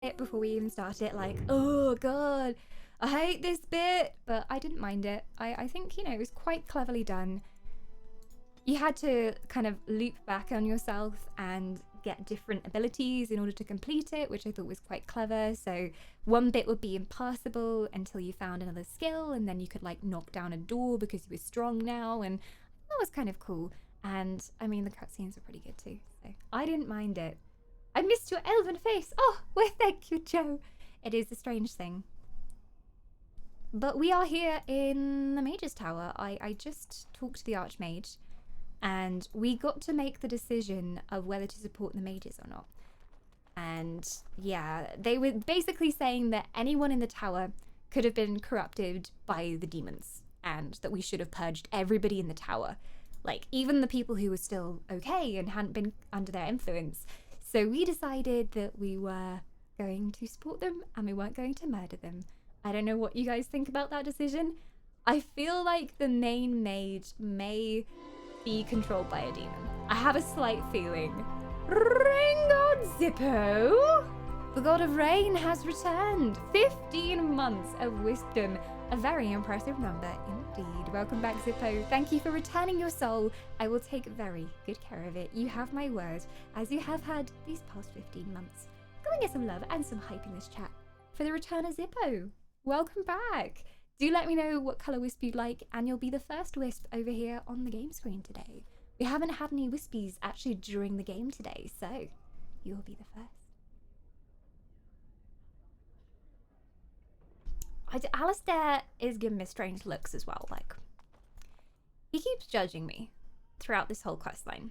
it before we even start it, like, oh god, I hate this bit, but I didn't mind it. I think, you know, it was quite cleverly done. You had to kind of loop back on yourself and get different abilities in order to complete it, which I thought was quite clever. So one bit would be impassable until you found another skill, and then you could like knock down a door because you were strong now, and that was kind of cool. And I mean, the cutscenes were pretty good too, so I didn't mind it. I missed your elven face. Oh, well, thank you, Joe. It is a strange thing. But we are here in the Mage's Tower. I just talked to the Archmage, and we got to make the decision of whether to support the mages or not. And yeah, they were basically saying that anyone in the tower could have been corrupted by the demons, and that we should have purged everybody in the tower. Like, even the people who were still okay and hadn't been under their influence. So we decided that we were going to support them and we weren't going to murder them. I don't know what you guys think about that decision. I feel like the main mage may be controlled by a demon. I have a slight feeling. Raingod Zippo! The god of rain has returned. 15 months of wisdom. A very impressive number indeed. Welcome back, Zippo. Thank you for returning your soul. I will take very good care of it. You have my word, as you have had these past 15 months. Go and get some love and some hype in this chat for the return of Zippo. Welcome back. Do let me know what colour wisp you'd like, and you'll be the first wisp over here on the game screen today. We haven't had any wispies actually during the game today, so you'll be the first. Alistair is giving me strange looks as well. Like, he keeps judging me throughout this whole questline.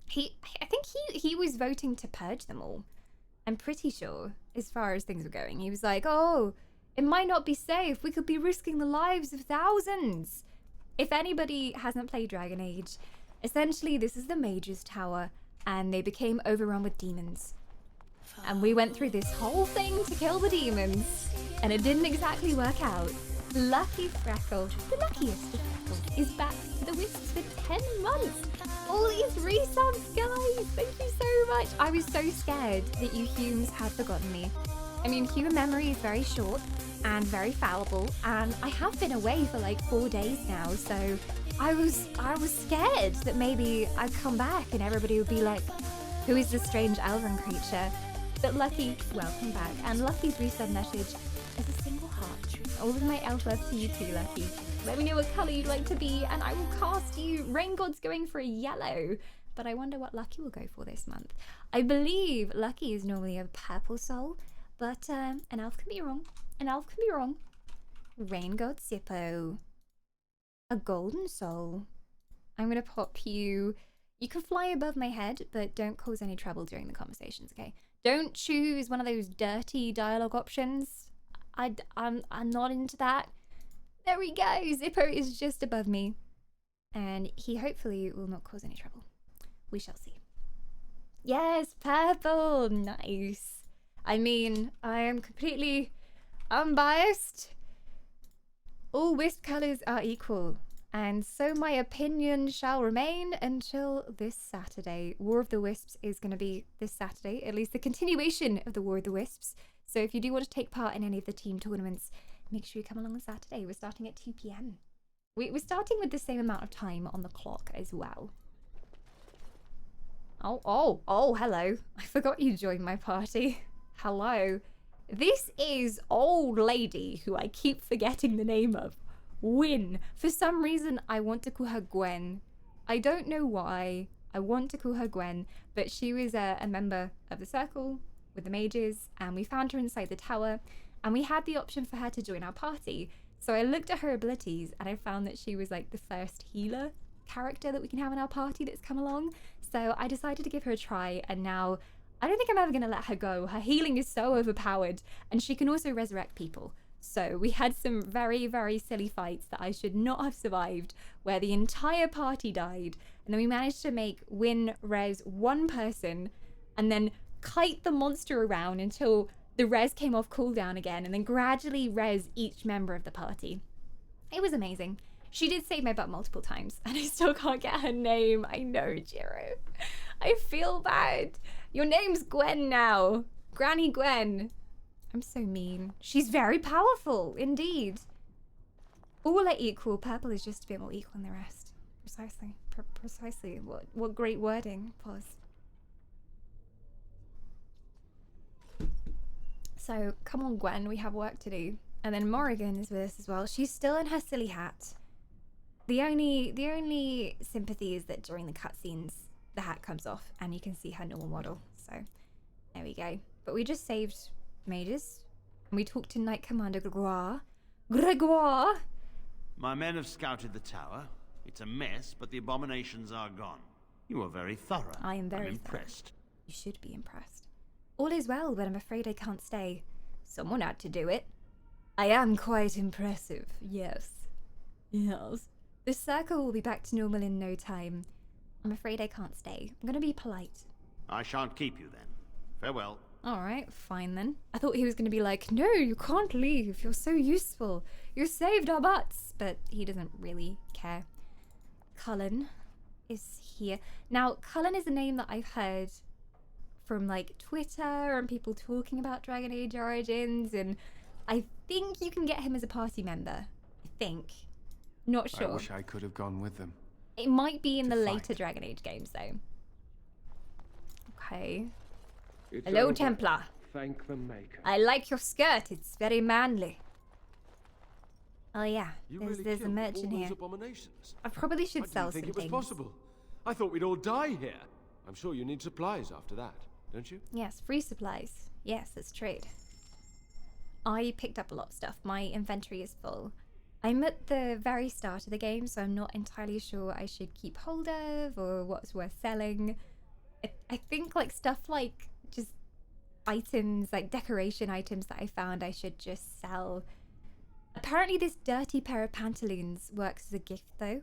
I think he was voting to purge them all. I'm pretty sure, as far as things were going. He was like, oh, it might not be safe. We could be risking the lives of thousands. If anybody hasn't played Dragon Age, essentially this is the Mage's Tower, and they became overrun with demons. And we went through this whole thing to kill the demons, and it didn't exactly work out. Lucky Freckle, the luckiest of Freckles, is back to the Wisps for 10 months. All these resubs, guys, thank you so much. I was so scared that you humans had forgotten me. I mean, human memory is very short and very fallible, and I have been away for like 4 days now, so I was scared that maybe I'd come back and everybody would be like, who is this strange elven creature? But Lucky, welcome back. And Lucky's resub message is a single heart. All of my elf love to you too, Lucky. Let me know what colour you'd like to be, and I will cast you. Rain God's going for a yellow, but I wonder what Lucky will go for this month. I believe Lucky is normally a purple soul, but an elf can be wrong. An elf can be wrong. Rain God Zippo. A golden soul. I'm going to pop you. You can fly above my head, but don't cause any trouble during the conversations, okay? Don't choose one of those dirty dialogue options. I'm not into that. There we go. Zippo is just above me, and he hopefully will not cause any trouble. We shall see. Yes, purple. Nice. I mean, I am completely unbiased. All wisp colours are equal, and so my opinion shall remain until this Saturday. War of the Wisps is going to be this Saturday, at least the continuation of the War of the Wisps. So if you do want to take part in any of the team tournaments, make sure you come along on Saturday. We're starting at 2 p.m. We're starting with the same amount of time on the clock as well. Oh, hello. I forgot you joined my party. Hello. This is old lady who I keep forgetting the name of. Win. For some reason, I want to call her Gwen. I don't know why. I want to call her Gwen, but she was a member of the circle with the mages, and we found her inside the tower, and we had the option for her to join our party. So I looked at her abilities, and I found that she was like the first healer character that we can have in our party that's come along. So I decided to give her a try, and now I don't think I'm ever going to let her go. Her healing is so overpowered, and she can also resurrect people. So we had some very, very silly fights that I should not have survived, where the entire party died, and then we managed to make Win res one person, and then kite the monster around until the res came off cooldown again, and then gradually res each member of the party. It was amazing. She did save my butt multiple times, and I still can't get her name. I know, Jiro. I feel bad. Your name's Gwen now. Granny Gwen. I'm so mean. She's very powerful, indeed. All are equal. Purple is just a bit more equal than the rest. Precisely. Precisely. What great wording, Pause. So, come on, Gwen. We have work to do. And then Morrigan is with us as well. She's still in her silly hat. The only sympathy is that during the cutscenes, the hat comes off and you can see her normal model. So, there we go. But we just saved mages. And we talked to Knight Commander Gregoire. Gregoire! My men have scouted the tower. It's a mess, but the abominations are gone. You are very thorough. I am very impressed. You should be impressed. All is well, but I'm afraid I can't stay. Someone had to do it. I am quite impressive, yes. Yes. The circle will be back to normal in no time. I'm afraid I can't stay. I'm gonna be polite. I shan't keep you then. Farewell. Alright, fine then. I thought he was gonna be like, no, you can't leave. You're so useful. You saved our butts. But he doesn't really care. Cullen is here. Now, Cullen is a name that I've heard from like Twitter and people talking about Dragon Age Origins, and I think you can get him as a party member. I think. Not sure. I wish I could have gone with them. It might be in the fight. later Dragon Age games though. Okay. It's Hello, over. Templar. Thank the Maker. I like your skirt. It's very manly. Oh yeah, there's a merchant here. Abominations. I probably should I sell didn't think some it was things. possible. I thought we'd all die here. I'm sure you need supplies after that, don't you? Yes, free supplies. Yes, it's trade. I picked up a lot of stuff. My inventory is full. I'm at the very start of the game, so I'm not entirely sure what I should keep hold of or what's worth selling. I think like stuff like just items, like decoration items that I found I should just sell. Apparently this dirty pair of pantaloons works as a gift though.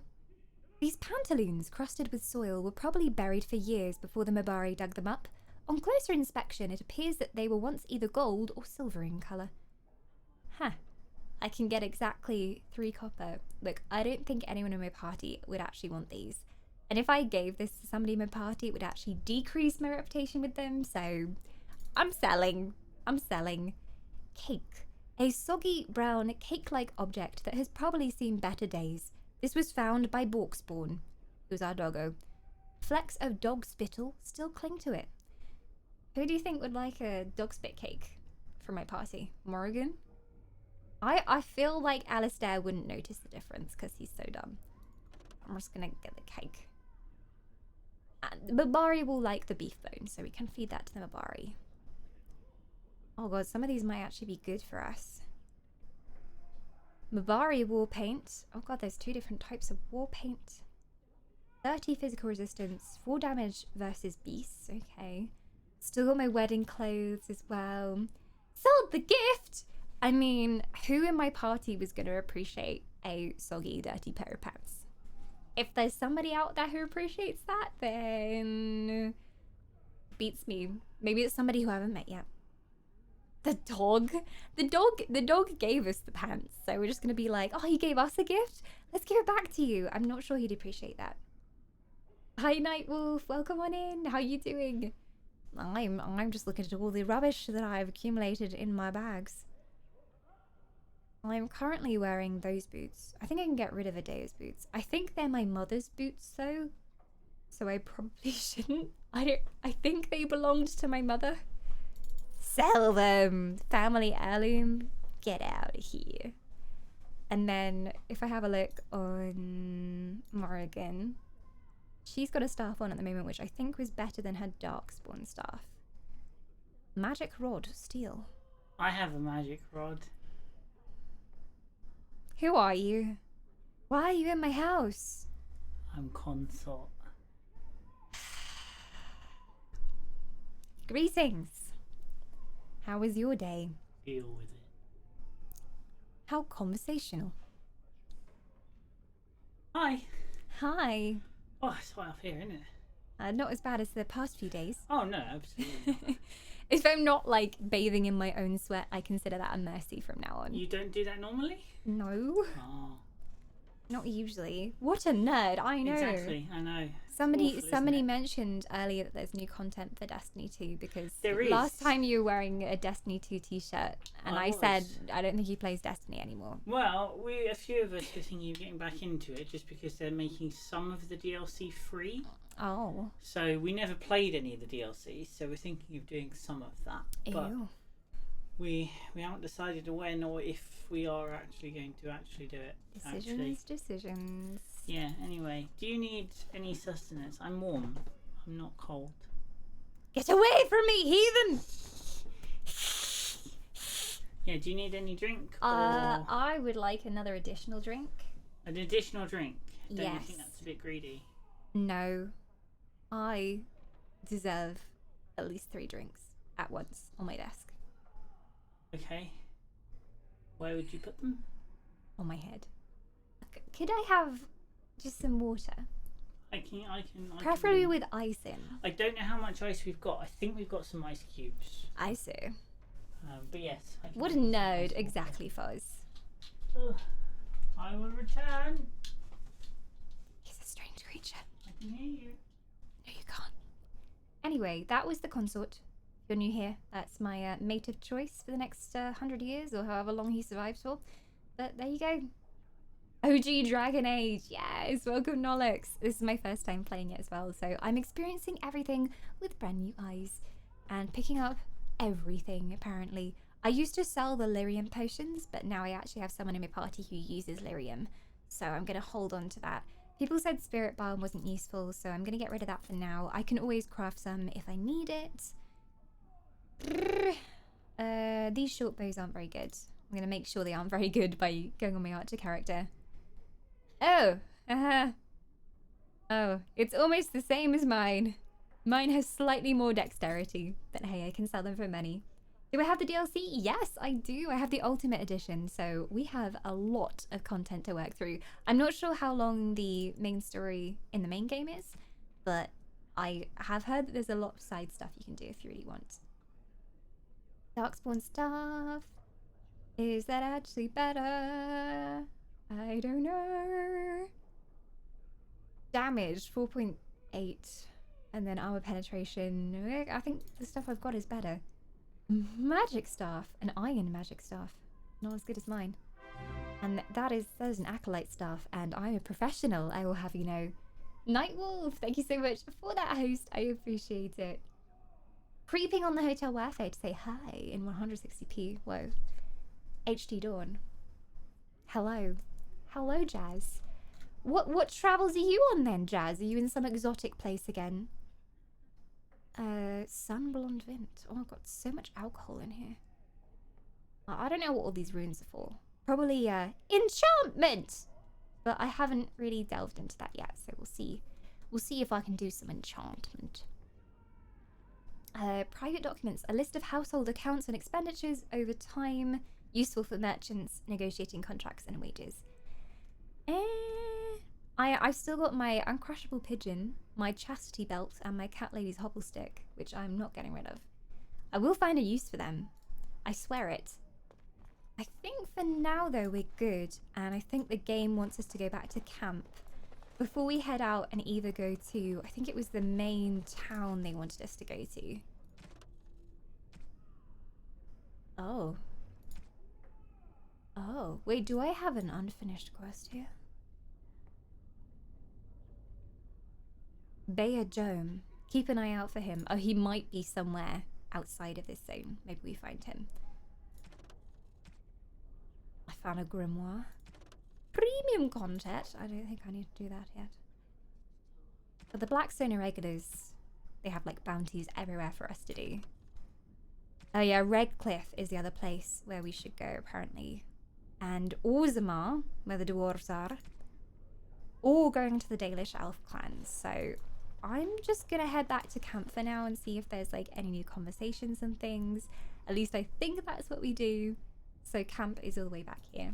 These pantaloons, crusted with soil, were probably buried for years before the Mabari dug them up. On closer inspection, it appears that they were once either gold or silver in colour. Huh. I can get exactly 3 copper. Look, I don't think anyone in my party would actually want these. And if I gave this to somebody in my party, it would actually decrease my reputation with them, so I'm selling. I'm selling. Cake. A soggy, brown, cake-like object that has probably seen better days. This was found by Borkspawn, who's our doggo. Flecks of dog spittle still cling to it. Who do you think would like a dog spit cake for my party? Morrigan? I feel like Alistair wouldn't notice the difference because he's so dumb. I'm just gonna get the cake. And Mabari will like the beef bone, so we can feed that to the Mabari. Oh god, some of these might actually be good for us. Mabari war paint. Oh god, there's 2 different types of war paint. 30 physical resistance, 4 damage versus beasts. Okay. Still got my wedding clothes as well. Sold the gift! I mean, who in my party was going to appreciate a soggy, dirty pair of pants? If there's somebody out there who appreciates that, then beats me. Maybe it's somebody who I haven't met yet. The dog? The dog gave us the pants, so we're just going to be like, oh, he gave us a gift? Let's give it back to you. I'm not sure he'd appreciate that. Hi, Nightwolf. Welcome on in. How you doing? I'm just looking at all the rubbish that I've accumulated in my bags. I'm currently wearing those boots. I think I can get rid of Adeo's boots. I think they're my mother's boots though, so I probably shouldn't. I think they belonged to my mother. Sell them! Family heirloom. Get out of here. And then if I have a look on Morrigan, she's got a staff on at the moment, which I think was better than her Darkspawn staff. Magic rod, steel. I have a magic rod. Who are you? Why are you in my house? I'm consort. Greetings. How was your day? Deal with it. How conversational. Hi. Hi. Oh, it's hot up here, isn't it? Not as bad as the past few days. Oh no, absolutely not. If I'm not like bathing in my own sweat, I consider that a mercy from now on. You don't do that normally? No. Oh. Not usually. What a nerd, I know. Exactly, I know. Somebody Awful, isn't somebody it? mentioned earlier that there's new content for Destiny 2 because There last is. time you were wearing a Destiny 2 t-shirt and I I said was. I don't think he plays Destiny anymore. Well, a few of us are thinking of getting back into it just because they're making some of the DLC free. Oh. So we never played any of the DLC, so we're thinking of doing some of that. But Ew. we haven't decided when or if we are actually going to do it. Decisions. Yeah, anyway. Do you need any sustenance? I'm warm. I'm not cold. Get away from me, heathen! Yeah, do you need any drink? Or I would like another additional drink. an additional drink? Don't you think Yes. that's a bit greedy? No. I deserve at least 3 drinks at once on my desk. Okay. Where would you put them? On my head. Could I have just some water? I can. Preferably with ice in. I don't know how much ice we've got. I think we've got some ice cubes. I see. But yes. I can What a make some nerd. ice water. Exactly, Foz. Ugh. I will return. He's a strange creature. I can hear you. No, you can't. Anyway, that was the consort. If you're new here, that's my mate of choice for the next 100 years or however long he survives for. But there you go. OG Dragon Age, yes, welcome Nolix. This is my first time playing it as well, so I'm experiencing everything with brand new eyes and picking up everything apparently. I used to sell the lyrium potions, but now I actually have someone in my party who uses lyrium, so I'm going to hold on to that. People said Spirit Balm wasn't useful, so I'm going to get rid of that for now. I can always craft some if I need it. These short bows aren't very good. I'm going to make sure they aren't very good by going on my Archer character. Oh, oh, it's almost the same as mine. Mine has slightly more dexterity, but hey, I can sell them for money. Do I have the DLC? Yes, I do. I have the Ultimate Edition, so we have a lot of content to work through. I'm not sure how long the main story in the main game is, but I have heard that there's a lot of side stuff you can do if you really want. Darkspawn stuff. Is that actually better? I don't know. Damage 4.8 and then armor penetration. I think the stuff I've got is better. Magic staff, an iron magic staff, not as good as mine. And that is an acolyte staff, and I'm a professional, I will have you know. Nightwolf, thank you so much for that host. I appreciate it. Creeping on the hotel Wi-Fi to say hi in 160p. Whoa. HD Dawn. Hello. Hello, Jazz. What travels are you on then, Jazz? Are you in some exotic place again? Sun Blonde Vint. Oh, I've got so much alcohol in here. I don't know what all these runes are for. Probably, enchantment! But I haven't really delved into that yet, so we'll see. We'll see if I can do some enchantment. Private documents. A list of household accounts and expenditures over time. Useful for merchants negotiating contracts and wages. I've still got my uncrushable pigeon, my chastity belt, and my cat lady's hobble stick, which I'm not getting rid of. I will find a use for them. I swear it. I think for now, though, we're good, and I think the game wants us to go back to camp before we head out and either go to, I think it was the main town they wanted us to go to. Oh. Oh, wait, do I have an unfinished quest here? Bayer Jome. Keep an eye out for him. Oh, he might be somewhere outside of this zone. Maybe we find him. I found a grimoire. Premium content. I don't think I need to do that yet. But the Blackstone Irregulars, they have like bounties everywhere for us to do. Oh yeah, Redcliffe is the other place where we should go apparently. And Orzammar, where the dwarves are, all going to the Dalish elf clans. So I'm just gonna head back to camp for now and see if there's like any new conversations and things. At least I think that's what we do. So camp is all the way back here.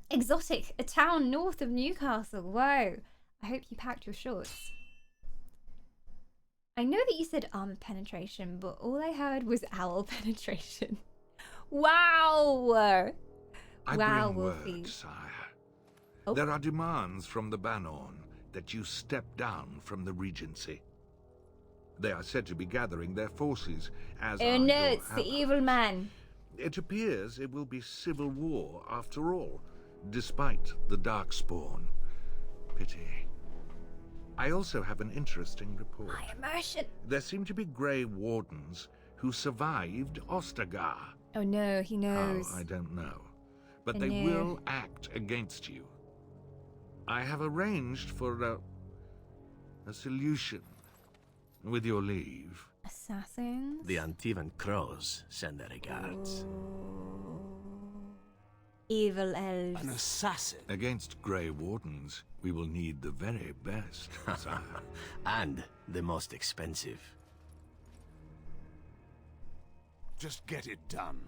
Exotic, a town north of Newcastle. Whoa. I hope you packed your shorts. I know that you said armor penetration, but all I heard was owl penetration. Wow! I Wow, bring Wolfie. word, sire. Oh. There are demands from the Banorn that you step down from the Regency. They are said to be gathering their forces as Oh are no, your it's the allies. evil man. It appears it will be civil war after all, despite the Darkspawn. Pity. I also have an interesting report. My immersion. There seem to be Grey Wardens who survived Ostagar. Oh no, he How, knows. I don't know. But I they know. will act against you. I have arranged for a solution, with your leave. Assassins? The Antivan Crows send their regards. Evil elves. An assassin? Against Grey Wardens, we will need the very best, sire. And the most expensive. Just get it done.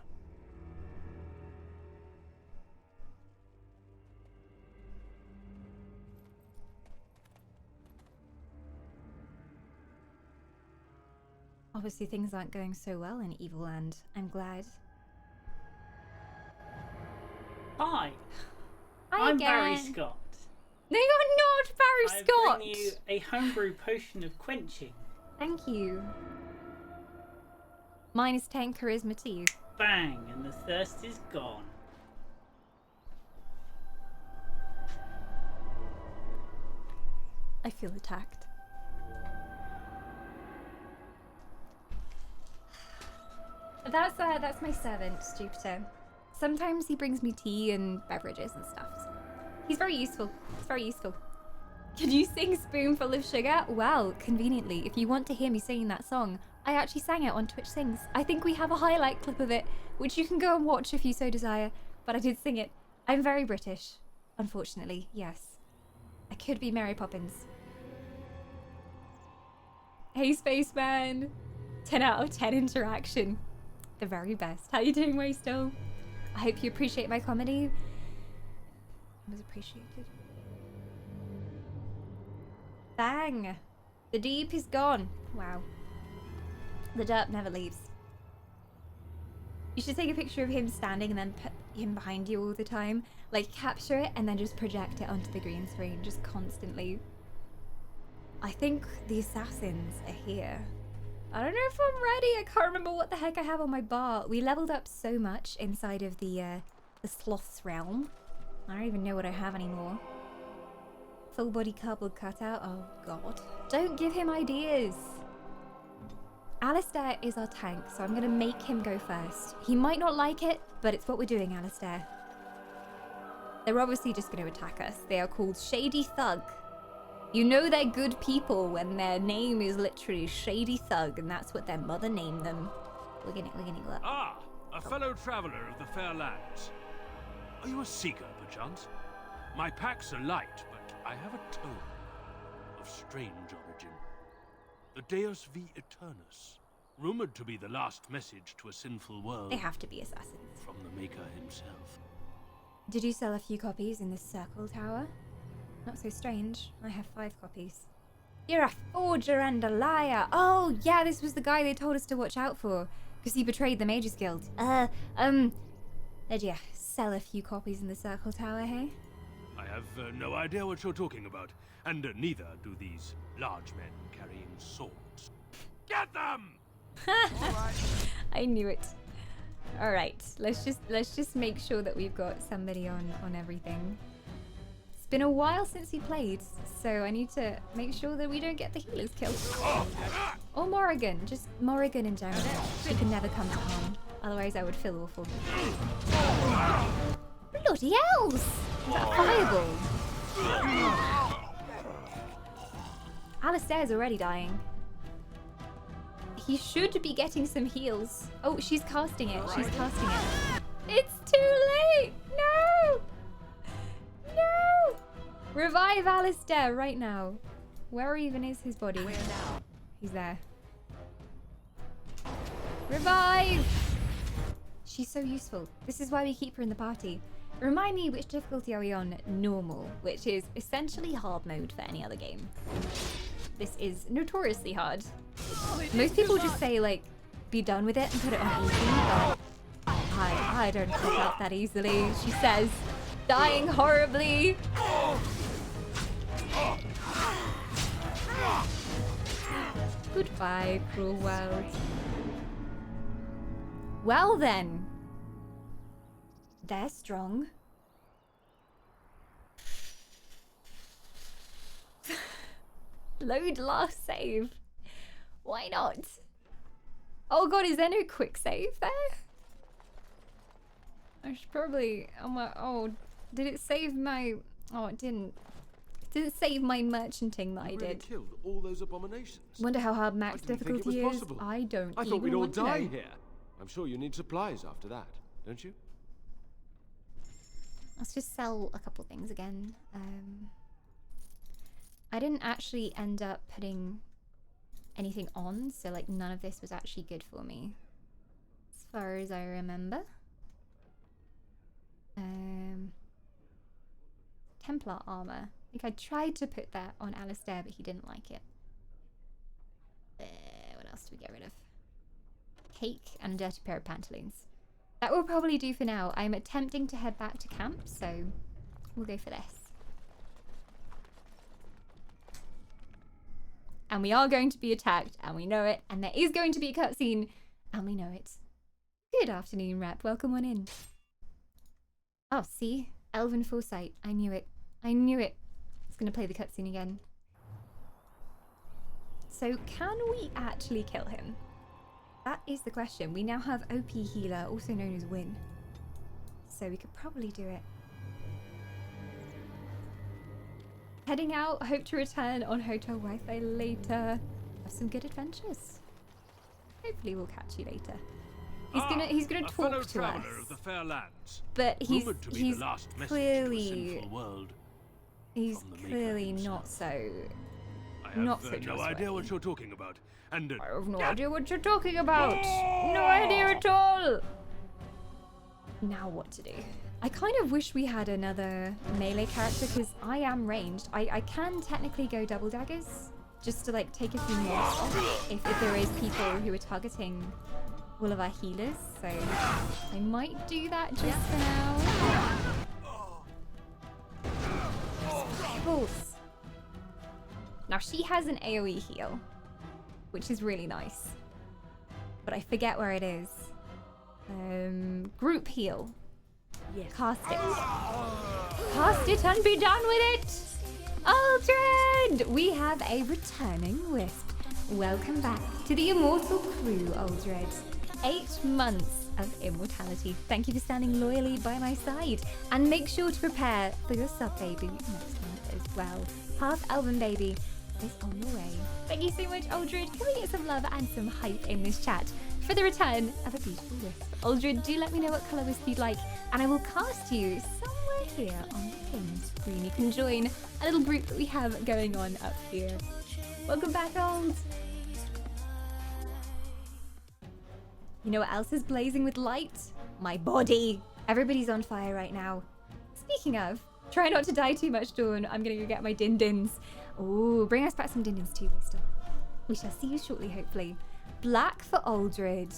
Obviously things aren't going so well in Evil Land. I'm glad. Hi, Hi I'm again. Barry Scott. No, you're not Barry I Scott. bring you a homebrew potion of quenching. Thank you. Minus 10 charisma to you. Bang, and the thirst is gone. I feel attacked. That's my servant, Jupiter. Sometimes he brings me tea and beverages and stuff. So he's very useful. It's very useful. Can you sing Spoonful of Sugar? Well, conveniently, if you want to hear me singing that song, I actually sang it on Twitch Sings. I think we have a highlight clip of it, which you can go and watch if you so desire, but I did sing it. I'm very British, unfortunately, yes. I could be Mary Poppins. Hey, Spaceman! 10 out of 10 interaction. The very best. How you doing, Waystow? I hope you appreciate my comedy. It was appreciated. Bang! The deep is gone. Wow. The derp never leaves. You should take a picture of him standing and then put him behind you all the time. Like, capture it and then just project it onto the green screen, just constantly. I think the assassins are here. I don't know if I'm ready. I can't remember what the heck I have on my bar. We leveled up so much inside of the sloth's realm. I don't even know what I have anymore. Full body cardboard cutout. Oh god. Don't give him ideas. Alistair is our tank, so I'm gonna make him go first. He might not like it, but it's what we're doing, Alistair. They're obviously just gonna attack us. They are called Shady Thug. You know they're good people when their name is literally Shady Thug, and that's what their mother named them. Look at it, look. Ah, a fellow traveler of the fair lands. Are you a seeker, perchance? My packs are light, but I have a tome of strange origin. The Deus V Eternus, rumored to be the last message to a sinful world They have to be assassins. from the Maker himself. Did you sell a few copies in the Circle Tower? Not so strange. I have 5 copies. You're a forger and a liar. Oh, yeah, this was the guy they told us to watch out for. Because he betrayed the Mages Guild. Did you sell a few copies in the Circle Tower, hey? I have no idea what you're talking about, and neither do these large men carrying swords. Get them! I knew it. All right, let's just make sure that we've got somebody on everything. It's been a while since we played, so I need to make sure that we don't get the healers killed. Or Morrigan, just Morrigan in general. She can never come to harm. Otherwise, I would feel awful. Bloody elves! Is that a fireball? Alistair's already dying. He should be getting some heals. Oh, she's casting it. She's casting it. It's too late! No! No! Revive Alistair right now. Where even is his body? He's there. Revive! She's so useful. This is why we keep her in the party. Remind me, which difficulty are we on? Normal, which is essentially hard mode for any other game. This is notoriously hard. Most people just say, like, be done with it and put it on easy, but I don't pick up that easily. She says, dying horribly. Goodbye, cruel world. Well then. They're strong. Load last save. Why not? Oh god, is there no quick save there? I should probably... Oh, did it save my... Oh, it didn't. It didn't save my merchanting that I You really did. killed all those abominations. Wonder how hard max I didn't think it was difficulty is. possible. I don't I even thought we'd all want to die know. here. I'm sure you need supplies after that, don't you? Let's just sell a couple things again. I didn't actually end up putting anything on, so like none of this was actually good for me, as far as I remember. Templar armor. I think I tried to put that on Alistair, but he didn't like it. What else do we get rid of? Cake and a dirty pair of pantaloons. That will probably do for now. I'm attempting to head back to camp, so we'll go for this. And we are going to be attacked, and we know it. And there is going to be a cutscene, and we know it. Good afternoon, Rep. Welcome on in. Oh, see? Elven foresight. I knew it. I knew it. It's going to play the cutscene again. So, can we actually kill him? That is the question. We now have OP healer, also known as Win. So we could probably do it. Heading out, hope to return on Hotel Wi-Fi later. Have some good adventures. Hopefully we'll catch you later. He's gonna talk to us. Of the fair lands, but he's rumored to be the last message to a clearly sinful world. he's from the Maker clearly himself. not so I have not so no idea trustworthy. what you're talking about. And I have no idea what you're talking about. No idea at all. Now what to do? I kind of wish we had another melee character because I am ranged. I can technically go double daggers just to like take a few more off if there is people who are targeting all of our healers. So I might do that just for now. Fireballs. Now she has an AoE heal, which is really nice. But I forget where it is. Group heal. Yes. Cast it. Cast it and be done with it! Uldred! We have a returning Wisp. Welcome back to the immortal crew, Uldred. 8 months of immortality. Thank you for standing loyally by my side. And make sure to prepare for your sub baby next month as well. Half Elven baby is on the way. Thank you so much, Uldred. Can we get some love and some hype in this chat for the return of a beautiful Wisp? Uldred, do let me know what colour Wisp you'd like, and I will cast you somewhere here on the pin screen. You can join a little group that we have going on up here. Welcome back, Old. You know what else is blazing with light? My body. Everybody's on fire right now. Speaking of, try not to die too much, Dawn. I'm gonna go get my din-dins. Oh, bring us back some din-dins too, Waster. We shall see you shortly, hopefully. Black for Uldred.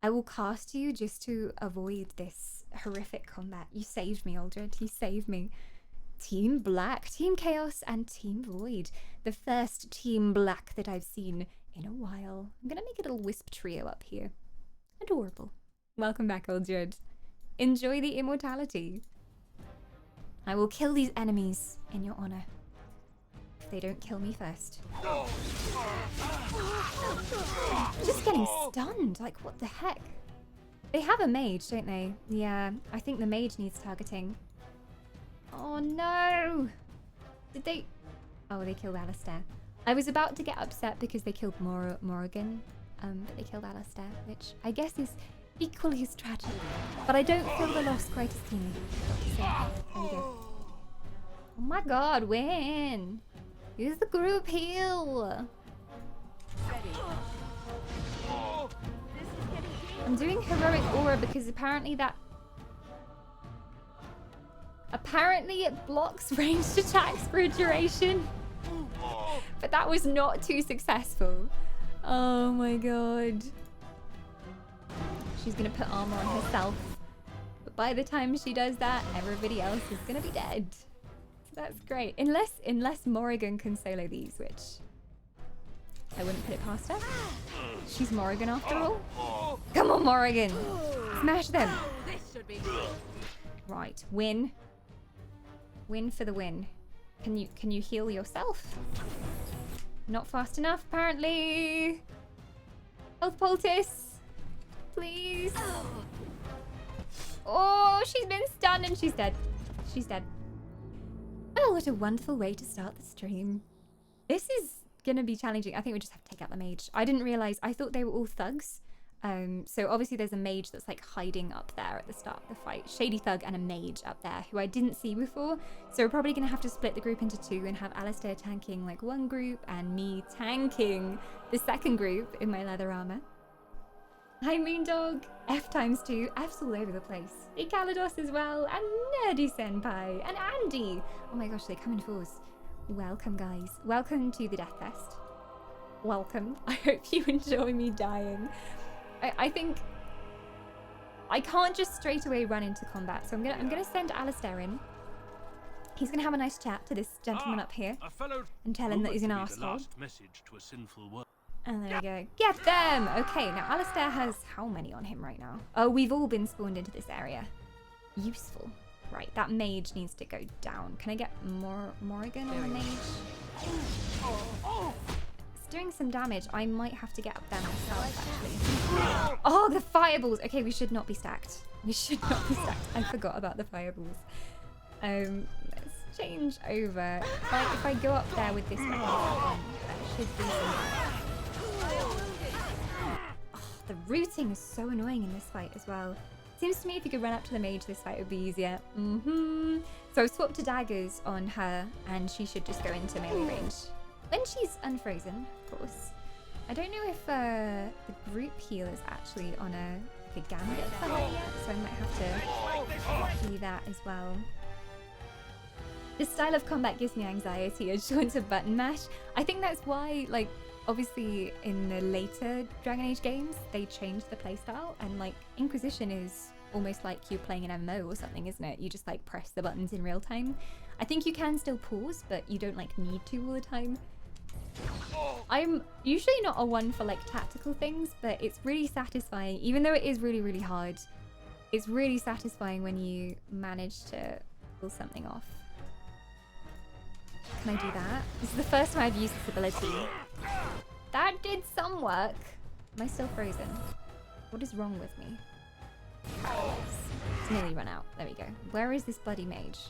I will cast you just to avoid this horrific combat. You saved me, Uldred. You saved me. Team Black, Team Chaos, and Team Void. The first Team Black that I've seen in a while. I'm gonna make a little Wisp trio up here. Adorable. Welcome back, Uldred. Enjoy the immortality. I will kill these enemies in your honor. If they don't kill me first. Just getting stunned. Like, what the heck? They have a mage, don't they? Yeah, I think the mage needs targeting. Oh no! Did they... Oh, they killed Alistair. I was about to get upset because they killed Morrigan. But they killed Alistair, which I guess is equally as tragic. But I don't feel the loss quite as keenly. So, there we go. Oh my god, win! Use the group heal! I'm doing heroic aura because apparently that... Apparently it blocks ranged attacks for a duration. But that was not too successful. Oh my god. She's gonna put armor on herself. But by the time she does that, everybody else is gonna be dead. So that's great. Unless Morrigan can solo these, which I wouldn't put it past her. She's Morrigan after all. Come on, Morrigan! Smash them! Right, win. Win for the win. Can you heal yourself? Not fast enough, apparently. Health poultice, please. Oh, she's been stunned and she's dead. She's dead. Oh, what a wonderful way to start the stream. This is gonna be challenging. I think we just have to take out the mage. I didn't realize. I thought they were all thugs. So obviously there's a mage that's like hiding up there at the start of the fight. Shady Thug and a mage up there who I didn't see before. So we're probably gonna have to split the group into two and have Alistair tanking like one group and me tanking the second group in my leather armor. Hi Moondog, F times 2, F's all over the place. Hey Kalados as well, and Nerdy Senpai, and Andy. Oh my gosh, they come in fours. Welcome guys, welcome to the Death Fest. Welcome, I hope you enjoy me dying. I think I can't just straight away run into combat, so I'm gonna send Alistair in. He's gonna have a nice chat to this gentleman up here and tell him that he's an arsehole. Message to a sinful world. And there we go. Get them! Okay, now Alistair has how many on him right now? Oh, we've all been spawned into this area. Useful. Right, that mage needs to go down. Can I get Morrigan on the mage? It's doing some damage. I might have to get up there myself, actually. Oh, the fireballs! Okay, we should not be stacked. We should not be stacked. I forgot about the fireballs. Let's change over. If I go up there with this weapon, that should be some... The routing is so annoying in this fight as well. Seems to me if you could run up to the mage, this fight would be easier. So I've swapped to daggers on her, and she should just go into melee range. When she's unfrozen, of course. I don't know if the group heal is actually on a gambit for her yet, so I might have to do that as well. This style of combat gives me anxiety. I just want to button mash. I think that's why, like, obviously in the later Dragon Age games, they changed the playstyle, and like Inquisition is almost like you're playing an MMO or something, isn't it? You just like press the buttons in real time. I think you can still pause, but you don't like need to all the time. I'm usually not a one for like tactical things, but it's really satisfying, even though it is really, really hard. It's really satisfying when you manage to pull something off. Can I do that? This is the first time I've used this ability. That did some work. Am I still frozen? What is wrong with me? It's nearly run out. There we go. Where is this bloody mage?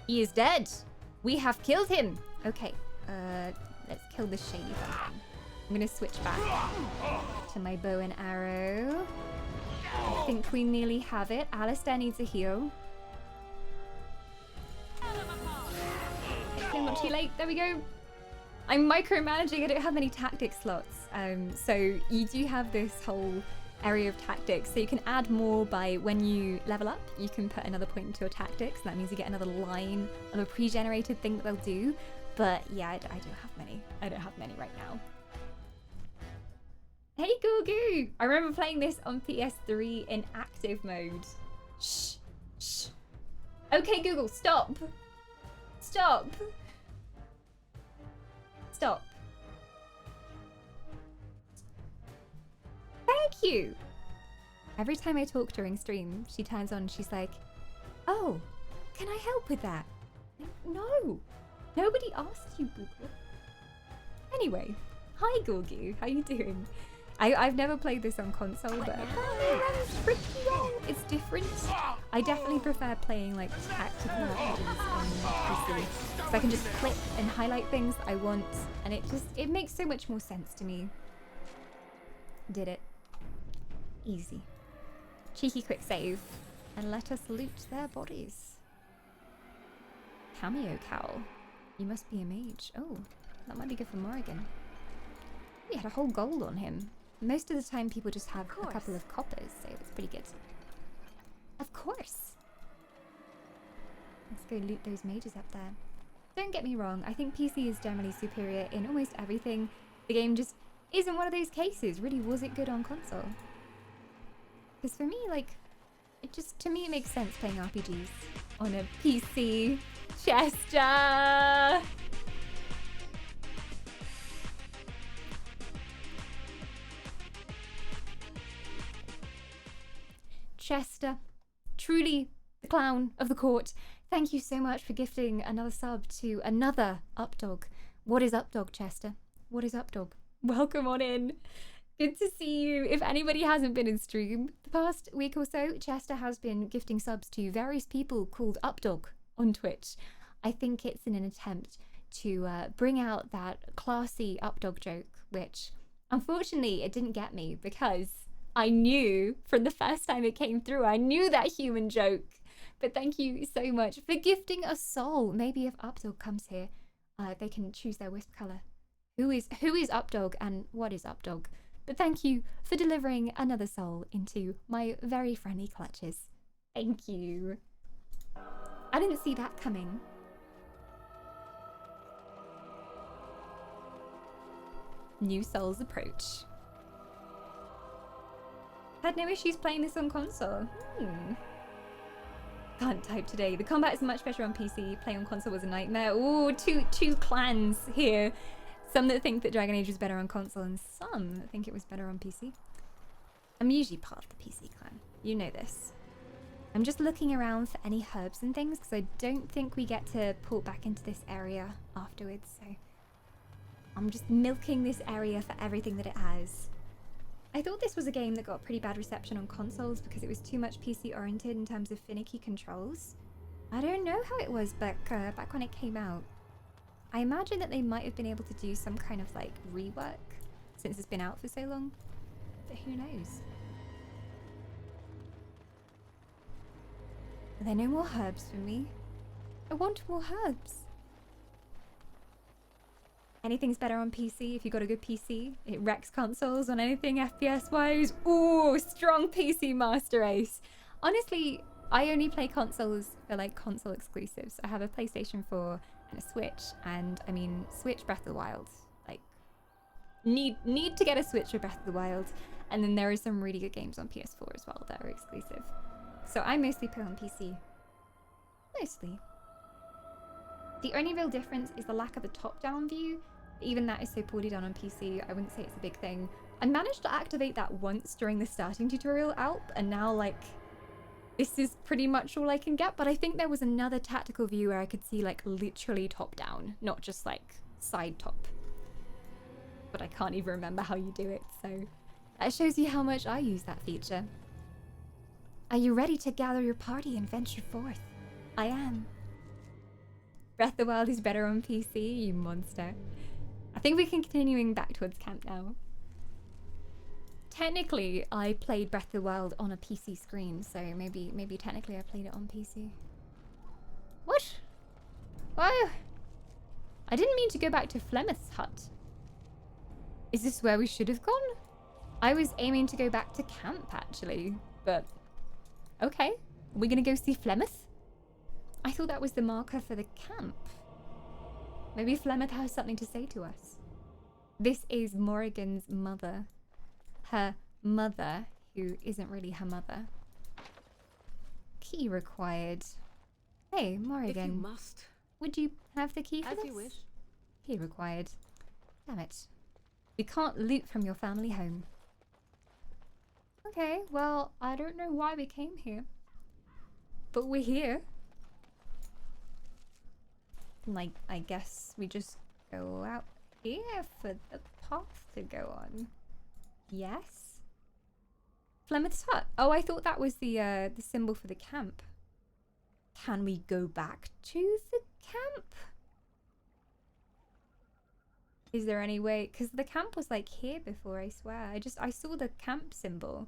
He is dead. We have killed him. Okay. Let's kill this shady something. I'm gonna switch back to my bow and arrow. I think we nearly have it. Alistair needs a heal. Okay, not too late. There we go. I'm micromanaging. I don't have many tactic slots. So you do have this whole area of tactics. So you can add more by when you level up. You can put another point into your tactics. And that means you get another line of a pre-generated thing that they'll do. But yeah, I don't have many. I don't have many right now. Hey, Gugu! I remember playing this on PS3 in active mode. Shh. Shh. Okay, Google, stop. Stop. Stop. Thank you. Every time I talk during stream, she turns on and she's like, oh, can I help with that? No. Nobody asked you, Google. Anyway, hi, Gorgu. How you doing? I've never played this on console, but apparently it runs pretty well. It's different. I definitely prefer playing like tactical RPGs on PC, because I can just click and highlight things I want, and it makes so much more sense to me. Did it. Easy. Cheeky quick save, and let us loot their bodies. Cameo cowl. You must be a mage. Oh, that might be good for Morrigan. We had a whole gold on him. Most of the time people just have a couple of coppers, so it's pretty good. Of course! Let's go loot those mages up there. Don't get me wrong, I think PC is generally superior in almost everything. The game just isn't one of those cases. Really, was it good on console? Because for me, like, It just, to me, it makes sense playing RPGs on a PC. Chester! Chester, truly the clown of the court. Thank you so much for gifting another sub to another Updog. What is Updog, Chester? What is Updog? Welcome on in. Good to see you. If anybody hasn't been in stream the past week or so, Chester has been gifting subs to various people called Updog on Twitch. I think it's in an attempt to bring out that classy Updog joke, which unfortunately it didn't get me because I knew from the first time it came through, I knew that human joke. But thank you so much for gifting a soul. Maybe if Updog comes here, they can choose their wisp color. Who is Updog and what is Updog? But thank you for delivering another soul into my very friendly clutches. Thank you. I didn't see that coming. New souls approach. Had no issues playing this on console. Can't type today. The combat is much better on PC. Playing on console was a nightmare. Ooh, two clans here. Some that think that Dragon Age was better on console and some that think it was better on PC. I'm usually part of the PC clan. You know this. I'm just looking around for any herbs and things because I don't think we get to port back into this area afterwards. So I'm just milking this area for everything that it has. I thought this was a game that got pretty bad reception on consoles because it was too much PC oriented in terms of finicky controls. I don't know how it was back when it came out. I imagine that they might have been able to do some kind of like rework since it's been out for so long, but who knows? Are there no more herbs for me? I want more herbs. Anything's better on PC if you got a good PC. It wrecks consoles on anything FPS wise. Ooh, strong PC master race. Honestly, I only play consoles for like console exclusives. I have a PlayStation 4 and a Switch, and I mean Switch Breath of the Wild. Like need to get a Switch for Breath of the Wild, and then there are some really good games on PS4 as well that are exclusive. So I mostly play on PC. Mostly. The only real difference is the lack of the top-down view. Even that is so poorly done on PC, I wouldn't say it's a big thing. I managed to activate that once during the starting tutorial Alp, and now like this is pretty much all I can get, but I think there was another tactical view where I could see like literally top down, not just like side top. But I can't even remember how you do it, so that shows you how much I use that feature. Are you ready to gather your party and venture forth? I am. Breath of the Wild is better on PC, you monster. I think we can continuing back towards camp now. Technically, I played Breath of the Wild on a PC screen, so maybe technically I played it on PC. What? Why? I didn't mean to go back to Flemeth's hut. Is this where we should have gone? I was aiming to go back to camp, actually, but okay. Are we gonna go see Flemeth? I thought that was the marker for the camp. Maybe Flemeth has something to say to us. This is Morrigan's mother. Her mother, who isn't really her mother. Key required. Hey, Morrigan. If you must. Would you have the key for As this? you wish. Key required. Damn it. We can't loot from your family home. Okay, well, I don't know why we came here. But we're here. Like, I guess we just go out here for the path to go on. Yes? Flemeth's hut. Oh, I thought that was the symbol for the camp. Can we go back to the camp? Is there any way? Because the camp was like here before, I swear. I saw the camp symbol.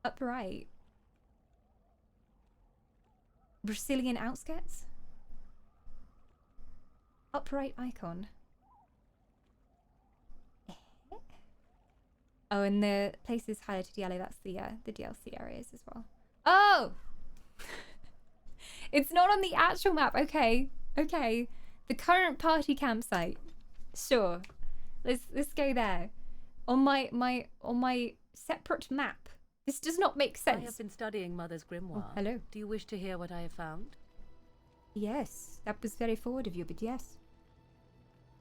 Upright. Brazilian outskirts? Upright icon. Oh, and the place is highlighted yellow. That's the DLC areas as well. Oh! It's not on the actual map. Okay. Okay. The current party campsite. Sure. Let's go there. On my separate map This does not make I sense. have been studying Mother's grimoire. Oh, hello. Do you wish to hear what I have found? Yes, that was very forward of you, but yes.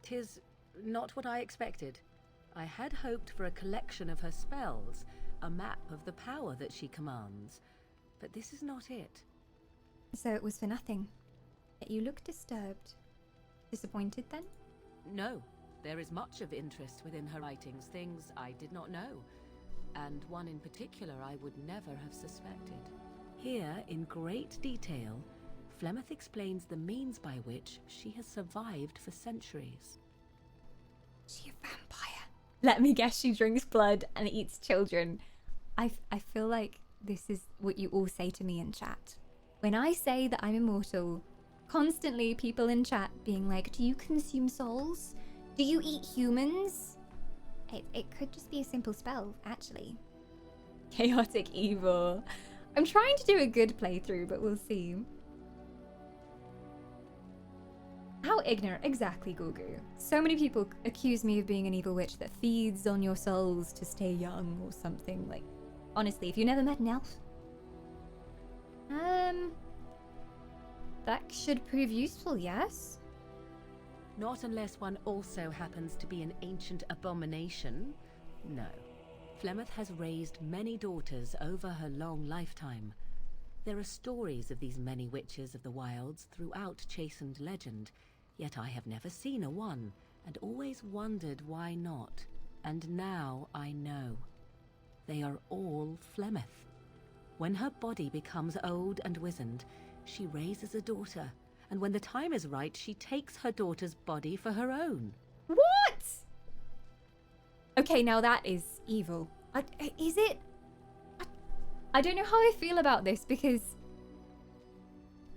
'Tis not what I expected. I had hoped for a collection of her spells, a map of the power that she commands. But this is not it. So it was for nothing. Yet you look disturbed. Disappointed then? No, there is much of interest within her writings, things I did not know, and one in particular I would never have suspected. Here, in great detail, Flemeth explains the means by which she has survived for centuries. She a vampire. Let me guess, she drinks blood and eats children. I feel like this is what you all say to me in chat. When I say that I'm immortal, constantly people in chat being like, do you consume souls? Do you eat humans? It could just be a simple spell, actually. Chaotic evil. I'm trying to do a good playthrough, but we'll see. How ignorant, exactly, Gugu. So many people accuse me of being an evil witch that feeds on your souls to stay young or something. Like, honestly, if you never met an elf, that should prove useful, yes? Not unless one also happens to be an ancient abomination. No. Flemeth has raised many daughters over her long lifetime. There are stories of these many witches of the wilds throughout chastened legend, yet I have never seen a one, and always wondered why not. And now I know. They are all Flemeth. When her body becomes old and wizened, she raises a daughter, and when the time is right, she takes her daughter's body for her own. What? Okay, now that is evil. Is it? I don't know how I feel about this, because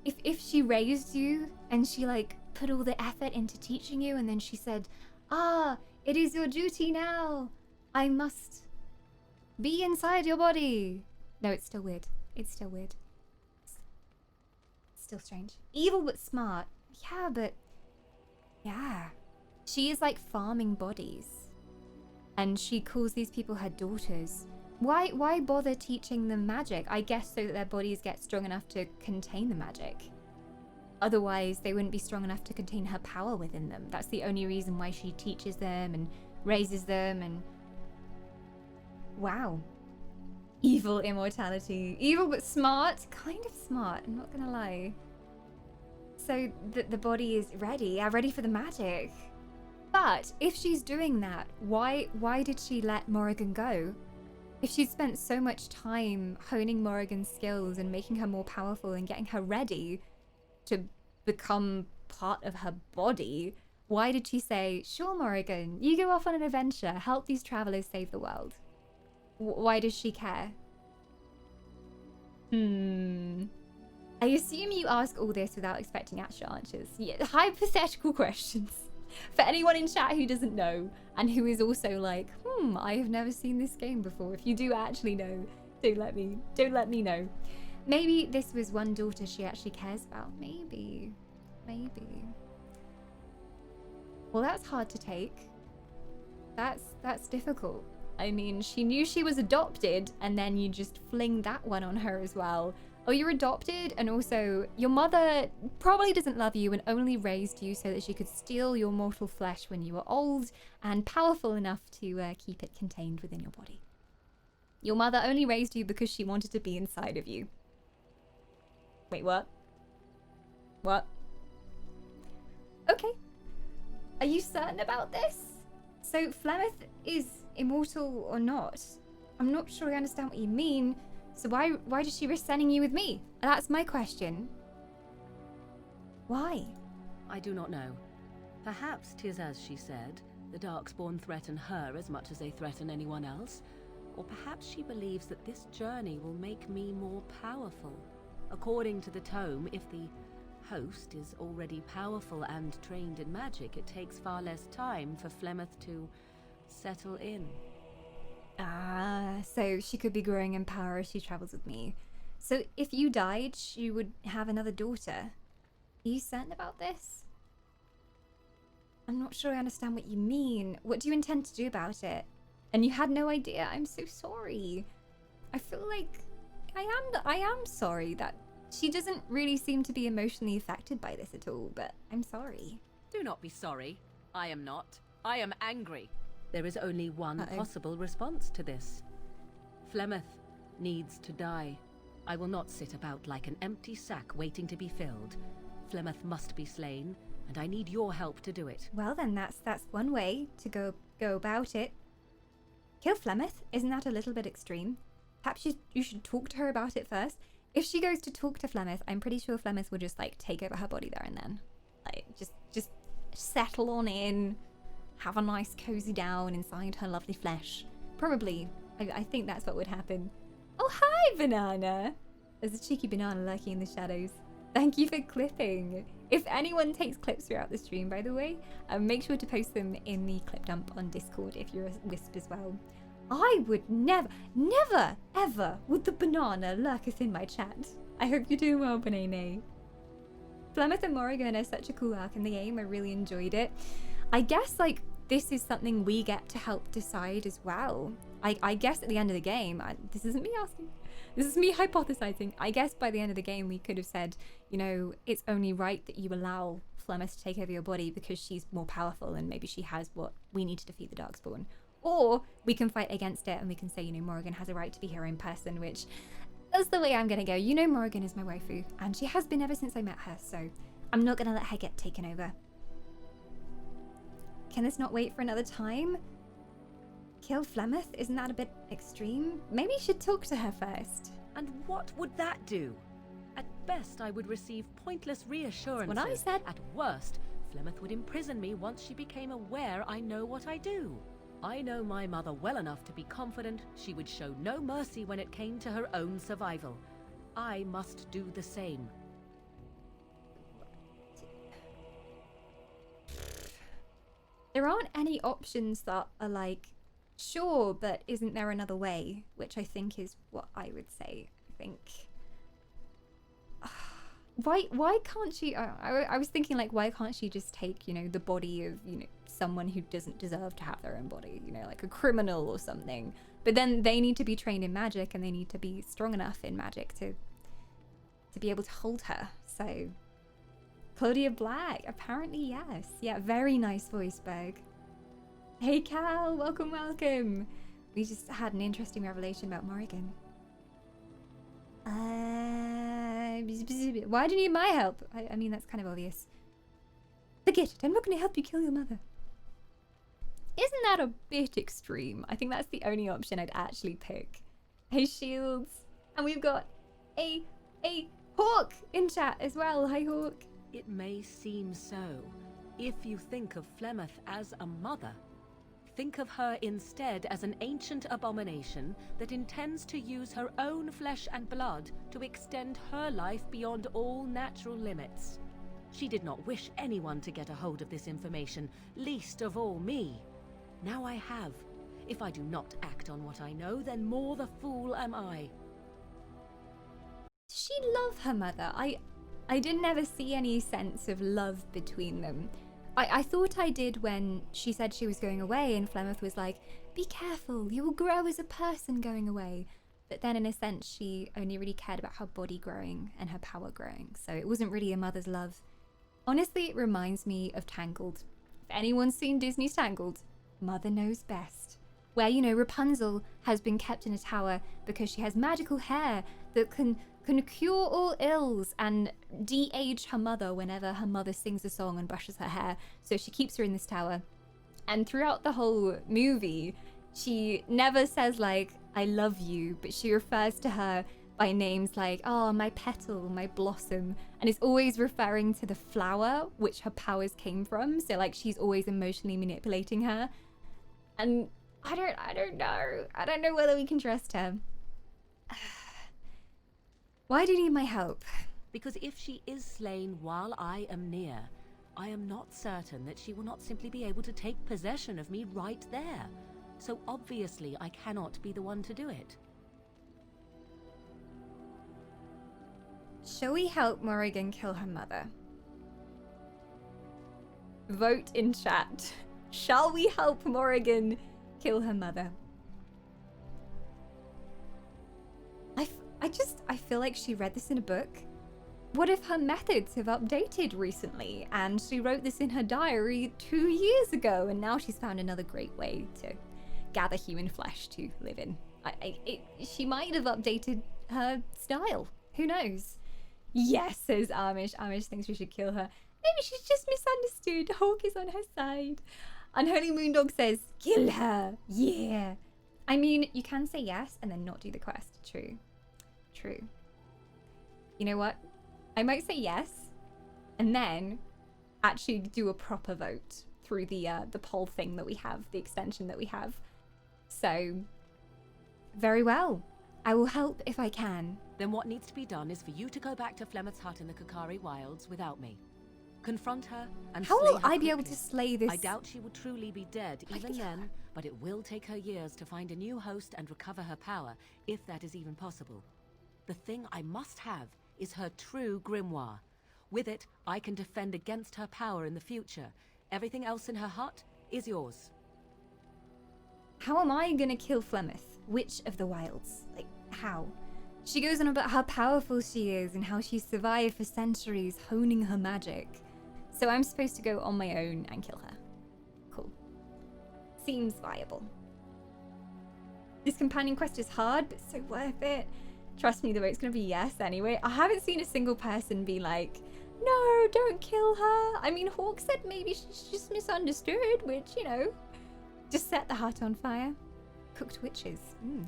if she raised you and she like put all the effort into teaching you and then she said, it is your duty now. I must be inside your body. No, it's still weird. It's still weird. It's still strange. Evil but smart. Yeah, but yeah. She is like farming bodies. And she calls these people her daughters. Why bother teaching them magic? I guess so that their bodies get strong enough to contain the magic. Otherwise, they wouldn't be strong enough to contain her power within them. That's the only reason why she teaches them and raises them and... Wow. Evil immortality. Evil but smart. Kind of smart, I'm not gonna lie. So the body is ready. Yeah, ready for the magic. But if she's doing that, why did she let Morrigan go? If she'd spent so much time honing Morrigan's skills and making her more powerful and getting her ready to become part of her body, why did she say, sure, Morrigan, you go off on an adventure, help these travelers save the world? Why does she care? I assume you ask all this without expecting actual answers. Yeah, hypothetical questions. For anyone in chat who doesn't know, and who is also like, I have never seen this game before. If you do actually know, don't let me know. Maybe this was one daughter she actually cares about. Maybe. Well, that's hard to take. That's difficult. I mean, she knew she was adopted, and then you just fling that one on her as well. Oh, you're adopted, and also your mother probably doesn't love you and only raised you so that she could steal your mortal flesh when you were old and powerful enough to keep it contained within your body. Your mother only raised you because she wanted to be inside of you. Wait, what? What? Okay. Are you certain about this? So Flemeth is immortal or not? I'm not sure I understand what you mean. So why does she risk sending you with me? That's my question. Why? I do not know. Perhaps 'tis as she said, the Darkspawn threaten her as much as they threaten anyone else. Or perhaps she believes that this journey will make me more powerful. According to the tome, if the host is already powerful and trained in magic, it takes far less time for Flemeth to settle in. So she could be growing in power as she travels with me. So if you died, she would have another daughter. Are you certain about this? I'm not sure I understand what you mean. What do you intend to do about it? And you had no idea. I'm so sorry. I feel like I am sorry that she doesn't really seem to be emotionally affected by this at all, but I'm sorry. Do not be sorry. I am not. I am angry. There is only one Uh-oh. possible response to this. Flemeth needs to die. I will not sit about like an empty sack waiting to be filled. Flemeth must be slain, and I need your help to do it. Well then, that's one way to go about it. Kill Flemeth? Isn't that a little bit extreme? Perhaps you should talk to her about it first. If she goes to talk to Flemeth, I'm pretty sure Flemeth will just like take over her body there and then. Like just settle on in, have a nice cozy down inside her lovely flesh. Probably. I think that's what would happen. Oh hi, Banana! There's a cheeky banana lurking in the shadows. Thank you for clipping. If anyone takes clips throughout the stream, by the way, make sure to post them in the clip dump on Discord if you're a Wisp as well. I would never, ever would the banana lurketh in my chat. I hope you're doing well, Banane. Flemeth and Morrigan are such a cool arc in the game. I really enjoyed it. I guess, like, this is something we get to help decide as well. I guess at the end of the game, this isn't me asking. This is me hypothesizing. I guess by the end of the game, we could have said, you know, it's only right that you allow Flemeth to take over your body because she's more powerful and maybe she has what we need to defeat the Darkspawn. Or we can fight against it and we can say, you know, Morrigan has a right to be her own person, which that's the way I'm going to go. You know, Morrigan is my waifu and she has been ever since I met her, so I'm not going to let her get taken over. Can this not wait for another time? Kill Flemeth? Isn't that a bit extreme? Maybe you should talk to her first. And what would that do? At best, I would receive pointless reassurances. That's what I said. At worst, Flemeth would imprison me once she became aware I know what I do. I know my mother well enough to be confident she would show no mercy when it came to her own survival. I must do the same. There aren't any options that are like, sure, but isn't there another way? Which I think is what I would say. I think. Why can't she? I was thinking like, why can't she just take, you know, the body of, you know, someone who doesn't deserve to have their own body, you know, like a criminal or something. But then they need to be trained in magic and they need to be strong enough in magic to be able to hold her. So Claudia Black, apparently yes. Yeah, very nice voice, Berg. Hey Cal, welcome. We just had an interesting revelation about Morrigan. Why do you need my help? I mean, that's kind of obvious. Forget it, I'm not going to help you kill your mother. Isn't that a bit extreme? I think that's the only option I'd actually pick. Hey Shields. And we've got a Hawk in chat as well. Hi Hawk. It may seem so. If you think of Flemeth as a mother, think of her instead as an ancient abomination that intends to use her own flesh and blood to extend her life beyond all natural limits. She did not wish anyone to get a hold of this information, least of all me. Now I have. If I do not act on what I know, then more the fool am I. Does she love her mother? I didn't ever see any sense of love between them. I thought I did when she said she was going away and Flemeth was like, be careful, you will grow as a person going away. But then in a sense, she only really cared about her body growing and her power growing. So it wasn't really a mother's love. Honestly, it reminds me of Tangled. If anyone's seen Disney's Tangled, Mother knows best. Where, you know, Rapunzel has been kept in a tower because she has magical hair that can cure all ills and de-age her mother whenever her mother sings a song and brushes her hair. So she keeps her in this tower. And throughout the whole movie, she never says, like, I love you, but she refers to her by names like, oh, my petal, my blossom, and is always referring to the flower which her powers came from. So, like, she's always emotionally manipulating her. And I don't know. I don't know whether we can trust her. Why do you need my help? Because if she is slain while I am near, I am not certain that she will not simply be able to take possession of me right there. So obviously I cannot be the one to do it. Shall we help Morrigan kill her mother? Vote in chat. Shall we help Morrigan kill her mother? I feel like she read this in a book. What if her methods have updated recently and she wrote this in her diary 2 years ago and now she's found another great way to gather human flesh to live in? She might have updated her style. Who knows? Yes, says Amish. Amish thinks we should kill her. Maybe she's just misunderstood. Hawk is on her side. Unholy Moondog says, kill her. Yeah. I mean, you can say yes and then not do the quest. True. True. You know what? I might say yes and then actually do a proper vote through the poll thing that we have, the extension that we have. So, very well. I will help if I can. Then what needs to be done is for you to go back to Flemeth's hut in the Kakari Wilds without me. Confront her and How slay will her I be able quickly. to slay this? I doubt she will truly be dead even then, but it will take her years to find a new host and recover her power, if that is even possible. The thing I must have is her true grimoire. With it, I can defend against her power in the future. Everything else in her hut is yours. How am I gonna kill Flemeth? Witch of the Wilds? Like, how? She goes on about how powerful she is and how she's survived for centuries honing her magic. So I'm supposed to go on my own and kill her. Cool. Seems viable. This companion quest is hard, but so worth it. Trust me, the vote's gonna be yes anyway. I haven't seen a single person be like, no, don't kill her. I mean, Hawk said maybe she's just misunderstood, which, you know, just set the hut on fire. Cooked witches.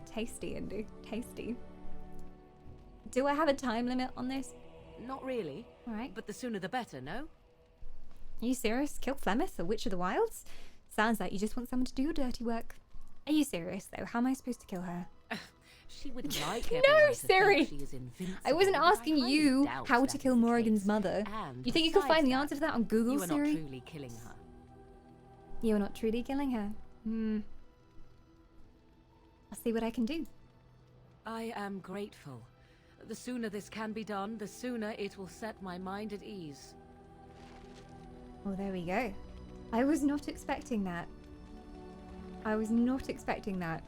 Tasty, Indy. Tasty. Do I have a time limit on this? Not really. Alright. But the sooner the better, no? Are you serious? Kill Flemeth, a witch of the wilds? Sounds like you just want someone to do your dirty work. Are you serious, though? How am I supposed to kill her? She would like No, everyone to Siri! think she is invincible, I wasn't but asking highly you doubt how that to is kill the Morrigan's case. mother. And You think you could find the besides answer to that on Google, you are Siri? not truly killing her. You're not truly killing her. I'll see what I can do. I am grateful. The sooner this can be done, the sooner it will set my mind at ease. Well, there we go. I was not expecting that. I was not expecting that.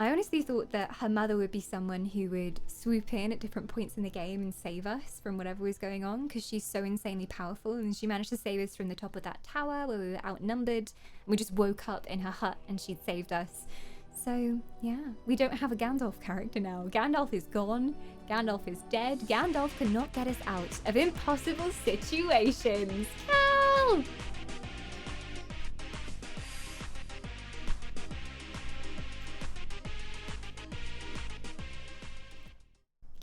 I honestly thought that her mother would be someone who would swoop in at different points in the game and save us from whatever was going on, because she's so insanely powerful, and she managed to save us from the top of that tower where we were outnumbered, and we just woke up in her hut and she'd saved us. So, yeah, we don't have a Gandalf character now. Gandalf is gone. Gandalf is dead. Gandalf cannot get us out of impossible situations. Cal!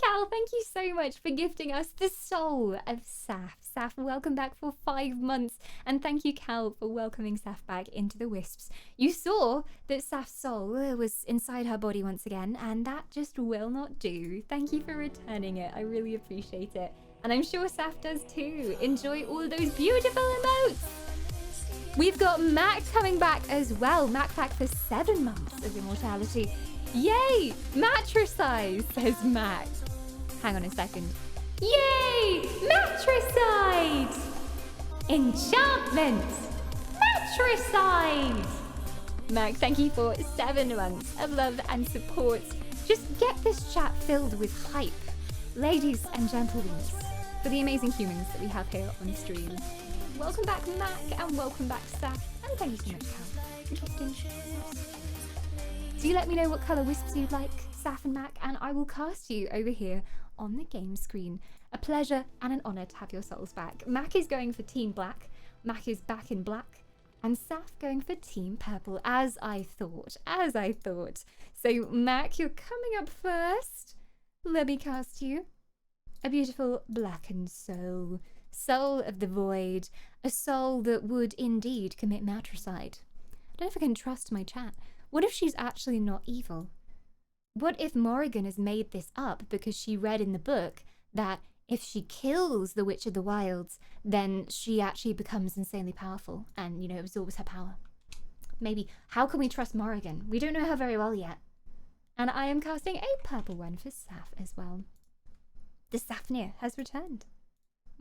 Cal, thank you so much for gifting us the soul of Saf. Saf, welcome back for 5 months. And thank you, Cal, for welcoming Saf back into the Wisps. You saw that Saf's soul was inside her body once again, and that just will not do. Thank you for returning it. I really appreciate it. And I'm sure Saf does too. Enjoy all those beautiful emotes. We've got Mac coming back as well. Mac back for 7 months of immortality. Yay! Matricide, says Mac. Hang on a second. Yay! Matricide! Enchantment! Matricide! Mac, thank you for 7 months of love and support. Just get this chat filled with hype. Ladies and gentlemen, for the amazing humans that we have here on stream. Welcome back, Mac, and welcome back, Saf. And thank you so much, Cal, for gifting. Do you let me know what colour wisps you'd like, Saf and Mac, and I will cast you over here on the game screen. A pleasure and an honour to have your souls back. Mac is going for Team Black. Mac is back in black. And Saf going for Team Purple, as I thought. So, Mac, you're coming up first. Let me cast you. A beautiful blackened soul. Soul of the void. A soul that would indeed commit matricide. I don't know if I can trust my chat. What if she's actually not evil? What if Morrigan has made this up because she read in the book that if she kills the Witch of the Wilds, then she actually becomes insanely powerful and, you know, absorbs her power? Maybe. How can we trust Morrigan? We don't know her very well yet. And I am casting a purple one for Saf as well. The Safnir has returned.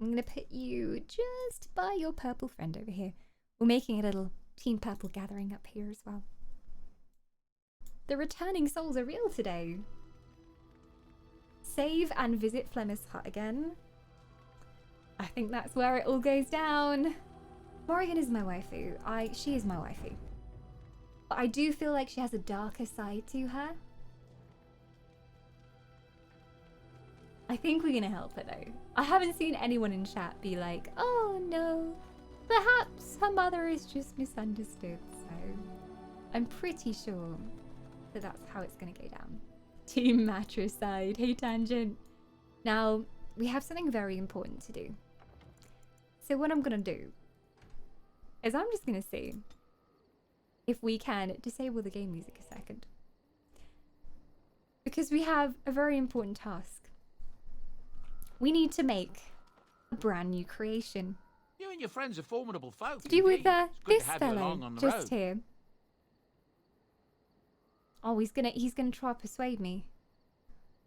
I'm going to put you just by your purple friend over here. We're making a little Team Purple gathering up here as well. The returning souls are real today. Save and visit Flemeth's hut again. I think that's where it all goes down. Morrigan is my waifu. She is my waifu. But I do feel like she has a darker side to her. I think we're gonna help her though. I haven't seen anyone in chat be like, oh no, perhaps her mother is just misunderstood. So I'm pretty sure that that's how it's gonna go down. Team mattress side. Hey Tangent. Now, we have something very important to do. So what I'm gonna do is I'm just gonna see if we can disable the game music a second. Because we have a very important task. We need to make a brand new creation. You and your friends are formidable folk. To do with indeed. It's good this to have you fellow along on the just road. here. Oh, he's gonna try to persuade me.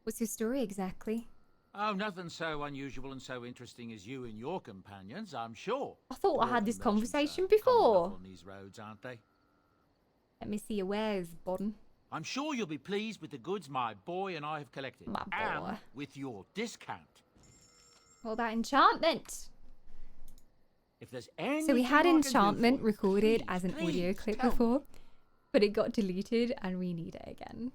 What's your story exactly? Oh, nothing so unusual and so interesting as you and your companions, I'm sure. I thought I had Northern this merchants conversation are before. common enough on these roads, aren't they? Let me see your wares, Bodden. I'm sure you'll be pleased with the goods my boy and I have collected. My boy. And with your discount. What about enchantment? If there's any So we had enchantment recorded as an please audio clip tell me. before, but it got deleted and we need it again.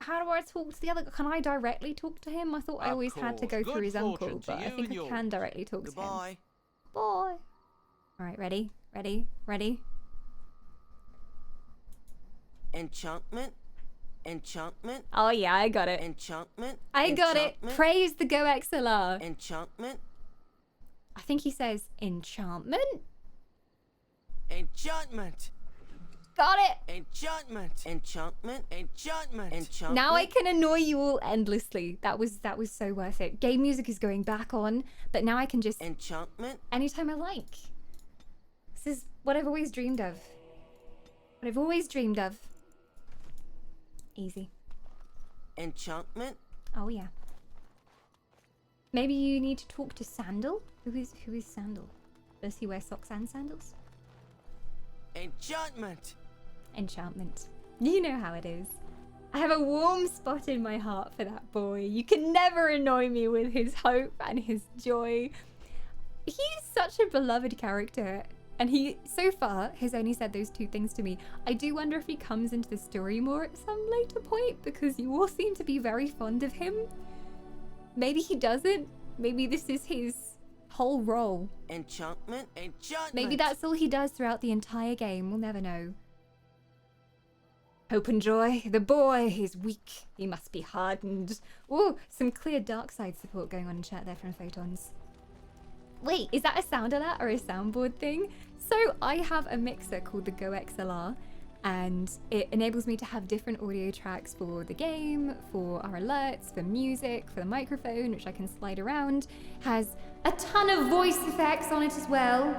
How do I talk to the other? Can I directly talk to him? I thought I Of always had to go course. through Good his uncle, fortune to but I you think and I yours. can directly talk to him. Goodbye. Bye. Alright, ready? Ready? Ready? Enchantment? Enchantment? Oh yeah, I got it. Enchantment? I got it. Enchantment? Praise the Go XLR. Enchantment? I think he says enchantment. Enchantment! Got it. Enchantment! Enchantment! Enchantment! Enchantment! Now I can annoy you all endlessly. That was so worth it. Game music is going back on, but now I can just Enchantment? anytime I like. This is what I've always dreamed of. What I've always dreamed of. Easy. Enchantment? Oh yeah. Maybe you need to talk to Sandal? Who is Sandal? Does he wear socks and sandals? Enchantment! Enchantment. You know how it is. I have a warm spot in my heart for that boy. You can never annoy me with his hope and his joy. He's such a beloved character, and he, so far, has only said those two things to me. I do wonder if he comes into the story more at some later point, because you all seem to be very fond of him. Maybe he doesn't. Maybe this is his whole role. Enchantment? Enchantment! Maybe that's all he does throughout the entire game. We'll never know. Hope and joy. The boy is weak. He must be hardened. Ooh, some clear dark side support going on in chat there from Photons. Wait, is that a sound alert or a soundboard thing? So I have a mixer called the Go XLR, and it enables me to have different audio tracks for the game, for our alerts, for music, for the microphone, which I can slide around. Has a ton of voice effects on it as well.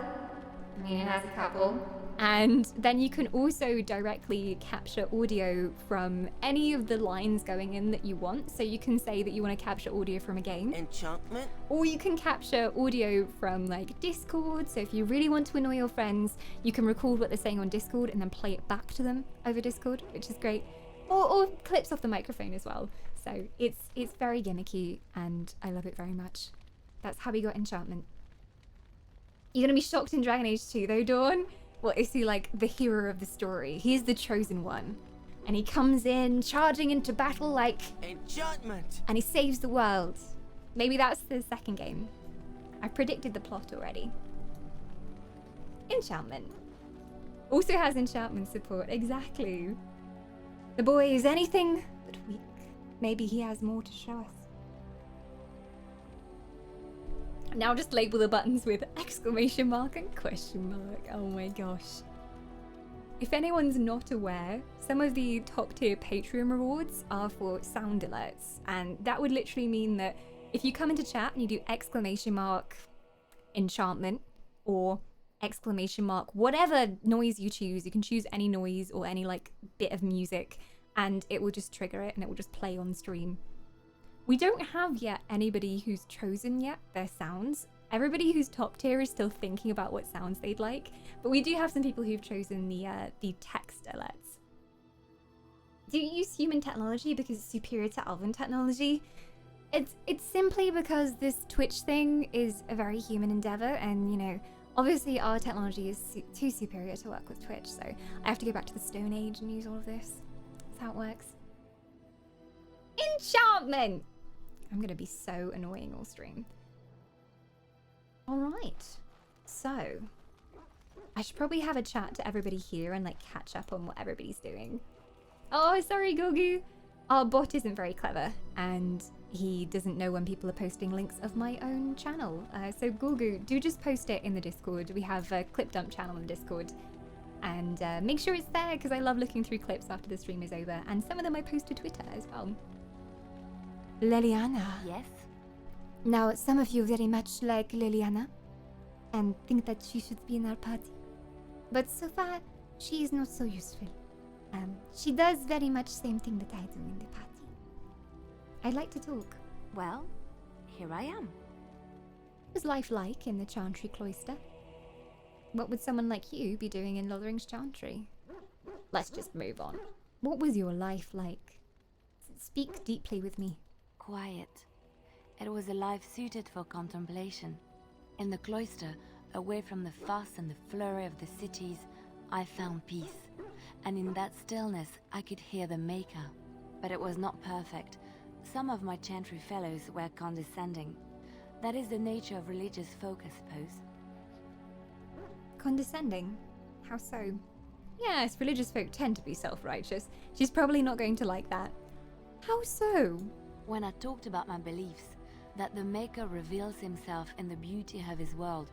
I mean, it has a couple. And then you can also directly capture audio from any of the lines going in that you want. So you can say that you want to capture audio from a game. Enchantment? Or you can capture audio from like Discord. So if you really want to annoy your friends, you can record what they're saying on Discord and then play it back to them over Discord, which is great. Or clips off the microphone as well. So it's very gimmicky and I love it very much. That's how we got enchantment. You're gonna be shocked in Dragon Age 2 though, Dawn. Well, is he like the hero of the story? He's the chosen one. And he comes in, charging into battle like... Enchantment! And he saves the world. Maybe that's the second game. I predicted the plot already. Enchantment. Also has enchantment support, exactly. The boy is anything but weak. Maybe he has more to show us. Now just label the buttons with exclamation mark and question mark. Oh my gosh. If anyone's not aware, some of the top tier Patreon rewards are for sound alerts. And that would literally mean that if you come into chat and you do exclamation mark enchantment or exclamation mark whatever noise you choose, you can choose any noise or any like bit of music and it will just trigger it and it will just play on stream. We don't have yet anybody who's chosen yet their sounds. Everybody who's top tier is still thinking about what sounds they'd like, but we do have some people who've chosen the text alerts. Do you use human technology because it's superior to elven technology? It's simply because this Twitch thing is a very human endeavor, and you know, obviously our technology is too superior to work with Twitch, so I have to go back to the Stone Age and use all of this. That's how it works. Enchantment! I'm gonna be so annoying all stream. Alright, so I should probably have a chat to everybody here and like catch up on what everybody's doing. Oh, sorry, Gugu. Our bot isn't very clever, and he doesn't know when people are posting links of my own channel. So Gugu, do just post it in the Discord. We have a clip dump channel in the Discord. And make sure it's there, because I love looking through clips after the stream is over. And some of them I post to Twitter as well. Leliana. Yes? Now, some of you very much like Leliana and think that she should be in our party. But so far, she is not so useful. She does very much same thing that I do in the party. I'd like to talk. Well, here I am. What was life like in the Chantry Cloister? What would someone like you be doing in Lothering's Chantry? Let's just move on. What was your life like? Speak deeply with me. Quiet. It was a life suited for contemplation. In the cloister, away from the fuss and the flurry of the cities, I found peace. And in that stillness, I could hear the Maker. But it was not perfect. Some of my Chantry fellows were condescending. That is the nature of religious folk, I suppose. Condescending? How so? Yes, religious folk tend to be self-righteous. She's probably not going to like that. How so? When I talked about my beliefs, that the Maker reveals himself in the beauty of his world,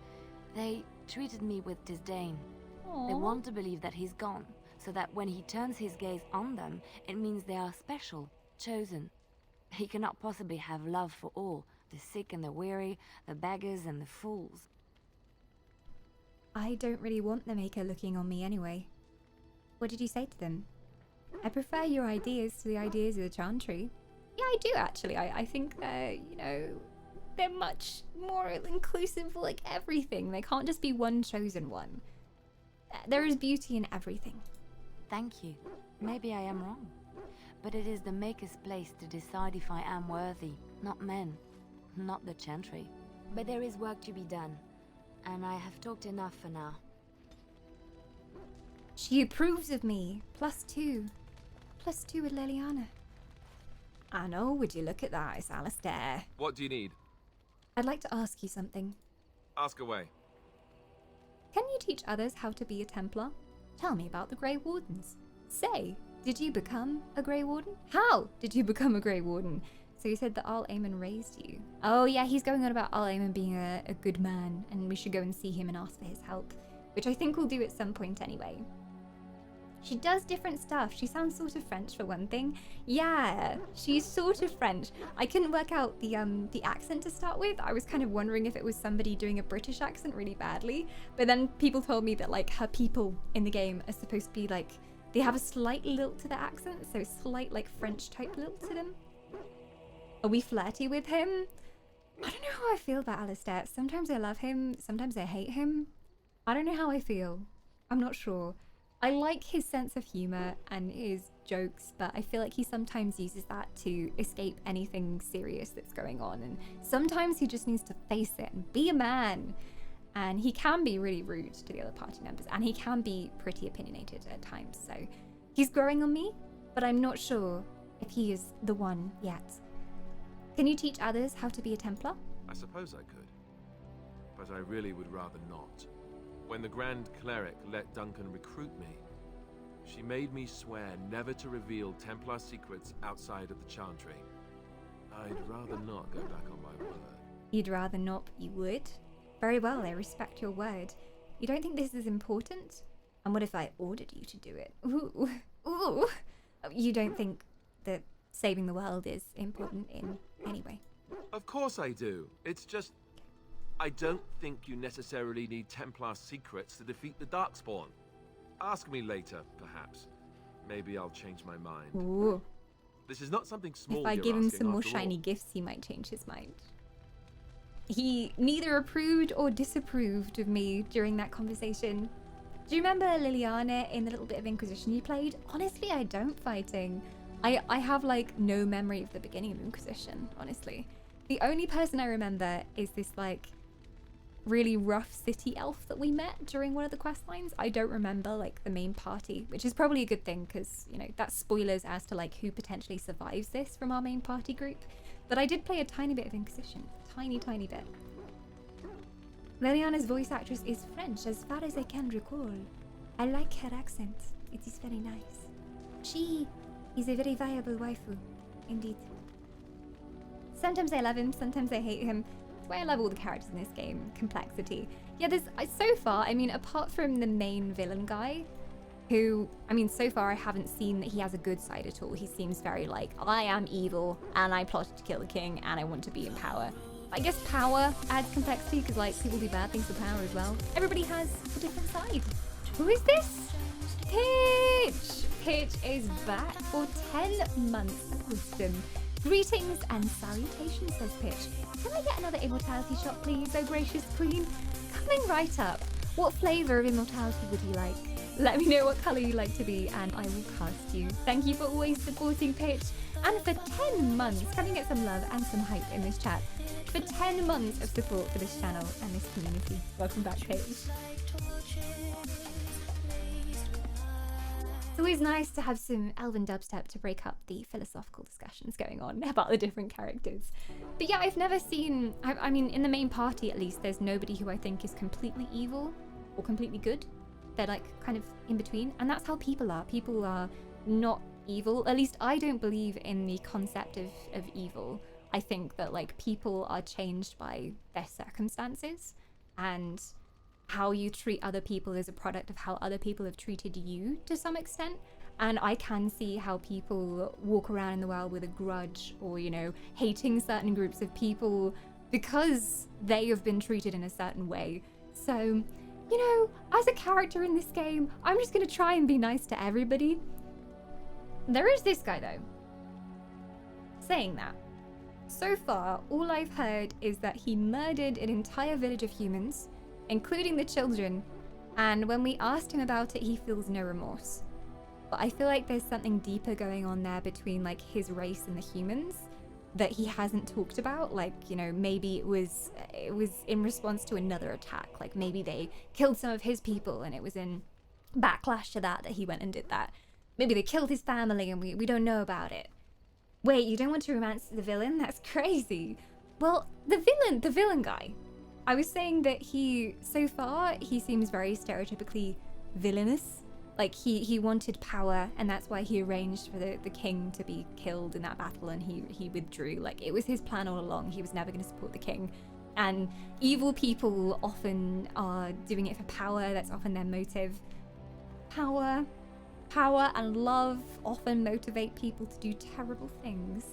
they treated me with disdain. Aww. They want to believe that he's gone, so that when he turns his gaze on them, it means they are special, chosen. He cannot possibly have love for all, the sick and the weary, the beggars and the fools. I don't really want the Maker looking on me anyway. What did you say to them? I prefer your ideas to the ideas of the Chantry. Yeah, I do actually. I think, you know, they're much more inclusive for like everything. They can't just be one chosen one. There is beauty in everything. Thank you. Maybe I am wrong. But it is the Maker's place to decide if I am worthy, not men, not the Chantry. But there is work to be done, and I have talked enough for now. She approves of me. +2. +2 with Leliana. I know, would you look at that? It's Alistair. What do you need? I'd like to ask you something. Ask away. Can you teach others how to be a Templar? Tell me about the Grey Wardens. Say, did you become a Grey Warden? How did you become a Grey Warden? So you said that Arl Eamon raised you. Oh yeah, he's going on about Arl Eamon being a good man, and we should go and see him and ask for his help, which I think we'll do at some point anyway. She does different stuff. She sounds sort of French for one thing. Yeah, she's sort of French. I couldn't work out the accent to start with. I was kind of wondering if it was somebody doing a British accent really badly. But then people told me that like her people in the game are supposed to be like, they have a slight lilt to their accent, so slight like French type lilt to them. Are we flirty with him? I don't know how I feel about Alistair. Sometimes I love him, sometimes I hate him. I don't know how I feel. I'm not sure. I like his sense of humor and his jokes, but I feel like he sometimes uses that to escape anything serious that's going on, and sometimes he just needs to face it and be a man. And he can be really rude to the other party members, and he can be pretty opinionated at times, so he's growing on me, but I'm not sure if he is the one yet. Can you teach others how to be a Templar? I suppose I could. But I really would rather not. When the Grand Cleric let Duncan recruit me, she made me swear never to reveal Templar secrets outside of the Chantry. I'd rather not go back on my word. You'd rather not, but you would? Very well, I respect your word. You don't think this is important? And what if I ordered you to do it? Ooh, ooh. You don't think that saving the world is important in any way? Of course I do. It's just, I don't think you necessarily need Templar secrets to defeat the Darkspawn. Ask me later, perhaps. Maybe I'll change my mind. Ooh. This is not something small. If I give him some more after all. shiny gifts, he might change his mind. he neither approved or disapproved of me during that conversation. Do you remember Liliana in the little bit of Inquisition you played? Honestly, I don't, fighting. I have like no memory of the beginning of Inquisition, honestly. The only person I remember is this like really rough city elf that we met during one of the quest lines. I don't remember like the main party, which is probably a good thing because, you know, that's spoilers as to like who potentially survives this from our main party group. But I did play a tiny bit of Inquisition. Tiny bit. Liliana's voice actress is French as far as I can recall. I like her accent. It is very nice. She is a very viable waifu, indeed. Sometimes I love him, sometimes I hate him. That's why I love all the characters in this game. Complexity. Yeah, there's so far, I mean, apart from the main villain guy, who, I mean, so far I haven't seen that he has a good side at all. He seems very like, I am evil, and I plotted to kill the king, and I want to be in power. I guess power adds complexity, because like, people do bad things for power as well. Everybody has a different side. Who is this? Pitch! Pitch is back for 10 months of wisdom. Greetings and salutations, says Pitch. Can I get another immortality shot, please, oh gracious queen? Coming right up. What flavour of immortality would you like? Let me know what colour you like to be and I will cast you. Thank you for always supporting Pitch. And for 10 months, can you get some love and some hype in this chat? For 10 months of support for this channel and this community. Welcome back, Pitch. It's always nice to have some elven dubstep to break up the philosophical discussions going on about the different characters. But yeah, I've never seen, I mean, in the main party at least, there's nobody who I think is completely evil or completely good. They're like kind of in between, and that's how people are. People are not evil. At least I don't believe in the concept of evil. I think that like people are changed by their circumstances, and how you treat other people is a product of how other people have treated you to some extent. And I can see how people walk around in the world with a grudge or, you know, hating certain groups of people because they have been treated in a certain way. So, you know, as a character in this game, I'm just gonna try and be nice to everybody. There is this guy though. Saying that, so far, all I've heard is that he murdered an entire village of humans, including the children, and when we asked him about it, he feels no remorse. But I feel like there's something deeper going on there between like his race and the humans that he hasn't talked about. Like, you know, maybe it was in response to another attack. Like maybe they killed some of his people and it was in backlash to that he went and did that. Maybe they killed his family and we don't know about it. Wait, you don't want to romance the villain? That's crazy. Well, the villain guy. I was saying that so far, he seems very stereotypically villainous. Like, he wanted power, and that's why he arranged for the king to be killed in that battle, and he withdrew. Like, it was his plan all along. He was never going to support the king. And evil people often are doing it for power. That's often their motive. Power and love often motivate people to do terrible things.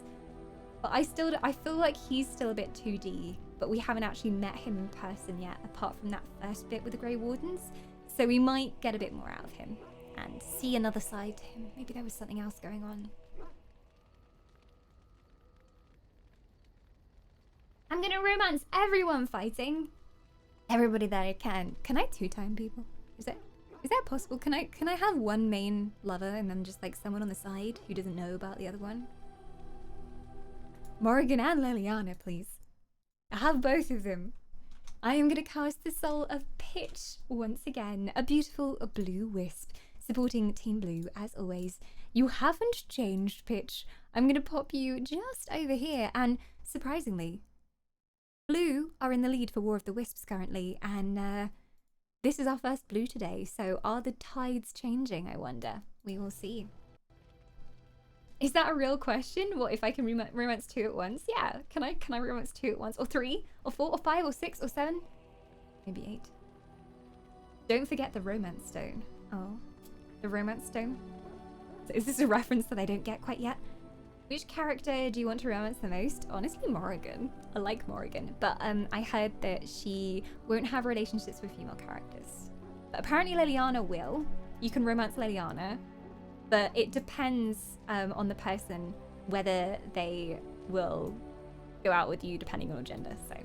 But I feel like he's still a bit 2D, but we haven't actually met him in person yet, apart from that first bit with the Grey Wardens. So we might get a bit more out of him and see another side to him. Maybe there was something else going on. I'm gonna romance everyone fighting. Everybody that I can. Can I two-time people? Is that possible? Can I have one main lover and then just like someone on the side who doesn't know about the other one? Morrigan and Liliana, please. I have both of them. I am going to cast the soul of Pitch once again. A beautiful blue wisp, supporting Team Blue as always. You haven't changed, Pitch. I'm going to pop you just over here, and surprisingly, Blue are in the lead for War of the Wisps currently, and this is our first blue today, so are the tides changing, I wonder? We will see. Is that a real question? What, if I can romance 2 at once? Yeah, can I romance 2 at once? Or 3? Or 4? Or 5? Or 6? Or 7? Maybe 8. Don't forget the romance stone. Oh, the romance stone? So is this a reference that I don't get quite yet? Which character do you want to romance the most? Honestly, Morrigan. I like Morrigan, but I heard that she won't have relationships with female characters. But apparently Liliana will. You can romance Liliana, but it depends on the person whether they will go out with you depending on your gender. So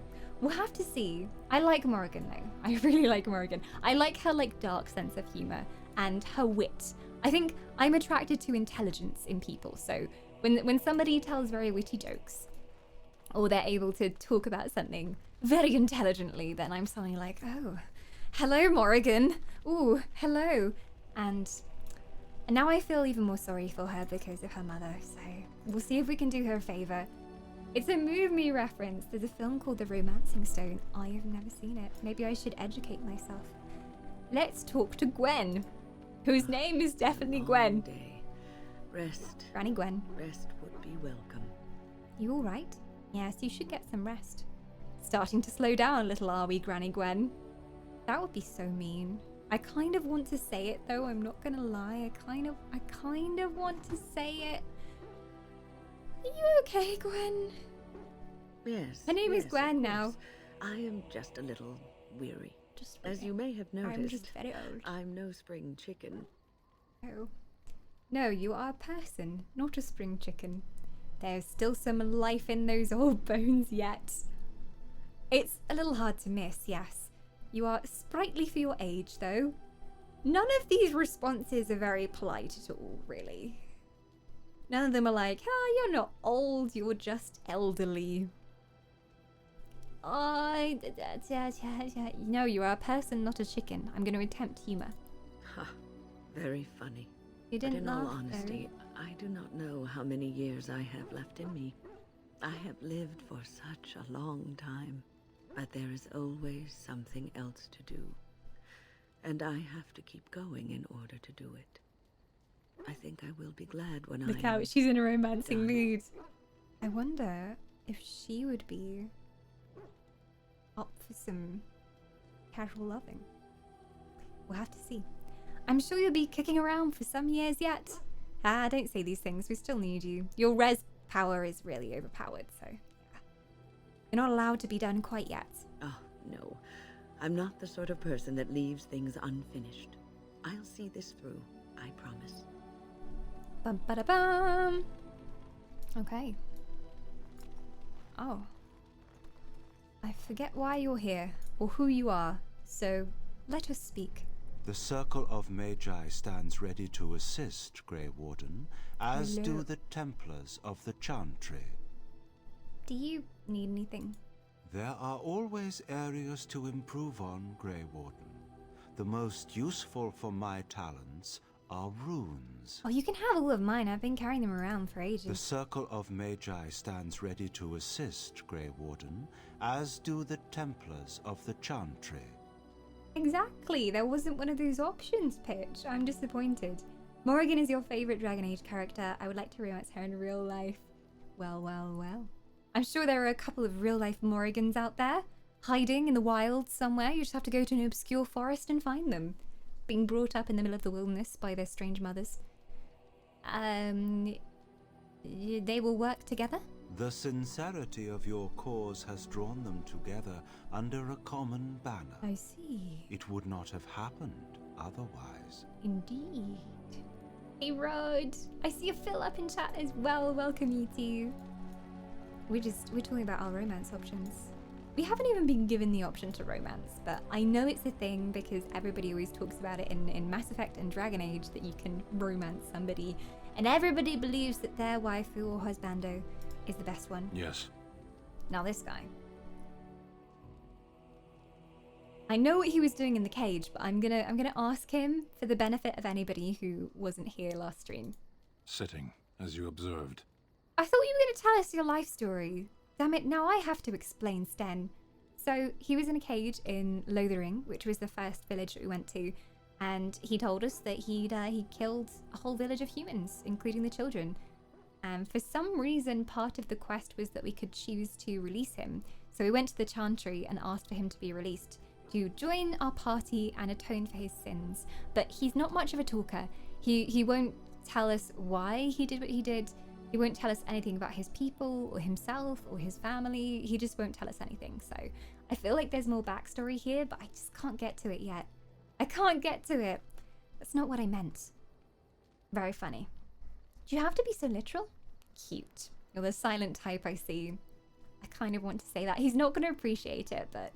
We'll have to see. I like Morrigan though. I really like Morrigan. I like her like dark sense of humor and her wit. I think I'm attracted to intelligence in people. So when somebody tells very witty jokes, or they're able to talk about something very intelligently, then I'm suddenly like, oh, hello, Morrigan. Ooh, hello. And now I feel even more sorry for her because of her mother. So we'll see if we can do her a favor. It's a Move Me reference. There's a film called The Romancing Stone. I have never seen it. Maybe I should educate myself. Let's talk to Gwen, whose name is definitely Gwen. Day. Rest. Granny Gwen. Rest would be welcome. You all right? Yes, you should get some rest. Starting to slow down a little, are we, Granny Gwen? That would be so mean. I kind of want to say it though, I'm not gonna lie. I kind of want to say it. Are you okay, Gwen? Yes. Her name is yes, Gwen of now. course. I am just a little weary. Just As you may have noticed, I'm just very old. I'm no spring chicken. Oh. No, you are a person, not a spring chicken. There's still some life in those old bones yet. It's a little hard to miss, yes. You are sprightly for your age, though. None of these responses are very polite at all, really. None of them are like, you're not old, you're just elderly. No, you are a person, not a chicken. I'm going to attempt humor. Ha, very funny. You didn't but in all laugh, honesty, I do not know how many years I have left in me. I have lived for such a long time, but there is always something else to do. And I have to keep going in order to do it. I think I will be glad when Look out, she's in a romancing mood. I wonder if she would be up for some casual loving. We'll have to see. I'm sure you'll be kicking around for some years yet. Don't say these things, we still need you. Your res power is really overpowered, so yeah. You're not allowed to be done quite yet. Oh, no. I'm not the sort of person that leaves things unfinished. I'll see this through, I promise. Bum ba da bum. Okay. Oh. I forget why you're here, or who you are, so let us speak. The Circle of Magi stands ready to assist, Grey Warden, as Hello. do the Templars of the Chantry. Do you need anything? There are always areas to improve on, Grey Warden. The most useful for my talents are runes. Oh, you can have all of mine. I've been carrying them around for ages. The Circle of Magi stands ready to assist, Grey Warden, as do the Templars of the Chantry. Exactly. There wasn't one of those options, Pitch. I'm disappointed. Morrigan is your favorite Dragon Age character. I would like to romance her in real life. Well, well, well. I'm sure there are a couple of real-life Morrigans out there, hiding in the wild somewhere. You just have to go to an obscure forest and find them. Being brought up in the middle of the wilderness by their strange mothers. They will work together? The sincerity of your cause has drawn them together under a common banner. I see. It would not have happened otherwise. Indeed. Hey, Rod. I see a Phil up in chat as well. Welcome, you two. We're talking about our romance options. We haven't even been given the option to romance, but I know it's a thing because everybody always talks about it in Mass Effect and Dragon Age that you can romance somebody, and everybody believes that their waifu or husbando is the best one. Yes. Now this guy. I know what he was doing in the cage, but I'm gonna ask him for the benefit of anybody who wasn't here last stream. Sitting, as you observed. I thought you were going to tell us your life story. Damn it, now I have to explain, Sten. So, he was in a cage in Lothering, which was the first village that we went to, and he told us that he killed a whole village of humans, including the children. And for some reason, part of the quest was that we could choose to release him. So we went to the Chantry and asked for him to be released, to join our party and atone for his sins. But he's not much of a talker. He won't tell us why he did what he did. He won't tell us anything about his people or himself or his family. He just won't tell us anything. So I feel like there's more backstory here, but I just can't get to it yet. I can't get to it. That's not what I meant. Very funny. Do you have to be so literal? Cute. You're the silent type, I see. I kind of want to say that. He's not going to appreciate it, but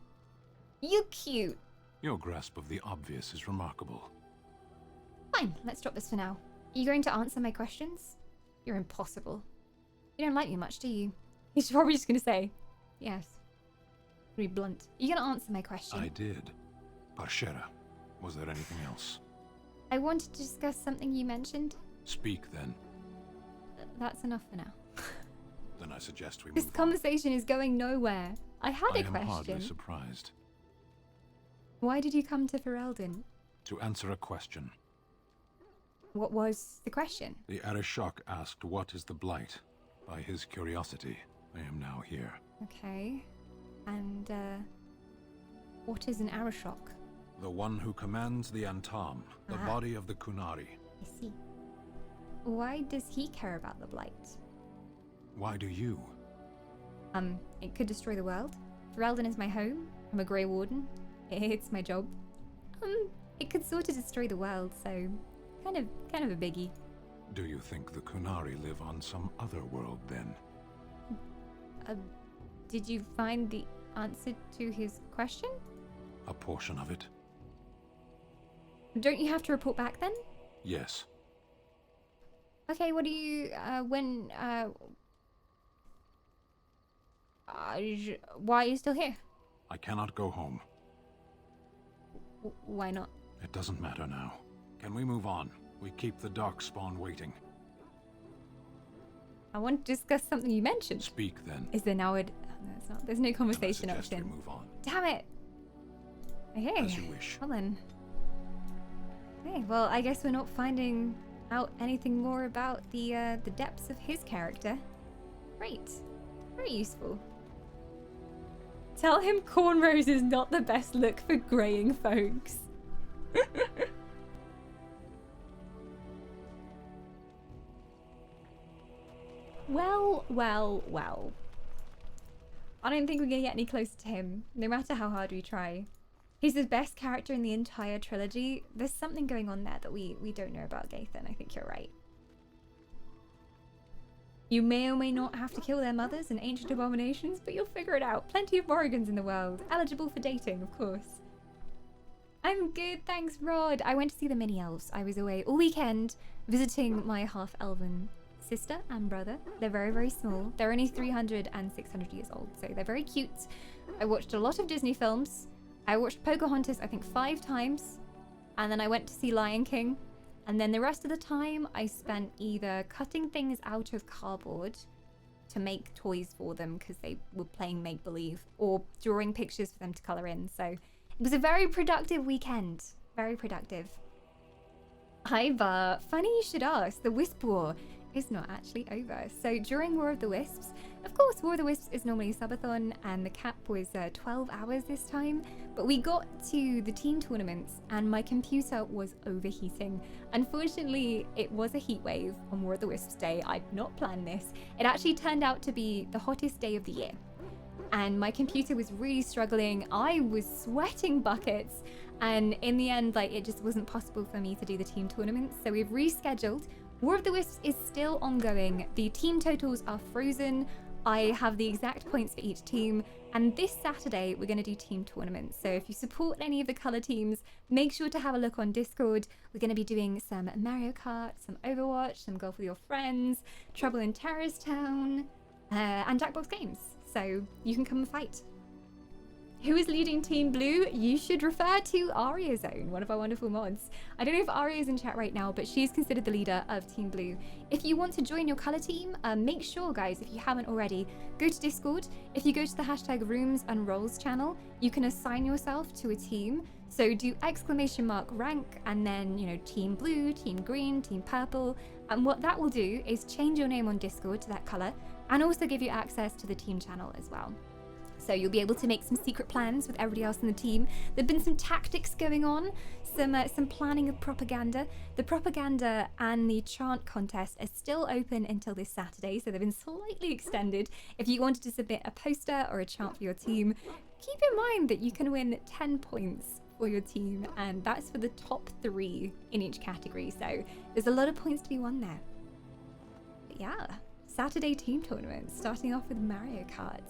you're cute. Your grasp of the obvious is remarkable. Fine, let's drop this for now. Are you going to answer my questions? You're impossible. You don't like me much, do you? He's probably just going to say, yes. Be blunt. Are you going to answer my question? I did. Parshera, was there anything else? I wanted to discuss something you mentioned. Speak then. That's enough for now. Then I suggest we This move conversation is going nowhere. I had a I am question. hardly surprised. Why did you come to Ferelden? To answer a question. What was the question? The Arishok asked what is the Blight. By his curiosity, I am now here. Okay. And, what is an Arishok? The one who commands the Antam, the Ah. body of the Kunari. I see. Why does he care about the Blight? Why do you? It could destroy the world. Ferelden is my home. I'm a Grey Warden. It's my job. It could sort of destroy the world, so kind of a biggie. Do you think the Kunari live on some other world then? Did you find the answer to his question? A portion of it? Don't you have to report back then? Yes. Okay, what do you, why are you still here? I cannot go home. Why not? It doesn't matter now. Can we move on? We keep the Darkspawn waiting. I want to discuss something you mentioned. Speak then. Is there now a... No, it's not. There's no conversation I suggest we option. move on. Damn it! Okay. As you wish. Well then. Okay, well, I guess we're not finding out anything more about the depths of his character. Great. Very useful. Tell him cornrows is not the best look for greying folks. Well. I don't think we're gonna get any closer to him, no matter how hard we try. He's the best character in the entire trilogy. There's something going on there that we don't know about Gaithen. I think you're right. You may or may not have to kill their mothers and ancient abominations, but you'll figure it out. Plenty of Morrigans in the world. Eligible for dating, of course. I'm good, thanks, Rod. I went to see the mini-elves. I was away all weekend visiting my half-elven sister and brother. They're very, very small. They're only 300 and 600 years old, so they're very cute. I watched a lot of Disney films. I watched Pocahontas, I think, 5 times. And then I went to see Lion King. And then the rest of the time, I spent either cutting things out of cardboard to make toys for them because they were playing make-believe, or drawing pictures for them to colour in. So it was a very productive weekend. Very productive. Hi, Bar. Funny you should ask. The Wisp War is not actually over. So during War of the Wisps, of course, War of the Wisps is normally a subathon, and the cap was 12 hours this time, but we got to the team tournaments and my computer was overheating. Unfortunately, it was a heat wave on War of the Wisps day. I'd not planned this. It actually turned out to be the hottest day of the year, and my computer was really struggling. I was sweating buckets, and in the end, like, it just wasn't possible for me to do the team tournaments, so we've rescheduled. War of the Wisps is still ongoing. The team totals are frozen. I have the exact points for each team, and this Saturday we're going to do team tournaments. So if you support any of the color teams, make sure to have a look on Discord. We're going to be doing some Mario Kart, some Overwatch, some Golf with Your Friends, Trouble in Terrorist Town, and Jackbox Games. So you can come and fight. Who is leading Team Blue? You should refer to Aria Zone, one of our wonderful mods. I don't know if Aria is in chat right now, but she's considered the leader of Team Blue. If you want to join your color team, make sure, guys, if you haven't already, go to Discord. If you go to the hashtag Rooms and Roles channel, you can assign yourself to a team. So do !rank and then, you know, Team Blue, Team Green, Team Purple. And what that will do is change your name on Discord to that color and also give you access to the team channel as well. So you'll be able to make some secret plans with everybody else in the team. There've been some tactics going on, some planning of propaganda. The propaganda and the chant contest are still open until this Saturday, so they've been slightly extended. If you wanted to submit a poster or a chant for your team, keep in mind that you can win 10 points for your team, and that's for the top 3 in each category. So there's a lot of points to be won there. But yeah, Saturday team tournament, starting off with Mario Kart.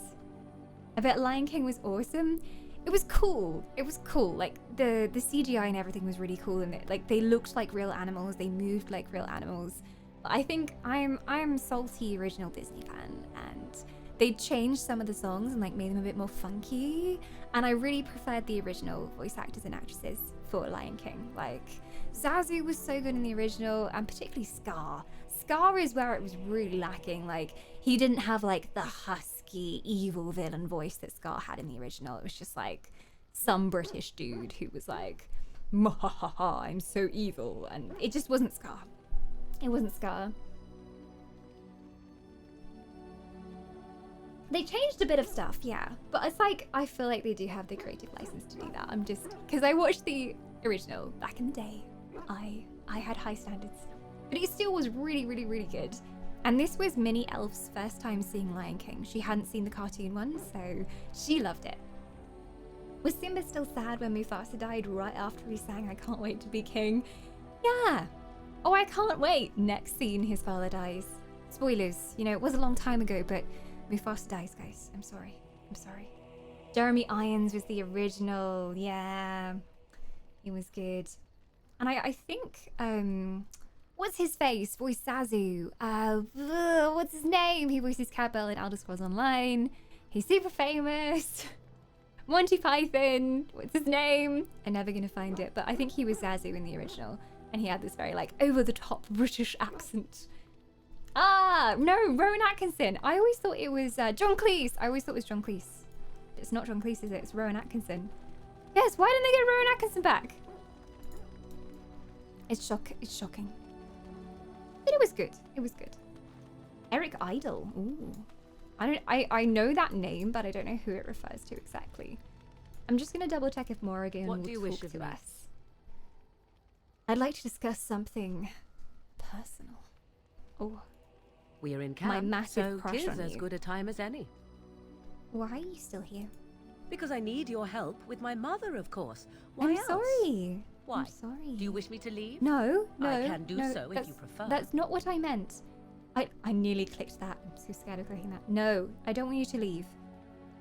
I bet Lion King was awesome. It was cool. It was cool. Like the CGI and everything was really cool, and like they looked like real animals. They moved like real animals. But I think I'm a salty original Disney fan, and they changed some of the songs and like made them a bit more funky. And I really preferred the original voice actors and actresses for Lion King. Like Zazu was so good in the original, and particularly Scar. Scar is where it was really lacking. Like he didn't have like the husky evil villain voice that Scar had in the original. It was just like some British dude who was like, "Mahaha, I'm so evil," and it just wasn't Scar. It wasn't Scar. They changed a bit of stuff, yeah, but it's like I feel like they do have the creative license to do that. I'm just because I watched the original back in the day. I had high standards, but it still was really, really, really good. And this was Minnie Elf's first time seeing Lion King. She hadn't seen the cartoon one, so she loved it. Was Simba still sad when Mufasa died right after he sang "I Can't Wait to Be King"? Yeah. Oh, I can't wait. Next scene, his father dies. Spoilers. You know, it was a long time ago, but Mufasa dies, guys. I'm sorry. I'm sorry. Jeremy Irons was the original. Yeah. He was good. And I think, what's his face? Voice Zazu. What's his name? He voices Cat Bell in Elder Scrolls Online. He's super famous. Monty Python. What's his name? I'm never gonna find it, but I think he was Zazu in the original. And he had this very, like, over-the-top British accent. Ah, no, Rowan Atkinson. I always thought it was John Cleese. I always thought it was John Cleese. It's not John Cleese, is it? It's Rowan Atkinson. Yes, why didn't they get Rowan Atkinson back? It's shocking. But it was good. It was good. Eric Idle. Ooh. I know that name, but I don't know who it refers to exactly. I'm just gonna double check if Morrigan will talk to us. I'd like to discuss something personal. Oh. We're in camp, My massive so crush tis on as you. good a time as any. Why are you still here? Because I need your help with my mother, of course. Why I'm else? sorry. Why? I'm sorry. Do you wish me to leave? No. I can do no, so if you prefer. That's not what I meant. I nearly clicked that. I'm so scared of clicking that. No, I don't want you to leave.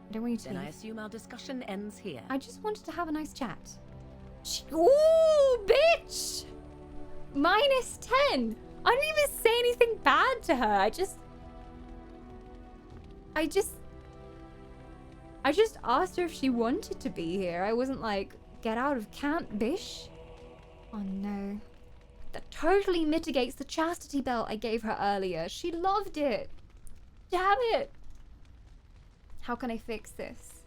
I don't want you to Then leave. I assume our discussion ends here. I just wanted to have a nice chat. Ooh, bitch! -10. I didn't even say anything bad to her. I just asked her if she wanted to be here. I wasn't like, get out of camp, bish. Oh no. That totally mitigates the chastity belt I gave her earlier. She loved it. Damn it. How can I fix this?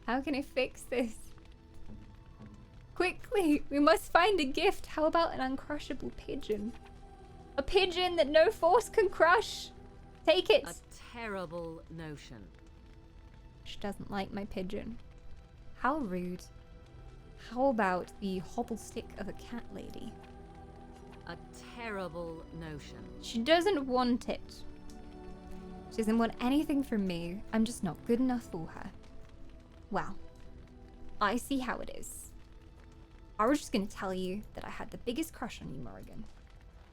How can I fix this? Quickly, we must find a gift. How about an uncrushable pigeon? A pigeon that no force can crush. Take it. A terrible notion. She doesn't like my pigeon. How rude. How about the hobble stick of a cat lady? A terrible notion. She doesn't want it. She doesn't want anything from me. I'm just not good enough for her. Well, I see how it is. I was just gonna tell you that I had the biggest crush on you, Morrigan.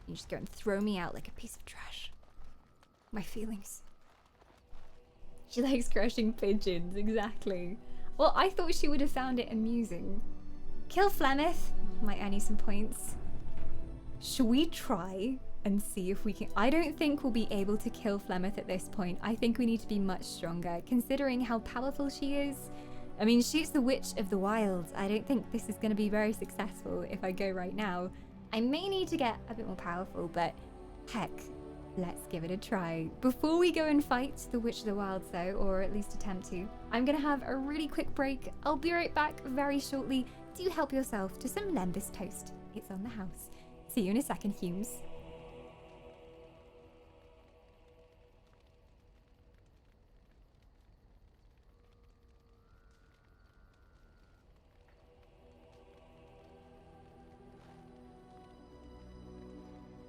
You just go and throw me out like a piece of trash. My feelings. She likes crushing pigeons, exactly. Well, I thought she would have found it amusing. Kill Flemeth. Might earn you some points. Should we try and see if we can... I don't think we'll be able to kill Flemeth at this point. I think we need to be much stronger, considering how powerful she is. I mean, she's the Witch of the Wilds. I don't think this is going to be very successful if I go right now. I may need to get a bit more powerful, but heck, let's give it a try. Before we go and fight the Witch of the Wilds though, or at least attempt to, I'm going to have a really quick break. I'll be right back very shortly. Do help yourself to some Lembas toast. It's on the house. See you in a second, Humes.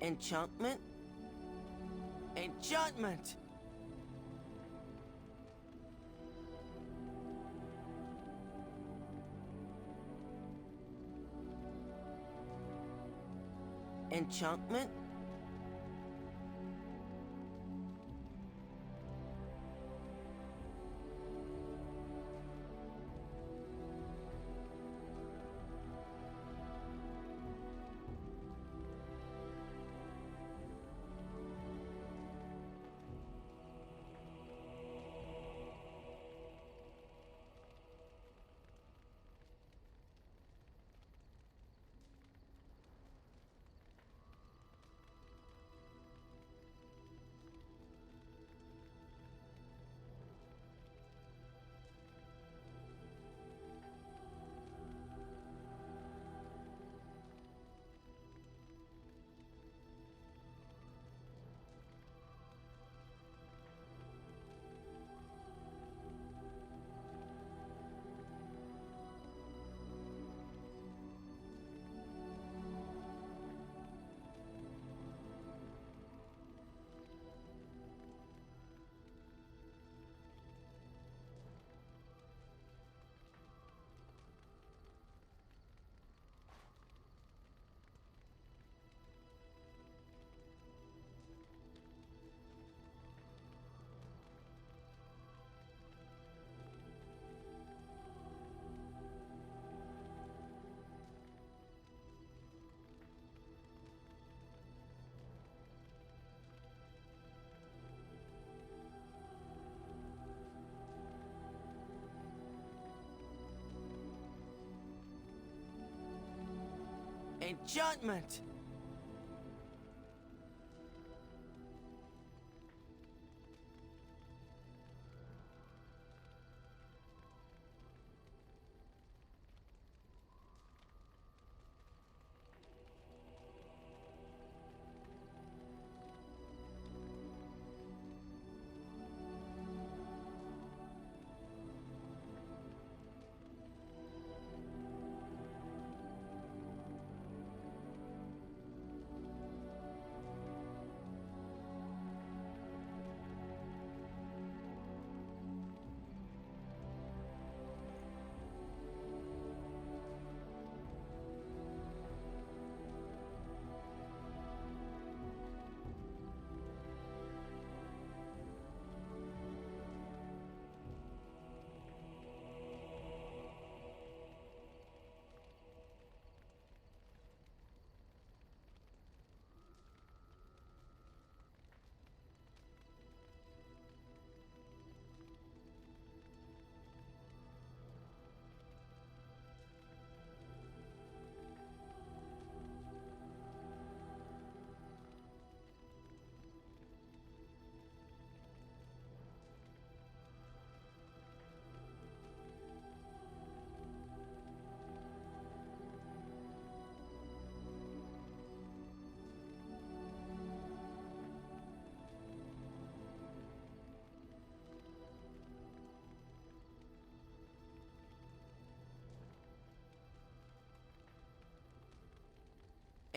Enchantment? Enchantment! Enchantment? Enchantment!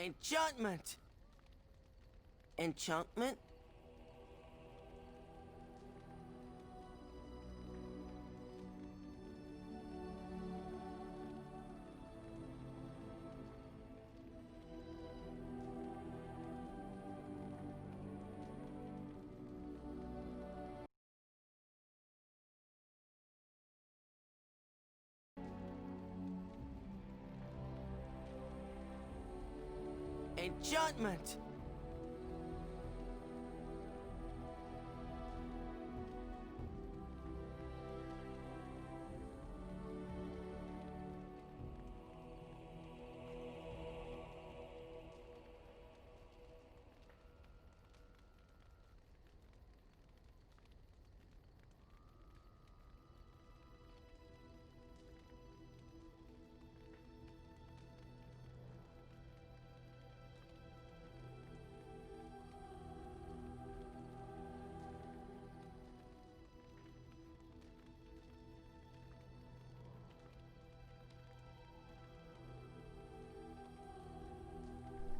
Enchantment! Enchantment? Enchantment!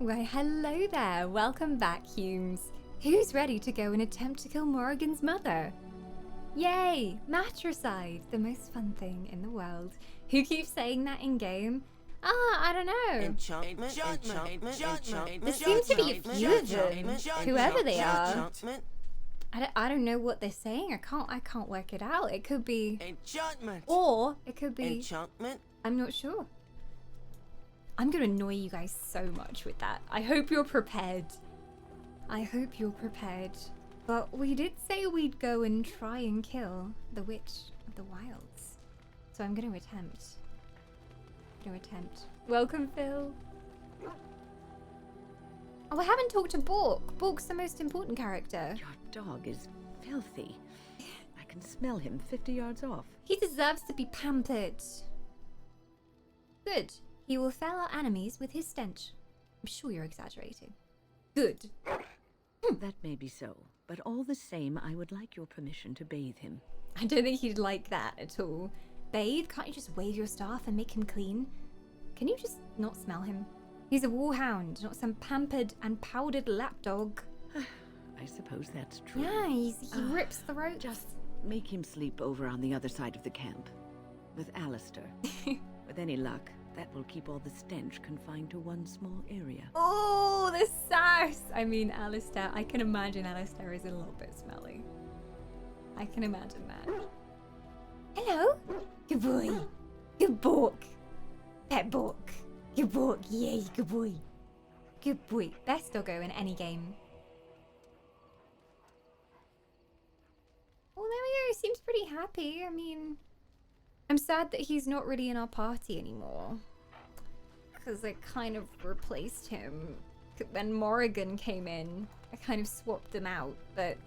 Why, hello there. Welcome back, Humes. Who's ready to go and attempt to kill Morrigan's mother? Yay! Matricide, the most fun thing in the world. Who keeps saying that in game? I don't know. Enchantment! There seems to be a few of them, whoever they are. I don't know what they're saying. I can't work it out. It could be Enchantment! or it could be Enchantment? I'm not sure. I'm gonna annoy you guys so much with that. I hope you're prepared. I hope you're prepared. But we did say we'd go and try and kill the Witch of the Wilds. So I'm gonna attempt. Welcome, Phil. Oh, I haven't talked to Bork. Bork's the most important character. Your dog is filthy. I can smell him 50 yards off. He deserves to be pampered. Good. He will fell our enemies with his stench. I'm sure you're exaggerating. Good. That may be so, but all the same, I would like your permission to bathe him. I don't think he'd like that at all. Bathe? Can't you just wave your staff and make him clean? Can you just not smell him? He's a warhound, not some pampered and powdered lapdog. I suppose that's true. Yeah, he rips throats. Just make him sleep over on the other side of the camp. With Alistair. With any luck, that will keep all the stench confined to one small area. Oh, the sass! I mean, Alistair. I can imagine Alistair is a little bit smelly. I can imagine that. Hello? Good boy. Good Bork. Pet Bork. Good Bork. Yay, good boy. Good boy. Best doggo in any game. Well, there we go. Seems pretty happy. I mean, I'm sad that he's not really in our party anymore. because I kind of replaced him. When Morrigan came in, I kind of swapped them out, but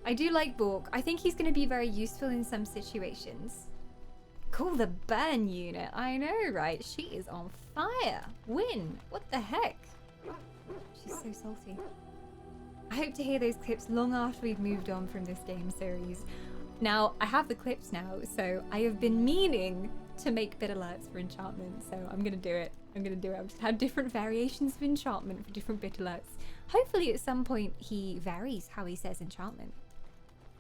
I do like Bork. I think he's going to be very useful in some situations. Call the burn unit. I know, right? She is on fire. Win. What the heck? She's so salty. I hope to hear those clips long after we've moved on from this game series. Now, I have the clips now, so I have been meaning to make bit alerts for enchantment, so I'm gonna do it. I'm just had different variations of enchantment for different bit alerts. Hopefully at some point he varies how he says enchantment.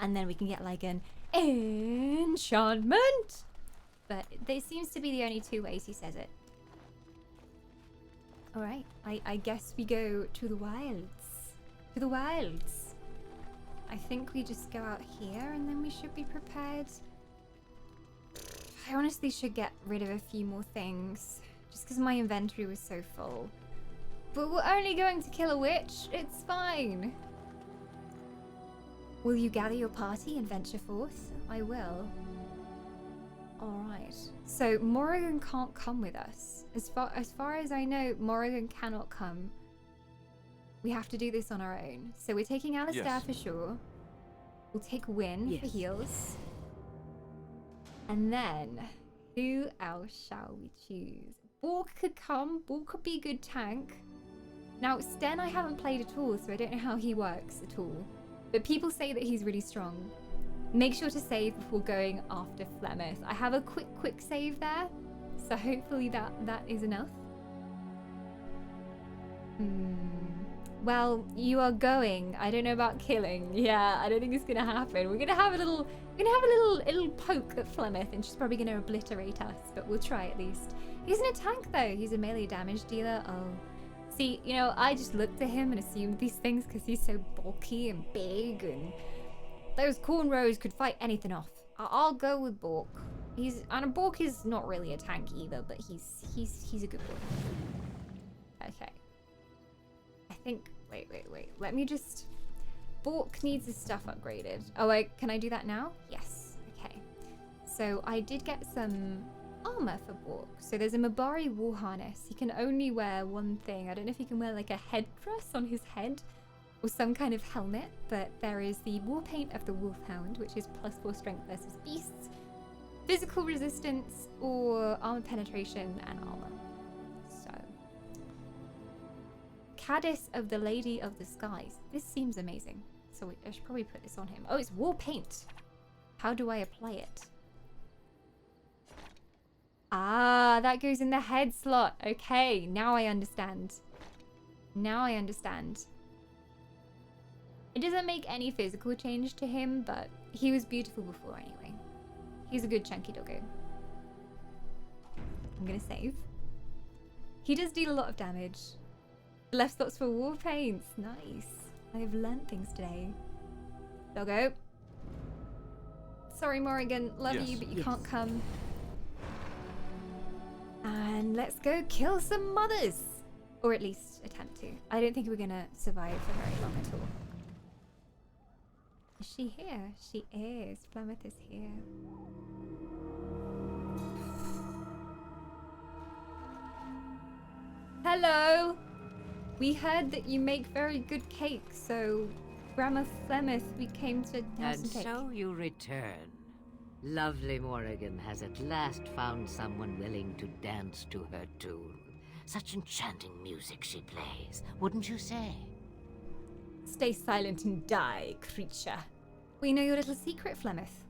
And then we can get like an enchantment! But there seems to be the only two ways he says it. Alright, I guess we go to the wilds. To the wilds. I think we just go out here and then we should be prepared. I honestly should get rid of a few more things. Just because my inventory was so full. But we're only going to kill a witch. It's fine. Will you gather your party and venture forth? I will. Alright. So Morrigan can't come with us. As far as I know, Morrigan cannot come. We have to do this on our own. So we're taking Alistair for sure. We'll take Wynne for heals. And then, who else shall we choose? Bork could come. Bork could be a good tank. Now, Sten I haven't played at all, so I don't know how he works at all. But people say that he's really strong. Make sure to save before going after Flemeth. I have a quick save there. So hopefully that is enough. Well, you are going. I don't know about killing. Yeah, I don't think it's gonna happen. We're gonna have a little poke at Flemeth, and she's probably gonna obliterate us. But we'll try at least. He's in a tank though. He's a melee damage dealer. Oh, see, you know, I just looked at him and assumed these things because he's so bulky and big, and those cornrows could fight anything off. I'll go with Bork. Bork is not really a tank either, but he's a good boy. Okay. I think. Wait. Let me just. Bork needs his stuff upgraded. Oh, can I do that now? Yes. Okay. So I did get some armor for Bork. So there's a Mabari war harness. He can only wear one thing. I don't know if he can wear like a headdress on his head or some kind of helmet, but there is the war paint of the Wolfhound, which is +4 strength versus beasts, physical resistance, or armor penetration and armor. So, Caddis of the Lady of the Skies. This seems amazing. So I should probably put this on him. Oh, it's war paint. How do I apply it? Ah, that goes in the head slot. Okay, now I understand. It doesn't make any physical change to him, but he was beautiful before anyway. He's a good chunky doggo. I'm gonna save. He does deal a lot of damage. Left slots for war paints. Nice. I have learnt things today. Doggo. Sorry, Morrigan. Love you, but you can't come. And let's go kill some mothers. Or at least attempt to. I don't think we're gonna survive for very long at all. Is she here? She is. Flemeth is here. Hello! We heard that you make very good cakes, so Grandma Flemeth, we came to have And some cake. so you return. Lovely Morrigan has at last found someone willing to dance to her tune. Such enchanting music she plays, wouldn't you say? Stay silent and die, creature. We know your little secret, Flemeth.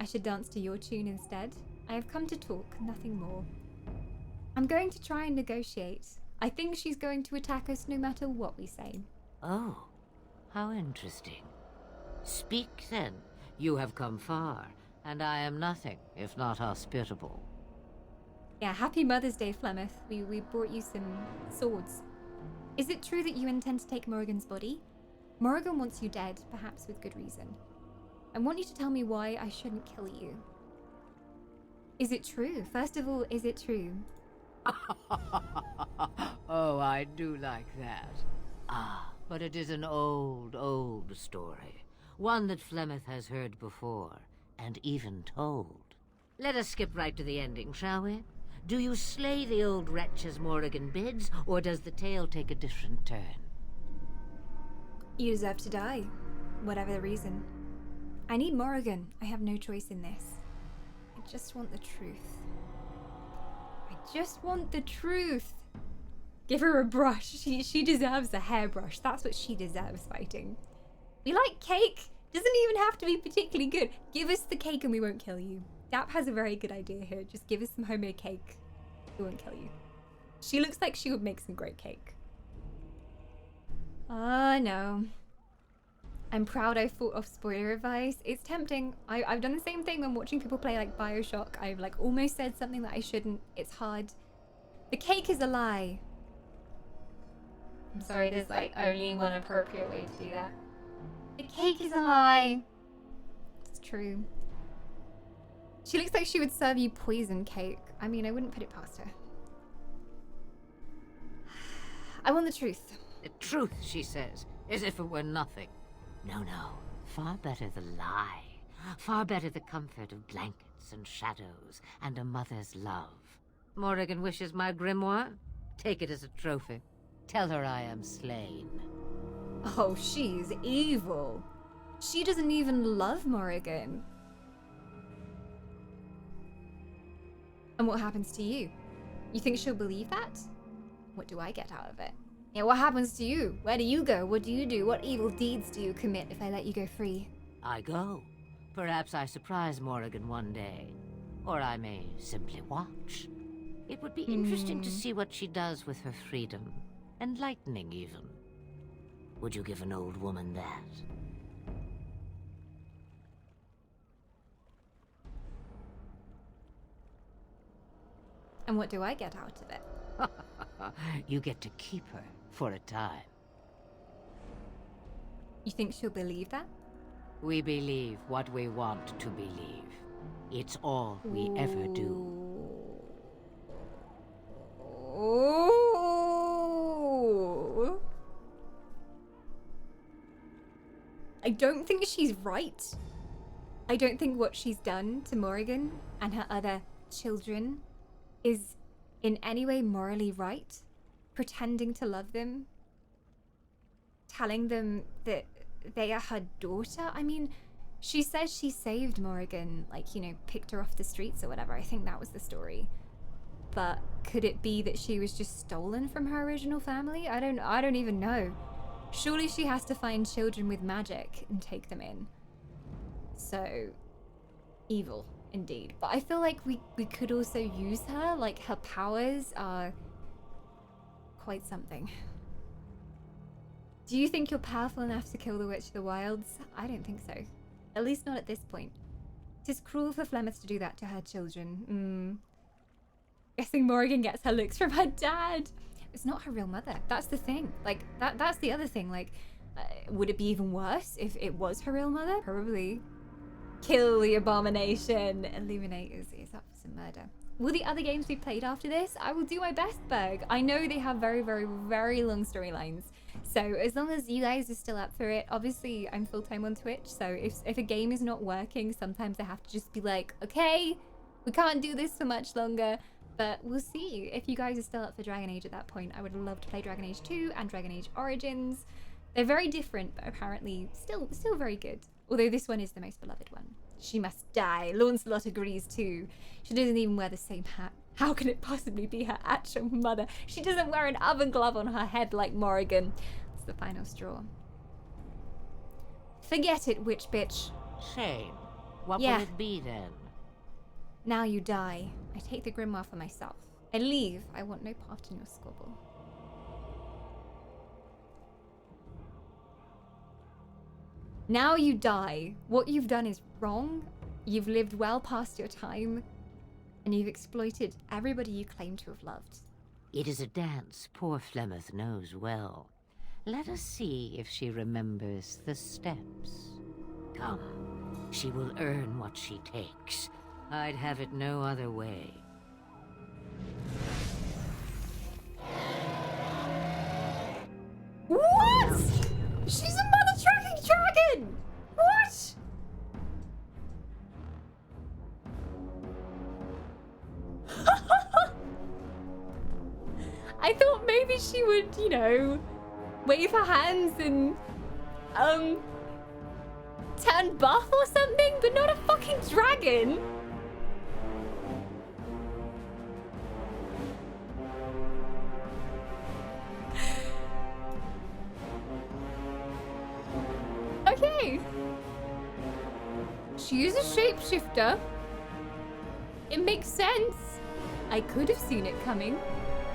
I should dance to your tune instead. I have come to talk, nothing more. I'm going to try and negotiate. I think she's going to attack us no matter what we say. Oh, how interesting. Speak then. You have come far, and I am nothing if not hospitable. Yeah, happy Mother's Day, Flemeth. We brought you some swords. Is it true that you intend to take Morrigan's body? Morrigan wants you dead, perhaps with good reason. I want you to tell me why I shouldn't kill you. Is it true? First of all, is it true? Oh, I do like that. Ah, but it is an old story. One that Flemeth has heard before, and even told. Let us skip right to the ending, shall we? Do you slay the old wretch as Morrigan bids, or does the tale take a different turn? You deserve to die, whatever the reason. I need Morrigan. I have no choice in this. I just want the truth. I just want the truth. Give her a brush. She deserves a hairbrush. That's what she deserves fighting. We like cake. Doesn't even have to be particularly good. Give us the cake and we won't kill you. Dap has a very good idea here. Just give us some homemade cake. We won't kill you. She looks like she would make some great cake. No. I'm proud I fought off spoiler advice. It's tempting. I've done the same thing when watching people play like Bioshock. I've like almost said something that I shouldn't. It's hard. The cake is a lie. I'm sorry, there's like only one appropriate way to do that. The cake is a lie. It's true. She looks like she would serve you poison cake. I mean, I wouldn't put it past her. I want the truth. The truth, she says, as if it were nothing. No, no. Far better the lie. Far better the comfort of blankets and shadows and a mother's love. Morrigan wishes my grimoire? Take it as a trophy. Tell her I am slain. Oh, she's evil. She doesn't even love Morrigan. And what happens to you? You think she'll believe that? What do I get out of it? Yeah, what happens to you? Where do you go? What do you do? What evil deeds do you commit if I let you go free? I go. Perhaps I surprise Morrigan one day. Or I may simply watch. It would be interesting to see what she does with her freedom. Enlightening, even. Would you give an old woman that? And what do I get out of it? You get to keep her for a time. You think she'll believe that? We believe what we want to believe. It's all we ever do. Ooh. I don't think she's right. I don't think what she's done to Morrigan and her other children is in any way morally right. Pretending to love them, telling them that they are her daughter. I mean, she says she saved Morrigan, like, you know, picked her off the streets or whatever. I think that was the story. But could it be that she was just stolen from her original family? I don't even know. Surely she has to find children with magic and take them in. So, evil indeed. But I feel like we could also use her. Like, her powers are quite something. Do you think you're powerful enough to kill the Witch of the Wilds? I don't think so. At least not at this point. It is cruel for Flemeth to do that to her children. Guessing Morrigan gets her looks from her dad. It's not her real mother. That's the thing. Like, that's the other thing. Like, would it be even worse if it was her real mother? Probably. Kill the abomination. Illuminate is up for some murder. Will the other games be played after this? I will do my best, Berg. I know they have very, very, very long storylines. So as long as you guys are still up for it, obviously I'm full-time on Twitch. So if a game is not working, sometimes I have to just be like, okay, we can't do this for much longer. But we'll see. If you guys are still up for Dragon Age at that point, I would love to play Dragon Age 2 and Dragon Age Origins. They're very different, but apparently still very good. Although this one is the most beloved one. She must die. Launcelot agrees too. She doesn't even wear the same hat. How can it possibly be her actual mother? She doesn't wear an oven glove on her head like Morrigan. It's the final straw. Forget it, witch bitch. Shame. What Yeah. will it be then? Now you die. I take the grimoire for myself. I leave. I want no part in your squabble. Now you die. What you've done is wrong. You've lived well past your time. And you've exploited everybody you claim to have loved. It is a dance poor Flemeth knows well. Let us see if she remembers the steps. Come, she will earn what she takes. I'd have it no other way. What? She's a mother tracking dragon! What? you know, wave her hands and, turn buff or something, but not a fucking dragon. Okay. She is a shapeshifter. It makes sense. I could have seen it coming,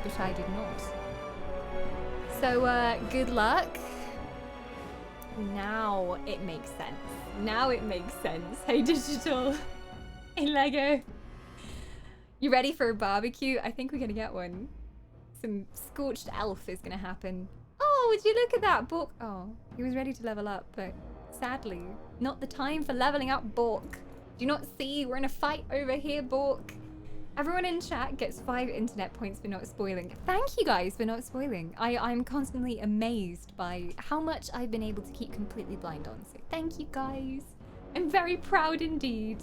but I did not. So, good luck. Now it makes sense. Now it makes sense. Hey, Digital. Hey, Lego. You ready for a barbecue? I think we're gonna get one. Some scorched elf is gonna happen. Oh, would you look at that, Bork? Oh, he was ready to level up, but sadly, not the time for leveling up, Bork. Do you not see? We're in a fight over here, Bork. Everyone in chat gets 5 internet points for not spoiling. Thank you guys for not spoiling. I'm constantly amazed by how much I've been able to keep completely blind on. So thank you guys. I'm very proud indeed.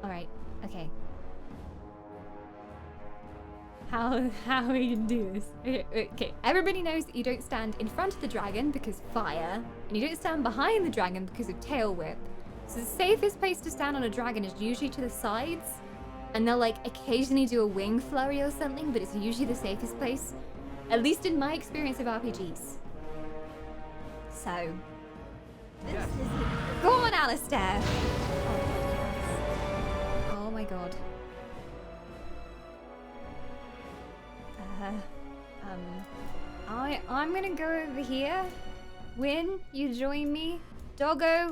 All right, okay. How are we gonna do this? Okay, everybody knows that you don't stand in front of the dragon because fire, and you don't stand behind the dragon because of tail whip. So the safest place to stand on a dragon is usually to the sides, and they'll like occasionally do a wing flurry or something, but it's usually the safest place, at least in my experience of RPGs. So, go on, Alistair. Oh my god. I'm gonna go over here. Win, you join me. Doggo,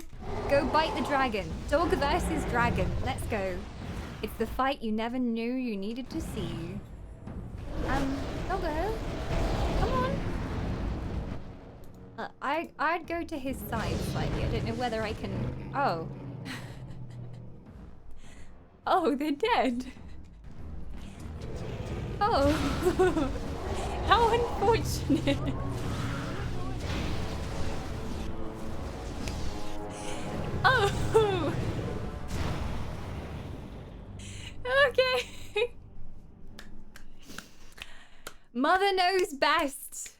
go bite the dragon. Dog versus dragon. Let's go. It's the fight you never knew you needed to see. Doggo, come on. I'd go to his side slightly. I don't know whether I can. Oh. Oh, they're dead. Oh. How unfortunate. Oh. Okay. Mother knows best.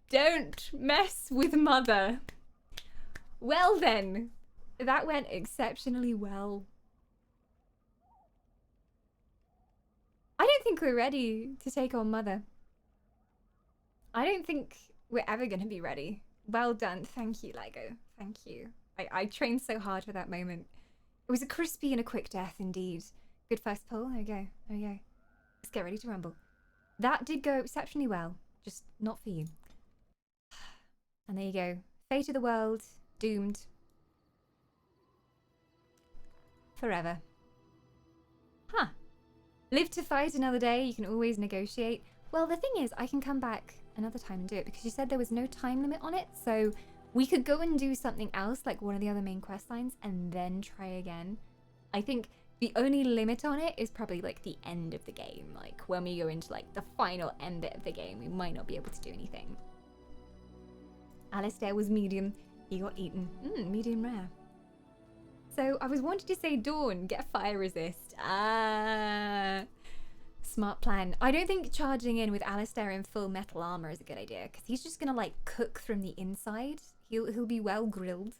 Don't mess with Mother. Well then, that went exceptionally well. I don't think we're ready to take on Mother. I don't think we're ever going to be ready. Well done. Thank you, Lego. Thank you. I trained so hard for that moment. It was a crispy and a quick death indeed. Good first pull. There we go. There we go. Let's get ready to rumble. That did go exceptionally well. Just not for you. And there you go. Fate of the world. Doomed. Forever. Huh. Live to fight another day. You can always negotiate. Well, the thing is, I can come back another time and do it because you said there was no time limit on it. So we could go and do something else, like one of the other main quest lines, and then try again. I think the only limit on it is probably like the end of the game. Like when we go into like the final end bit of the game, we might not be able to do anything. Alistair was medium. He got eaten. Medium rare. So I was wanting to say Dawn, get fire resist. Smart plan. I don't think charging in with Alistair in full metal armor is a good idea because he's just gonna like cook from the inside. He'll be well grilled.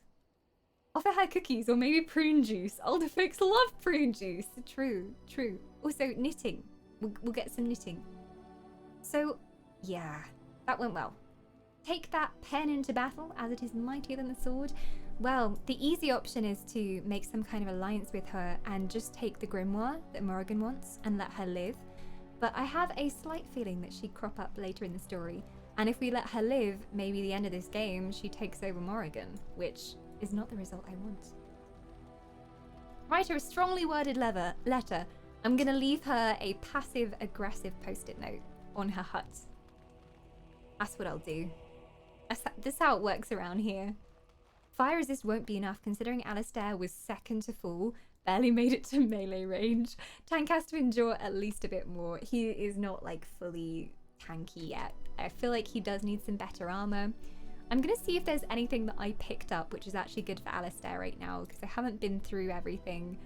Offer her cookies or maybe prune juice. Older folks love prune juice. True, true. Also knitting. We'll get some knitting. So yeah, that went well. Take that pen into battle as it is mightier than the sword. Well, the easy option is to make some kind of alliance with her and just take the grimoire that Morrigan wants and let her live. But I have a slight feeling that she'd crop up later in the story. And if we let her live, maybe the end of this game, she takes over Morrigan, which is not the result I want. Write her a strongly worded letter. I'm gonna leave her a passive-aggressive post-it note on her hut. That's what I'll do. This is how it works around here. Fire resist won't be enough considering Alistair was second to fall, barely made it to melee range. Tank has to endure at least a bit more. He is not like fully tanky yet. I feel like he does need some better armor. I'm gonna see if there's anything that I picked up which is actually good for Alistair right now because I haven't been through everything.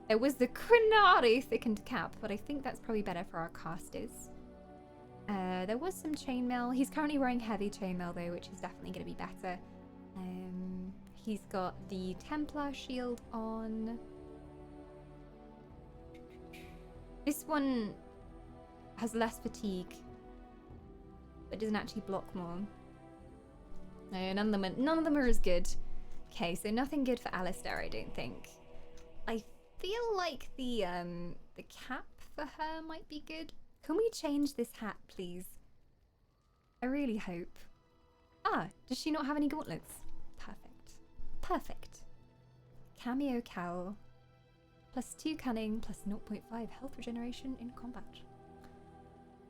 There was the Crenari thickened cap, but I think that's probably better for our casters. There was some chainmail. He's currently wearing heavy chainmail though, which is definitely going to be better. He's got the Templar shield on. This one has less fatigue, but doesn't actually block more. No, none of them are as good. Okay, so nothing good for Alistair, I don't think. I feel like the cap for her might be good. Can we change this hat, please? I really hope. Ah, does she not have any gauntlets? Perfect. Perfect. Cameo cowl. +2 cunning, +0.5 health regeneration in combat.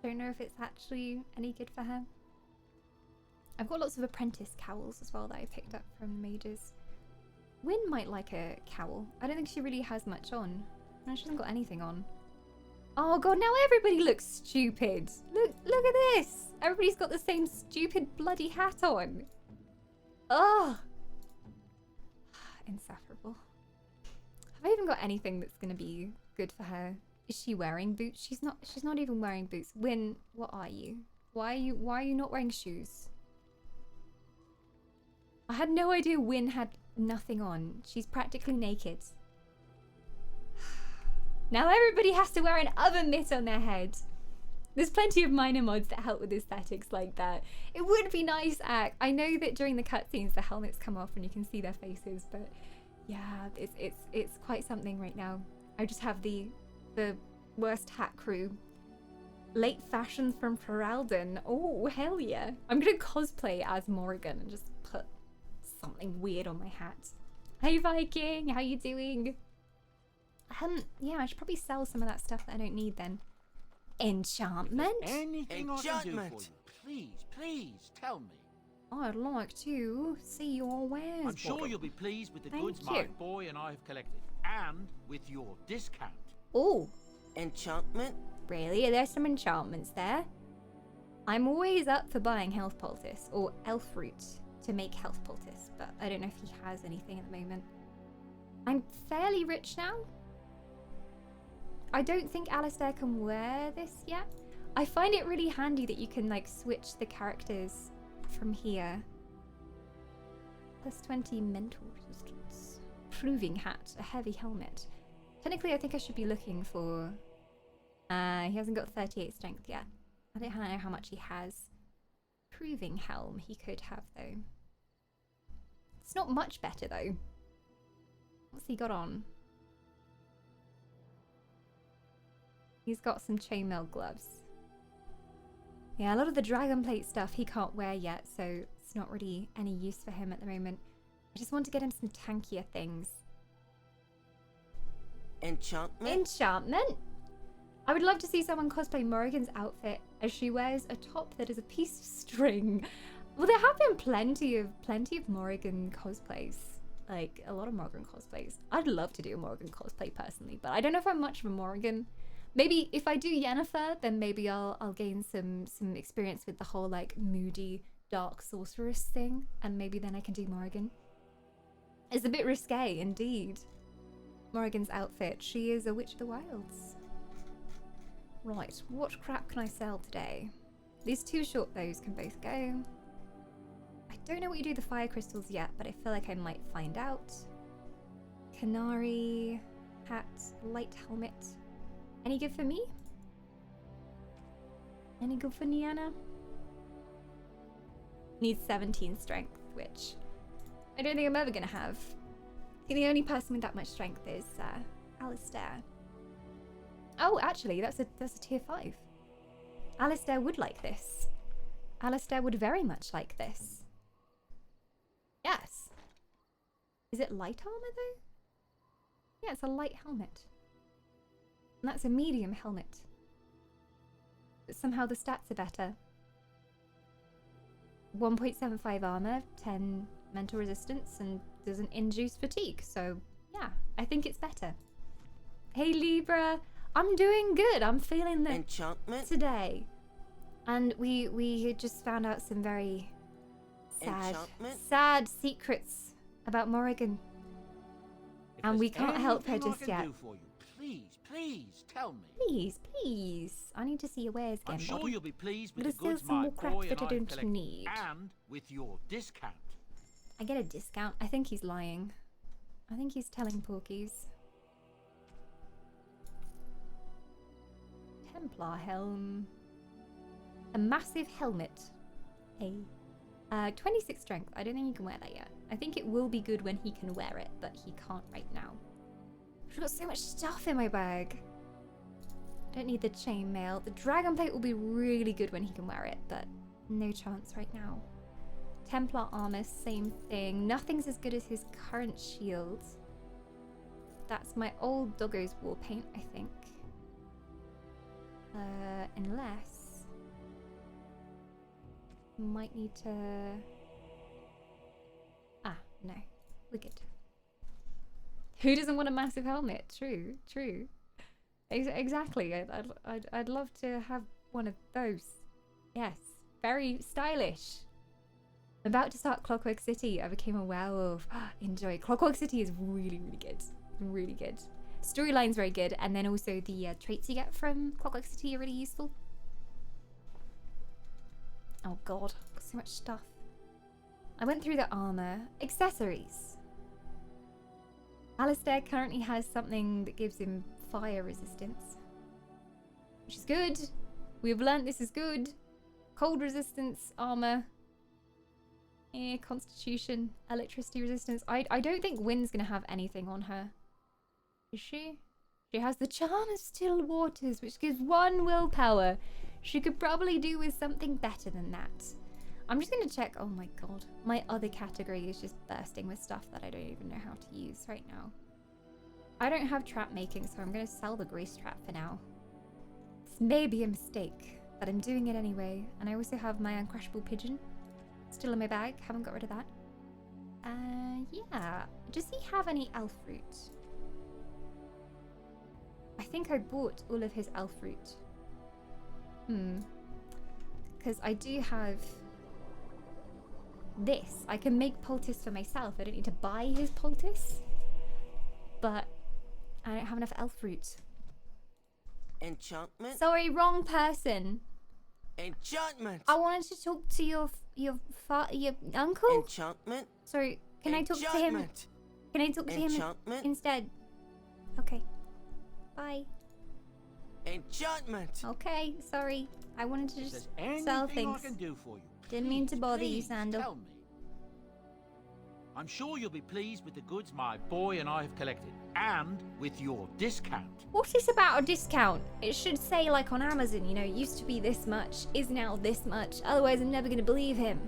Don't know if it's actually any good for her. I've got lots of apprentice cowls as well that I picked up from the mages. Wynn might like a cowl. I don't think she really has much on. No, she hasn't got anything on. Oh god, now everybody looks stupid. Look at this. Everybody's got the same stupid bloody hat on. Ugh. Insufferable. Have I even got anything that's gonna be good for her? Is she wearing boots? She's not even wearing boots. Wynn, what are you? Why are you not wearing shoes? I had no idea Wynn had nothing on. She's practically naked. Now everybody has to wear an oven mitt on their head. There's plenty of minor mods that help with aesthetics like that. It would be nice, I know that during the cutscenes the helmets come off and you can see their faces, but yeah, it's quite something right now. I just have the worst hat crew. Late fashion from Ferelden. Oh, hell yeah. I'm gonna cosplay as Morrigan and just put something weird on my hat. Hey Viking, how you doing? Yeah, I should probably sell some of that stuff that I don't need then. Enchantment? Anything I can do for you, please, please tell me. I'd like to see your wares. I'm sure you'll be pleased with the Thank goods you. my boy and I have collected, and with your discount. Oh, Enchantment? really? Are there some enchantments there? I'm always up for buying health poultice or elf root to make health poultice, but I don't know if he has anything at the moment. I'm fairly rich now. I don't think Alistair can wear this yet. I find it really handy that you can like switch the characters from here. +20 mental resistance. Proving hat, a heavy helmet. Technically I think I should be looking for... he hasn't got 38 strength yet. I don't know how much he has. Proving helm he could have though. It's not much better though. What's he got on? He's got some chainmail gloves. Yeah, a lot of the dragon plate stuff he can't wear yet, so it's not really any use for him at the moment. I just want to get him some tankier things. Enchantment? Enchantment? I would love to see someone cosplay Morrigan's outfit as she wears a top that is a piece of string. Well, there have been plenty of Morrigan cosplays. Like, a lot of Morrigan cosplays. I'd love to do a Morrigan cosplay personally, but I don't know if I'm much of a Morrigan. Maybe if I do Yennefer, then maybe I'll gain some experience with the whole like moody dark sorceress thing, and maybe then I can do Morrigan. It's a bit risque indeed. Morrigan's outfit. She is a witch of the wilds. Right, what crap can I sell today? These 2 short bows can both go. I don't know what you do with the fire crystals yet, but I feel like I might find out. Canary hat, light helmet. Any good for me? Any good for Niana? Needs 17 strength, which I don't think I'm ever gonna have. I think the only person with that much strength is Alistair. Oh, actually, that's a tier 5. Alistair would like this. Alistair would very much like this. Yes. Is it light armor though? Yeah, it's a light helmet. And that's a medium helmet. But somehow the stats are better. 1.75 armor, 10 mental resistance, and doesn't induce fatigue. So yeah, I think it's better. Hey Libra, I'm doing good. I'm feeling the enchantment today. And we just found out some very sad secrets about Morrigan. And we can't help her just yet. Please, Please, tell me. Please, please. I need to see your wares again, I'm sure buddy. you'll be pleased I'm with the gonna goods sell some my more crap boy that and I I don't collected, need. and with your discount. I get a discount. I think he's lying. I think he's telling porkies. Templar helm. A massive helmet. 26 strength. I don't think you can wear that yet. I think it will be good when he can wear it, but he can't right now. I've got so much stuff in my bag. I don't need the chainmail. The dragon plate will be really good when he can wear it, but no chance right now. Templar armor, same thing. Nothing's as good as his current shield. That's my old doggo's war paint, I think. Unless... might need to... Ah, no. We're good. Who doesn't want a massive helmet? True, true. Exactly. I'd love to have one of those. Yes. Very stylish. I'm about to start Clockwork City. I became a werewolf. Enjoy. Clockwork City is really, really good. Really good. Storyline's very good. And then also the traits you get from Clockwork City are really useful. Oh god. Got so much stuff. I went through the armor. Accessories. Alistair currently has something that gives him fire resistance. Which is good. We've learnt this is good. Cold resistance, armor. Constitution, electricity resistance. I don't think Wynne's gonna have anything on her. Is she? She has the charm of still waters, which gives 1 willpower. She could probably do with something better than that. I'm just gonna check. Oh my god. My other category is just bursting with stuff that I don't even know how to use right now. I don't have trap making, so I'm gonna sell the grease trap for now. This may be a mistake, but I'm doing it anyway. And I also have my uncrushable pigeon. Still in my bag, haven't got rid of that. Yeah. Does he have any elf fruit? I think I bought all of his elf fruit. Because I do have this. I can make poultice for myself. I don't need to buy his poultice. But I don't have enough elf fruit. Enchantment? Sorry, wrong person. Enchantment! I wanted to talk to your uncle? Enchantment? Sorry, can I talk to him? Can I talk to him instead? Okay. Bye. Enchantment! Okay, sorry. I wanted to just There's sell anything things. I can do for you. Didn't mean to bother you, Please, Sandal. tell me. I'm sure you'll be pleased with the goods my boy and I have collected, and with your discount. What is about a discount? It should say like on Amazon, you know, it used to be this much, is now this much. Otherwise, I'm never going to believe him.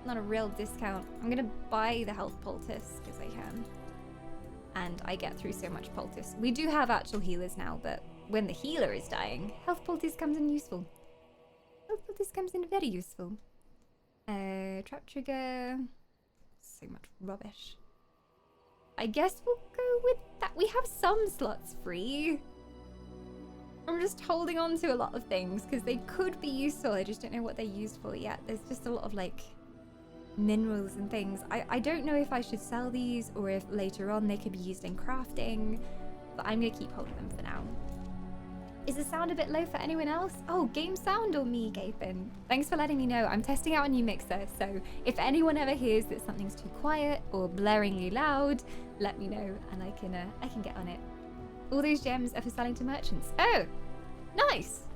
Not a real discount. I'm going to buy the health poultice because I can. And I get through so much poultice. We do have actual healers now, but when the healer is dying, health poultice comes in useful. Health poultice comes in very useful. Trap trigger. So much rubbish. I guess we'll go with that. We have some slots free. I'm just holding on to a lot of things because they could be useful. I just don't know what they're used for yet. There's just a lot of like minerals and things. I don't know if I should sell these or if later on they could be used in crafting, but I'm gonna keep hold of them for now. Is the sound a bit low for anyone else? Oh, game sound or me, Gathan? Thanks for letting me know. I'm testing out a new mixer, so if anyone ever hears that something's too quiet or blaringly loud, let me know and I can get on it. All those gems are for selling to merchants. Oh, nice.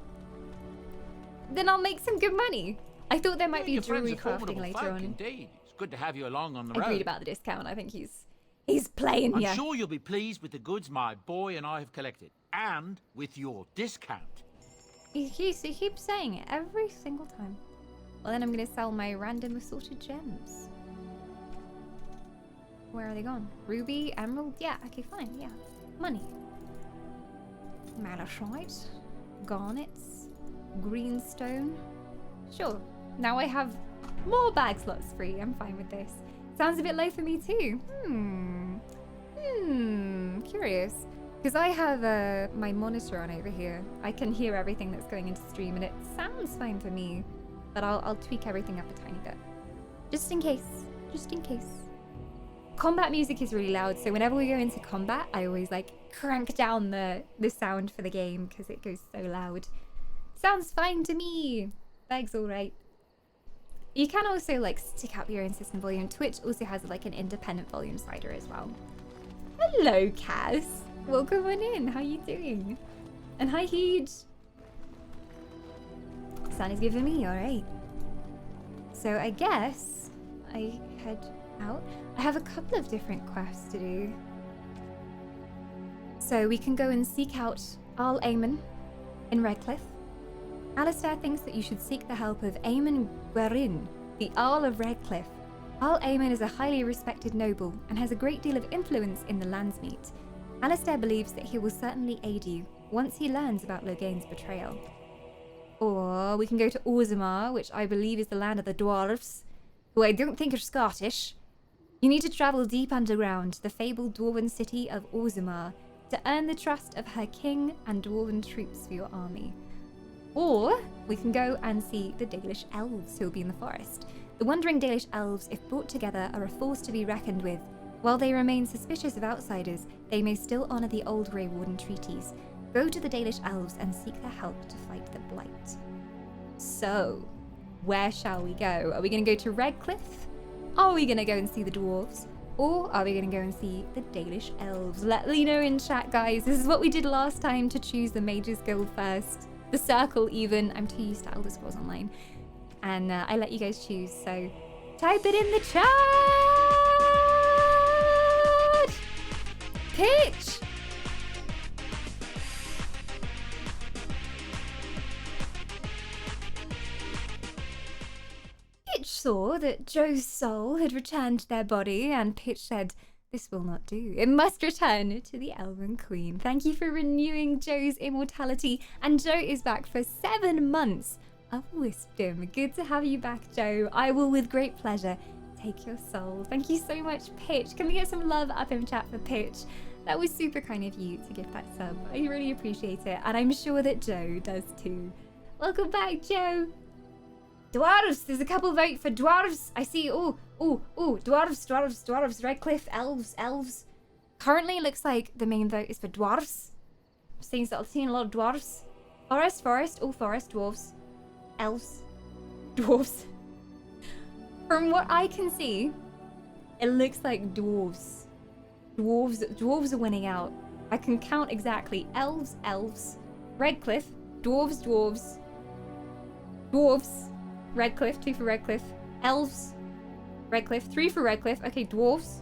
Then I'll make some good money. I thought there might be jewelry crafting later on. Indeed. It's good to have you along on the I road. agreed about the discount. I think he's playing here. I'm sure you'll be pleased with the goods my boy and I have collected, and with your discount. He keeps saying it every single time. Well, then I'm going to sell my random assorted gems. Where are they gone? Ruby, emerald? Yeah, okay, fine, yeah. Money. Malachite. Garnets. Greenstone. Sure. Now I have more bag slots free. I'm fine with this. Sounds a bit low for me too. Curious. Because I have my monitor on over here. I can hear everything that's going into stream and it sounds fine for me. But I'll tweak everything up a tiny bit. Just in case. Just in case. Combat music is really loud, so whenever we go into combat, I always like crank down the sound for the game because it goes so loud. Sounds fine to me. Bag's alright. You can also like stick up your own system volume. Twitch also has like an independent volume slider as well. Hello, Cass. Welcome on in. How you doing? And hi, Huge. Sun is giving me, alright. So I guess I head out. I have a couple of different quests to do. So we can go and seek out Arl Aemon in Redcliffe. Alistair thinks that you should seek the help of Aemon Gwerin, the Earl of Redcliffe. Arl Aemon is a highly respected noble and has a great deal of influence in the Landsmeet. Alistair believes that he will certainly aid you once he learns about Loghain's betrayal. Or we can go to Orzammar, which I believe is the land of the dwarves, who I don't think are Scottish. You need to travel deep underground to the fabled dwarven city of Orzammar to earn the trust of her king and dwarven troops for your army. Or we can go and see the Dalish elves who will be in the forest. The wandering Dalish elves, if brought together, are a force to be reckoned with. While they remain suspicious of outsiders, they may still honour the old Grey Warden treaties. Go to the Dalish elves and seek their help to fight the Blight. So, where shall we go? Are we going to go to Redcliffe? Are we going to go and see the dwarves? Or are we going to go and see the Dalish elves? Let me know in chat, guys. This is what we did last time to choose the Mages Guild first. The circle even. I'm too used to Elder Scrolls Online. And I let you guys choose, so type it in the chat! Pitch! Pitch saw that Joe's soul had returned to their body, and Pitch said, "This will not do. It must return to the Elven Queen." Thank you for renewing Joe's immortality, and Joe is back for 7 months of wisdom. Good to have you back, Joe. I will, with great pleasure, take your soul. Thank you so much, Pitch. Can we get some love up in chat for Pitch? That was super kind of you to give that sub. I really appreciate it, and I'm sure that Joe does too. Welcome back, Joe. Dwarves! There's a couple vote for dwarves. I see. Oh, dwarves. Redcliffe, elves. Currently, it looks like the main vote is for dwarves. Seeing a lot of dwarves. Forest, dwarves. Elves. Dwarves. From what I can see, it looks like dwarves. Dwarves are winning out. I can count exactly. Elves. Redcliffe. Dwarves. Redcliffe, 2 for Redcliffe. Elves. Redcliffe, 3 for Redcliffe. Okay, dwarves.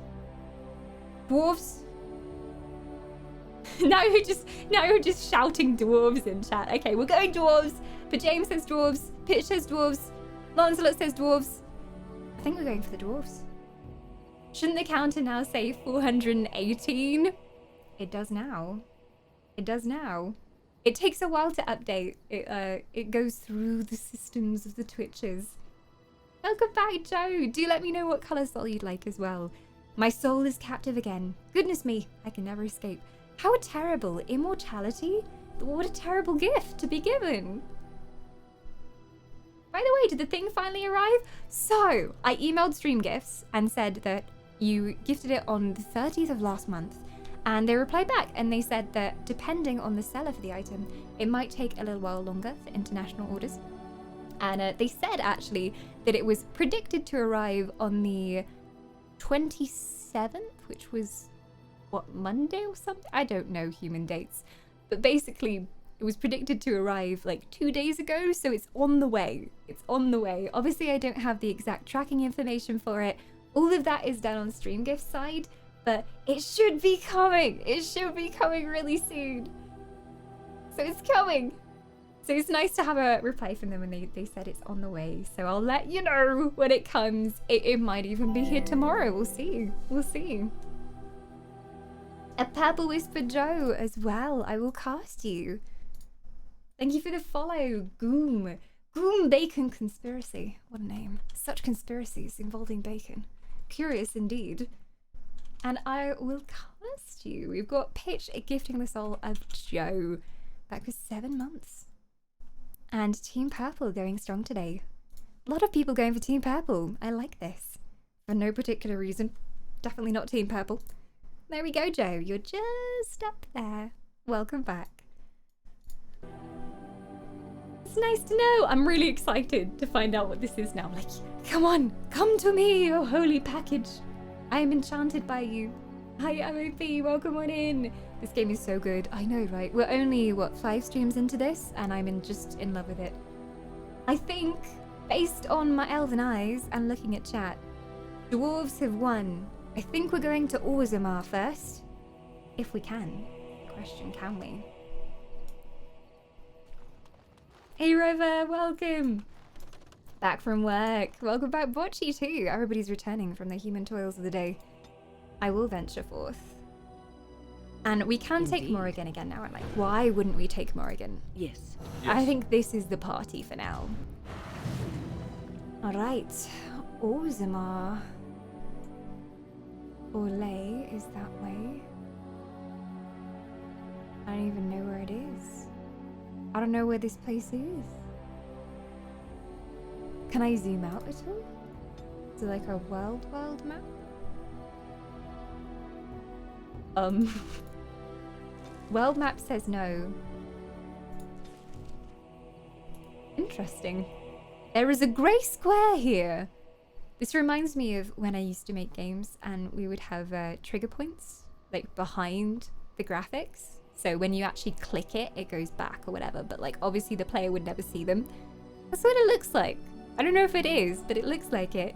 now you're just shouting dwarves in chat. Okay, we're going dwarves. But James says dwarves. Pitch says dwarves. Lancelot says dwarves. I think we're going for the dwarves. Shouldn't the counter now say 418? It does now. It takes a while to update. It goes through the systems of the Twitches. Welcome back, Joe. Do let me know what colour soul you'd like as well. My soul is captive again. Goodness me, I can never escape. How terrible. Immortality? What a terrible gift to be given. By the way, did the thing finally arrive? So, I emailed Stream Gifts and said that you gifted it on the 30th of last month. And they replied back and they said that depending on the seller for the item, it might take a little while longer for international orders. And they said actually that it was predicted to arrive on the 27th, which was, what, Monday or something? I don't know human dates. But basically, it was predicted to arrive like 2 days ago, so it's on the way. Obviously, I don't have the exact tracking information for it. All of that is done on StreamGift's side. But it should be coming. It should be coming really soon. So it's coming. So it's nice to have a reply from them when they said it's on the way. So I'll let you know when it comes. It might even be here tomorrow. We'll see. A Purple Whisper Joe as well. I will cast you. Thank you for the follow, Goom. Goom Bacon Conspiracy. What a name. Such conspiracies involving bacon. Curious indeed. And I will cast you. We've got Pitch gifting the soul of Joe. Back for 7 months. And Team Purple going strong today. A lot of people going for Team Purple. I like this. For no particular reason. Definitely not Team Purple. There we go, Joe. You're just up there. Welcome back. It's nice to know. I'm really excited to find out what this is now. Like, come on, come to me, oh holy package. I am enchanted by you. Hi, MOP, welcome on in. This game is so good. I know, right? We're only, what, 5 streams into this? And I'm just in love with it. I think, based on my elven eyes and looking at chat, dwarves have won. I think we're going to Orzammar first. If we can. Question, can we? Hey Rover, welcome! Back from work. Welcome back, Bocce too. Everybody's returning from the human toils of the day. I will venture forth. And we can take Morrigan again now. I'm like, why wouldn't we take Morrigan? Yes. I think this is the party for now. Alright. Orzammar. Orlais is that way. I don't even know where it is. I don't know where this place is. Can I zoom out at all? Is it like a world map? World map says no. Interesting. There is a grey square here. This reminds me of when I used to make games and we would have trigger points like behind the graphics. So when you actually click it, it goes back or whatever. But like obviously the player would never see them. That's what it looks like. I don't know if it is, but it looks like it.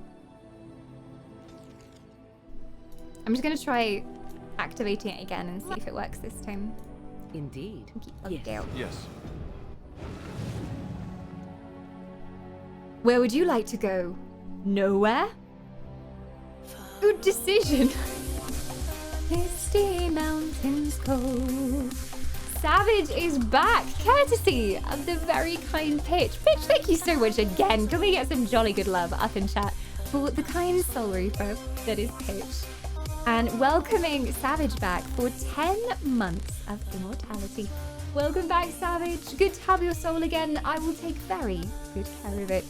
I'm just gonna try activating it again and see if it works this time. Indeed. Yes. Where would you like to go? Nowhere? Good decision. Misty mountains cold. Savage is back, courtesy of the very kind Pitch. Pitch, thank you so much again. Can we get some jolly good love up in chat for the kind soul reaper that is Pitch? And welcoming Savage back for 10 months of immortality. Welcome back, Savage. Good to have your soul again. I will take very good care of it.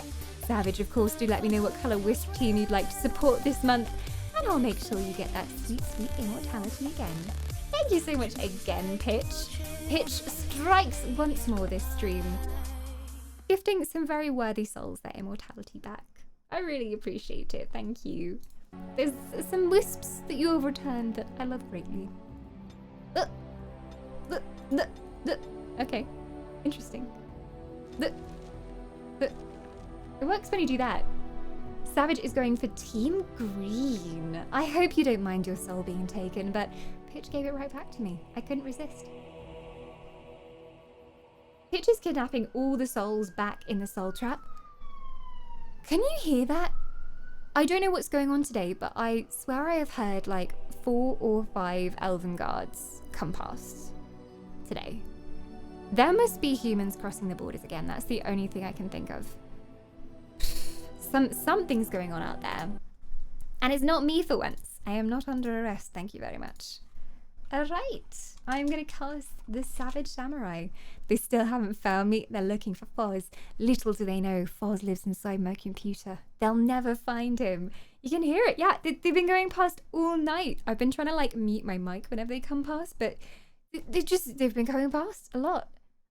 Savage, of course, do let me know what colour Wisp team you'd like to support this month, and I'll make sure you get that sweet, sweet immortality again. Thank you so much again, Pitch. Pitch strikes once more this stream, gifting some very worthy souls their immortality back. I really appreciate it, thank you. There's some wisps that you have returned that I love greatly. Okay, interesting. It works when you do that. Savage is going for Team Green. I hope you don't mind your soul being taken, but Pitch gave it right back to me. I couldn't resist. Pitch is kidnapping all the souls back in the soul trap. Can you hear that? I don't know what's going on today, but I swear I have heard like 4 or 5 elven guards come past today. There must be humans crossing the borders again. That's the only thing I can think of. Something's going on out there. And it's not me for once. I am not under arrest, thank you very much. Alright, I'm gonna cast the Savage Samurai. They still haven't found me. They're looking for Foz. Little do they know, Foz lives inside my computer. They'll never find him. You can hear it, yeah, they've been going past all night. I've been trying to like mute my mic whenever they come past, but they've been going past a lot.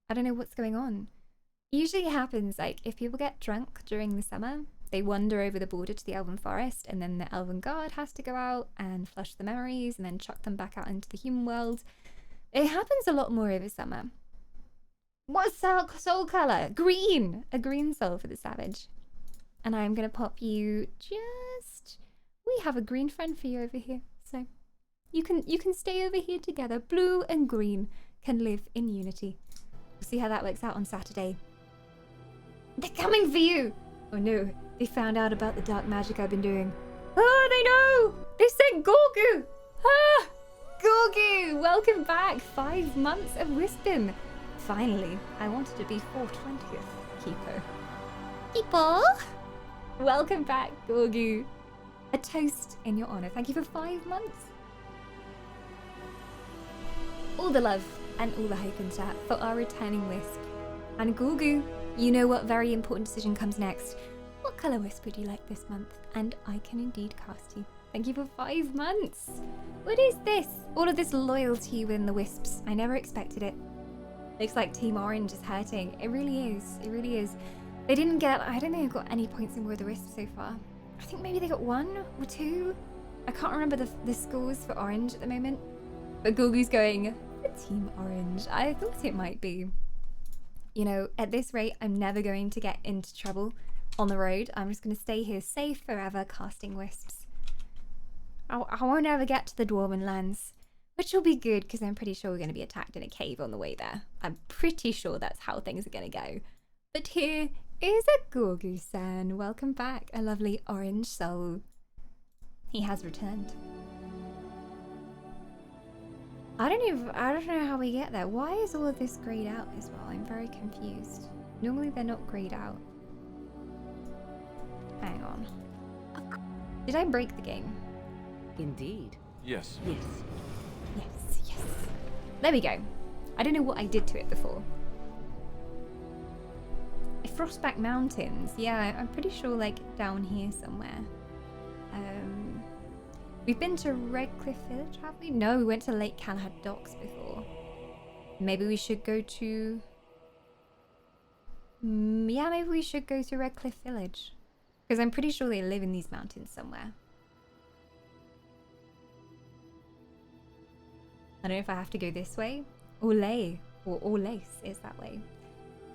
I don't know what's going on. Usually it happens like if people get drunk during the summer, they wander over the border to the Elven Forest, and then the Elven Guard has to go out and flush the memories and then chuck them back out into the human world. It happens a lot more over summer. What's soul colour? Green! A green soul for the Savage. And I'm going to pop you just... We have a green friend for you over here. So you can stay over here together. Blue and green can live in unity. We'll see how that works out on Saturday. They're coming for you! Oh no, they found out about the dark magic I've been doing. Oh, they know! They sent Gorgu! Ah! Gorgu! Welcome back! 5 months of wisdom. Finally, I wanted to be 420th keeper. Keeper! Welcome back, Gorgu. A toast in your honor. Thank you for 5 months. All the love and all the hope in chat for our returning wisp. And Gorgu, you know what very important decision comes next. What colour wisp would you like this month? And I can indeed cast you. Thank you for 5 months. What is this? All of this loyalty within the Wisps. I never expected it. Looks like Team Orange is hurting. It really is. It really is. They didn't get... I don't think they got any points in War of the Wisps so far. I think maybe they got 1 or 2. I can't remember the scores for Orange at the moment. But Gugu's going for Team Orange. I thought it might be. You know, at this rate, I'm never going to get into trouble on the road. I'm just going to stay here safe forever casting Wisps. I won't ever get to the Dwarven lands. Which will be good, because I'm pretty sure we're going to be attacked in a cave on the way there. I'm pretty sure that's how things are going to go. But here is a Gugu-san. Welcome back, a lovely orange soul. He has returned. I don't know how we get there. Why is all of this grayed out as well? I'm very confused. Normally they're not grayed out. Hang on. Did I break the game? Indeed. Yes. Yes. Yes, yes. There we go. I don't know what I did to it before. Frostback Mountains. Yeah, I'm pretty sure like down here somewhere. We've been to Redcliffe Village, have we? No, we went to Lake Galahad Docks before. Maybe we should go to... yeah, maybe we should go to Redcliffe Village. Because I'm pretty sure they live in these mountains somewhere. I don't know if I have to go this way. Orlais, or Orlace is that way.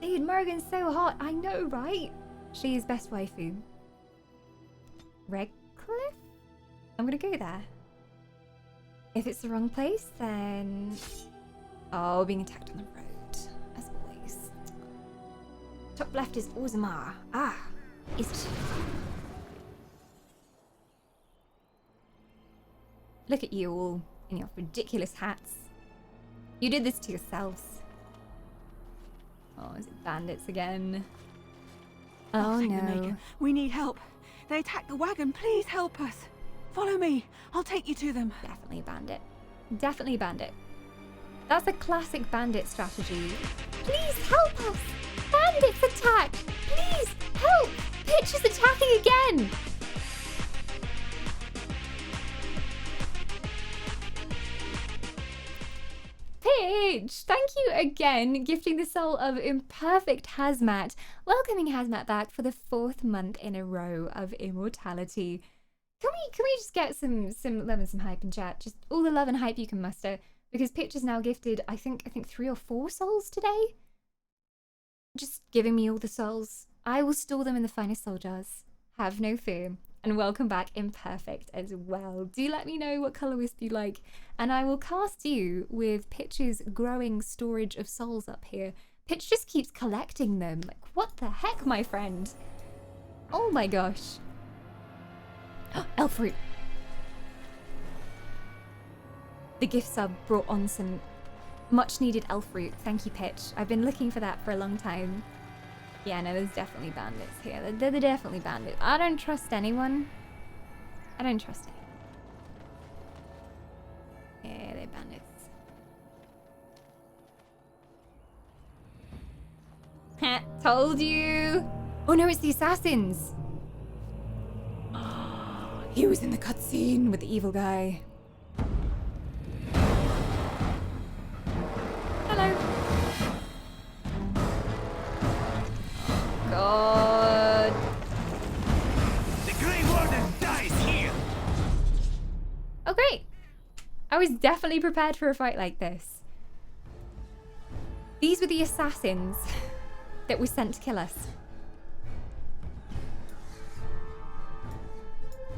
Dude, Morrigan's so hot. I know, right? She is best waifu. Redcliffe? I'm gonna go there. If it's the wrong place, then... oh, being attacked on the road. As always. Top left is Orzammar. Ah, is it? Look at you all in your ridiculous hats. You did this to yourselves. Oh, is it bandits again? Oh no. We need help. They attacked the wagon. Please help us. Follow me. I'll take you to them. Definitely a bandit. Definitely a bandit. That's a classic bandit strategy. Please help us. Bandits attack. Please help. Pitch is attacking again. Pitch, thank you again, gifting the soul of Imperfect Hazmat, welcoming Hazmat back for the 4th month in a row of immortality. Can we just get some love and some hype in chat? Just all the love and hype you can muster, because Pitch is now gifted, I think 3 or 4 souls today. Just giving me all the souls. I will store them in the finest soul jars. Have no fear. And welcome back Imperfect as well. Do let me know what colour wisp you like, and I will cast you with Pitch's growing storage of souls up here. Pitch just keeps collecting them. Like, what the heck, my friend? Oh my gosh. Elf fruit. The gift sub brought on some much needed elf fruit. Thank you, Pitch. I've been looking for that for a long time. Yeah, no, there's definitely bandits here. They're definitely bandits. I don't trust anyone. I don't trust anyone. Yeah, they're bandits. Ha! Told you! Oh no, it's the assassins! He was in the cutscene with the evil guy. Hello. God. The Grey Warden dies here. Oh great. I was definitely prepared for a fight like this. These were the assassins that were sent to kill us.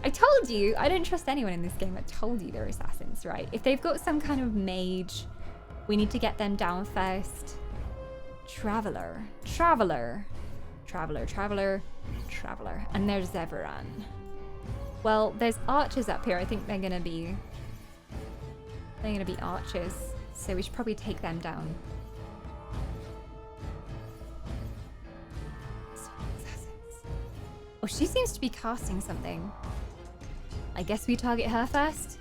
I told you, I don't trust anyone in this game. I told you they're assassins, right? If they've got some kind of mage, we need to get them down first. Traveler. And there's Zeveran. Well, there's archers up here. I think they're gonna be archers. So we should probably take them down. Oh, she seems to be casting something. I guess we target her first.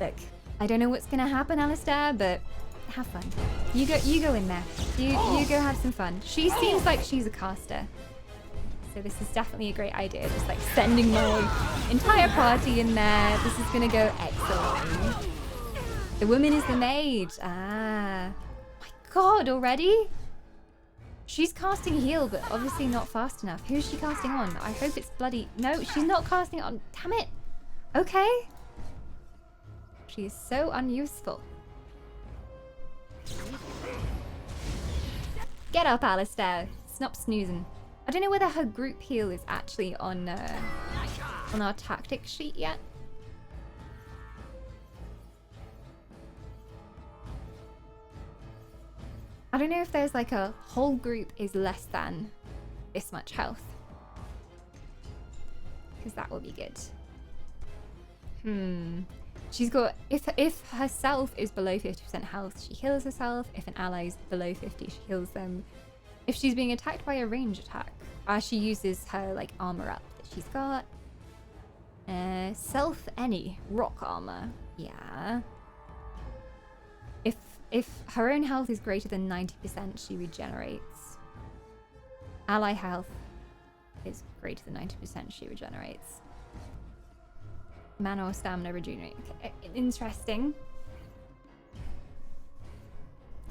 Look, I don't know what's gonna happen, Alistair, but have fun. You go in there. You go have some fun. She seems like she's a caster. so this is definitely a great idea. Just like sending my entire party in there. This is gonna go excellently. The woman is the maid. Ah, my God, already? She's casting heal, but obviously not fast enough. Who's she casting on? I hope it's bloody... No, she's not casting on. Damn it. Okay. She is so unuseful. Get up, Alistair. Stop snoozing. I don't know whether her group heal is actually on our tactics sheet yet. I don't know if there's like a whole group is less than this much health. Because that will be good. She's got, if herself is below 50% health, she heals herself. If an ally is below 50, she heals them. If she's being attacked by a range attack, she uses her like armor up that she's got. Self any rock armor. Yeah. If her own health is greater than 90%, she regenerates. Ally health is greater than 90%, she regenerates. Mana or stamina regenerate. Okay, interesting.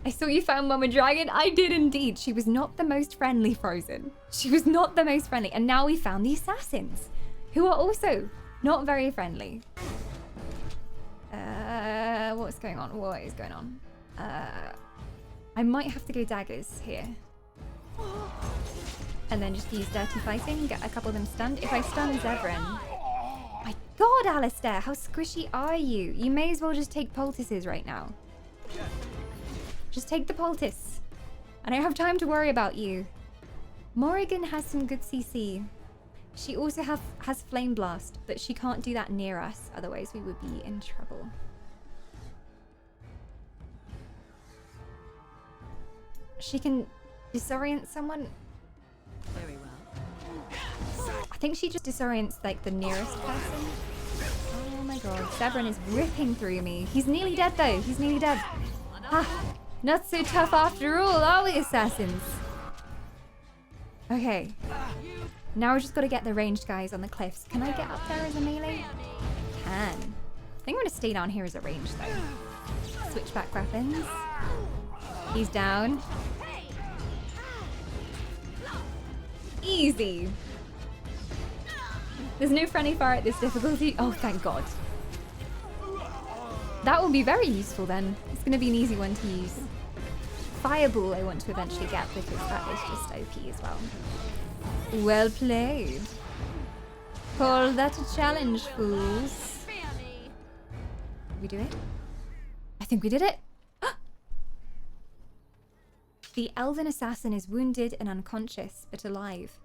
I saw you found Mama Dragon. I did indeed. She was not the most friendly, Frozen. She was not the most friendly. And now we found the assassins, who are also not very friendly. What's going on? What is going on? I might have to go daggers here. And then just use dirty fighting, get a couple of them stunned. If I stun Zevran... My God, Alistair, how squishy are you? You may as well just take poultices right now. Just take the poultice. I don't have time to worry about you. Morrigan has some good CC. She also has Flame Blast, but she can't do that near us, otherwise we would be in trouble. She can disorient someone. Very well. I think she just disorients like the nearest person. Oh my God, Zevran is ripping through me. He's nearly dead though. He's nearly dead. Ah, not so tough after all, are we, assassins? Okay. Now we just got to get the ranged guys on the cliffs. Can I get up there as a melee? Can. I think I'm going to stay down here as a range though. Switch back weapons. He's down. Easy. There's no friendly fire at this difficulty. Oh, thank God. That will be very useful then. It's going to be an easy one to use. Fireball I want to eventually get because that is just OP as well. Well played. Call that a challenge, fools. Did we do it? I think we did it. The elven assassin is wounded and unconscious, but alive.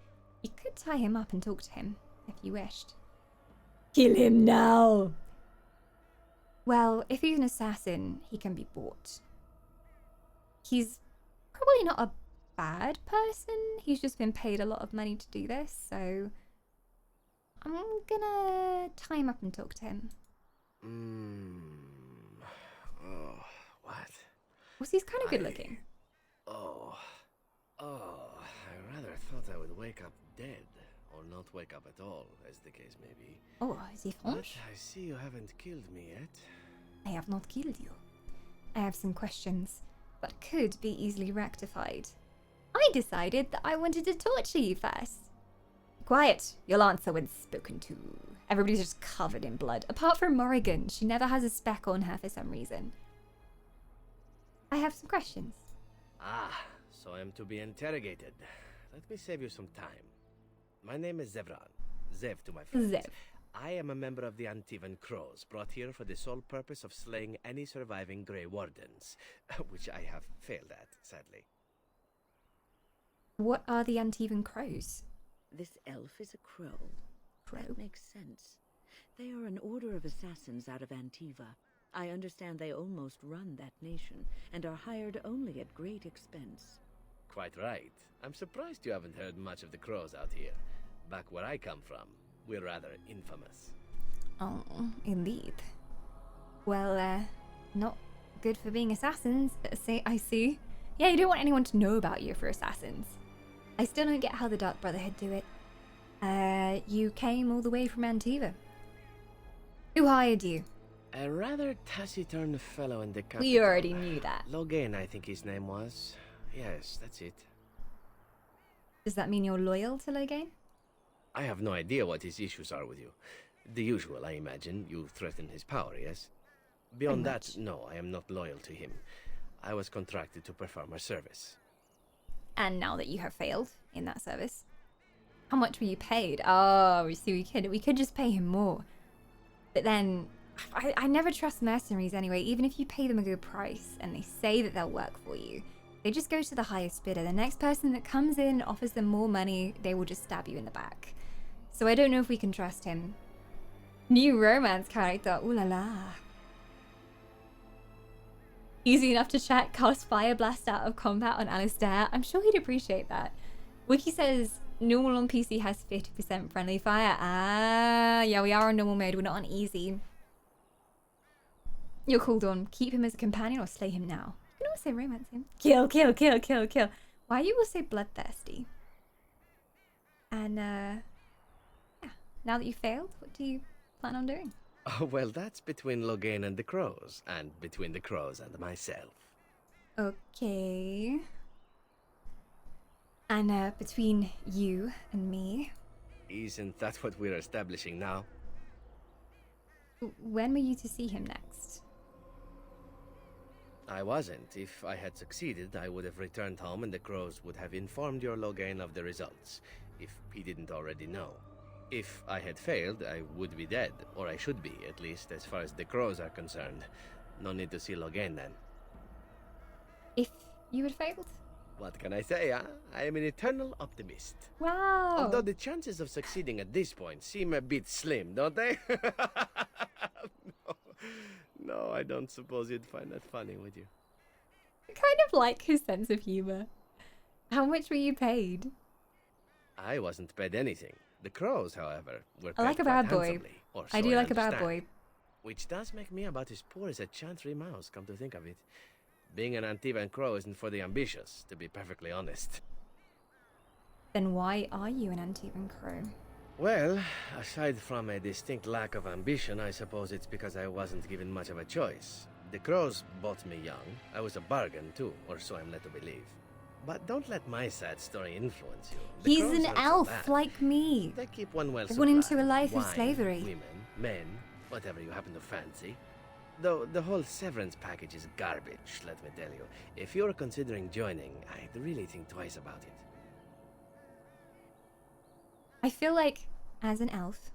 You could tie him up and talk to him, if you wished. Kill him now! Well, if he's an assassin, he can be bought. He's probably not a bad person. He's just been paid a lot of money to do this, so... I'm gonna tie him up and talk to him. Oh, what? Well, he's kind of good looking. I rather thought I would wake up dead, or not wake up at all, as the case may be. Oh, is he But French? I see you haven't killed me yet. I have not killed you. I have some questions, but could be easily rectified. I decided that I wanted to torture you first. Quiet, you'll answer when spoken to. Everybody's just covered in blood, apart from Morrigan. She never has a speck on her for some reason. I have some questions. Ah, so I am to be interrogated. Let me save you some time. My name is Zevran. Zev to my friends. Zev. I am a member of the Antivan Crows, brought here for the sole purpose of slaying any surviving Grey Wardens, which I have failed at, sadly. What are the Antivan Crows? This elf is a crow. That makes sense. They are an order of assassins out of Antiva. I understand they almost run that nation, and are hired only at great expense. Quite right. I'm surprised you haven't heard much of the Crows out here. Back where I come from, we're rather infamous. Oh, indeed. Well, not good for being assassins, I see. Yeah, you don't want anyone to know about you for assassins. I still don't get how the Dark Brotherhood do it. You came all the way from Antiva. Who hired you? A rather taciturn fellow in the capital. We already knew that. Logain, I think his name was. Yes, that's it. Does that mean you're loyal to Logain? I have no idea what his issues are with you. The usual, I imagine. You threaten his power, yes? Beyond that, no, I am not loyal to him. I was contracted to perform a service. And now that you have failed in that service, how much were you paid? Oh, you see, we could just pay him more. But then, I never trust mercenaries anyway. Even if you pay them a good price and they say that they'll work for you, they just go to the highest bidder. The next person that comes in, offers them more money, they will just stab you in the back. So I don't know if we can trust him. New romance character, ooh la la. Easy enough to check, cast Fire Blast out of combat on Alistair. I'm sure he'd appreciate that. Wiki says normal on PC has 50% friendly fire. Ah, yeah, we are on normal mode. We're not on easy. You're called on. Keep him as a companion or slay him now. You can also romance him. Kill, kill, kill, kill, kill. Why are you all so bloodthirsty? And, yeah. Now that you failed, what do you plan on doing? Oh, well, that's between Logain and the Crows, and between the Crows and myself. Okay. And, between you and me. Isn't that what we're establishing now? When were you to see him next? I wasn't. If I had succeeded, I would have returned home and the Crows would have informed your Logain of the results, if he didn't already know. If I had failed, I would be dead, or I should be, at least as far as the Crows are concerned. No need to see Logain then. If you had failed? What can I say, huh? I am an eternal optimist. Wow! Although the chances of succeeding at this point seem a bit slim, don't they? No, I don't suppose you'd find that funny, would you? I kind of like his sense of humor. How much were you paid? I wasn't paid anything. The Crows, however, were paid I like a bad boy. handsomely, or I so do like a bad understand. boy. Which does make me about as poor as a chantry mouse, come to think of it. Being an Antivan Crow isn't for the ambitious, to be perfectly honest. Then why are you an Antivan Crow? Well, aside from a distinct lack of ambition, I suppose it's because I wasn't given much of a choice. The Crows bought me young. I was a bargain, too, or so I'm led to believe. But don't let my sad story influence you. The He's Crows an aren't so elf bad. like me. They keep one well Born into a supplied. life of Wine, slavery. Women, men, whatever you happen to fancy. Though the whole severance package is garbage, let me tell you. If you're considering joining, I'd really think twice about it. I feel like, as an elf,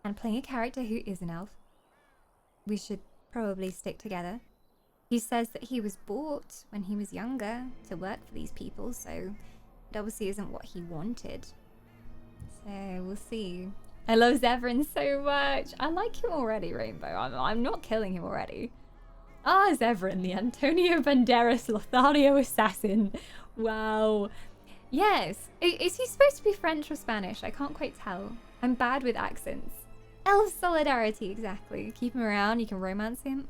and playing a character who is an elf, we should probably stick together. He says that he was bought when he was younger to work for these people, so it obviously isn't what he wanted. So we'll see. I love Zevran so much. I like him already, Rainbow. I'm not killing him already. Ah, Zevran, the Antonio Banderas Lothario assassin. Wow. Yes. Is he supposed to be French or Spanish? I can't quite tell. I'm bad with accents. Elf solidarity, exactly. Keep him around. You can romance him.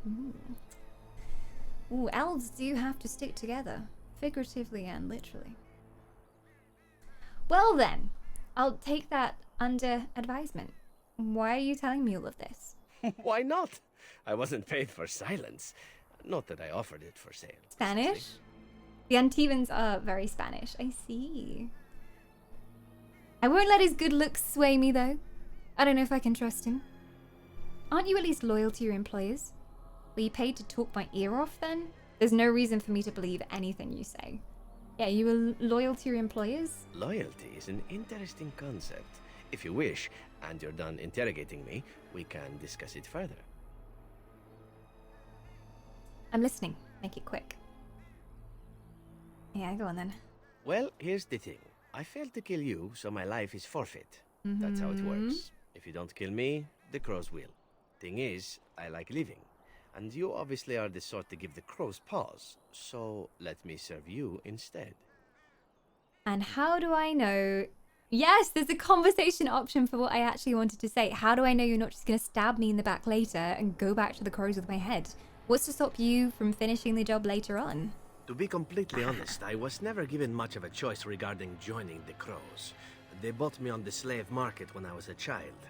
Ooh, elves do have to stick together. Figuratively and literally. Well then, I'll take that under advisement. Why are you telling me all of this? Why not? I wasn't paid for silence. Not that I offered it for sale. Spanish? The Antivans are very Spanish. I see. I won't let his good looks sway me, though. I don't know if I can trust him. Aren't you at least loyal to your employers? Were you paid to talk my ear off, then? There's no reason for me to believe anything you say. Yeah, you were loyal to your employers? Loyalty is an interesting concept. If you wish, and you're done interrogating me, we can discuss it further. I'm listening. Make it quick. Yeah, go on then. Well, here's the thing. I failed to kill you, so my life is forfeit. That's how it works. If you don't kill me, the Crows will. Thing is, I like living. And you obviously are the sort to give the Crows pause, so let me serve you instead. And how do I know... Yes, there's a conversation option for what I actually wanted to say. How do I know you're not just going to stab me in the back later and go back to the Crows with my head? What's to stop you from finishing the job later on? To be completely honest, I was never given much of a choice regarding joining the Crows. They bought me on the slave market when I was a child.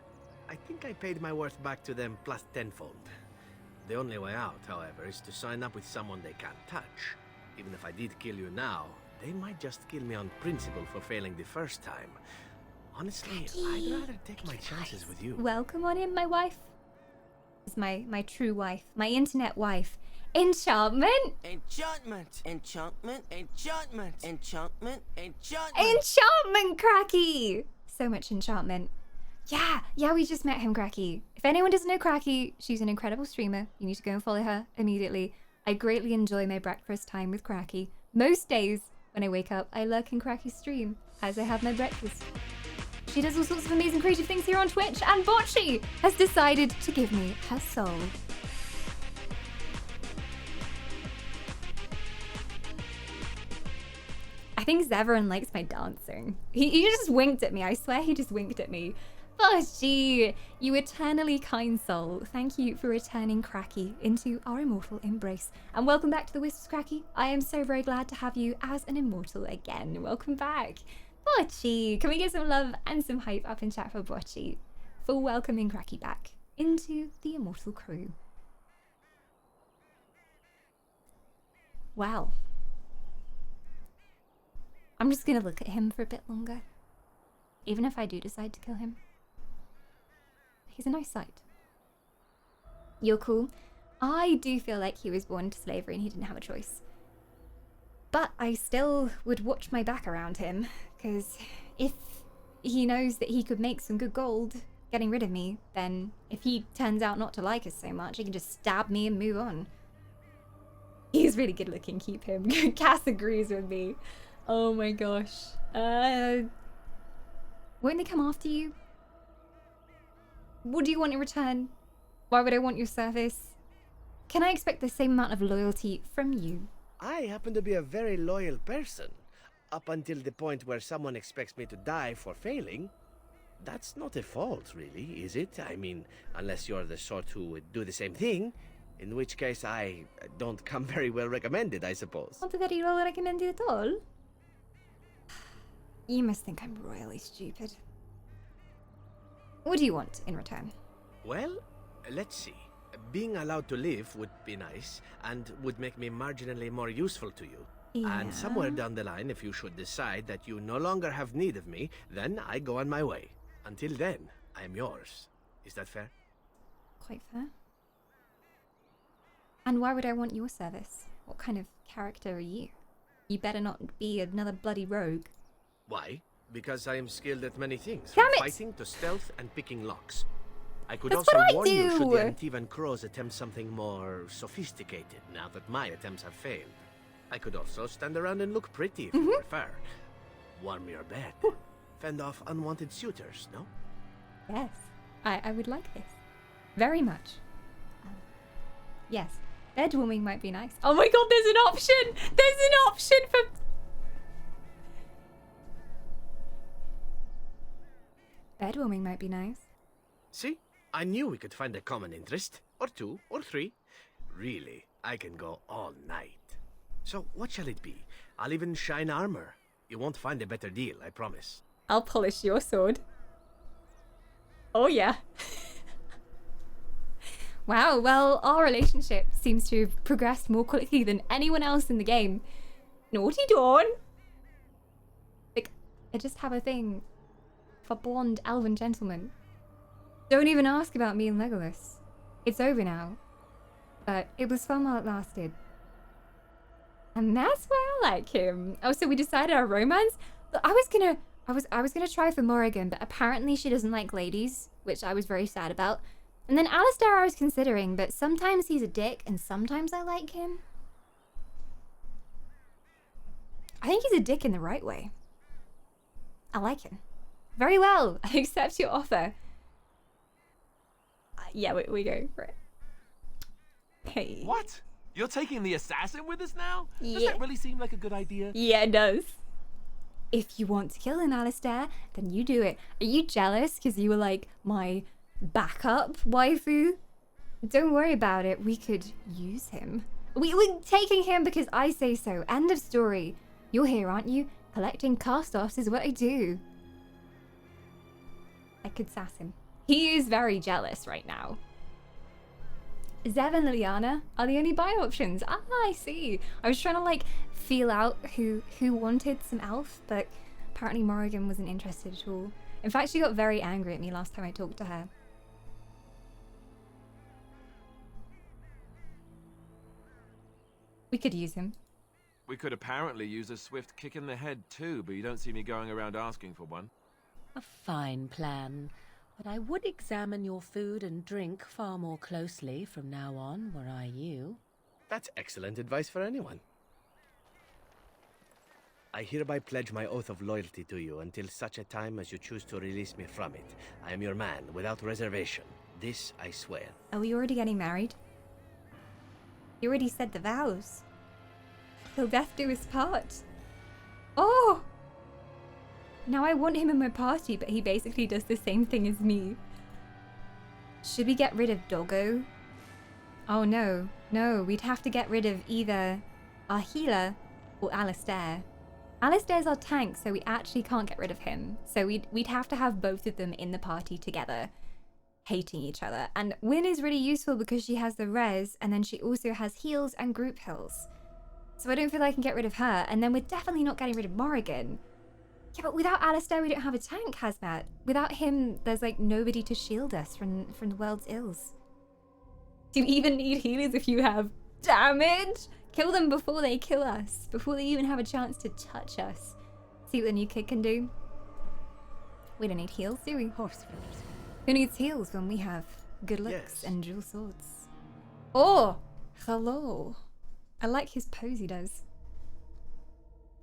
I think I paid my worth back to them plus tenfold. The only way out, however, is to sign up with someone they can't touch. Even if I did kill you now, they might just kill me on principle for failing the first time. Honestly, I'd rather take my chances with you. Welcome on in, my wife. It's my true wife, my internet wife. Enchantment. Enchantment. Enchantment. Enchantment. Enchantment. Enchantment. Enchantment, Cracky. So much enchantment. Yeah, we just met him, Cracky. If anyone doesn't know Cracky, she's an incredible streamer. You need to go and follow her immediately. I greatly enjoy my breakfast time with Cracky. Most days when I wake up, I lurk in Cracky's stream as I have my breakfast. She does all sorts of amazing creative things here on Twitch, and Bocce has decided to give me her soul. I think Zeverin likes my dancing. He just winked at me. I swear he just winked at me. Bocce, you eternally kind soul. Thank you for returning Cracky into our immortal embrace. And welcome back to the Wisps, Cracky. I am so very glad to have you as an immortal again. Welcome back. Bocce, can we get some love and some hype up in chat for Bocce for welcoming Cracky back into the immortal crew? Wow. I'm just gonna look at him for a bit longer. Even if I do decide to kill him. He's a nice sight. You're cool. I do feel like he was born into slavery and he didn't have a choice. But I still would watch my back around him, because if he knows that he could make some good gold getting rid of me, then if he turns out not to like us so much, he can just stab me and move on. He's really good looking, keep him. Cass agrees with me. Oh my gosh. Won't they come after you? What do you want in return? Why would I want your service? Can I expect the same amount of loyalty from you? I happen to be a very loyal person. Up until the point where someone expects me to die for failing. That's not a fault, really, is it? I mean, unless you're the sort who would do the same thing. In which case, I don't come very well recommended, I suppose. Not very well recommended at all. You must think I'm royally stupid. What do you want in return? Well, let's see. Being allowed to live would be nice, and would make me marginally more useful to you. Yeah. And somewhere down the line, if you should decide that you no longer have need of me, then I go on my way. Until then, I am yours. Is that fair? Quite fair. And why would I want your service? What kind of character are you? You better not be another bloody rogue. Why? Because I am skilled at many things, Damn from it! fighting to stealth and picking locks. I could That's also what I warn you should the do! Antivan Crows attempt something more sophisticated now that my attempts have failed. I could also stand around and look pretty if you prefer. Warm your bed. Fend off unwanted suitors, no? Yes, I would like this. Very much. Yes, bed warming might be nice. Oh my god, there's an option! There's an option for... Bed warming might be nice. See? I knew we could find a common interest. Or two, or three. Really, I can go all night. So, what shall it be? I'll even shine armor. You won't find a better deal, I promise. I'll polish your sword. Oh yeah. Wow, well, our relationship seems to have progressed more quickly than anyone else in the game. Naughty Dawn! Like, I just have a thing for blonde elven gentlemen. Don't even ask about me and Legolas. It's over now. But it was fun while it lasted. And that's why I like him. Oh, so we decided our romance? But I was gonna try for Morrigan, but apparently she doesn't like ladies, which I was very sad about. And then Alistair I was considering, but sometimes he's a dick and sometimes I like him. I think he's a dick in the right way. I like him. Very well, I accept your offer. Yeah, we go for it. Hey. What? You're taking the assassin with us now? Does Yeah. that really seem like a good idea? Yeah, it does. If you want to kill him, Alistair, then you do it. Are you jealous because you were like my backup waifu? Don't worry about it. We could use him. We're taking him because I say so. End of story. You're here, aren't you? Collecting cast-offs is what I do. I could sass him. He is very jealous right now. Zev and Liliana are the only buy options. Ah, I see. I was trying to like feel out who wanted some elf, but apparently Morrigan wasn't interested at all. In fact, she got very angry at me last time I talked to her. We could use him. We could apparently use a swift kick in the head too, but you don't see me going around asking for one. A fine plan. But I would examine your food and drink far more closely from now on, were I you. That's excellent advice for anyone. I hereby pledge my oath of loyalty to you until such a time as you choose to release me from it. I am your man, without reservation. This I swear. Are we already getting married? You already said the vows. Till death do his part. Oh! Now I want him in my party, but he basically does the same thing as me. Should we get rid of Doggo? Oh no, no, we'd have to get rid of either our healer or Alistair. Alistair's our tank, so we actually can't get rid of him. So we'd have to have both of them in the party together, hating each other. And Wynne is really useful because she has the res, and then she also has heals and group heals. So I don't feel like I can get rid of her, and then we're definitely not getting rid of Morrigan. Yeah, but without Alistair, we don't have a tank, Hazmat. Without him, there's like nobody to shield us from the world's ills. Do you even need healers if you have damage? Kill them before they kill us, before they even have a chance to touch us. See what the new kid can do? We don't need heals, do we? Horse feathers. Who needs heals when we have good looks and dual swords? Oh, hello. I like his pose he does.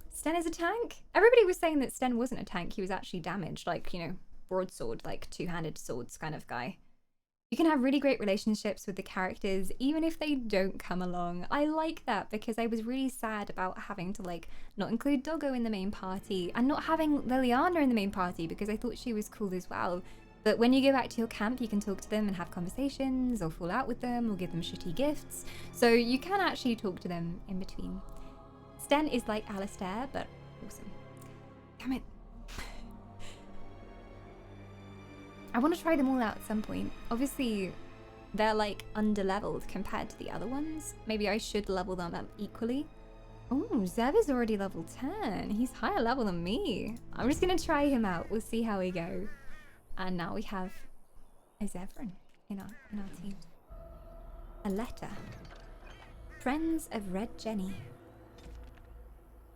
Sten is a tank? Everybody was saying that Sten wasn't a tank, he was actually damaged, like, you know, broadsword, like two-handed swords kind of guy. You can have really great relationships with the characters, even if they don't come along. I like that because I was really sad about having to, like, not include Doggo in the main party and not having Liliana in the main party because I thought she was cool as well. But when you go back to your camp, you can talk to them and have conversations or fall out with them or give them shitty gifts. So you can actually talk to them in between. Sten is like Alistair, but awesome. Damn it. I want to try them all out at some point. Obviously, they're like under-leveled compared to the other ones. Maybe I should level them up equally. Oh, Zev is already level 10. He's higher level than me. I'm just going to try him out. We'll see how we go. And now we have a Zevran in our team. A letter. Friends of Red Jenny.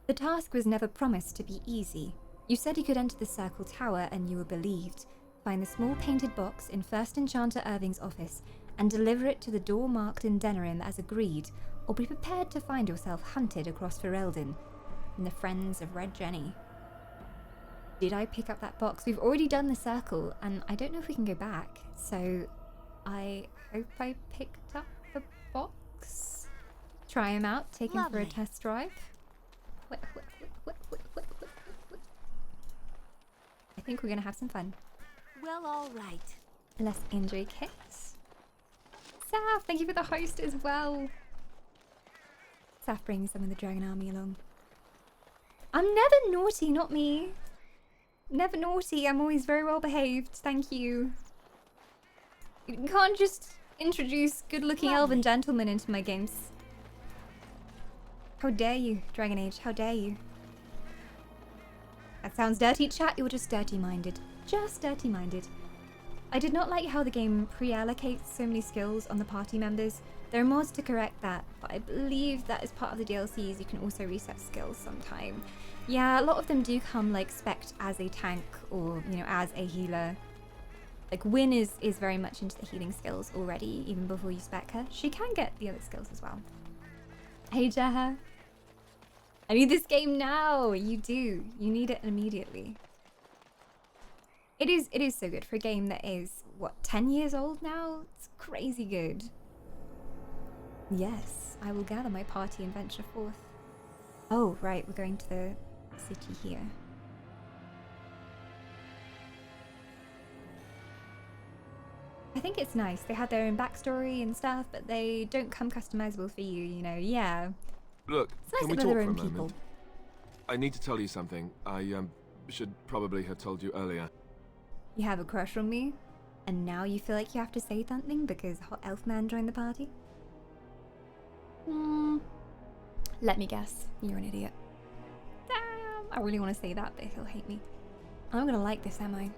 The task was never promised to be easy. You said you could enter the Circle Tower and you were believed. Find the small painted box in First Enchanter Irving's office and deliver it to the door marked in Denerim as agreed, or be prepared to find yourself hunted across Ferelden from the Friends of Red Jenny. Did I pick up that box? We've already done the circle, and I don't know if we can go back, so I hope I picked up the box. Try him out, take him for a test drive. I think we're gonna have some fun. Well, all right. Less injury kits. Saf, thank you for the host as well. Saf brings some of the Dragon Army along. I'm never naughty, not me. Never naughty, I'm always very well behaved, thank you. You can't just introduce good-looking elven gentlemen into my games. How dare you, Dragon Age, how dare you. That sounds dirty, chat, you're just dirty-minded. Just dirty-minded. I did not like how the game pre-allocates so many skills on the party members. There are mods to correct that, but I believe that as part of the DLCs you can also reset skills sometime. Yeah, a lot of them do come like spec'd as a tank or, you know, as a healer. Like Wynne is very much into the healing skills already, even before you spec her. She can get the other skills as well. Hey Jaha. I need this game now! You do. You need it immediately. It is so good for a game that is, what, 10 years old now? It's crazy good. Yes, I will gather my party and venture forth. Oh, right, we're going to the city here. I think it's nice. They had their own backstory and stuff, but they don't come customizable for you, you know, yeah. Look, nice can we that talk they're for a their own moment? I need to tell you something. I should probably have told you earlier. You have a crush on me? And now you feel like you have to say something because Hot Elf Man joined the party? Let me guess. You're an idiot. Damn! I really want to say that, but he'll hate me. I'm gonna like this, am I?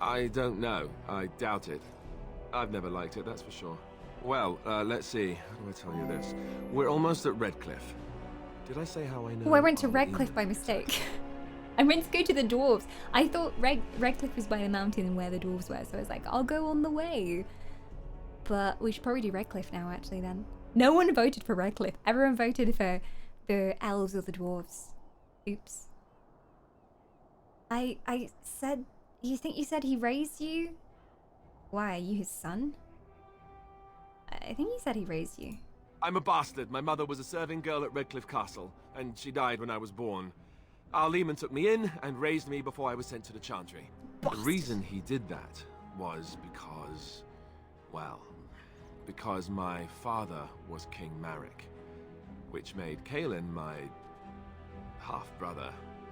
I don't know. I doubt it. I've never liked it, that's for sure. Well, let's see. How do I tell you this? We're almost at Redcliffe. Did I say how I know? Oh, I went to Redcliffe by mistake. I meant to go to the dwarves. I thought Redcliffe was by the mountain and where the dwarves were, so I was like, I'll go on the way. But we should probably do Redcliffe now, actually, then. No one voted for Redcliffe. Everyone voted for the elves or the dwarves. Oops. I said... You think you said he raised you? Why, are you his son? I think he said he raised you. I'm a bastard. My mother was a serving girl at Redcliffe Castle, and she died when I was born. Al Lehman took me in and raised me before I was sent to the Chantry. The reason he did that was because... well... because my father was King Marek, which made Kaelin my half-brother,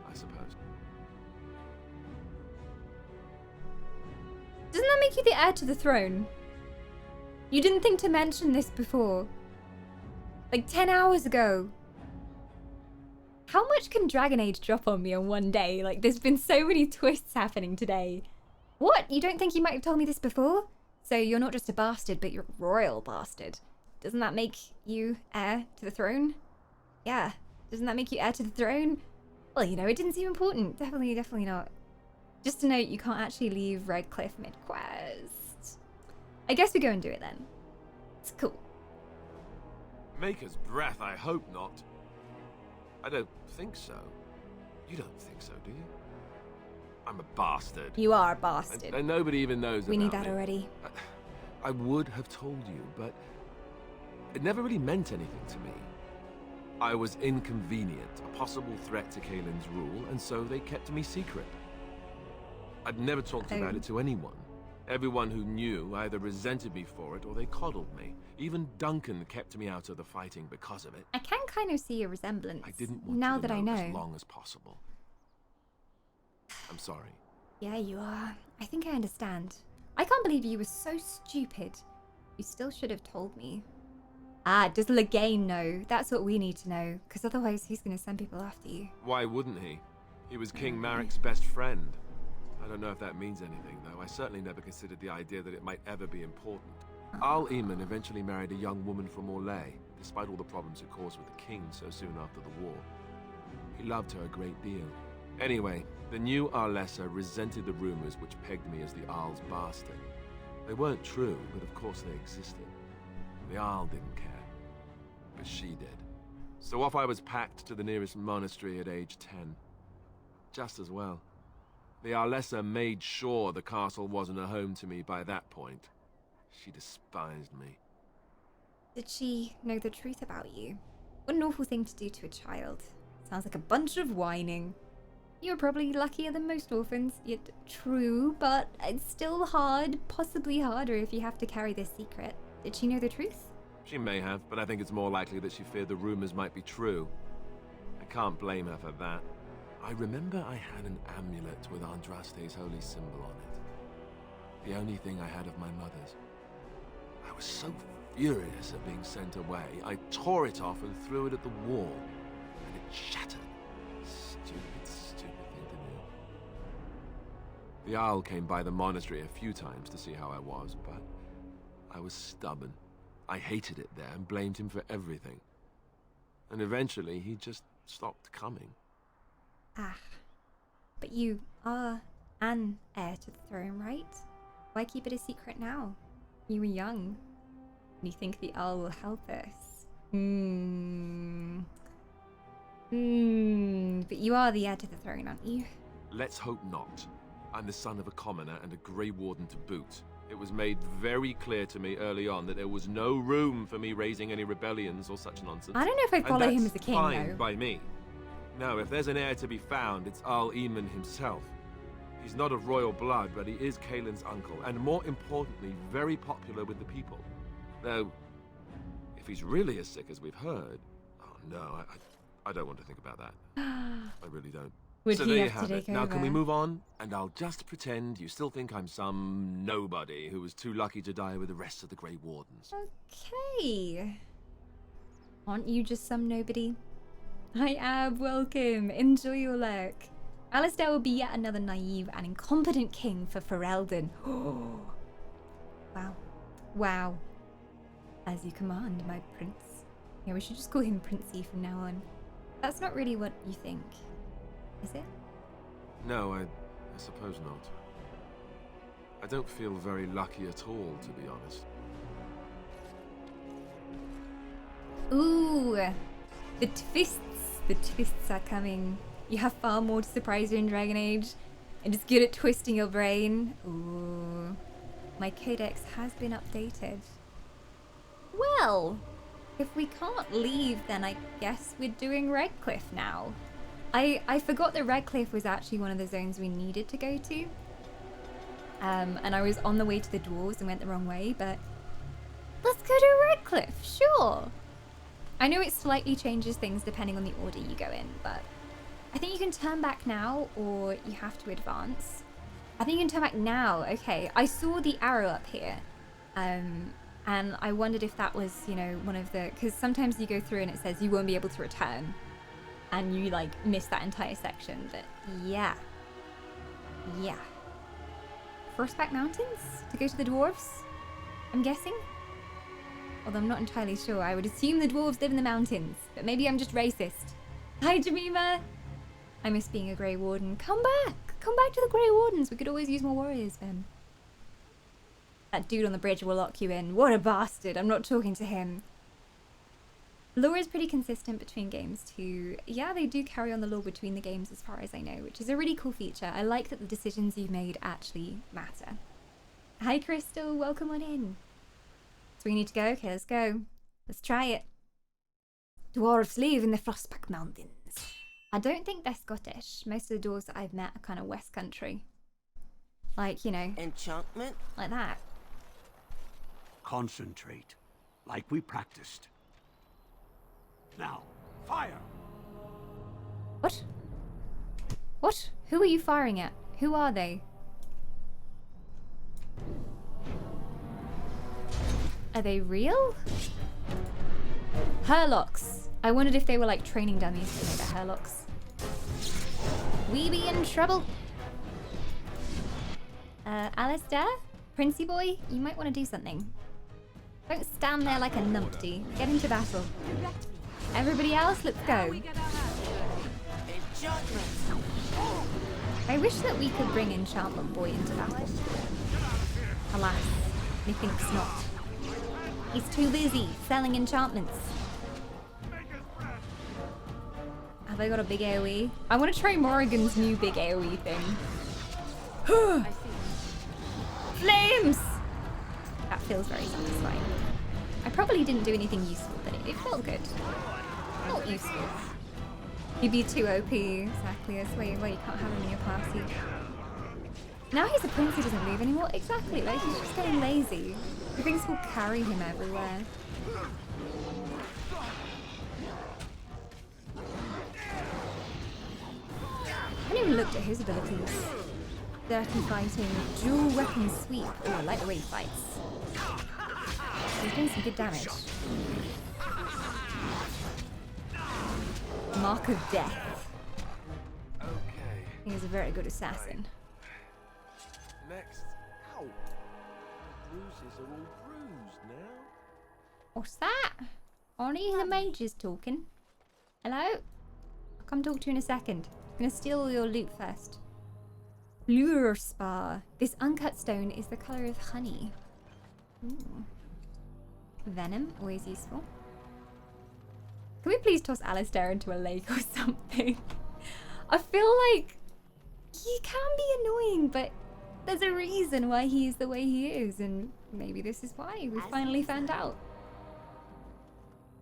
I suppose. Doesn't that make you the heir to the throne? You didn't think to mention this before. Like 10 hours ago. How much can Dragon Age drop on me on one day? Like, there's been so many twists happening today. What? You don't think you might have told me this before? So you're not just a bastard, but you're a royal bastard. Doesn't that make you heir to the throne? Yeah. Doesn't that make you heir to the throne? Well, you know, it didn't seem important. Definitely not. Just to note, you can't actually leave Redcliffe mid-quest. I guess we go and do it then. It's cool. Maker's breath, I hope not. I don't think so. You don't think so, do you? I'm a bastard. You are a bastard. And nobody even knows We about knew that me. already. I would have told you, but it never really meant anything to me. I was inconvenient, a possible threat to Kaelin's rule, and so they kept me secret. I'd never talked about it to anyone. Everyone who knew either resented me for it or they coddled me. Even Duncan kept me out of the fighting because of it. I can kind of see a resemblance. I didn't want now you to that I know know. as long as possible. I'm sorry. Yeah, you are. I think I understand. I can't believe you were so stupid. You still should have told me. Ah, does Lagain know? That's what we need to know, because otherwise he's going to send people after you. Why wouldn't he? He was King Marek's best friend. I don't know if that means anything, though. I certainly never considered the idea that it might ever be important. Al Eamon eventually married a young woman from Orlais, despite all the problems it caused with the king so soon after the war. He loved her a great deal. Anyway, the new Arlessa resented the rumors which pegged me as the Arl's bastard. They weren't true, but of course they existed. The Arl didn't care, but she did. So off I was packed to the nearest monastery at age 10. Just as well. The Arlessa made sure the castle wasn't a home to me by that point. She despised me. Did she know the truth about you? What an awful thing to do to a child. Sounds like a bunch of whining. You're probably luckier than most orphans, yet true, but it's still hard, possibly harder if you have to carry this secret. Did she know the truth? She may have, but I think it's more likely that she feared the rumors might be true. I can't blame her for that. I remember I had an amulet with Andraste's holy symbol on it. The only thing I had of my mother's. I was so furious at being sent away, I tore it off and threw it at the wall, and it shattered. Stupid thing to do. The Owl came by the monastery a few times to see how I was, but I was stubborn. I hated it there and blamed him for everything. And eventually he just stopped coming. Ah, but you are an heir to the throne, right? Why keep it a secret now? You were young. You think the Owl will help us? But you are the heir to the throne, aren't you? Let's hope not. I'm the son of a commoner and a Grey Warden to boot. It was made very clear to me early on that there was no room for me raising any rebellions or such nonsense. I don't know if I'd follow him as a king, fine though. by me. No, if there's an heir to be found, it's Al Eamon himself. He's not of royal blood, but he is Kaelin's uncle, and more importantly, very popular with the people. Though, if he's really as sick as we've heard... Oh no, I don't want to think about that. I really don't. Would so he there you have to have it. take Now can we over? move on? And I'll just pretend you still think I'm some nobody who was too lucky to die with the rest of the Grey Wardens. Okay. Aren't you just some nobody? Hi Ab, welcome. Enjoy your luck. Alistair will be yet another naive and incompetent king for Ferelden. Wow. Wow. As you command, my prince. Yeah, we should just call him Princey from now on. That's not really what you think, is it? No, I suppose not. I don't feel very lucky at all, to be honest. Ooh, the twists. The twists are coming. You have far more to surprise you in Dragon Age. And it's good at twisting your brain. Ooh. My codex has been updated. Well, if we can't leave, then I guess we're doing Redcliffe now. I forgot that Redcliffe was actually one of the zones we needed to go to. And I was on the way to the dwarves and went the wrong way, but let's go to Redcliffe, sure. I know it slightly changes things depending on the order you go in, but I think you can turn back now or you have to advance. I think you can turn back now. Okay, I saw the arrow up here. And I wondered if that was, you know, one of the... Because sometimes you go through and it says you won't be able to return. And you, like, miss that entire section. But, yeah. Yeah. Frostback Mountains? To go to the dwarves? I'm guessing? Although I'm not entirely sure. I would assume the dwarves live in the mountains. But maybe I'm just racist. Hi, Jemima! I miss being a Grey Warden. Come back! Come back to the Grey Wardens. We could always use more warriors then. That dude on the bridge will lock you in. What a bastard. I'm not talking to him. Lore is pretty consistent between games too. Yeah, they do carry on the lore between the games as far as I know, which is a really cool feature. I like that the decisions you've made actually matter. Hi Crystal, welcome on in. So we need to go? Okay, let's go. Let's try it. Dwarves live in the Frostback Mountains. I don't think they're Scottish. Most of the dwarves that I've met are kind of West Country. Like, you know. Enchantment? Like that. Concentrate, like we practiced. Now, fire! What? What? Who are you firing at? Who are they? Are they real? Herlocks. I wondered if they were like training dummies, but no, they're Herlocks. We be in trouble. Alistair? Princey boy? You might want to do something. Don't stand there like a numpty. Get into battle. Everybody else, let's go. I wish that we could bring Enchantment Boy into battle. Alas, methinks not. He's too busy selling enchantments. Have I got a big AoE? I want to try Morrigan's new big AoE thing. Flames! That feels very satisfying. I probably didn't do anything useful, but it felt good. Not useful. You'd be too OP. Exactly, that's why you can't have him in your party. Now he's a prince, he doesn't move anymore. Exactly, like he's just getting lazy. He thinks we'll carry him everywhere. I haven't even looked at his abilities. Dirty fighting, dual weapon sweep. Oh, I like the way he fights. He's doing some good damage. Mark of Death. Okay. He's a very good assassin. Next. Ow. The bruises are all bruised now. What's that? Only the mage is talking. Hello? I'll come talk to you in a second. I'm gonna steal all your loot first. Lure Spar. This uncut stone is the color of honey. Ooh. Venom, always useful. Can we please toss Alistair into a lake or something? I feel like he can be annoying, but there's a reason why he is the way he is, and maybe this is why we finally found out.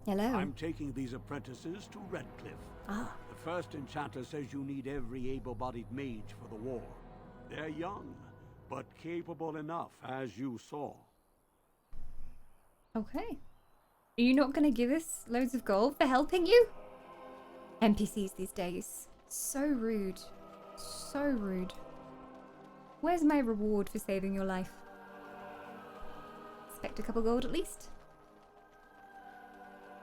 Hello. I'm taking these apprentices to Redcliffe. Ah. The first enchanter says you need every able-bodied mage for the war. They're young, but capable enough, as you saw. Okay. Are you not going to give us loads of gold for helping you? NPCs these days. So rude. So rude. Where's my reward for saving your life? Expect a couple gold at least.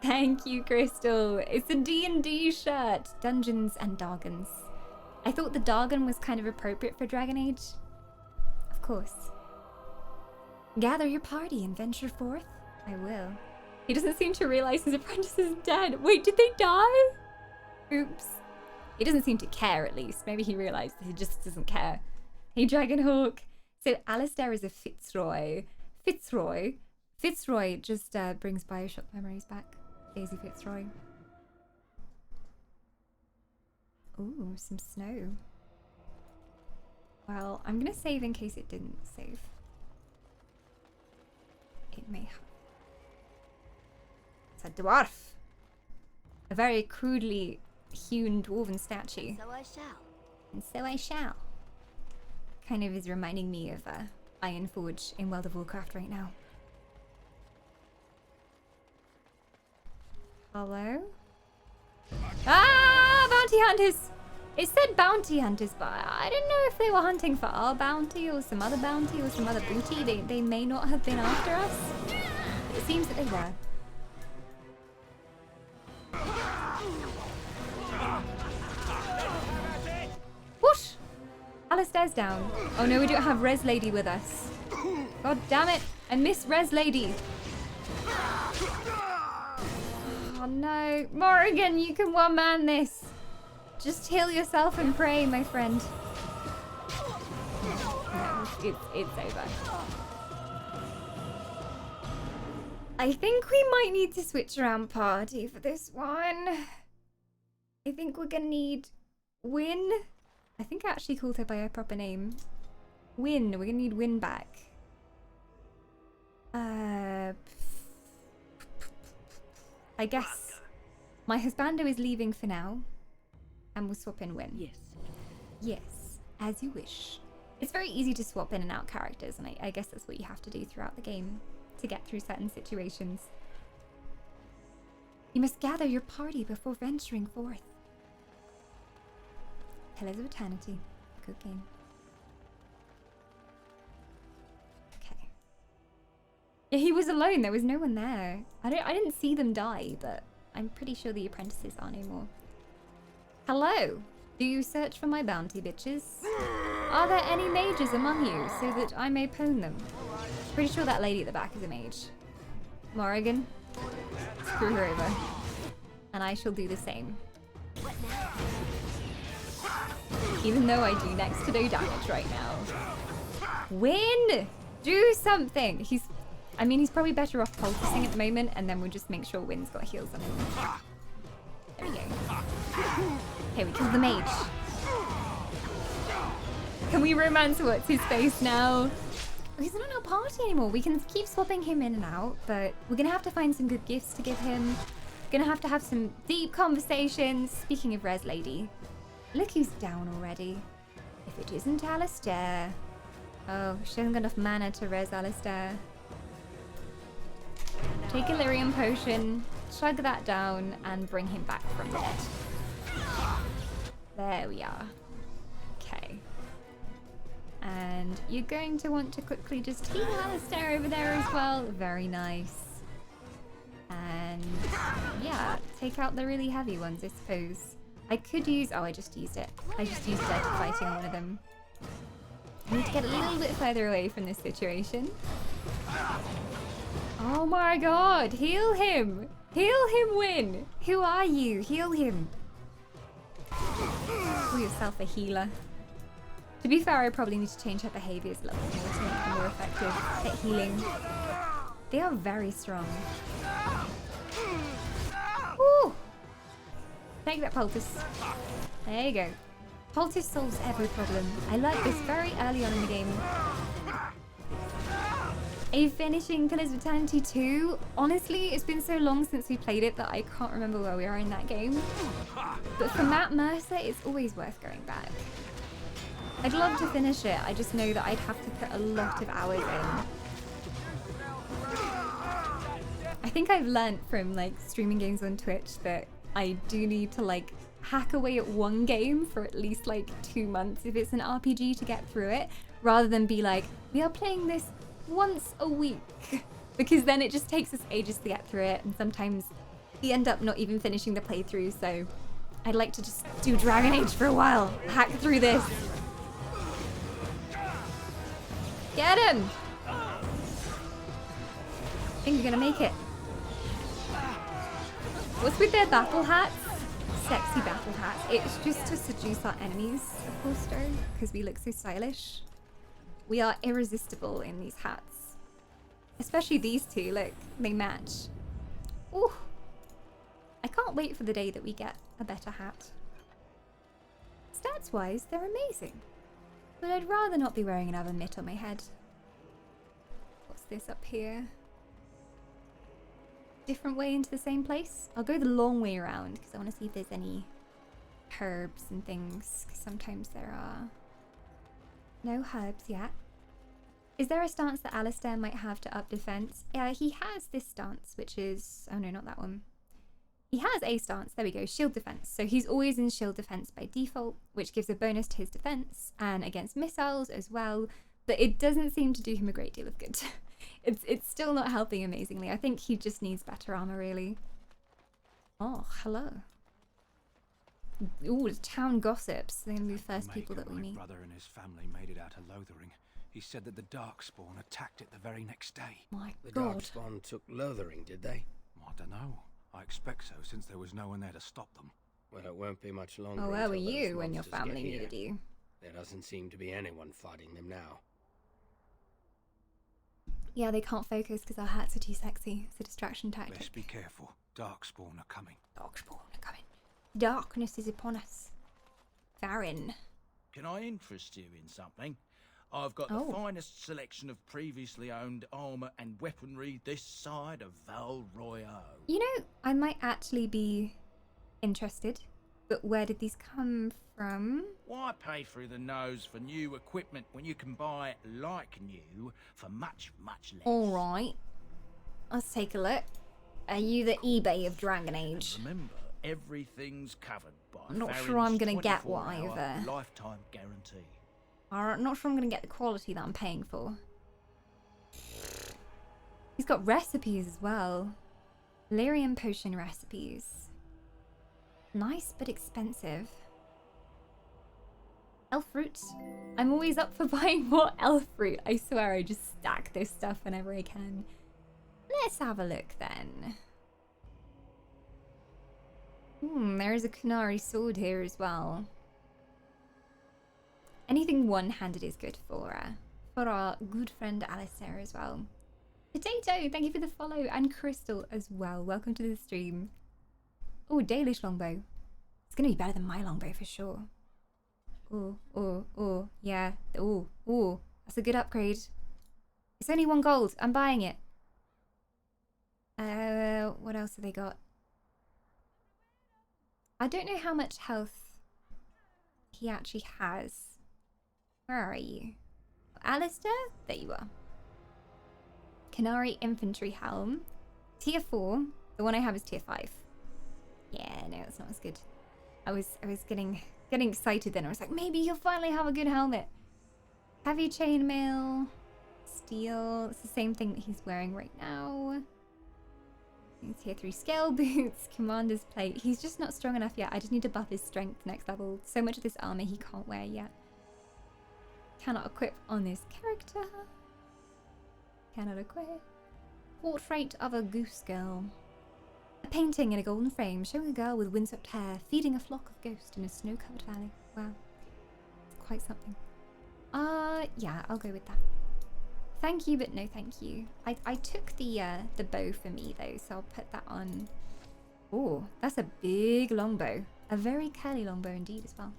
Thank you, Crystal. It's a D&D shirt. Dungeons and Dargans. I thought the Dargan was kind of appropriate for Dragon Age. Of course. Gather your party and venture forth. I will. He doesn't seem to realize his apprentice is dead. Wait, did they die? Oops. He doesn't seem to care, at least. Maybe he realized he just doesn't care. Hey, Dragonhawk. So Alistair is a Fitzroy. Fitzroy just brings Bioshock memories back. Daisy Fitzroy. Ooh, some snow. Well, I'm gonna save in case it didn't save. It may have. It's a dwarf. A very crudely hewn dwarven statue. So I shall. And so I shall. Kind of is reminding me of Ironforge in World of Warcraft right now. Hello? Ah! Bounty hunters! It said bounty hunters, but I didn't know if they were hunting for our bounty or some other bounty or some other booty. They may not have been after us. But it seems that they were. Whoosh! Alistair's down. Oh no, we don't have Res Lady with us. God damn it! I miss Res Lady. Oh no. Morrigan, you can one-man this. Just heal yourself and pray, my friend. No, it's over. I think we might need to switch around party for this one. I think we're gonna need Win. I think I actually called her by her proper name. Win. We're gonna need Win back. I guess my husbando is leaving for now. And we'll swap in Win. Yes. Yes, as you wish. It's very easy to swap in and out characters, and I guess that's what you have to do throughout the game to get through certain situations. You must gather your party before venturing forth. Pillars of Eternity. Good game. Okay. Yeah, he was alone. There was no one there. I didn't see them die, but I'm pretty sure the apprentices are no more. Hello. Do you search for my bounty, bitches? Are there any mages among you so that I may pwn them? Pretty sure that lady at the back is a mage. Morrigan, screw her over. And I shall do the same. Even though I do next to no damage right now. Win! Do something! He's probably better off poulticing at the moment, and then we'll just make sure Win's got heals on him. There we go. Okay, we killed the mage. Can we romance what's his face now? He's not in our party anymore. We can keep swapping him in and out, but we're gonna have to find some good gifts to give him. Gonna have to have some deep conversations. Speaking of Res Lady, look who's down already. If it isn't Alistair. Oh, she hasn't got enough mana to res Alistair. Take a lyrium potion, chug that down, and bring him back from the dead. There we are. Okay. And you're going to want to quickly just heal Alistair over there as well. Very nice. And yeah, take out the really heavy ones, I suppose. I could use... Oh, I just used it. I just used dirty fighting on one of them. I need to get a little bit further away from this situation. Oh my god, heal him! Heal him, Win! Who are you? Heal him. Call yourself a healer. To be fair, I probably need to change her behaviours a little more to make her more effective at healing. They are very strong. Woo! Take that, Poultice. There you go. Poultice solves every problem. I like this very early on in the game. Are you finishing Pillars of Eternity 2? Honestly, it's been so long since we played it that I can't remember where we are in that game. But for Matt Mercer, it's always worth going back. I'd love to finish it, I just know that I'd have to put a lot of hours in. I think I've learnt from like streaming games on Twitch that I do need to like hack away at one game for at least like 2 months if it's an RPG to get through it, rather than be like, we are playing this once a week. Because then it just takes us ages to get through it, and sometimes we end up not even finishing the playthrough, so I'd like to just do Dragon Age for a while. Hack through this. Get him! I think you're gonna make it. What's with their battle hats? Sexy battle hats. It's just to seduce our enemies, of course, though, because we look so stylish. We are irresistible in these hats. Especially these two, look, they match. Ooh. I can't wait for the day that we get a better hat. Stats-wise, they're amazing. But I'd rather not be wearing another mitt on my head. What's this up here? Different way into the same place? I'll go the long way around because I want to see if there's any herbs and things, because sometimes there are. No herbs yet. Is there a stance that Alistair might have to up defense? Yeah, he has this stance, which is... Oh no, not that one. He has a stance, there we go, shield defense. So he's always in shield defense by default, which gives a bonus to his defense and against missiles as well. But it doesn't seem to do him a great deal of good. It's still not helping amazingly. I think he just needs better armor, really. Oh, hello. Ooh, town gossips. They're gonna be the first people that we meet. My brother and his family made it out of Lothering. He said that the Darkspawn attacked it the very next day. My The God. Darkspawn took Lothering, did they? I don't know. I expect so, since there was no one there to stop them. Well, it won't be much longer. Oh, where were until those you when your monsters family get here. needed you? There doesn't seem to be anyone fighting them now. Yeah, they can't focus because our hats are too sexy. It's a distraction tactic. Let's be careful. Darkspawn are coming. Darkspawn are coming. Darkness is upon us. Varin. Can I interest you in something? I've got the finest selection of previously owned armour and weaponry this side of Val Royale. You know, I might actually be interested, but where did these come from? Why pay through the nose for new equipment when you can buy like new for much, much less? Alright. Let's take a look. Are you the eBay of Dragon Age? Remember, everything's covered by I'm not Farron's sure I'm gonna get what 24-hour either. lifetime guarantee. I'm not sure I'm going to get the quality that I'm paying for. He's got recipes as well. Lyrium potion recipes. Nice, but expensive. Elf fruit. I'm always up for buying more elf fruit. I swear I just stack this stuff whenever I can. Let's have a look then. There is a Kunari sword here as well. Anything one-handed is good for our good friend Alistair as well. Potato, thank you for the follow, and Crystal as well. Welcome to the stream. Oh, Dalish longbow. It's gonna be better than my longbow for sure. Oh, yeah. Oh, that's a good upgrade. It's only 1 gold. I'm buying it. What else have they got? I don't know how much health he actually has. Where are you? Alistair? There you are. Kunari Infantry Helm. Tier 4. The one I have is Tier 5. Yeah, no, it's not as good. I was getting excited then. I was like, maybe you'll finally have a good helmet. Heavy chainmail. Steel. It's the same thing that he's wearing right now. Tier 3 scale boots. Commander's plate. He's just not strong enough yet. I just need to buff his strength next level. So much of this armor he can't wear yet. Cannot equip on this character. Cannot equip. Portrait of a goose girl. A painting in a golden frame showing a girl with windswept hair feeding a flock of ghosts in a snow-covered valley. Wow. It's quite something. Yeah, I'll go with that. Thank you, but no thank you. I took the bow for me though, so I'll put that on. Oh, that's a big longbow. A very curly longbow indeed as well.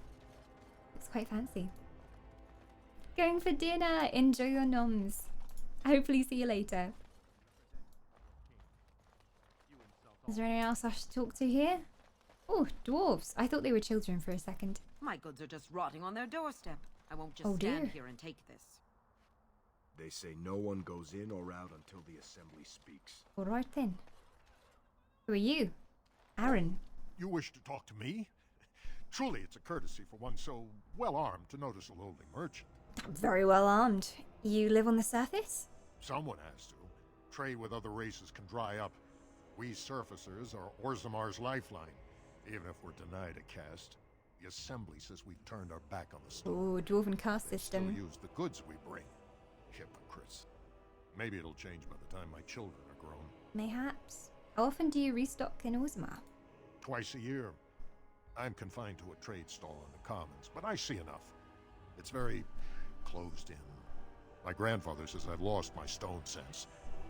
Looks quite fancy. Going for dinner. Enjoy your noms. Hopefully see you later. Is there anyone else I should talk to here? Oh, dwarves. I thought they were children for a second. My goods are just rotting on their doorstep. I won't just Oh, stand dear. here and take this. They say no one goes in or out until the assembly speaks. Alright then. Who are you? Aaron. You wish to talk to me? Truly, it's a courtesy for one so well-armed to notice a lowly merchant. I'm very well armed. You live on the surface? Someone has to. Trade with other races can dry up. We surfacers are Orzammar's lifeline. Even if we're denied a caste, the Assembly says we've turned our back on the stone. Ooh, dwarven caste Still system. use the goods we bring. Hypocrites. Maybe it'll change by the time my children are grown. Mayhaps. How often do you restock in Orzammar? Twice a year. I'm confined to a trade stall in the Commons, but I see enough. It's very closed in. My grandfather says I've lost my stone sense.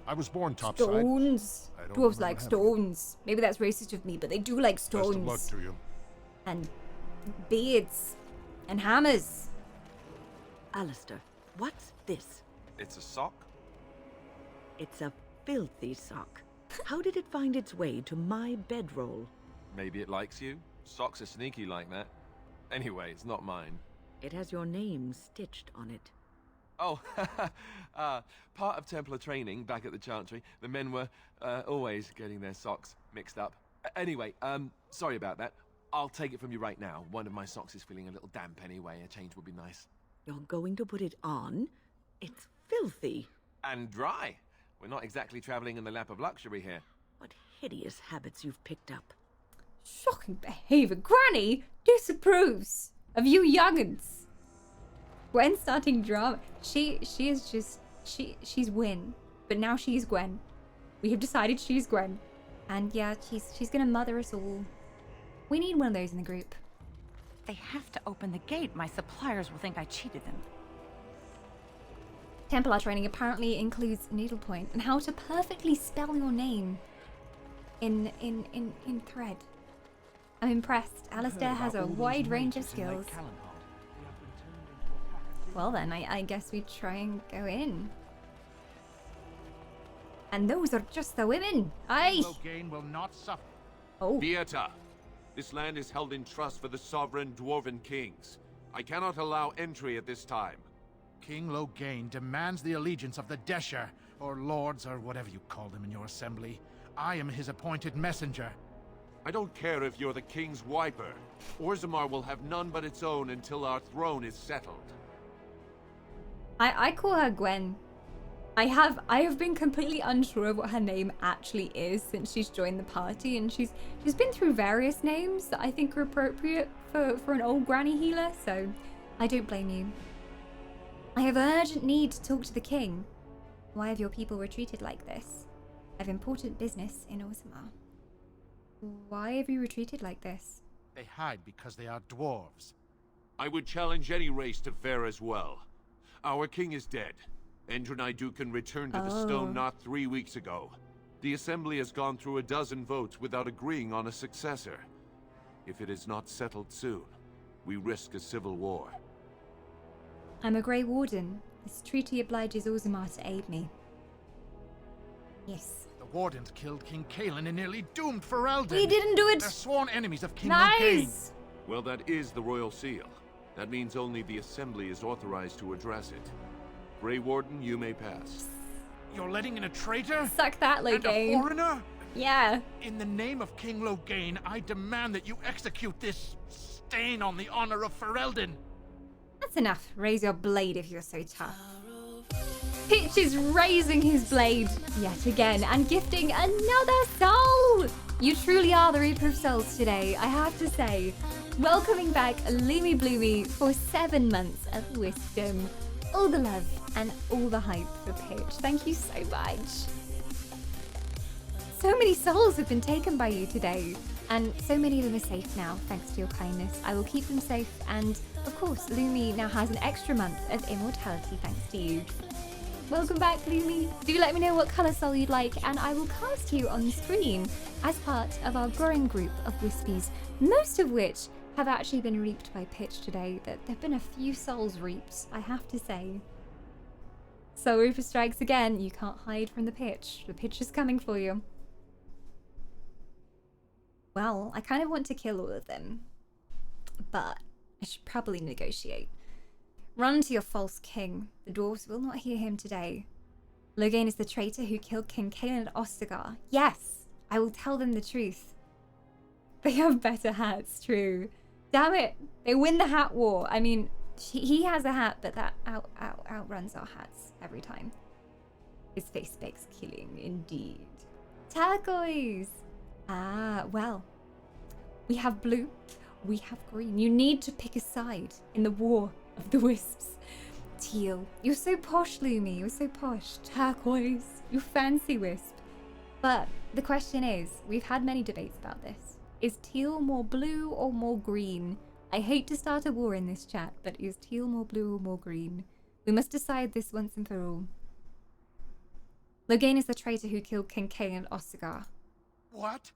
I was born topside. Stones. I don't Dwarves remember like having stones. Maybe that's racist of me, but they do like stones. Best of luck to you. And beards. And hammers. Alistair, what's this? It's a sock? It's a filthy sock. How did it find its way to my bedroll? Maybe it likes you. Socks are sneaky like that. Anyway, it's not mine. It has your name stitched on it. Oh, part of Templar training back at the Chantry, the men were always getting their socks mixed up. Anyway, sorry about that. I'll take it from you right now. One of my socks is feeling a little damp anyway. A change would be nice. You're going to put it on? It's filthy. And dry. We're not exactly traveling in the lap of luxury here. What hideous habits you've picked up. Shocking behavior. Granny disapproves of you young'uns. Gwen starting drama. She is just she's Win, but now she's Gwen. We have decided she's Gwen, and yeah, she's gonna mother us all. We need one of those in the group. They have to open the gate. My suppliers will think I cheated them. Templar training apparently includes needlepoint and how to perfectly spell your name in thread. I'm impressed. Alistair has a wide range of skills. Well then, I guess we try and go in. And those are just the women. Aye. Loghain will not suffer. Oh. Beata, this land is held in trust for the sovereign dwarven kings. I cannot allow entry at this time. King Loghain demands the allegiance of the Desher, or lords, or whatever you call them in your assembly. I am his appointed messenger. I don't care if you're the king's wiper. Orzammar will have none but its own until our throne is settled. I call her Gwen. I have been completely unsure of what her name actually is since she's joined the party, and she's been through various names that I think are appropriate for an old granny healer, so I don't blame you. I have urgent need to talk to the king. Why have your people retreated like this? I have important business in Orzammar. Why have you retreated like this? They hide because they are dwarves. I would challenge any race to fare as well. Our king is dead. Endrenai Dukan returned to the stone not 3 weeks ago. The assembly has gone through a dozen votes without agreeing on a successor. If it is not settled soon, we risk a civil war. I'm a Grey Warden. This treaty obliges Orzammar to aid me. Yes. The Wardens killed King Cailan and nearly doomed Ferelden. We didn't do it! They're sworn enemies of King Nice! Loghain. Well, that is the royal seal. That means only the assembly is authorized to address it. Grey Warden, you may pass. You're letting in a traitor? Suck that, Loghain. And a foreigner? Yeah. In the name of King Loghain, I demand that you execute this stain on the honor of Ferelden. That's enough. Raise your blade if you're so tough. Pitch is raising his blade yet again and gifting another soul. You truly are the Reaper of Souls today, I have to say. Welcoming back Loomy Bloomy for 7 months of wisdom. All the love and all the hype for Pitch. Thank you so much. So many souls have been taken by you today, and so many of them are safe now, thanks to your kindness. I will keep them safe, and of course, Loomy now has an extra month of immortality thanks to you. Welcome back, Loomy. Do let me know what colour soul you'd like, and I will cast you on screen as part of our growing group of Wispies, most of which have actually been reaped by Pitch today. There have been a few souls reaped, I have to say. So Reaper strikes again. You can't hide from the Pitch. The Pitch is coming for you. Well, I kind of want to kill all of them, but I should probably negotiate. Run to your false king. The dwarves will not hear him today. Loghain is the traitor who killed King Cailan at Ostagar. Yes, I will tell them the truth. They have better hats, true. Damn it! They win the hat war. I mean, he has a hat, but that outruns our hats every time. His face begs killing, indeed. Turquoise! Ah, well. We have blue, we have green. You need to pick a side in the war of the wisps. Teal. You're so posh, Lumi. You're so posh. Turquoise. You fancy wisp. But the question is, we've had many debates about this. Is teal more blue or more green? I hate to start a war in this chat, but is teal more blue or more green? We must decide this once and for all. Loghain is the traitor who killed King Kay and Osagar. What?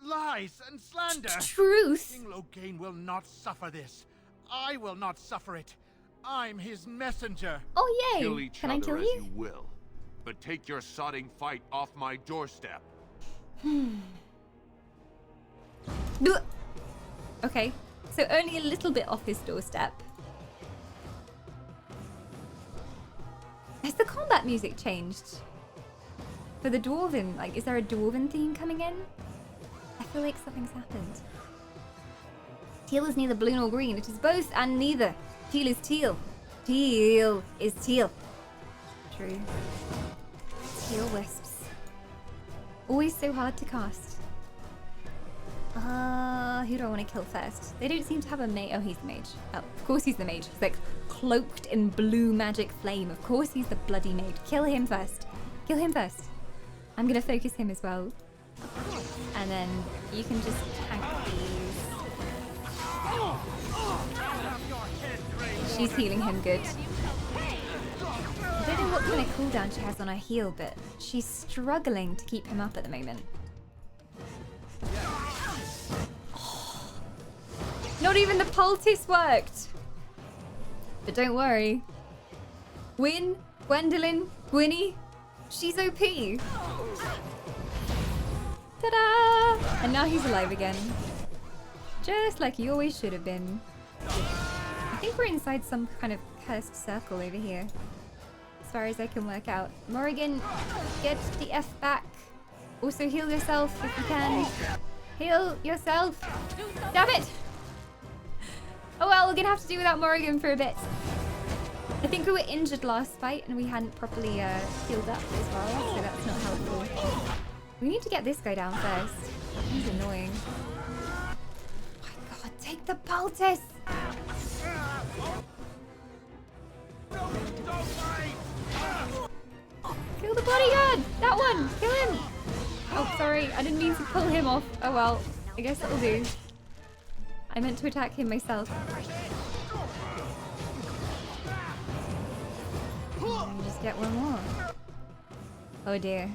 Lies and slander! Truth! King Loghain will not suffer this. I will not suffer it. I'm his messenger. Oh yay! Kill each Can I other kill as you? you will, but take your sodding fight off my doorstep. Okay, so only a little bit off his doorstep. Has the combat music changed? For the Dwarven, like, is there a Dwarven theme coming in? I feel like something's happened. Teal is neither blue nor green. It is both and neither. Teal is teal. Teal is teal. True. Teal wisps. Always so hard to cast. Who do I want to kill first? They don't seem to have a mage. Oh, he's the mage. Oh, of course he's the mage. He's like cloaked in blue magic flame. Of course he's the bloody mage. Kill him first. Kill him first. I'm gonna focus him as well. And then you can just tank these. She's healing him good. I don't know what kind of cooldown she has on her heal, but she's struggling to keep him up at the moment. Oh, not even the poultice worked! But don't worry. Gwyn, Gwendolyn, Gwynny, she's OP. Ta-da! And now he's alive again. Just like he always should have been. I think we're inside some kind of cursed circle over here. As far as I can work out. Morrigan, get the F back. Also heal yourself if you can. Heal yourself. Damn it! Oh well, we're gonna have to do without Morrigan for a bit. I think we were injured last fight and we hadn't properly healed up as well, so that's not helpful. We need to get this guy down first. He's annoying. Oh my god, take the poultice! Kill the bodyguard! That one! Kill him! Oh, sorry, I didn't mean to pull him off. Oh well, I guess that'll do. I meant to attack him myself. Let me just get one more. Oh dear.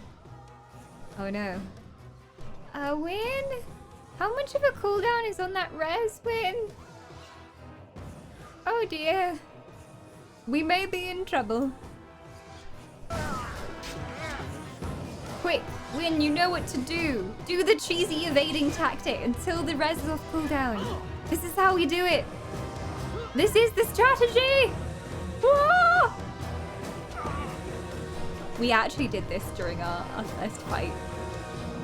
Oh no. Win? How much of a cooldown is on that res, Win? Oh dear. We may be in trouble. Quick, Win, you know what to do. Do the cheesy evading tactic until the res is off cooldown. This is how we do it. This is the strategy! Whoa! We actually did this during our first fight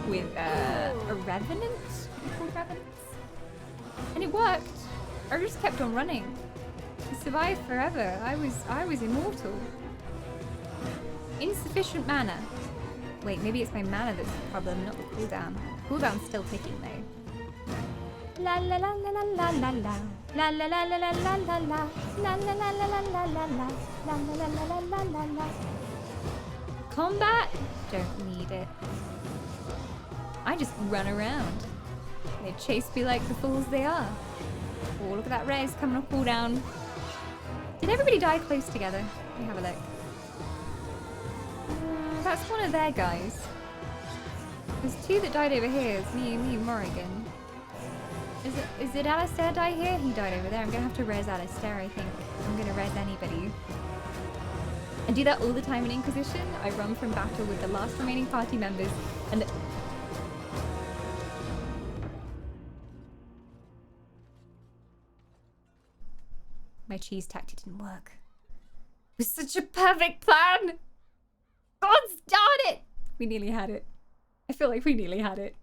with a revenant? Are they called revenants? And it worked. I just kept on running. I survived forever. I was immortal. Insufficient mana. Wait, maybe it's my mana that's the problem, not the cooldown. Cooldown's still ticking though. La la la la la la la la. La la la la la la la la. La la la la la la la la. La la la la la la la. Combat? Don't need it. I just run around. They chase me like the fools they are. Oh, look at that res coming off cooldown. Did everybody die close together? Let me have a look. That's one of their guys. There's two that died over here. It's me and Morrigan. Is it Alistair die here? He died over there. I'm gonna have to res Alistair, I think. I'm gonna res anybody. I do that all the time in Inquisition. I run from battle with the last remaining party members and my cheese tactic didn't work. It was such a perfect plan! God darn it! We nearly had it. I feel like we nearly had it.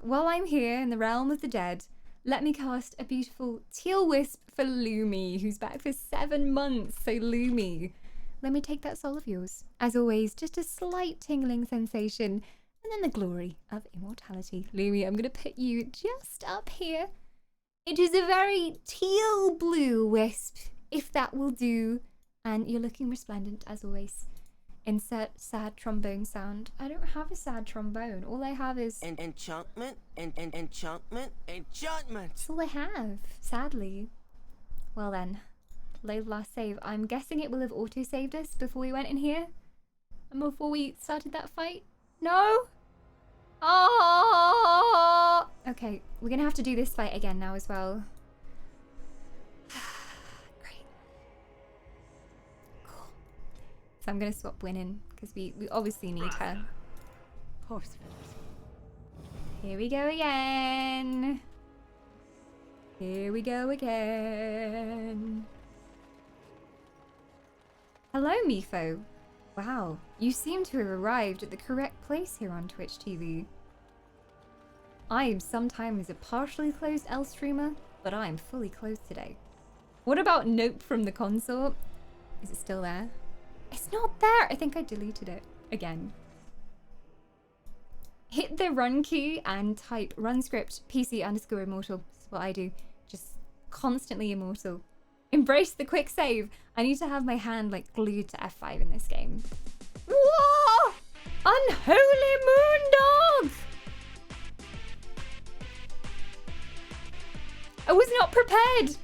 While I'm here in the realm of the dead, let me cast a beautiful teal wisp for Lumi, who's back for 7 months. So Lumi, let me take that soul of yours. As always, just a slight tingling sensation, and then the glory of immortality. Lumi, I'm going to put you just up here. It is a very teal blue wisp, if that will do. And you're looking resplendent, as always. Insert sad trombone sound. I don't have a sad trombone. All I have is... Enchantment, enchantment, enchantment. That's all I have, sadly. Well then, load last save. I'm guessing it will have auto-saved us before we went in here? And before we started that fight? No? Oh! Okay, we're gonna have to do this fight again now as well. Great. Cool. So I'm gonna swap winning, because we obviously need her. Horse. Here we go again. Here we go again. Hello, Mifo. Wow, you seem to have arrived at the correct place here on Twitch TV. I am sometimes a partially closed L streamer, but I am fully closed today. What about Nope from the consort? Is it still there? It's not there! I think I deleted it again. Hit the run key and type run script PC_immortal. That's what I do. Just constantly immortal. Embrace the quick save. I need to have my hand like glued to F5 in this game. Whoa! Unholy moondog! I was not prepared.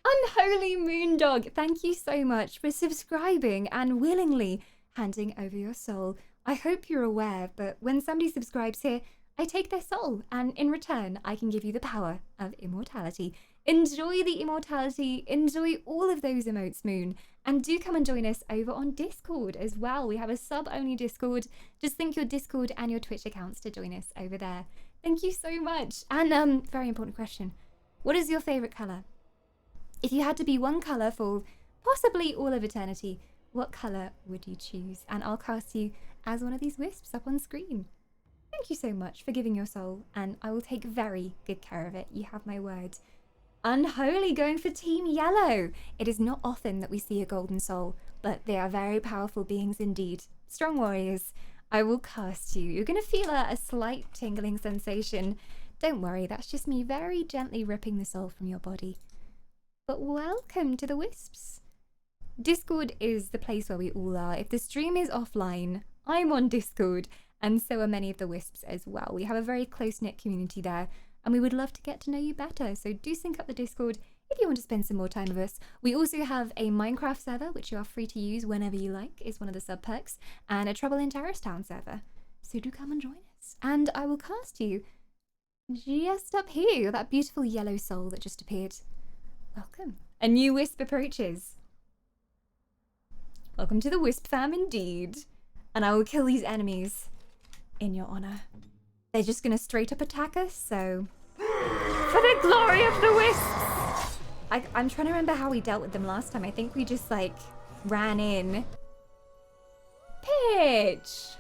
Unholy moondog, thank you so much for subscribing and willingly handing over your soul. I hope you're aware, but when somebody subscribes here, I take their soul, and in return, I can give you the power of immortality. Enjoy the immortality, enjoy all of those emotes, Moon, and do come and join us over on Discord as well. We have a sub-only Discord. Just link your Discord and your Twitch accounts to join us over there. Thank you so much. And very important question. What is your favorite color? If you had to be one color for possibly all of eternity, what color would you choose? And I'll cast you as one of these wisps up on screen. Thank you so much for giving your soul, and I will take very good care of it. You have my word. Unholy going for Team Yellow. It is not often that we see a golden soul, but they are very powerful beings indeed. Strong warriors. I will cast you. You're going to feel a slight tingling sensation. Don't worry, that's just me very gently ripping the soul from your body. But welcome to the Wisps. Discord is the place where we all are. If the stream is offline, I'm on Discord, and so are many of the Wisps as well. We have a very close-knit community there, and we would love to get to know you better. So do sync up the Discord if you want to spend some more time with us. We also have a Minecraft server, which you are free to use whenever you like, is one of the sub-perks, and a Trouble in Terrace Town server. So do come and join us. And I will cast you just up here, that beautiful yellow soul that just appeared. Welcome. A new Wisp approaches. Welcome to the Wisp fam indeed. And I will kill these enemies in your honor. They're just gonna straight up attack us, so... For the glory of the Wisps! I'm trying to remember how we dealt with them last time. I think we just, like, ran in. Pitch!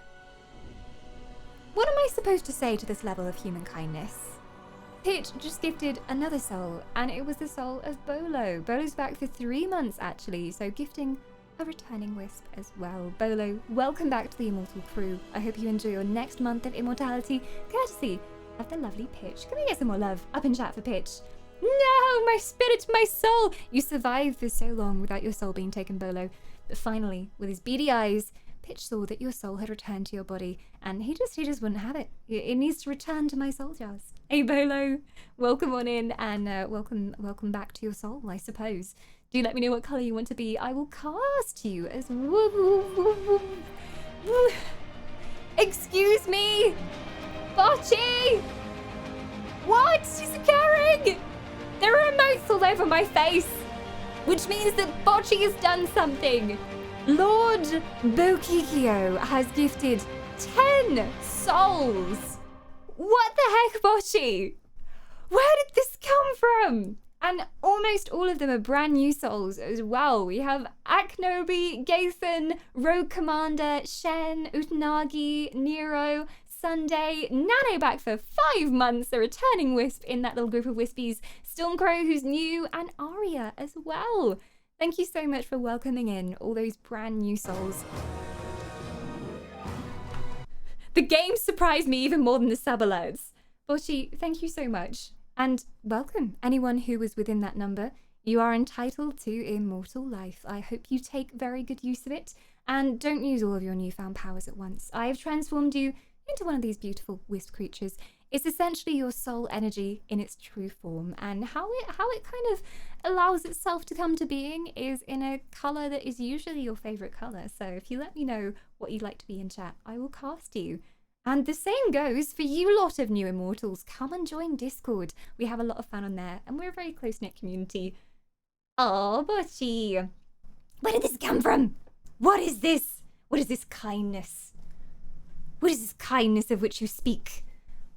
What am I supposed to say to this level of human kindness? Pitch just gifted another soul, and it was the soul of Bolo. Bolo's back for 3 months, actually, so gifting a returning Wisp as well. Bolo, welcome back to the Immortal crew. I hope you enjoy your next month of immortality, courtesy of the lovely Pitch. Can we get some more love up in chat for Pitch? No, my spirit, my soul! You survived for so long without your soul being taken, Bolo. But finally, with his beady eyes, Pitch saw that your soul had returned to your body, and he just wouldn't have it. It needs to return to my soul jars. Hey, Bolo, welcome on in, and welcome back to your soul, I suppose. Do let me know what colour you want to be. I will cast you as... Excuse me! Bocce! What? She's occurring! There are emotes all over my face! Which means that Bocce has done something! Lord Bokikio has gifted 10 souls! What the heck, Bocce? Where did this come from? And almost all of them are brand new souls as well. We have Aknobi, Gaithan, Rogue Commander, Shen, Utanagi, Nero, Sunday, Nano back for 5 months, a returning wisp in that little group of wispies, Stormcrow who's new, and Arya as well. Thank you so much for welcoming in all those brand new souls. The game surprised me even more than the sub alerts. Bocchi, thank you so much. And welcome, anyone who was within that number. You are entitled to immortal life. I hope you take very good use of it, and don't use all of your newfound powers at once. I have transformed you into one of these beautiful wisp creatures. It's essentially your soul energy in its true form, and how it kind of allows itself to come to being is in a colour that is usually your favourite colour. So if you let me know what you'd like to be in chat, I will cast you. And the same goes for you lot of new immortals. Come and join Discord. We have a lot of fun on there, and we're a very close-knit community. Oh, Bocchi. Where did this come from? What is this? What is this kindness? What is this kindness of which you speak?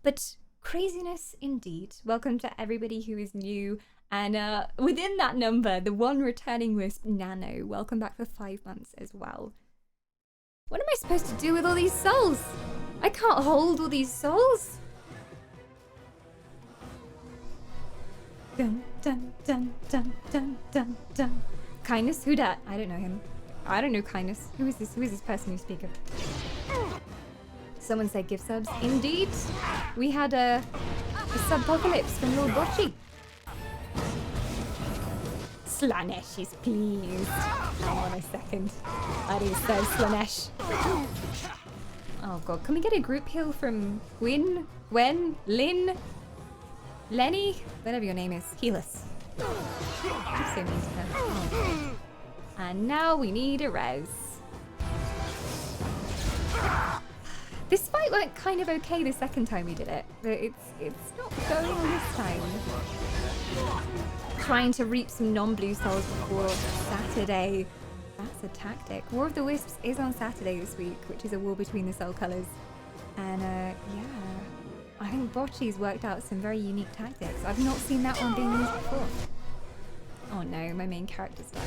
But craziness indeed. Welcome to everybody who is new. And within that number, the one returning wisp, Nano. Welcome back for 5 months as well. What am I supposed to do with all these souls? I can't hold all these souls. Dun dun dun dun dun dun dun. Kindness? Who dat? I don't know him. I don't know Kindness. Who is this? Who is this person you speak of? Someone said give subs. Indeed. We had a subpocalypse from Lord Bocchi. Slaanesh is pleased. Hang on a second. That is so Slaanesh. Oh god, can we get a group heal from Gwen, Lynn, Lenny? Whatever your name is. Heal us. I'm so mean to her. Oh. And now we need a res. This fight went kind of okay the second time we did it, but it's not going on this time. Trying to reap some non-blue souls before Saturday. That's a tactic. War of the Wisps is on Saturday this week, which is a war between the soul colours. And yeah, I think Bocchi's worked out some very unique tactics. I've not seen that one being used before. Oh no, my main character's died.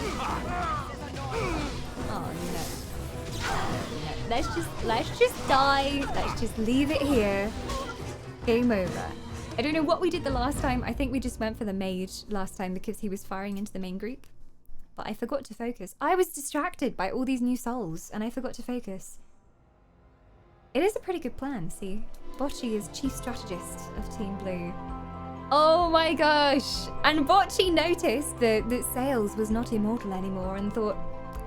Oh no. No. Let's just die. Let's just leave it here. Game over. I don't know what we did the last time. I think we just went for the mage last time because he was firing into the main group. But I forgot to focus. I was distracted by all these new souls and I forgot to focus. It is a pretty good plan, see? Bocchi is chief strategist of Team Blue. Oh my gosh! And Bocchi noticed that Sails was not immortal anymore and thought,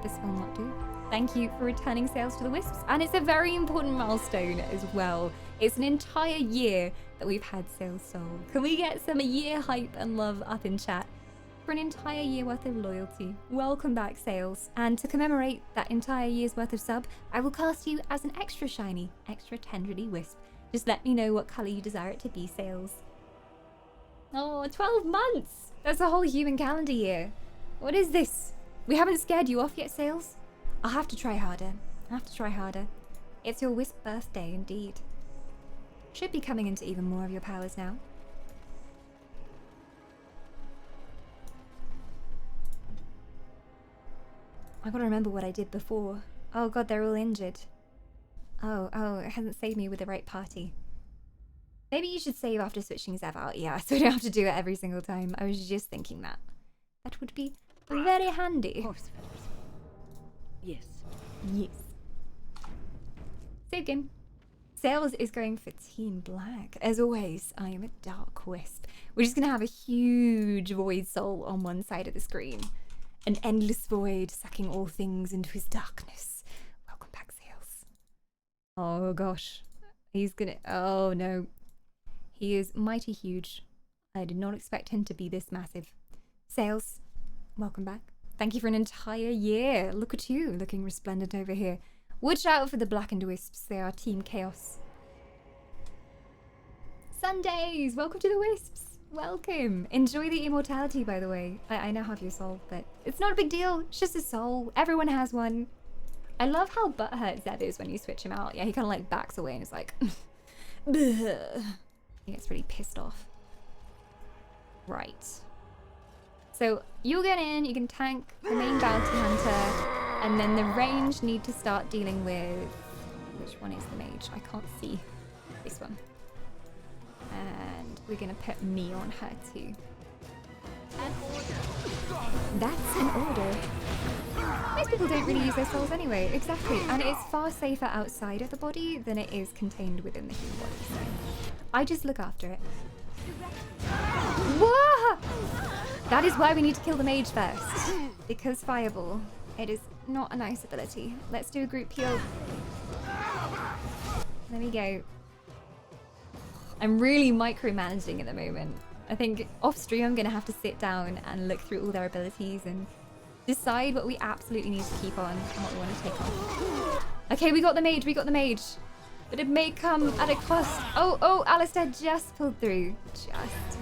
this will not do. Thank you for returning Sails to the Wisps. And it's a very important milestone as well. It's an entire year that we've had Sails Soul. Can we get some year hype and love up in chat? For an entire year worth of loyalty. Welcome back, Sails. And to commemorate that entire year's worth of sub, I will cast you as an extra shiny, extra tenderly wisp. Just let me know what colour you desire it to be, Sails. Oh, 12 months! That's a whole human calendar year. What is this? We haven't scared you off yet, Sails? I'll have to try harder. I'll have to try harder. It's your wisp birthday, indeed. Should be coming into even more of your powers now. I gotta remember what I did before. Oh god, they're all injured. Oh, it hasn't saved me with the right party. Maybe you should save after switching Zev out, yeah, so I don't have to do it every single time. I was just thinking that. That would be very handy. Yes. Yes. Save game. Sails is going for Team Black. As always, I am a Dark Wisp. We're just gonna have a huge void soul on one side of the screen. An endless void sucking all things into his darkness. Welcome back, Sails. Oh gosh. He's gonna... Oh no. He is mighty huge. I did not expect him to be this massive. Sails, welcome back. Thank you for an entire year. Look at you, looking resplendent over here. Watch out for the Blackened Wisps. They are Team Chaos. Sundays, welcome to the Wisps. Welcome. Enjoy the immortality, by the way. I now have your soul, but it's not a big deal. It's just a soul. Everyone has one. I love how butthurt Zeb is when you switch him out. Yeah, he kind of like backs away and is like... He gets really pissed off. Right. So you'll get in, you can tank the main bounty hunter, and then the range need to start dealing with... Which one is the mage? I can't see. This one. And we're gonna put me on her too. That's an order. Most people don't really use their souls anyway, exactly. And it's far safer outside of the body than it is contained within the human body. So I just look after it. Whoa! That is why we need to kill the mage first. Because Fireball, it is not a nice ability. Let's do a group heal. There we go. I'm really micromanaging at the moment. I think off stream I'm going to have to sit down and look through all their abilities and decide what we absolutely need to keep on and what we want to take off. Okay, we got the mage, But it may come at a cost. Oh, Alistair just pulled through. Just.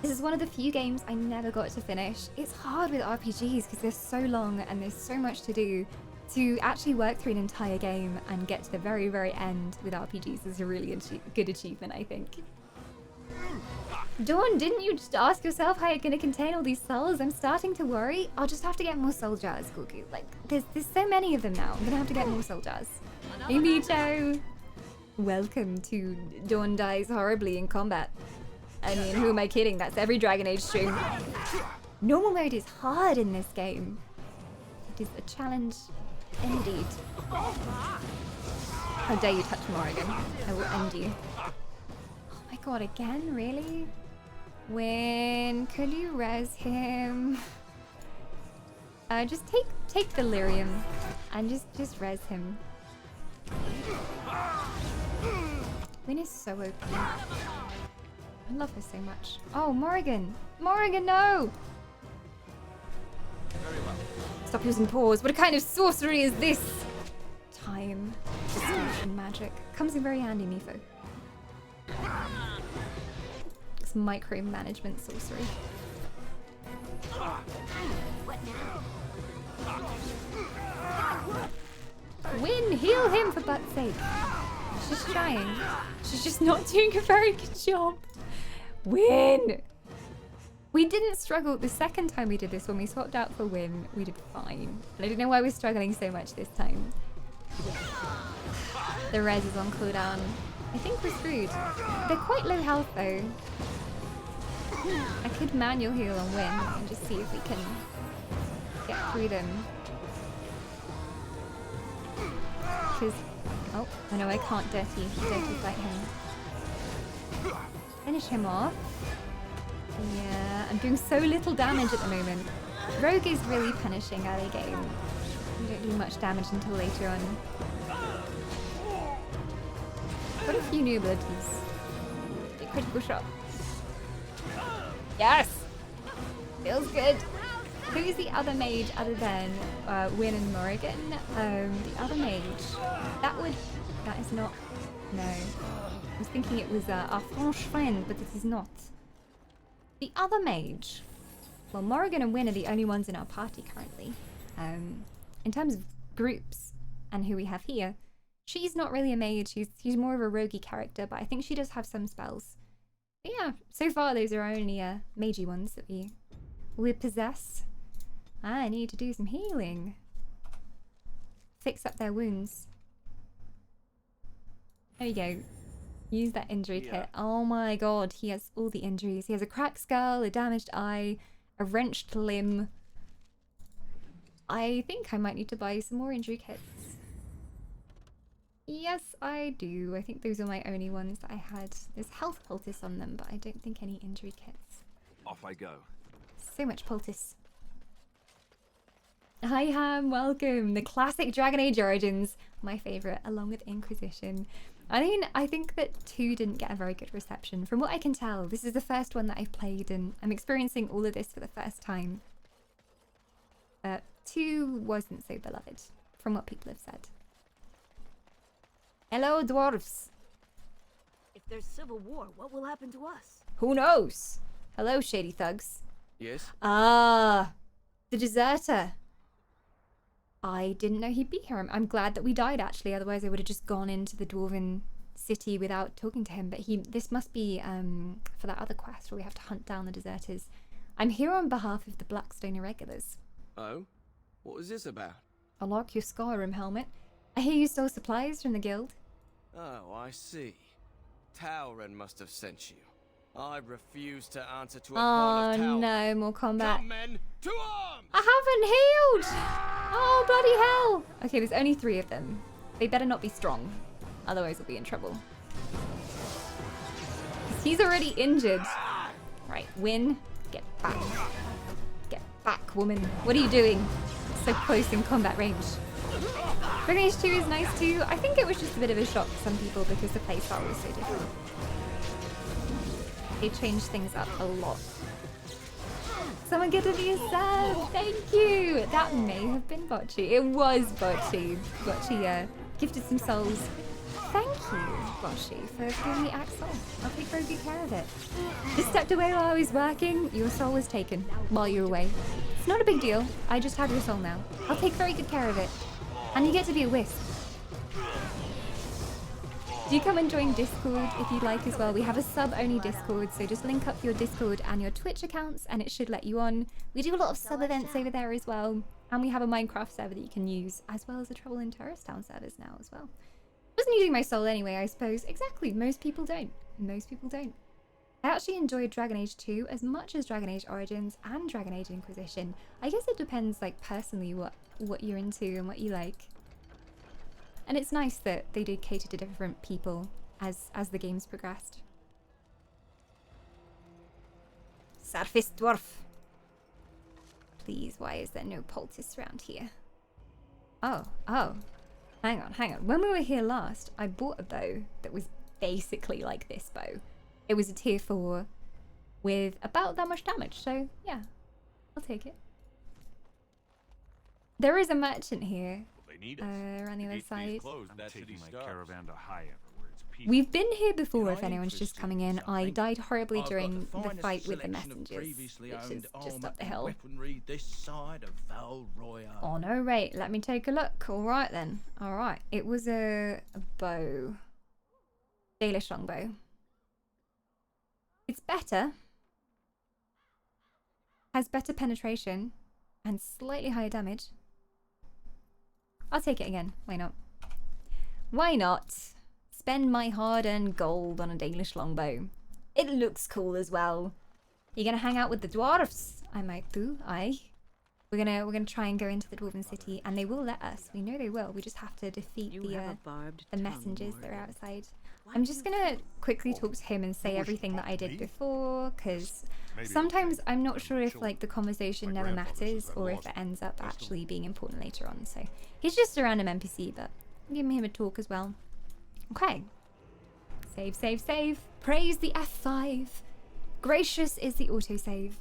This is one of the few games I never got to finish. It's hard with RPGs because they're so long and there's so much to do. To actually work through an entire game and get to the very, very end with RPGs is a really good achievement, I think. Dawn, didn't you just ask yourself how you're going to contain all these souls? I'm starting to worry. I'll just have to get more soul jars, Gugu. Like, there's so many of them now. I'm going to have to get more soul jars. Hey, Micho! Welcome to Dawn Dies Horribly in Combat. I mean, who am I kidding? That's every Dragon Age stream. Normal mode is hard in this game. It is a challenge indeed. How dare you touch Morrigan? I will end you. Oh my god, again? Really? When could you res him? Just take Delirium and just res him. Wynn is so OP. I love her so much. Oh, Morrigan! Morrigan, no! Very well. Stop using pause. What kind of sorcery is this? Time. Distortion magic. Comes in very handy, Mifo. It's micromanagement sorcery. Win! Heal him for butt's sake. She's trying. She's just not doing a very good job. Win! We didn't struggle the second time we did this. When we swapped out for Win, we did fine. But I don't know why we're struggling so much this time. The res is on cooldown. I think we're screwed. They're quite low health though. I could manual heal on Win and just see if we can get through them. Because, oh, I know I can't dirty fight him. Finish him off. Yeah, I'm doing so little damage at the moment. Rogue is really punishing early game. You don't do much damage until later on. Got a few new abilities. A critical shot. Yes! Feels good. Who's the other mage other than Wynn and Morrigan? The other mage. That is not... No. I was thinking it was our French friend, but it is not. The other mage. Well, Morrigan and Wynn are the only ones in our party currently. In terms of groups and who we have here, she's not really a mage. She's more of a roguey character, but I think she does have some spells. But yeah, so far those are only magey ones that we possess. I need to do some healing. Fix up their wounds. There you go. Use that injury kit. Oh my god, he has all the injuries. He has a cracked skull, a damaged eye, a wrenched limb. I think I might need to buy some more injury kits. Yes, I do. I think those are my only ones that I had. There's health poultice on them, but I don't think any injury kits. Off I go. So much poultice. Hi Ham, welcome. The classic Dragon Age Origins. My favourite, along with Inquisition. I think that 2 didn't get a very good reception. From what I can tell, this is the first one that I've played and I'm experiencing all of this for the first time. 2 wasn't so beloved, from what people have said. Hello, dwarves. If there's civil war, what will happen to us? Who knows? Hello, shady thugs. Yes? Ah, the deserter. I didn't know he'd be here. I'm glad that we died, actually. Otherwise, I would have just gone into the dwarven city without talking to him, but this must be for that other quest where we have to hunt down the deserters. I'm here on behalf of the Blackstone Irregulars. Oh? What was this about? I like your Skyrim helmet. I hear you stole supplies from the guild. Oh, I see. Tauren must have sent you. I refuse to answer to a Oh call of Tauren. no, more combat. Come, men, to arms! I haven't healed! Oh, bloody hell! Okay, there's only 3 of them. They better not be strong. Otherwise we'll be in trouble. He's already injured. Right, win. Get back. Get back, woman. What are you doing? So close in combat range. Dragon Age 2 is nice too. I think it was just a bit of a shock for some people because the playstyle was so different. They changed things up a lot. Someone get to be a sub! Thank you! That may have been Bocchi. It was Bocchi. Bocchi gifted some souls. Thank you, Bocchi, for giving me Axel. I'll take very good care of it. Just stepped away while I was working. Your soul was taken while you were away. It's not a big deal. I just have your soul now. I'll take very good care of it. And you get to be a wisp. Do come and join Discord if you'd like as well. We have a sub-only Discord, so just link up your Discord and your Twitch accounts and it should let you on. We do a lot of sub-events over there as well. And we have a Minecraft server that you can use, as well as the Trouble in Terrorist Town servers now as well. Wasn't using my soul anyway, I suppose. Exactly, most people don't. Most people don't. I actually enjoyed Dragon Age 2 as much as Dragon Age Origins and Dragon Age Inquisition. I guess it depends, like, personally what you're into and what you like. And it's nice that they did cater to different people as the games progressed. Surface Dwarf. Please, why is there no poultice around here? Oh. Hang on. When we were here last, I bought a bow that was basically like this bow. It was a tier 4 with about that much damage, so yeah, I'll take it. There is a merchant here. Around the other side. We've been here before if anyone's just coming in. I died horribly during the fight with the messengers, which is just up the hill. Oh no, right, let me take a look. Alright then. Alright, it was a bow. Dalish longbow. It's better. Has better penetration and slightly higher damage. I'll take it again. Why not? Why not? Spend my hard-earned gold on a Dalish longbow. It looks cool as well. You're gonna hang out with the dwarves. I might do. Aye. We're gonna try and go into the Dwarven City, and they will let us. We know they will. We just have to defeat the messengers that are outside. I'm just gonna quickly talk to him and say everything that I did before, because sometimes I'm not sure if like the conversation never matters or if it ends up actually being important later on. So he's just a random NPC, but I'm giving him a talk as well. Okay. Save. Praise the F5. Gracious is the autosave.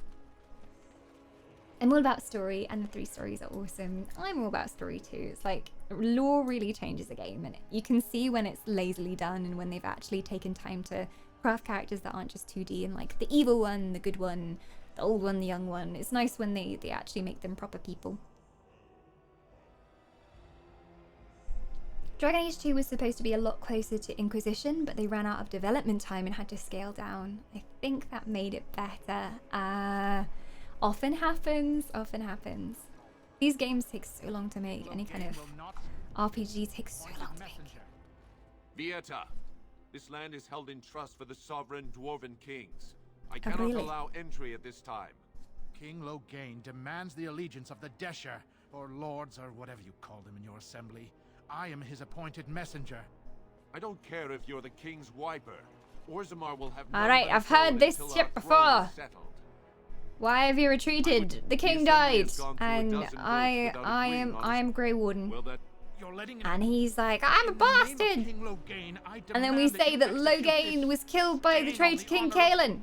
I'm all about story, and the 3 stories are awesome. I'm all about story too. It's like, lore really changes the game, and you can see when it's lazily done and when they've actually taken time to craft characters that aren't just 2D, and like the evil one, the good one, the old one, the young one. It's nice when they actually make them proper people. Dragon Age 2 was supposed to be a lot closer to Inquisition, but they ran out of development time and had to scale down. I think that made it better. Often happens. These games take so long to make. Any kind of RPG takes so long to make. Vieta, this land is held in trust for the sovereign dwarven kings. I cannot allow entry at this time. King Loghain demands the allegiance of the Desher, or lords, or whatever you call them in your assembly. I am his appointed messenger. I don't care if you're the king's wiper. Orzammar will have Alright, I've heard this shit before. Why have you retreated? The king died, and I am Grey Warden. And he's like, I'm a bastard! And then we say that Loghain was killed by the traitor King Cailan.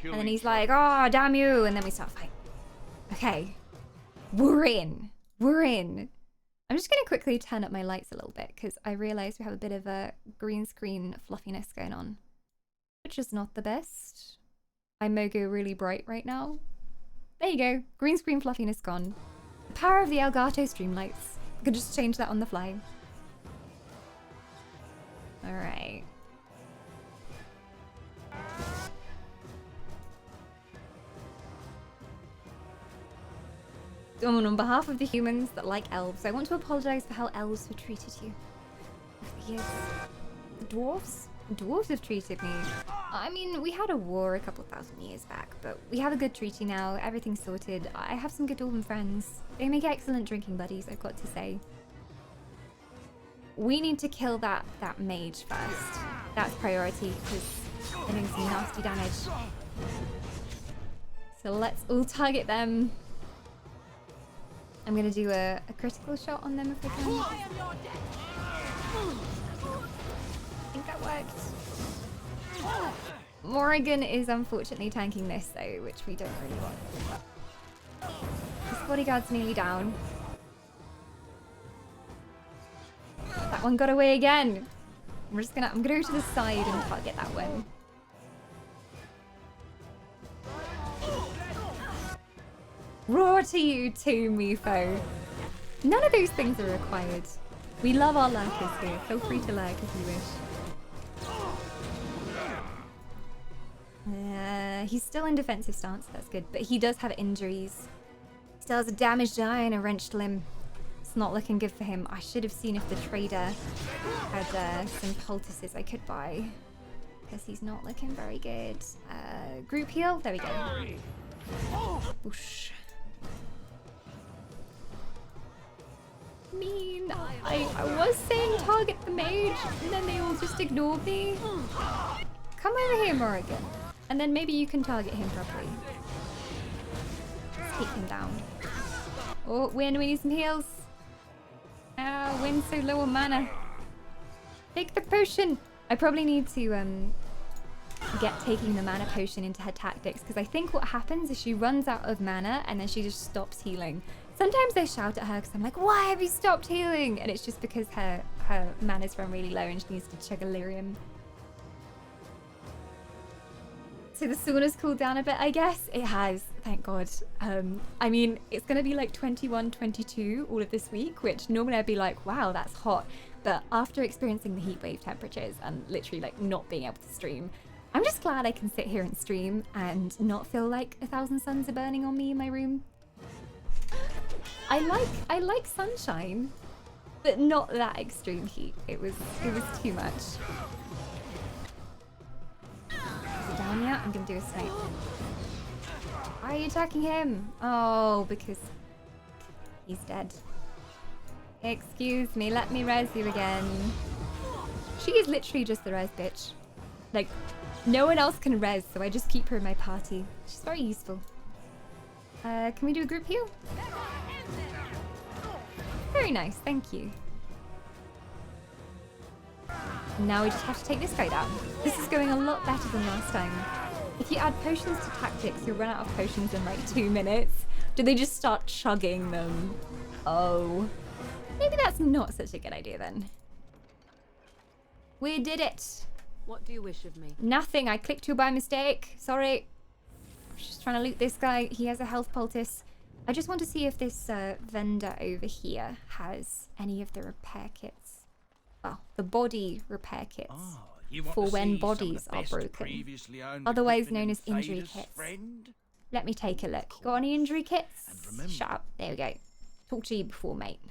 And then he's like, oh, damn you! And then we start fighting. Okay. We're in. I'm just going to quickly turn up my lights a little bit, because I realise we have a bit of a green screen fluffiness going on. Which is not the best. Mogo really bright right now. There you go. Green screen fluffiness gone. The power of the Elgato Streamlights. I could just change that on the fly. Alright. Dawn, on behalf of the humans that like elves, I want to apologize for how elves have treated you. Yes. The dwarves? Dwarves have treated me. I mean, we had a war a couple thousand years back, but we have a good treaty now. Everything's sorted. I have some good dwarven friends. They make excellent drinking buddies, I've got to say. We need to kill that mage first. That's priority, because they're doing some nasty damage. So let's all target them. I'm gonna do a critical shot on them if I can. I think that worked. Morrigan is unfortunately tanking this though, which we don't really want. His bodyguard's nearly down. That one got away again. I'm gonna go to the side and target that one. Roar to you too, Mufo. None of those things are required. We love our lurkers here. Feel free to lurk if you wish. He's still in defensive stance, that's good. But he does have injuries. He still has a damaged eye and a wrenched limb. It's not looking good for him. I should have seen if the trader had some poultices I could buy. Because he's not looking very good. Group heal? There we go. Whoosh. Mean. I was saying target the mage, and then they all just ignored me. Come over here, Morrigan. And then maybe you can target him properly. Let's keep him down. Oh, Win, we need some heals. Ah, Win's so low on mana. Take the potion. I probably need to get taking the mana potion into her tactics, because I think what happens is she runs out of mana and then she just stops healing. Sometimes I shout at her because I'm like, why have you stopped healing? And it's just because her mana's run really low and she needs to chug a lyrium. So the sauna's cooled down a bit, I guess. It has, thank God. I mean, it's going to be like 21, 22 all of this week, which normally I'd be like, wow, that's hot. But after experiencing the heatwave temperatures and literally like not being able to stream, I'm just glad I can sit here and stream and not feel like 1,000 suns are burning on me in my room. I like sunshine, but not that extreme heat. It was too much. Is he down yet? I'm gonna do a snipe. Why are you attacking him? Oh, because he's dead. Excuse me, let me res you again. She is literally just the res bitch. Like, no one else can res, so I just keep her in my party. She's very useful. Can we do a group heal? Very nice, thank you. Now we just have to take this guy down. This is going a lot better than last time. If you add potions to tactics, you'll run out of potions in like 2 minutes. Do they just start chugging them? Oh. Maybe that's not such a good idea then. We did it. What do you wish of me? Nothing, I clicked you by mistake. Sorry. I was just trying to loot this guy. He has a health poultice. I just want to see if this vendor over here has any of the repair kits. Well, the body repair kits for when bodies are broken. Otherwise known as injury kits. Let me take a look. Got any injury kits? Shut up. There we go. Talk to you before, mate.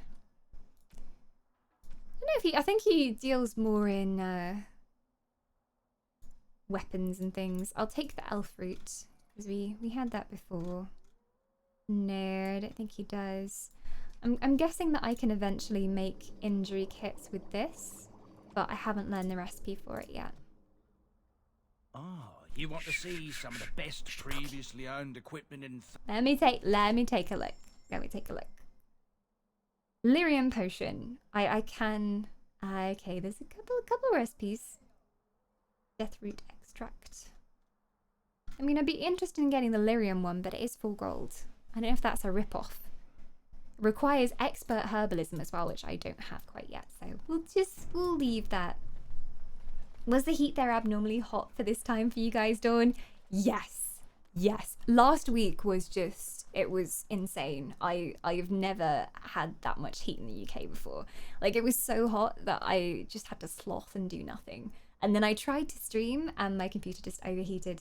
I don't know if he... I think he deals more in weapons and things. I'll take the elf root. Because we had that before. No, I don't think he does. I'm guessing that I can eventually make injury kits with this, but I haven't learned the recipe for it yet. Oh, you want to see some of the best previously owned equipment in... Let me take a look. Let me take a look. Lyrium potion. I can... okay, there's a couple recipes. Deathroot extract. I mean, I'd be interested in getting the lyrium one, but it is full gold. I don't know if that's a rip-off. It requires expert herbalism as well, which I don't have quite yet, so we'll leave that. Was the heat there abnormally hot for this time for you guys, Dawn? Yes. Yes. Last week was just, it was insane. I've never had that much heat in the UK before. Like, it was so hot that I just had to sloth and do nothing. And then I tried to stream and my computer just overheated.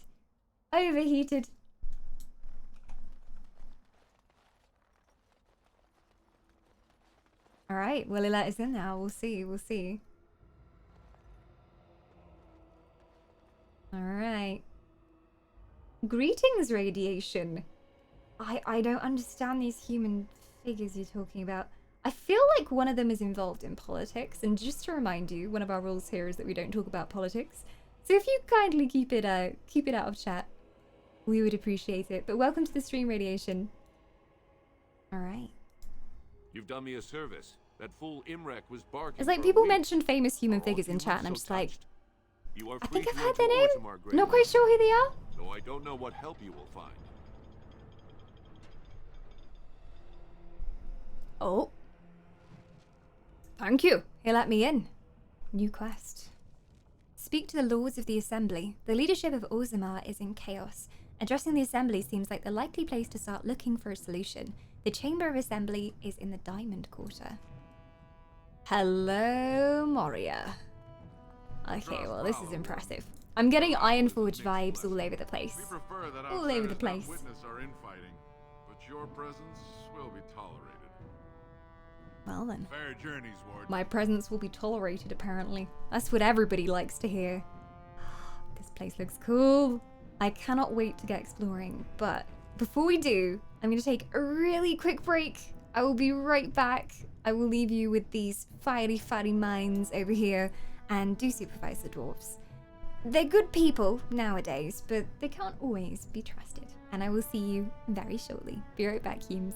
Overheated. All right, will he let us in now? We'll see. We'll see. All right. Greetings, radiation. I don't understand these human figures you're talking about. I feel like one of them is involved in politics, and just to remind you, one of our rules here is that we don't talk about politics. So if you kindly keep it out of chat, we would appreciate it. But welcome to the stream, radiation. All right. You've done me a service. That fool Imrek was barking. It's like for a people week. mention famous human figures in chat, and I'm just like, You are I free think I've to heard their enter name. Orzammar, Grey Not quite sure who they are. Though I don't know what help you will find. Oh. Thank you. He let me in. New quest. Speak to the Lords of the Assembly. The leadership of Orzammar is in chaos. Addressing the Assembly seems like the likely place to start looking for a solution. The Chamber of Assembly is in the Diamond Quarter. Hello, Moria. Okay, well, this is impressive. I'm getting Ironforge vibes all over the place. We prefer that All over the outsiders place. not witness our infighting, but your presence will be tolerated. Well then. Fair journeys, Ward. My presence will be tolerated, apparently. That's what everybody likes to hear. This place looks cool. I cannot wait to get exploring, but before we do, I'm going to take a really quick break. I will be right back. I will leave you with these fiery minds over here, and do supervise the dwarves. They're good people nowadays, but they can't always be trusted. And I will see you very shortly. Be right back, Humes.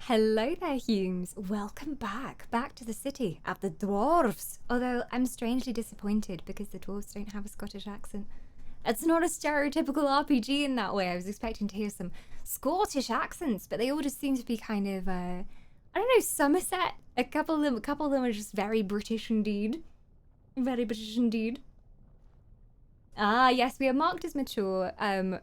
Hello there, Humes. Welcome back to the city of the dwarves. Although I'm strangely disappointed because the dwarves don't have a Scottish accent. It's not a stereotypical RPG in that way. I was expecting to hear some Scottish accents, but they all just seem to be kind of, I don't know, Somerset. A couple of them are just very British indeed. Very British indeed. Ah, yes, we are marked as mature.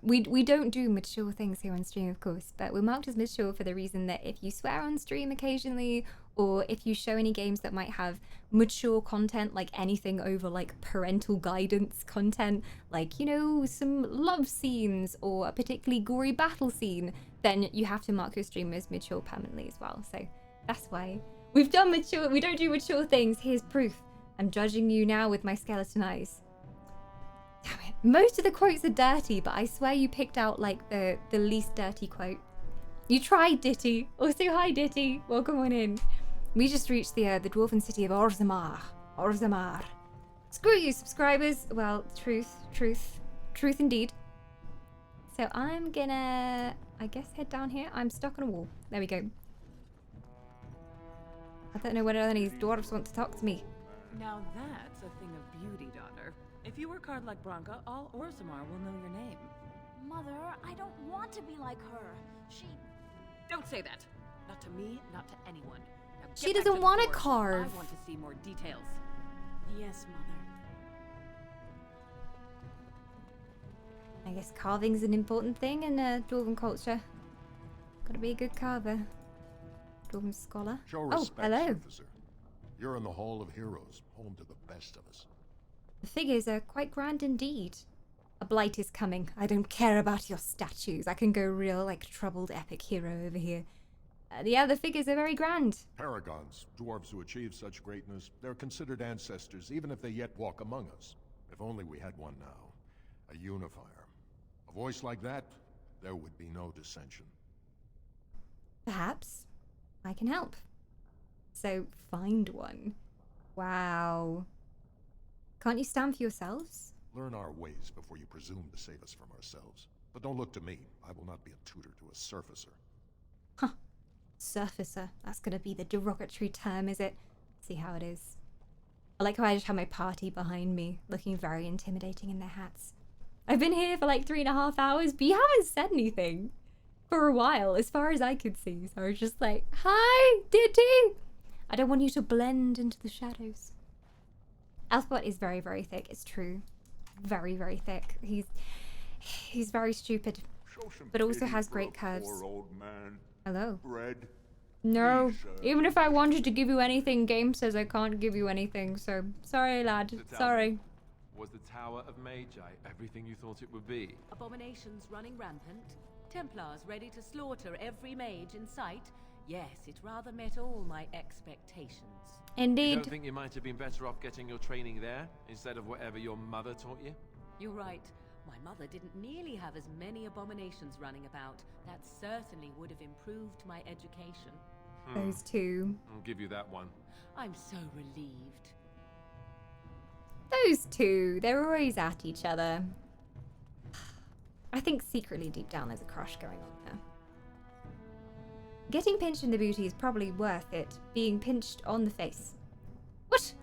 We don't do mature things here on stream, of course, but we're marked as mature for the reason that if you swear on stream occasionally, or if you show any games that might have mature content, like anything over like parental guidance content, like, you know, some love scenes or a particularly gory battle scene, then you have to mark your stream as mature permanently as well. So that's why we don't do mature things. Here's proof. I'm judging you now with my skeleton eyes. Damn it. Most of the quotes are dirty, but I swear you picked out like the least dirty quote. You tried, Ditty. Also, hi, Ditty. Welcome on in. We just reached the dwarven city of Orzammar. Orzammar. Screw you, subscribers. Well, truth indeed. So I'm gonna, I guess, head down here. I'm stuck on a wall. There we go. I don't know whether any of these dwarves want to talk to me. Now that's a thing of beauty, daughter. If you work hard like Branka, all Orzammar will know your name. Mother, I don't want to be like her. Don't say that. Not to me, not to anyone. Now get She back doesn't to the want to forest. carve. I want to see more details. Yes, Mother. I guess carving's an important thing in dwarven culture. Gotta be a good carver. Dwarven scholar. Show Oh, respect, hello. Surfacer. You're in the Hall of Heroes, home to the best of us. The figures are quite grand indeed. A blight is coming. I don't care about your statues. I can go real, like, troubled epic hero over here. Yeah, the figures are very grand. Paragons, dwarves who achieve such greatness, they're considered ancestors, even if they yet walk among us. If only we had one now. A unifier. A voice like that, there would be no dissension. Perhaps I can help. So, find one. Wow. Can't you stand for yourselves? Learn our ways before you presume to save us from ourselves. But don't look to me. I will not be a tutor to a surfacer. Huh. Surfacer. That's gonna be the derogatory term, is it? See how it is. I like how I just have my party behind me, looking very intimidating in their hats. I've been here for like 3.5 hours, but you haven't said anything for a while, as far as I could see. So I was just like, hi, Ditty! I don't want you to blend into the shadows. Elfbot is very, very thick. It's true. Very, very thick. He's very stupid, but also has great curves. Poor old man. Hello. Bread. No. Please, Even if I wanted to give you anything, game says I can't give you anything. So sorry, lad. Sorry. Was the Tower of Magi everything you thought it would be? Abominations running rampant, Templars ready to slaughter every mage in sight. Yes, it rather met all my expectations. Indeed. You don't think you might have been better off getting your training there, instead of whatever your mother taught you? You're right. My mother didn't nearly have as many abominations running about. That certainly would have improved my education. Those two. I'll give you that one. I'm so relieved. Those two. They're always at each other. I think secretly deep down there's a crush going on there. Getting pinched in the booty is probably worth it. Being pinched on the face. What?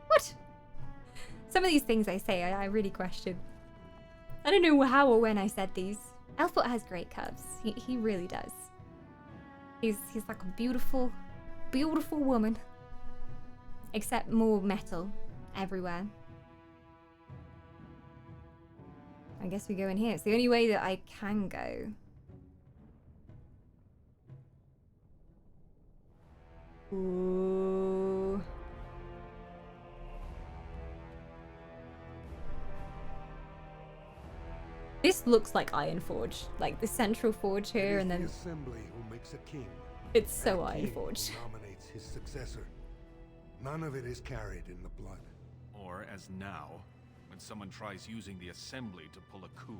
What? Some of these things I say, I really question. I don't know how or when I said these. Elfbot has great curves. He really does. He's like a beautiful, beautiful woman. Except more metal everywhere. I guess we go in here. It's the only way that I can go. Ooh. This looks like Ironforge, like the central forge here, and then the assembly who makes a king. it's so And king Ironforge. who nominates his successor. None of it is carried in the blood. Or as now, when someone tries using the assembly to pull a coup.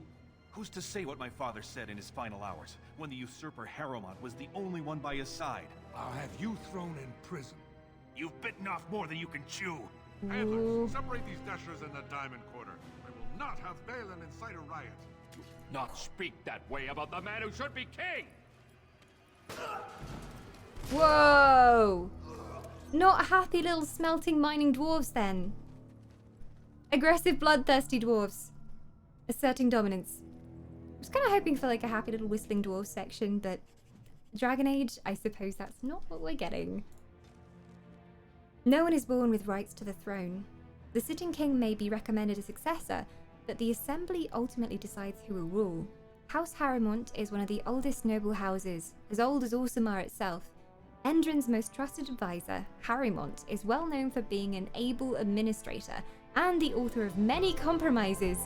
Who's to say what my father said in his final hours, when the usurper Harrowmont was the only one by his side? I'll have you thrown in prison. You've bitten off more than you can chew. Handlers, separate these dashers in the diamond quarter. I will not have Balin incite a riot. Not speak that way about the man who should be king! Whoa! Not happy little smelting mining dwarves then. Aggressive bloodthirsty dwarves. Asserting dominance. I was kind of hoping for like a happy little whistling dwarf section, but Dragon Age, I suppose that's not what we're getting. No one is born with rights to the throne. The sitting king may be recommended a successor, but the assembly ultimately decides who will rule. House Harrowmont is one of the oldest noble houses, as old as Orsamar itself. Endrin's most trusted advisor, Harrowmont, is well known for being an able administrator and the author of many compromises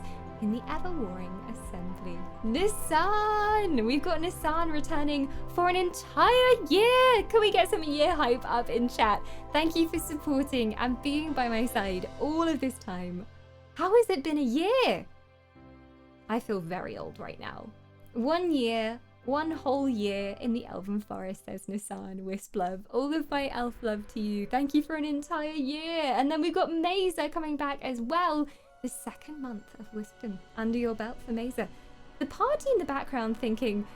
in the ever-warring assembly. Nisan! We've got Nisan returning for an entire year! Can we get some year hype up in chat? Thank you for supporting and being by my side all of this time. How has it been a year? I feel very old right now. 1 year, 1 whole year in the Elven Forest, says Nisan. Wisp love. All of my elf love to you. Thank you for an entire year. And then we've got Mesa coming back as well. The 2nd month of wisdom under your belt for Mesa. The party in the background thinking,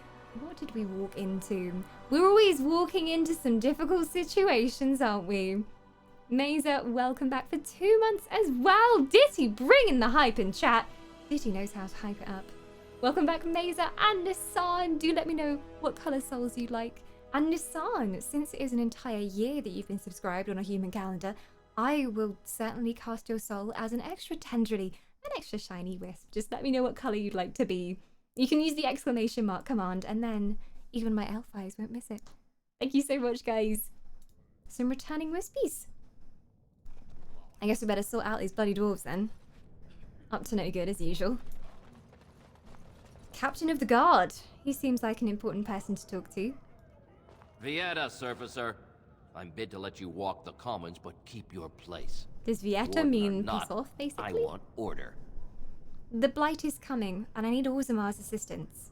what did we walk into? We're always walking into some difficult situations, aren't we? Mesa, welcome back for 2 months as well. Ditty bringing the hype in chat. Ditty knows how to hype it up. Welcome back, Mesa and Nisan. Do let me know what colour souls you'd like. And Nisan, since it is an entire year that you've been subscribed on a human calendar, I will certainly cast your soul as an extra tenderly, an extra shiny wisp. Just let me know what colour you'd like to be. You can use the exclamation mark command, and then even my elf eyes won't miss it. Thank you so much, guys. Some returning wispies. I guess we better sort out these bloody dwarves then. Up to no good as usual. Captain of the Guard. He seems like an important person to talk to. Vieta, Surfacer. I'm bid to let you walk the commons, but keep your place. Does Vieta mean piss off, basically? I want order. The Blight is coming, and I need Orzamar's assistance.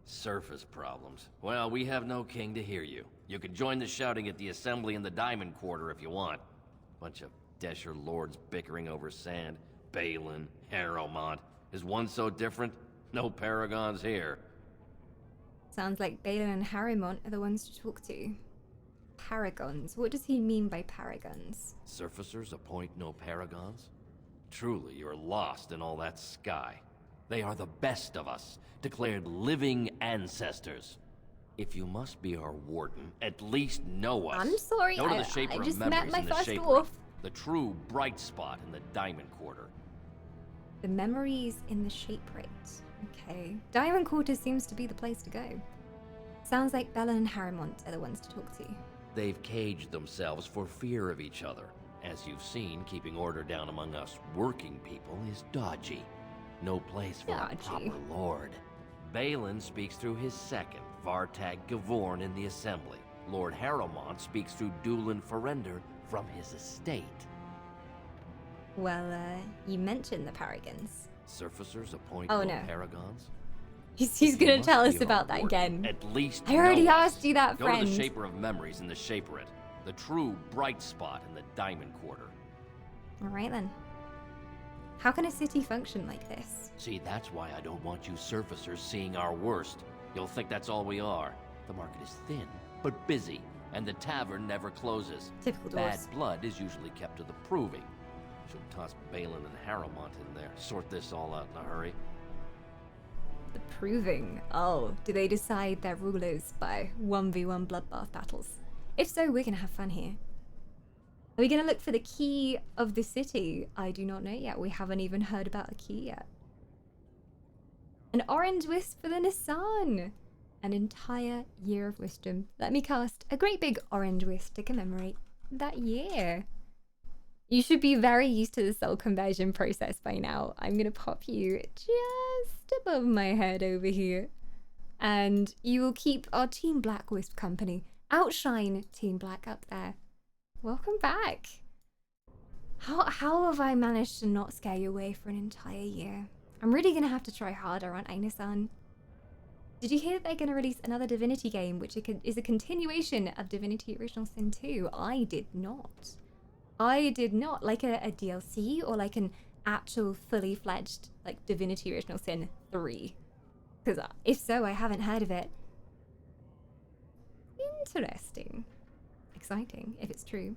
Surface problems. Well, we have no king to hear you. You can join the shouting at the assembly in the Diamond Quarter if you want. Bunch of Desher lords bickering over sand. Balin, Harrowmont. Is one so different? No paragons here. Sounds like Balin and Harrowmont are the ones to talk to. Paragons. What does he mean by paragons? Surfacers appoint no paragons? Truly, you're lost in all that sky. They are the best of us, declared living ancestors. If you must be our warden, at least know us. I'm sorry, know to the I Shaper just of met Memories my in the first Shaper, dwarf. the true bright spot in the Diamond Quarter. The memories in the shape rate. Okay. Diamond Quarter seems to be the place to go. Sounds like Balin and Harrowmont are the ones to talk to. They've caged themselves for fear of each other. As you've seen, keeping order down among us working people is dodgy. No place for a proper lord. Balin speaks through his second, Vartag Gavorn, in the assembly. Lord Harrowmont speaks through Dulin Ferender from his estate. Well, you mentioned the paragons. Surfacers appoint Oh, no no. paragons? He's gonna tell us about that again. At least I already know us. asked you that, Go friend. to the Shaper of Memories in the Shaperate, the true bright spot in the Diamond Quarter. Alright then. How can a city function like this? See, that's why I don't want you surfacers seeing our worst. You'll think that's all we are. The market is thin, but busy, and the tavern never closes. Typical Bad dwarves. blood is usually kept to the proving. Should toss Balin and Harrowmont in there, sort this all out in a hurry. The proving. Oh, do they decide their rulers by 1v1 bloodbath battles? If so, we're gonna have fun here. Are we gonna look for the key of the city? I do not know yet. We haven't even heard about a key yet. An orange wisp for the Nisan. An entire year of wisdom. Let me cast a great big orange wisp to commemorate that year. You should be very used to the soul conversion process by now. I'm gonna pop you just above my head over here. And you will keep our Team Black Wisp company. Outshine Team Black up there. Welcome back. How have I managed to not scare you away for an entire year? I'm really gonna have to try harder, aren't I, Nisan? Did you hear that they're gonna release another Divinity game, which is a continuation of Divinity Original Sin 2? I did not. I did not. Like a DLC or like an actual fully fledged like Divinity Original Sin 3. Because if so, I haven't heard of it. Interesting. Exciting, if it's true.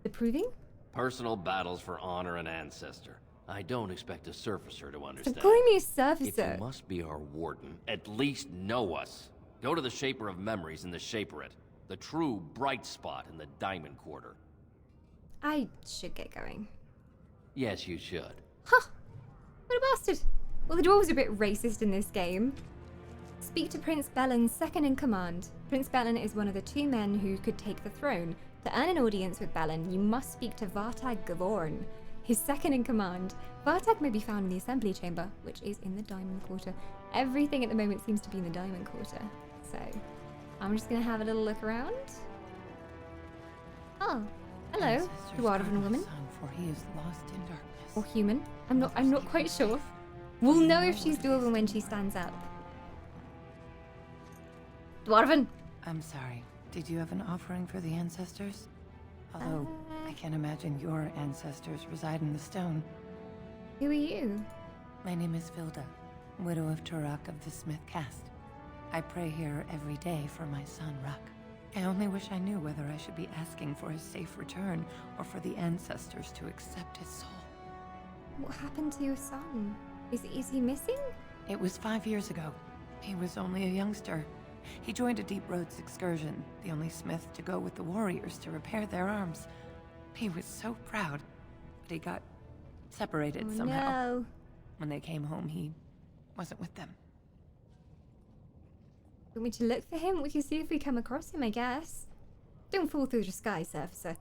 The proving? Personal battles for honor and ancestor. I don't expect a surfacer to understand. Stop calling me a If surfacer. you must be our warden, at least know us. Go to the Shaper of Memories in the Shaperate. The true bright spot in the Diamond Quarter. I should get going. Yes, you should. Huh! What a bastard! Well, the dwarves are a bit racist in this game. Speak to Prince Bellin, second in command. Prince Bellin is one of the 2 men who could take the throne. To earn an audience with Bellin, you must speak to Vartag Gavorn, his second in command. Vartag may be found in the Assembly Chamber, which is in the Diamond Quarter. Everything at the moment seems to be in the Diamond Quarter. So, I'm just gonna have a little look around. Oh, hello, dwarven woman. For he is lost in darkness. Or human. I'm not quite sure. We'll know if she's dwarven when she stands up. Dwarven! I'm sorry. Did you have an offering for the ancestors? Although, I can't imagine your ancestors reside in the stone. Who are you? My name is Vilda, widow of Turok of the Smith Caste. I pray here every day for my son, Ruck. I only wish I knew whether I should be asking for his safe return or for the ancestors to accept his soul. What happened to your son? Is he missing? It was 5 years ago. He was only a youngster. He joined a Deep Roads excursion, the only smith to go with the warriors to repair their arms. He was so proud, but he got separated somehow. No. When they came home, he wasn't with them. Want me to look for him? We can see if we come across him, I guess. Don't fall through the sky, surfacer.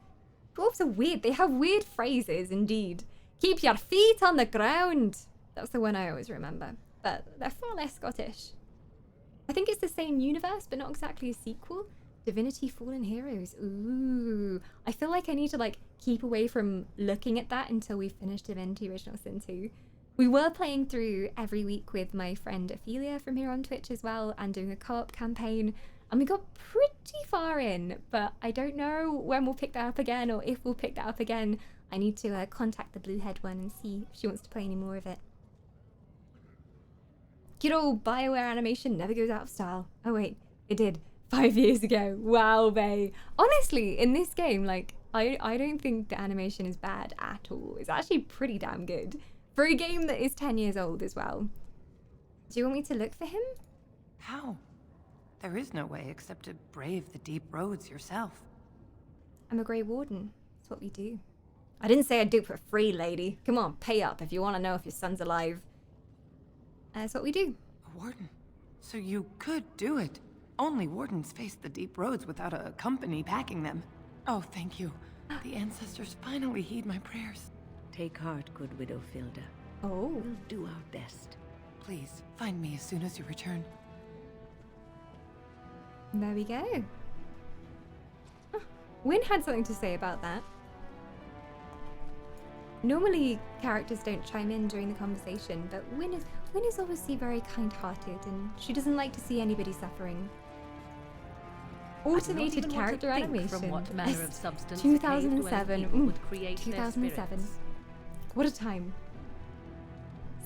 Dwarves are weird. They have weird phrases, indeed. Keep your feet on the ground. That's the one I always remember. But they're far less Scottish. I think it's the same universe, but not exactly a sequel. Divinity Fallen Heroes. Ooh. I feel like I need to, keep away from looking at that until we finish Divinity Original Sin 2. We were playing through every week with my friend Ophelia from here on Twitch as well, and doing a co-op campaign, and we got pretty far in, but I don't know when we'll pick that up again, or if we'll pick that up again. I need to contact the blue-haired one and see if she wants to play any more of it. Good old BioWare animation never goes out of style. Oh wait, it did 5 years ago. Wow, bae. Honestly, in this game, I don't think the animation is bad at all. It's actually pretty damn good. For a game that is 10 years old as well. Do you want me to look for him? How? There is no way except to brave the deep roads yourself. I'm a Grey Warden. That's what we do. I didn't say I'd do it for free, lady. Come on, pay up if you want to know if your son's alive. That's what we do. A warden? So you could do it. Only wardens face the deep roads without a company packing them. Oh, thank you. The ancestors finally heed my prayers. Take heart, good widow Vilda. Oh. We'll do our best. Please, find me as soon as you return. There we go. Huh. Wynn had something to say about that. Normally, characters don't chime in during the conversation, but Wynn is obviously very kind-hearted, and she doesn't like to see anybody suffering. Automated character animation. From what manner of substance 2007. would create 2007. What a time.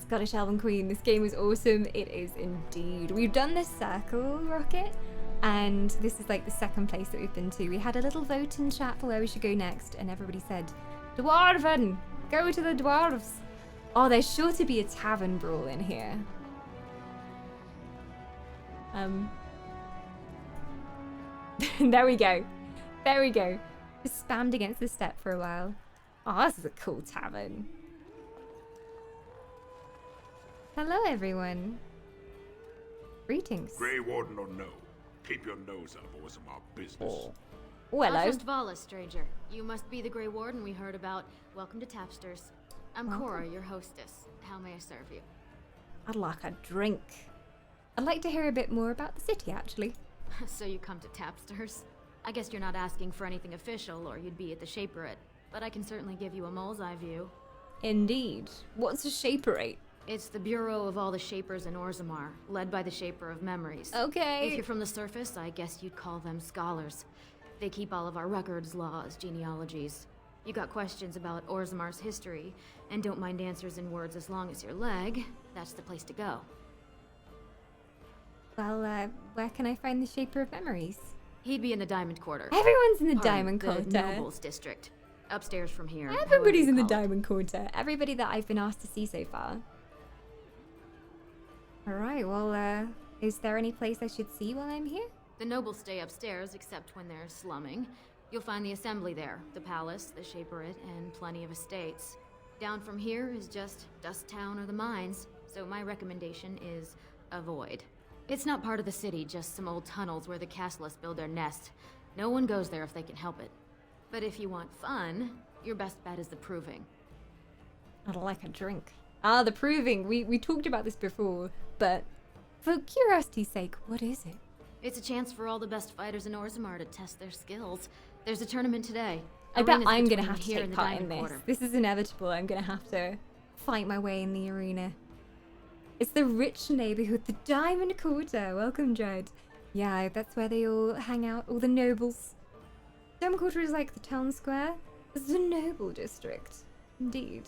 Scottish Elven Queen. This game is awesome. It is indeed. We've done this circle rocket, and this is the second place that we've been to. We had a little vote in chat for where we should go next, and everybody said, Dwarven! Go to the dwarves! Oh, there's sure to be a tavern brawl in here. There we go. There we go. Just spammed against the step for a while. Oh, this is a cool tavern. Hello, everyone. Greetings. Grey Warden or no, keep your nose out of Orzammar business. Oh, hello. Alphist Vala, stranger. You must be the Grey Warden we heard about. Welcome to Tapsters. I'm Cora, your hostess. How may I serve you? I'd like a drink. I'd like to hear a bit more about the city, actually. So you come to Tapsters? I guess you're not asking for anything official, or you'd be at the Shaperate. But I can certainly give you a mole's eye view. Indeed. What's a Shaperate? It's the bureau of all the Shapers in Orzammar, led by the Shaper of Memories. Okay. If you're from the surface, I guess you'd call them scholars. They keep all of our records, laws, genealogies. You got questions about Orzammar's history, and don't mind answers in words as long as your leg, that's the place to go. Well, where can I find the Shaper of Memories? He'd be in the Diamond Quarter. Everyone's in the Pardon, Diamond Quarter. The Nobles District. Upstairs from here. Everybody's in the however you call it. Diamond Quarter. Everybody that I've been asked to see so far. Alright, well, is there any place I should see while I'm here? The nobles stay upstairs, except when they're slumming. You'll find the assembly there, the palace, the shaperate, and plenty of estates. Down from here is just Dust Town or the mines, so my recommendation is avoid. It's not part of the city, just some old tunnels where the castlists build their nest. No one goes there if they can help it. But if you want fun, your best bet is the Proving. I'd like a drink. Ah, the Proving. We talked about this before, but for curiosity's sake, what is it? It's a chance for all the best fighters in Orzammar to test their skills. There's a tournament today. I bet Arena's I'm gonna between have to here take and the part in Diamond this. Quarter. This is inevitable. I'm gonna have to fight my way in the arena. It's the rich neighborhood, the Diamond Quarter. Welcome, Judd. Yeah, that's where they all hang out, all the nobles. Diamond Quarter is like the town square. It's the noble district. Indeed.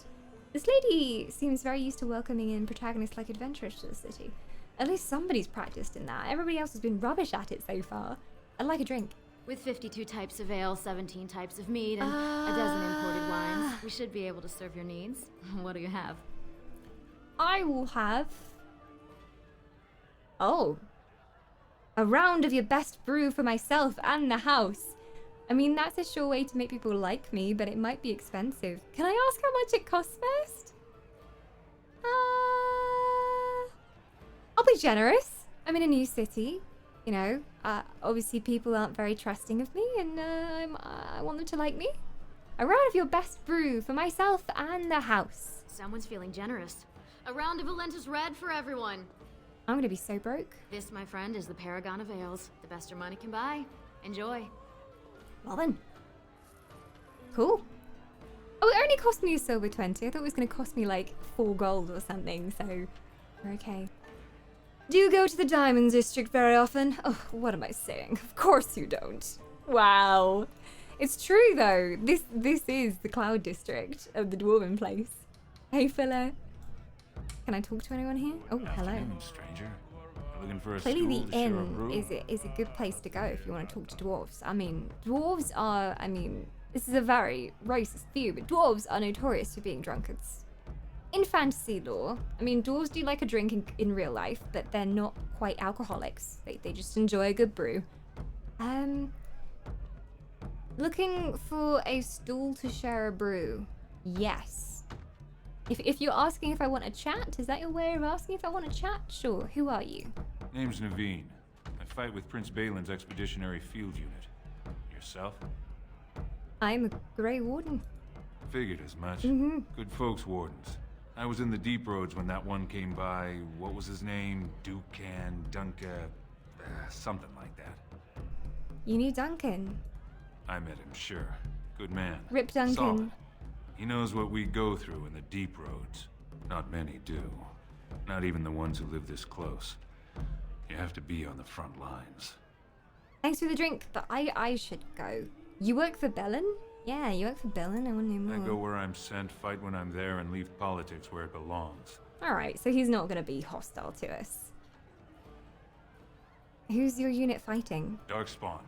This lady seems very used to welcoming in protagonists like adventurers to the city. At least somebody's practiced in that. Everybody else has been rubbish at it so far. I'd like a drink. With 52 types of ale, 17 types of meat, and a dozen imported wines, we should be able to serve your needs. What do you have? I will have... Oh. A round of your best brew for myself and the house. I mean, that's a sure way to make people like me, but it might be expensive. Can I ask how much it costs first? I'll be generous. I'm in a new city. You know, obviously people aren't very trusting of me, and I want them to like me. A round of your best brew for myself and the house. Someone's feeling generous. A round of Valentis Red for everyone. I'm gonna be so broke. This, my friend, is the paragon of ales. The best your money can buy. Enjoy. Well then. Cool. Oh, it only cost me a silver 20. I thought it was gonna cost me like 4 gold or something, so we're okay. Do you go to the Diamond District very often? Oh, what am I saying? Of course you don't. Wow. It's true though. This is the Cloud District of the Dwarven Place. Hey fella. Can I talk to anyone here? Oh, hello. Afternoon, stranger. Looking for a Clearly stool the to share a inn brew? is a good place to go if you want to talk to dwarves. I mean, dwarves are, this is a very racist view, but dwarves are notorious for being drunkards. In fantasy lore, I mean, dwarves do like a drink in real life, but they're not quite alcoholics. They just enjoy a good brew. Looking for a stool to share a brew. Yes. If you're asking if I want to chat, is that your way of asking if I want to chat? Sure. Who are you? Name's Naveen. I fight with Prince Balin's Expeditionary Field Unit. Yourself? I'm a Grey Warden. Figured as much. Mhm. Good folks, Wardens. I was in the Deep Roads when that one came by. What was his name? Dukan, Dunka, something like that. You knew Duncan. I met him, sure. Good man. Rip Duncan. Solid. He knows what we go through in the Deep Roads. Not many do. Not even the ones who live this close. You have to be on the front lines. Thanks for the drink, but I should go. You work for Bellin? Yeah, you work for Bellin. I want to know I more. go where I'm sent, fight when I'm there, and leave politics where it belongs. Alright, so he's not going to be hostile to us. Who's your unit fighting? Darkspawn.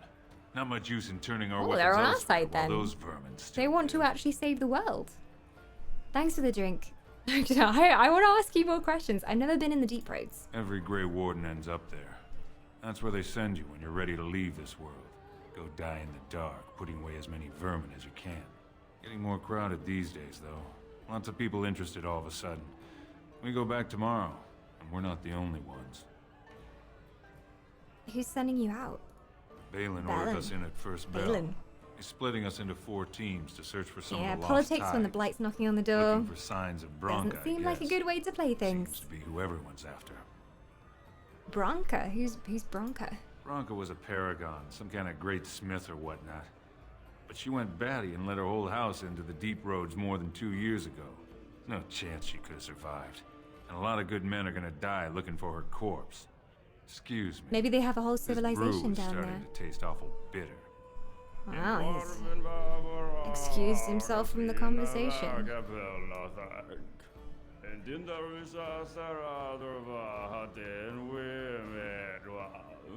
Not much use in turning our Oh, weapons they're on our elsewhere side while then. those vermin They want to actually save the world. Thanks for the drink. I want to ask you more questions. I've never been in the Deep Roads. Every Grey Warden ends up there. That's where they send you when you're ready to leave this world. Go die in the dark, putting away as many vermin as you can. Getting more crowded these days, though. Lots of people interested all of a sudden. We go back tomorrow, and we're not the only ones. Who's sending you out? Balin ordered Balin. us in at first bell. Balin. He's splitting us into 4 teams to search for some Yeah, of the politics lost when the tide. Blight's knocking on the door. Looking for signs of Bronca, Doesn't seem I like a guess. good way to play things. Seems to be who everyone's after. Bronca? Who's Bronca? Bronca was a paragon, some kind of great smith or whatnot. But she went batty and let her whole house into the Deep Roads more than 2 years ago. No chance she could have survived. And a lot of good men are gonna die looking for her corpse. Excuse me. Maybe they have a whole This brew civilization is down starting there. to taste awful bitter. Wow, he's excused himself from the conversation.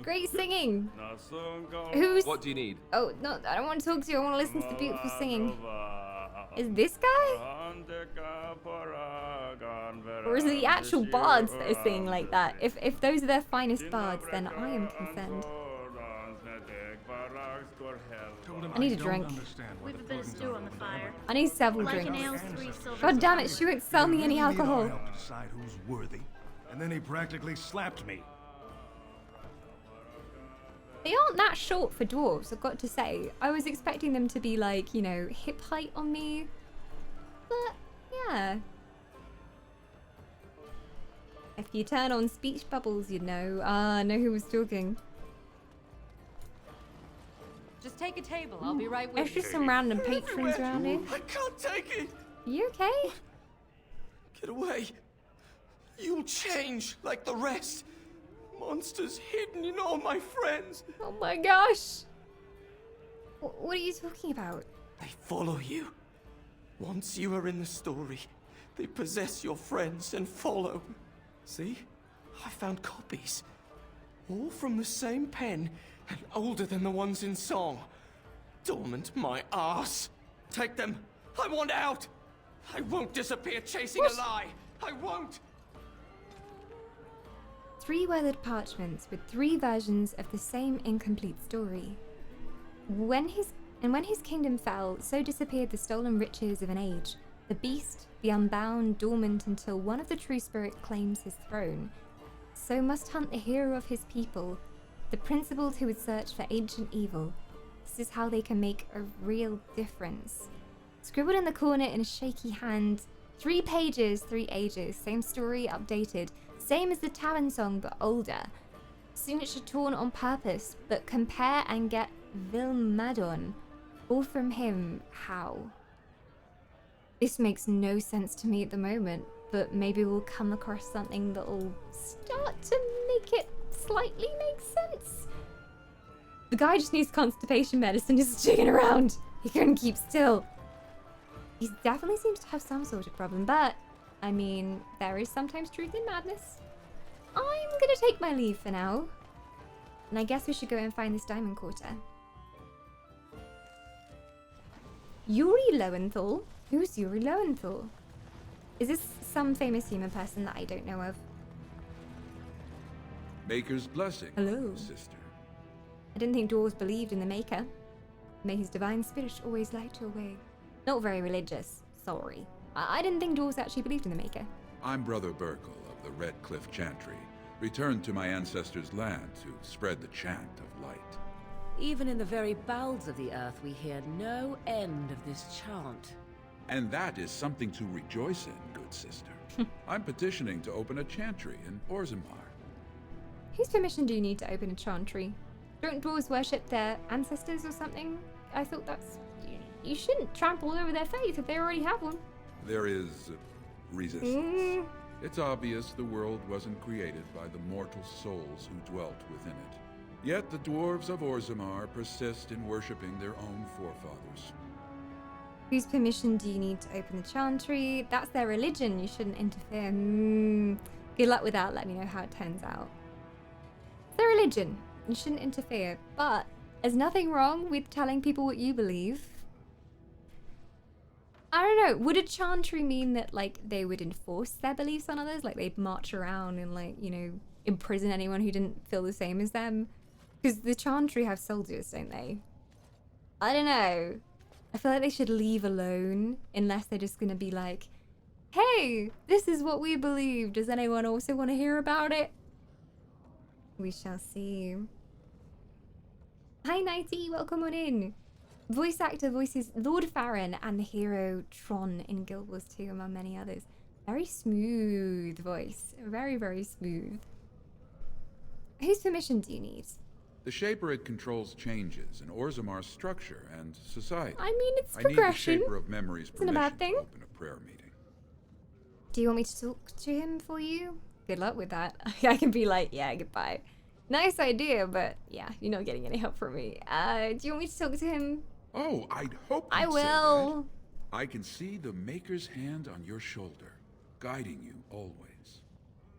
Great singing. Who's? What do you need? Oh no, I don't want to talk to you. I want to listen to the beautiful singing. Is this guy? Or is it the actual bards that are singing like that? If those are their finest bards, then I am concerned. I need a drink. We've a bit of stew on the fire. I need several Like drinks. an ale, 3 silver. God damn it, she won't sell me any alcohol. To decide who's worthy, and then he practically slapped me. They aren't that short for dwarves, I've got to say. I was expecting them to be like, you know, hip height on me. But, yeah. If you turn on speech bubbles, you'd know. I know who was talking. Just take a table. I'll be right with you. There's just some random patrons around here. I can't take it! You okay? Get away. You'll change like the rest. Monsters hidden in all my friends. Oh my gosh. What are you talking about? They follow you. Once you are in the story, they possess your friends and follow. See? I found copies. All from the same pen and older than the ones in song. Dormant my arse. Take them. I want out. I won't disappear chasing a lie. I won't. 3 weathered parchments with 3 versions of the same incomplete story. When his kingdom fell, so disappeared the stolen riches of an age. The beast, the unbound, dormant until one of the true spirit claims his throne. So must hunt the hero of his people, the principles who would search for ancient evil. This is how they can make a real difference. Scribbled in the corner in a shaky hand, 3 pages, 3 ages, same story, updated. Same as the Tavern song, but older. Signature torn on purpose, but compare and get Vilmadon. All from him, how? This makes no sense to me at the moment, but maybe we'll come across something that'll start to make it slightly make sense. The guy just needs constipation medicine, just jigging around. He couldn't keep still. He definitely seems to have some sort of problem, but I mean, there is sometimes truth in madness. I'm gonna take my leave for now. And I guess we should go and find this diamond quarter. Yuri Lowenthal? Who's Yuri Lowenthal? Is this some famous human person that I don't know of? Maker's blessing, Hello. sister. I didn't think dwarves believed in the Maker. May his divine spirit always light your way. Not very religious, sorry. I didn't think dwarves actually believed in the Maker. I'm Brother Burkle of the Red Cliff Chantry, returned to my ancestors' land to spread the chant of light. Even in the very bowels of the earth, we hear no end of this chant. And that is something to rejoice in, good sister. I'm petitioning to open a chantry in Orzammar. Whose permission do you need to open a chantry? Don't dwarves worship their ancestors or something? I thought that's... You shouldn't trample over their faith if they already have one. There is resistance. It's obvious the world wasn't created by the mortal souls who dwelt within it. Yet the dwarves of Orzammar persist in worshipping their own forefathers. Whose permission do you need to open the chantry? That's their religion. You shouldn't interfere. Good luck with that. Let me know how it turns out. It's their religion. You shouldn't interfere. But there's nothing wrong with telling people what you believe. I don't know. Would a chantry mean that, like, they would enforce their beliefs on others? Like, they'd march around and, like, you know, imprison anyone who didn't feel the same as them? Because the chantry have soldiers, don't they? I don't know. I feel like they should leave alone unless they're just gonna be like, hey, this is what we believe. Does anyone also want to hear about it? We shall see. Hi, Nighty. Welcome on in. Voice actor voices Lord Farron and the hero Tron in Guild Wars 2, among many others. Very smooth voice. Very, very smooth. Whose permission do you need? The Shaperid controls changes in Orzammar's structure and society. I mean, it's I progression. need the Shaper of Memory's Isn't a permission bad thing. to open a prayer meeting. Do you want me to talk to him for you? Good luck with that. I can be like, yeah, goodbye. Nice idea, but yeah, you're not getting any help from me. Do you want me to talk to him? Oh, I'd hope I you'd say will. that. I can see the Maker's hand on your shoulder. guiding you always.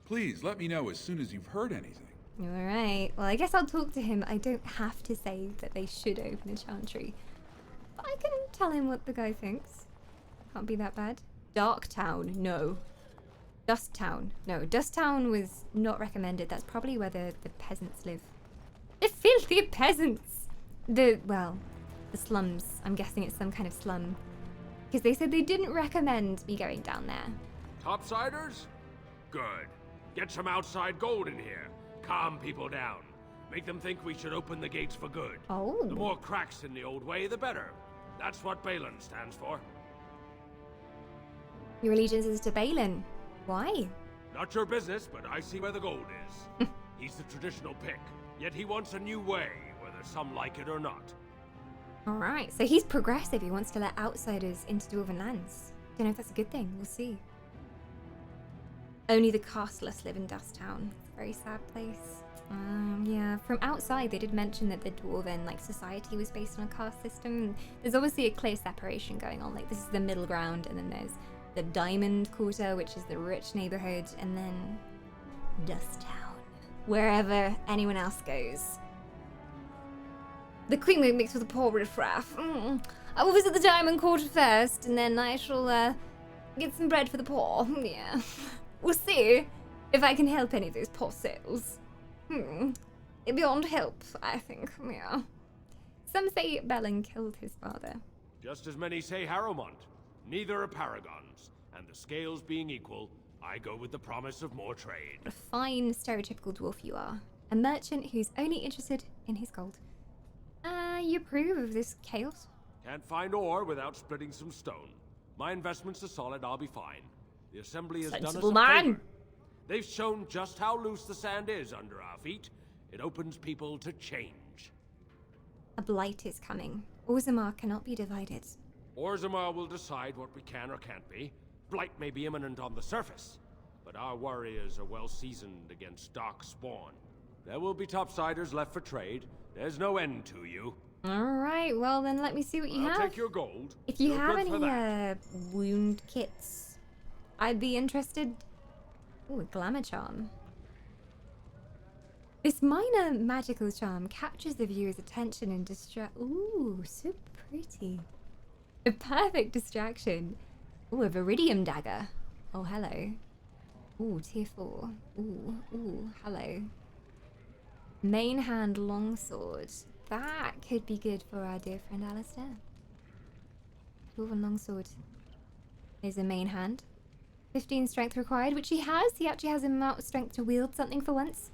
Please let me know as soon as you've heard anything. Alright, well I guess I'll talk to him. I don't have to say that they should open a chantry. But I can tell him what the guy thinks. Can't be that bad. Darktown, no. Dusttown, no. Dusttown was not recommended. That's probably where the peasants live. The filthy peasants! The slums. I'm guessing it's some kind of slum. Because they said they didn't recommend me going down there. Topsiders? Good. Get some outside gold in here. Calm people down. Make them think we should open the gates for good. Oh. The more cracks in the old way, the better. That's what Balin stands for. Your allegiance is to Balin. Why? Not your business, but I see where the gold is. He's the traditional pick, yet he wants a new way, whether some like it or not. Alright, so he's progressive. He wants to let outsiders into Dwarven lands. Don't know if that's a good thing. We'll see. Only the casteless live in Dusttown. It's a very sad place. Yeah, from outside they did mention that the Dwarven society was based on a caste system. There's obviously a clear separation going on. Like, this is the middle ground, and then there's the Diamond Quarter, which is the rich neighborhood, and then Dusttown, wherever anyone else goes. The Queen won't mix with the poor riffraff. I will visit the Diamond Quarter first, and then I shall get some bread for the poor. Yeah. We'll see if I can help any of those poor souls. Beyond help, I think. Yeah. Some say Balin killed his father. Just as many say Harrowmont. Neither are paragons, and the scales being equal, I go with the promise of more trade. What a fine, stereotypical dwarf you are. A merchant who's only interested in his gold. You approve of this chaos? Can't find ore without splitting some stone. My investments are solid, I'll be fine. The Assembly has done us a favor. They've shown just how loose the sand is under our feet. It opens people to change. A blight is coming. Orzammar cannot be divided. Orzammar will decide what we can or can't be. Blight may be imminent on the surface, but our warriors are well seasoned against dark spawn. There will be topsiders left for trade. There's no end to you. Alright, well then let me see what you have. I'll take your gold. If you You're have good any wound kits, I'd be interested. Ooh, a glamour charm. This minor magical charm captures the viewer's attention and ooh, so pretty. A perfect distraction. Ooh, a Viridium dagger. Oh, hello. Ooh, tier 4. Ooh, hello. Main hand longsword. That could be good for our dear friend Alistair. Dwarven longsword. There's a main hand. 15 strength required, which he has. He actually has amount of strength to wield something for once.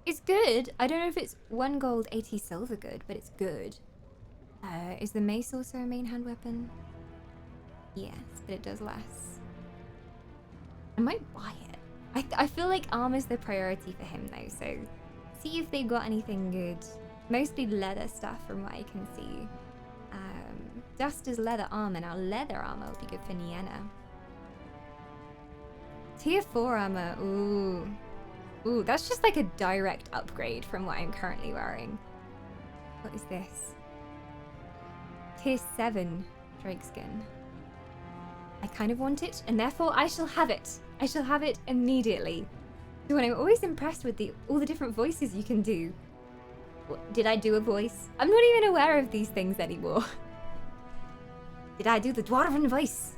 It's good. I don't know if it's 1 gold, 80 silver good, but it's good. Is the mace also a main hand weapon? Yes, but it does less. I might buy it. I feel like armor's the priority for him though, so see if they've got anything good. Mostly leather stuff from what I can see. Dust is leather armor. Now leather armor will be good for Nienna. Tier 4 armor. Ooh, that's just like a direct upgrade from what I'm currently wearing. What is this? Tier 7 Drakeskin. I kind of want it, and therefore I shall have it. I shall have it immediately. So I'm always impressed with all the different voices you can do. Did I do a voice? I'm not even aware of these things anymore. Did I do the dwarven voice?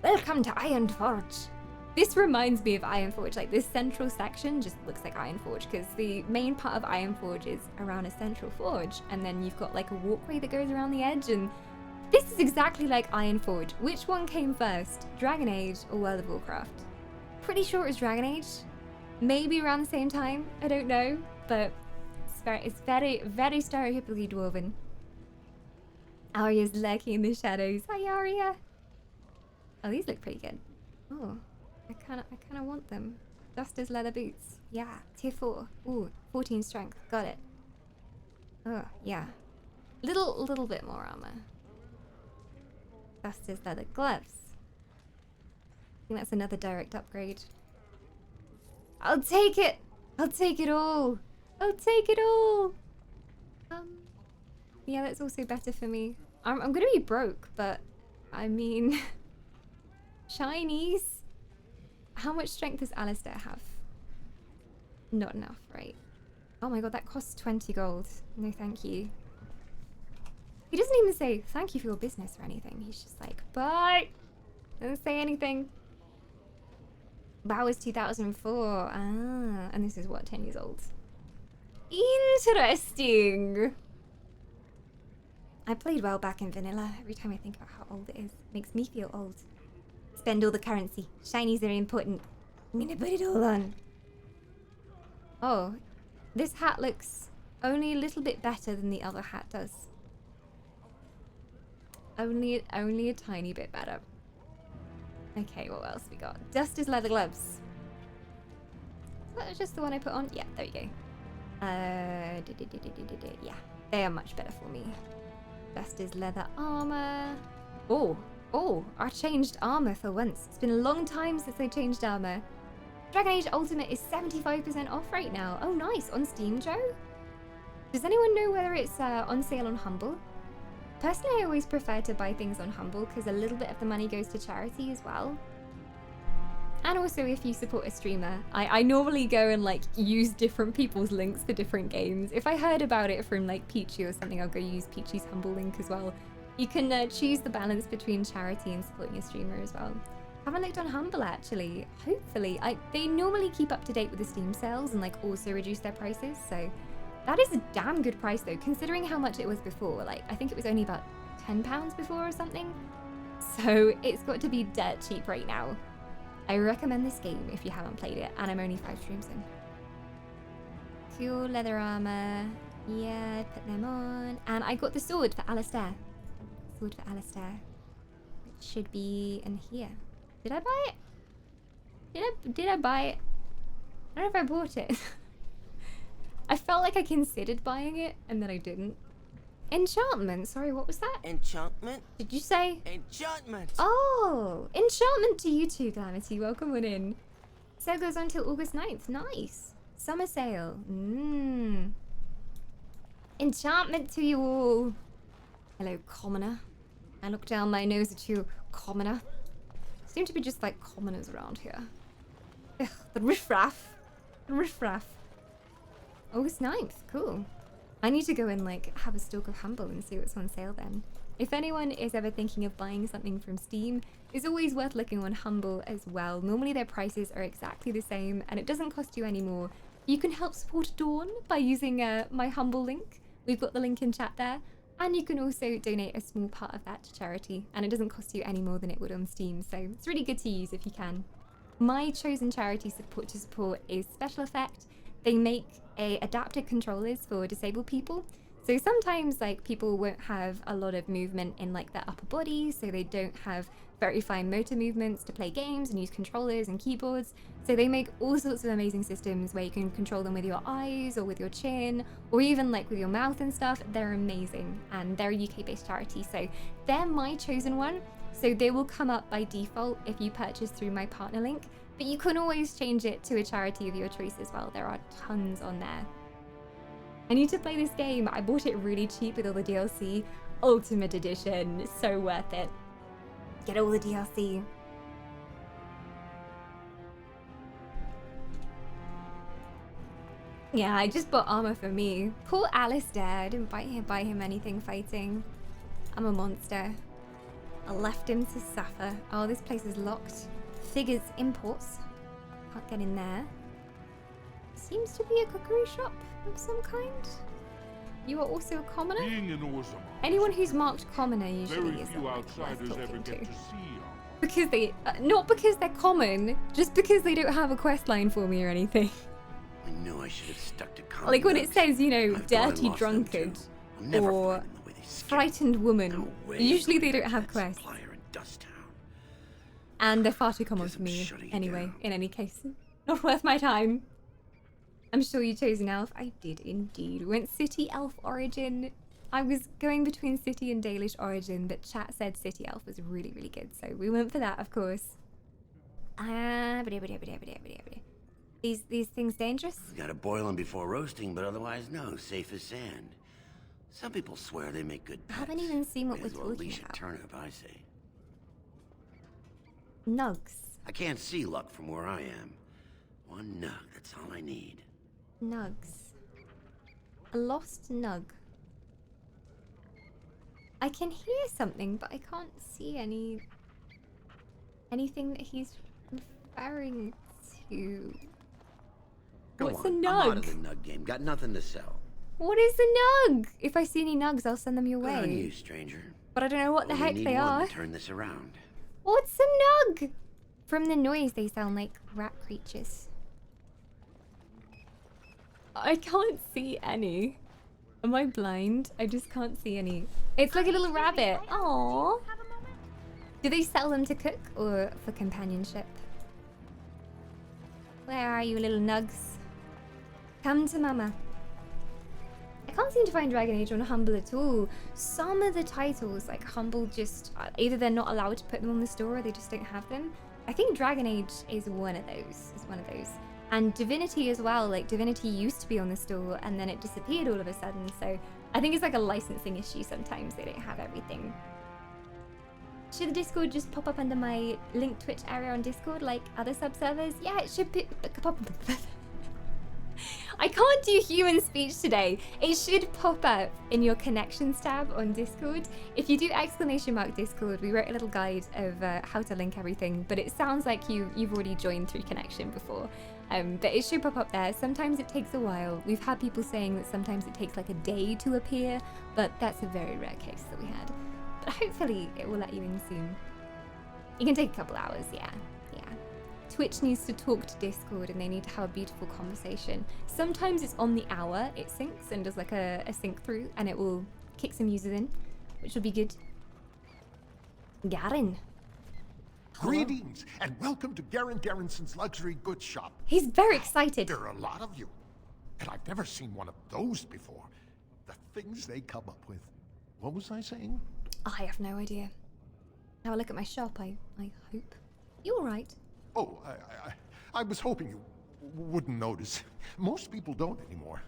Welcome to Ironforge. This reminds me of Ironforge. Like, this central section just looks like Ironforge because the main part of Ironforge is around a central forge, and then you've got like a walkway that goes around the edge, and this is exactly like Ironforge. Which one came first, Dragon Age or World of Warcraft? Pretty sure it was Dragon Age. Maybe around the same time. I don't know, but it's very, very stereotypically dwarven. Arya's lurking in the shadows. Hi, Arya. Oh, these look pretty good. Oh, I kind of want them. Duster's leather boots. Yeah, tier 4. Ooh, 14 strength. Got it. Oh, yeah. Little bit more armor. Duster's leather gloves. I think that's another direct upgrade. I'll take it. I'll take it all. I'll take it all. Yeah, that's also better for me. I'm gonna be broke, but I mean, shinies. How much strength does Alistair have? Not enough, right? Oh my god, that costs 20 gold. No, thank you. He doesn't even say thank you for your business or anything. He's just like, bye. Doesn't say anything. That was 2004. Ah, and this is what, 10 years old? Interesting. I played well back in vanilla. Every time I think about how old it is, it makes me feel old. Spend all the currency. Shinies are important. I'm gonna put it all on. Oh, this hat looks only a little bit better than the other hat does. Only a tiny bit better. Okay, what else we got? Duster's leather gloves. That was just the one I put on. Yeah, there you go. Yeah, they are much better for me. Duster's leather armor. Oh, I changed armor for once. It's been a long time since I changed armor. Dragon Age Ultimate is 75% off right now. Oh, nice. On Steam, Joe? Does anyone know whether it's on sale on Humble? Personally, I always prefer to buy things on Humble because a little bit of the money goes to charity as well. And also, if you support a streamer, I normally go and like use different people's links for different games. If I heard about it from like Peachy or something, I'll go use Peachy's Humble link as well. You can choose the balance between charity and supporting a streamer as well. Haven't looked on Humble actually. Hopefully, they normally keep up to date with the Steam sales and like also reduce their prices. So that is a damn good price though, considering how much it was before. Like I think it was only about £10 before or something. So it's got to be dirt cheap right now. I recommend this game if you haven't played it, and I'm only 5 streams in. Cool leather armor. Yeah, put them on. And I got the sword for Alistair. Sword for Alistair. It should be in here. Did I buy it? Did I buy it? I don't know if I bought it. I felt like I considered buying it, and then I didn't. Enchantment. Sorry, what was that? Enchantment? Did you say? Enchantment! Oh! Enchantment to you too, Calamity. Welcome on in. Sale goes on until August 9th. Nice. Summer sale. Enchantment to you all. Hello, commoner. I look down my nose at you, commoner. Seem to be just like commoners around here. Ugh, the riffraff. The riffraff. August 9th. Cool. I need to go and like have a stalk of Humble and see what's on sale then. If anyone is ever thinking of buying something from Steam, it's always worth looking on Humble as well. Normally their prices are exactly the same and it doesn't cost you any more. You can help support Dawn by using my Humble link. We've got the link in chat there. And you can also donate a small part of that to charity, and it doesn't cost you any more than it would on Steam, so it's really good to use if you can. My chosen charity to support is Special Effect. They make adapted controllers for disabled people. So sometimes like people won't have a lot of movement in like their upper body, so they don't have very fine motor movements to play games and use controllers and keyboards. So they make all sorts of amazing systems where you can control them with your eyes or with your chin or even like with your mouth and stuff. They're amazing, and they're a UK-based charity, so they're my chosen one. So they will come up by default if you purchase through my partner link, but you can always change it to a charity of your choice as well. There are tons on there. I need to play this game. I bought it really cheap with all the DLC. Ultimate Edition. So worth it. Get all the DLC. Yeah, I just bought armor for me. Poor Alistair. I didn't buy him anything fighting. I'm a monster. I left him to suffer. Oh, this place is locked. Figures imports. Can't get in there. Seems to be a cookery shop of some kind. You are also a commoner? Being in Orzammar, anyone who's marked commoner usually very isn't few like, outsiders worth ever talking get to. to see Armor. Because they, not because they're common, just because they don't have a quest line for me or anything. I knew I should have stuck to common Like when it books. says, you know, I've gone dirty lost them drunkard too. I'll never or find them the way they skip. frightened woman, way usually from they the don't have pet quests. supplier in Dust Town. And they're far too common for me anyway, in any case. Not worth my time. I'm sure you chose an elf. I did indeed. We went City Elf Origin. I was going between City and Dalish Origin, but chat said City Elf was really, really good, so we went for that, of course. These things dangerous? Gotta boil them before roasting, but otherwise no, safe as sand. Some people swear they make good I pets. haven't even seen what May we're as well talking leash a about. turnip, I say. Nugs. I can't see luck from where I am. One nug, that's all I need. Nugs. A lost nug. I can hear something, but I can't see anything that he's referring to. Go What's on, a nug? I'm out of the nug game. Got nothing to sell. What is a nug? If I see any nugs, I'll send them your Good way. on you, stranger. But I don't know what the Only heck need they one are. to turn this around. What's a nug? From the noise, they sound like rat creatures. I can't see any. Am I blind? I just can't see any. It's like a little rabbit. Aww. Do they sell them to cook or for companionship? Where are you, little nugs? Come to mama. I can't seem to find Dragon Age on Humble at all. Some of the titles, like Humble, just either they're not allowed to put them on the store or they just don't have them. I think Dragon Age is one of those. And Divinity as well. Like Divinity used to be on the store and then it disappeared all of a sudden. So I think it's like a licensing issue sometimes. They don't have everything. Should the Discord just pop up under my linked Twitch area on Discord like other sub-servers? Yeah, it should pop up. I can't do human speech today. It should pop up in your connections tab on Discord. If you do !Discord, we wrote a little guide of how to link everything, but it sounds like you've already joined through connection before. But it should pop up there. Sometimes it takes a while. We've had people saying that sometimes it takes like a day to appear, but that's a very rare case that we had. But hopefully it will let you in soon. It can take a couple hours, yeah. Twitch needs to talk to Discord and they need to have a beautiful conversation. Sometimes it's on the hour, it syncs and does like a sync through and it will kick some users in, which will be good. Garen. Greetings and welcome to Garen Garrison's luxury goods shop. He's very excited. There are a lot of you, and I've never seen one of those before. The things they come up with. What was I saying? I have no idea. Have a look at my shop, I hope. You alright? Oh, I was hoping you wouldn't notice. Most people don't anymore.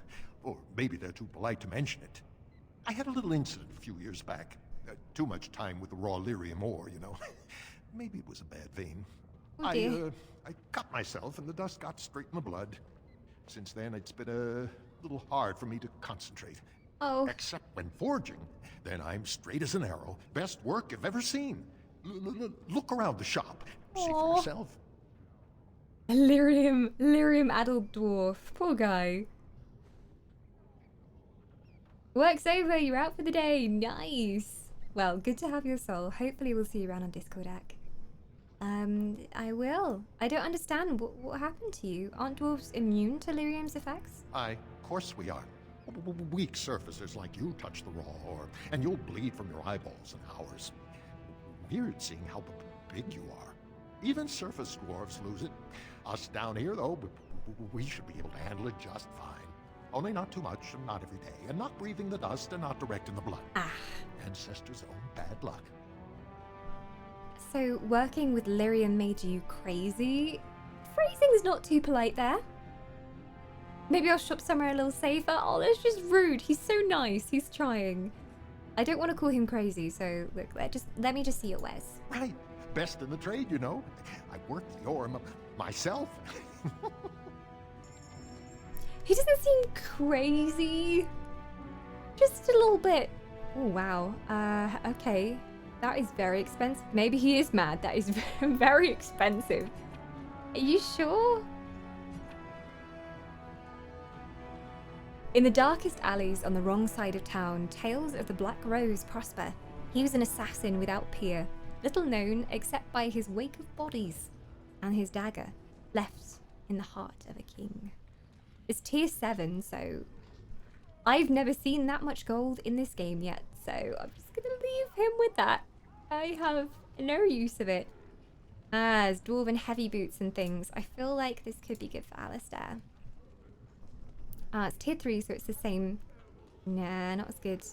Or maybe they're too polite to mention it. I had a little incident a few years back. Too much time with the raw lyrium ore, you know. Maybe it was a bad vein. Oh dear. I cut myself and the dust got straight in the blood. Since then, it's been a little hard for me to concentrate. Oh. Except when forging. Then I'm straight as an arrow. Best work you've ever seen. Look around the shop. See for yourself. Lyrium adult dwarf. Poor guy. Work's over, you're out for the day. Nice. Well, good to have your soul. Hopefully we'll see you around on Discord, Ak. I will. I don't understand. What happened to you? Aren't dwarves immune to lyrium's effects? Of course we are. Weak surfacers like you touch the raw ore, and you'll bleed from your eyeballs in hours. Weird seeing how big you are. Even surface dwarves lose it. Us down here, though, we should be able to handle it just fine. Only not too much, and not every day, and not breathing the dust, and not direct in the blood. Ancestors' own bad luck. So, working with lyrium made you crazy? Phrasing's not too polite there. Maybe I'll shop somewhere a little safer. Oh, that's just rude. He's so nice. He's trying. I don't want to call him crazy, so look, let me just see your wares. Right. Best in the trade, you know. I worked the ore myself. He doesn't seem crazy. Just a little bit. Oh, wow. Okay. That is very expensive. Maybe he is mad. That is very expensive. Are you sure? In the darkest alleys on the wrong side of town, tales of the Black Rose prosper. He was an assassin without peer, little known except by his wake of bodies and his dagger left in the heart of a king. It's tier 7, so I've never seen that much gold in this game yet, so I'm just gonna leave him with that. I have no use of it. As dwarven heavy boots and things, I feel like this could be good for Alistair. It's tier 3, so it's the same. Nah, not as good.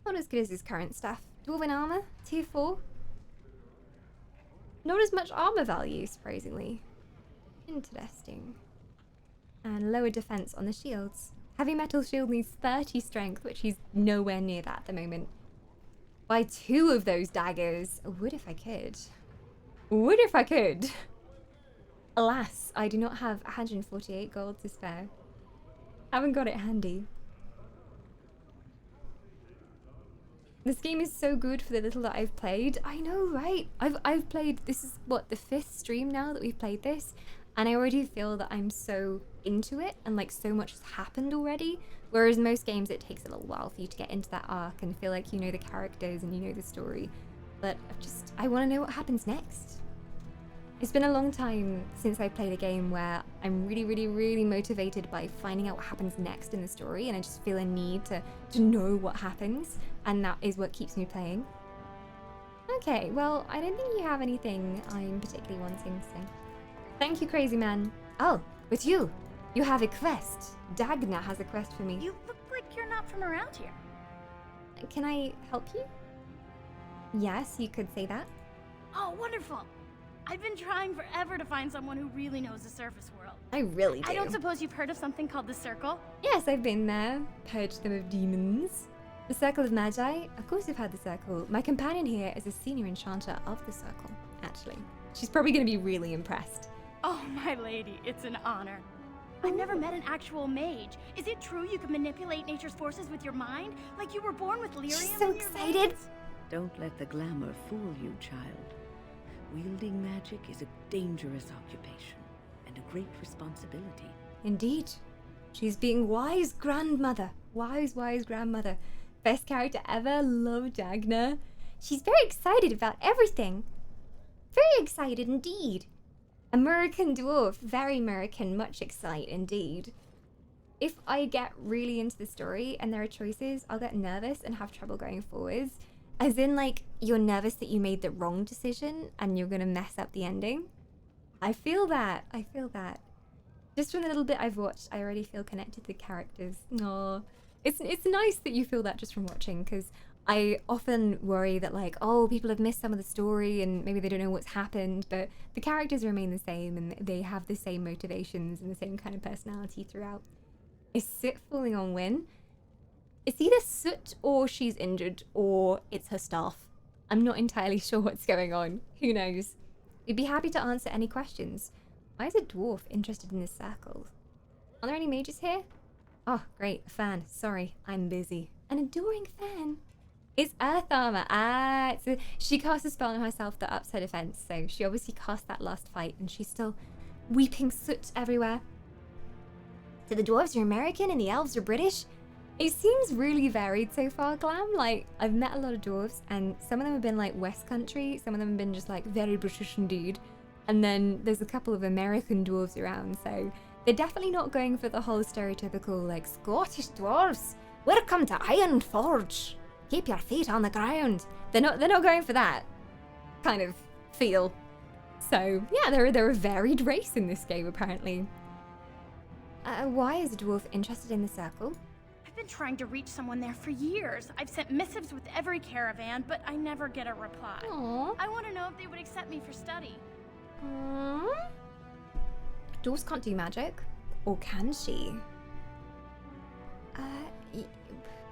Not as good as his current stuff. Dwarven armor, tier 4. Not as much armor value, surprisingly. Interesting. And lower defense on the shields. Heavy metal shield needs 30 strength, which he's nowhere near that at the moment. Buy 2 of those daggers. I would if I could. Would if I could. Alas, I do not have 148 gold to spare. Haven't got it handy. This game is so good for the little that I've played. I know, right? I've played, this is what, the 5th stream now that we've played this, and I already feel that I'm so into it and like so much has happened already. Whereas most games it takes a little while for you to get into that arc and feel like you know the characters and you know the story. But I want to know what happens next. It's been a long time since I played a game where I'm really, really, really motivated by finding out what happens next in the story, and I just feel a need to know what happens, and that is what keeps me playing. Okay, well, I don't think you have anything I'm particularly wanting, so... Thank you, Crazy Man. Oh, but you have a quest. Dagna has a quest for me. You look like you're not from around here. Can I help you? Yes, you could say that. Oh, wonderful. I've been trying forever to find someone who really knows the surface world. I really do. I don't suppose you've heard of something called the Circle? Yes, I've been there. Purged them of demons. The Circle of Magi? Of course you've had the Circle. My companion here is a senior enchanter of the Circle, actually. She's probably going to be really impressed. Oh, my lady, it's an honor. I've never met an actual mage. Is it true you can manipulate nature's forces with your mind? Like you were born with lyrium? She's so excited! Don't let the glamour fool you, child. Wielding magic is a dangerous occupation and a great responsibility. Indeed. She's being wise grandmother. Wise grandmother. Best character ever. Love Dagna. She's very excited about everything. Very excited indeed. American dwarf. Very American. Much excite indeed. If I get really into the story and there are choices, I'll get nervous and have trouble going forwards. As in, like, you're nervous that you made the wrong decision and you're gonna mess up the ending. I feel that. Just from the little bit I've watched, I already feel connected to the characters. Aww. It's nice that you feel that just from watching, because I often worry that, like, oh, people have missed some of the story and maybe they don't know what's happened, but the characters remain the same and they have the same motivations and the same kind of personality throughout. Is Soot falling on Wynne? It's either Soot or she's injured or it's her staff. I'm not entirely sure what's going on. Who knows? We'd be happy to answer any questions. Why is a dwarf interested in this circle? Are there any mages here? Oh, great. A fan. Sorry, I'm busy. An adoring fan. It's Earth Armor. She cast a spell on herself that ups her defense, so she obviously cast that last fight and she's still weeping soot everywhere. So the dwarves are American and the elves are British? It seems really varied so far, Glam. Like, I've met a lot of dwarves, and some of them have been, like, West Country, some of them have been just, like, very British indeed. And then there's a couple of American dwarves around, so they're definitely not going for the whole stereotypical, like, Scottish dwarves. Welcome to Ironforge. Keep your feet on the ground. They're not going for that kind of feel. So, yeah, they're a varied race in this game, apparently. Why is a dwarf interested in the circle? I've been trying to reach someone there for years. I've sent missives with every caravan, but I never get a reply. Aww. I want to know if they would accept me for study. Dwarves can't do magic. Or can she?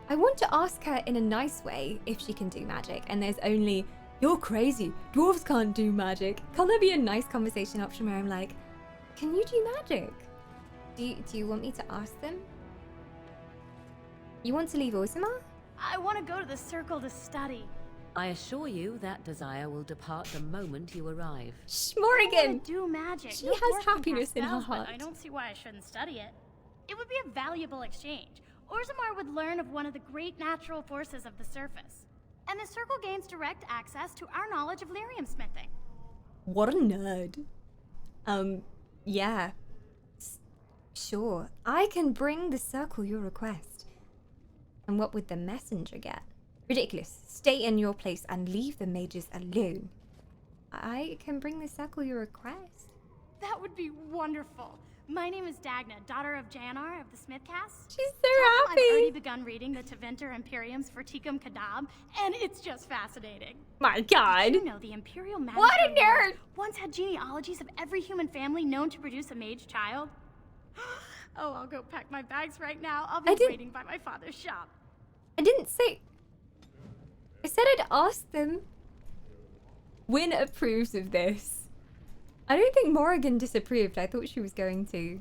I want to ask her in a nice way if she can do magic, and there's only, you're crazy, dwarves can't do magic. Can't there be a nice conversation option where I'm like, can you do magic? Do you want me to ask them? You want to leave Orzammar? I want to go to the Circle to study. I assure you that desire will depart the moment you arrive. Shh, Morrigan! I want to do magic. She No has dwarf can happiness cast in her spells, but heart. I don't see why I shouldn't study it. It would be a valuable exchange. Orzammar would learn of one of the great natural forces of the surface. And the Circle gains direct access to our knowledge of lyrium smithing. What a nerd. Yeah. Sure, I can bring the Circle your request. And what would the messenger get? Ridiculous. Stay in your place and leave the mages alone. I can bring the Circle your request? That would be wonderful. My name is Dagna, daughter of Janar of the Smithcast. She's so happy. I've already begun reading the Tevinter Imperiums for Tikum Kadab, and it's just fascinating. My God. Did you know the Imperial Magic What a nerd! once had genealogies of every human family known to produce a mage child? Oh, I'll go pack my bags right now. I'll be waiting by my father's shop. I didn't say... I said I'd ask them. Wynne approves of this. I don't think Morrigan disapproved. I thought she was going to.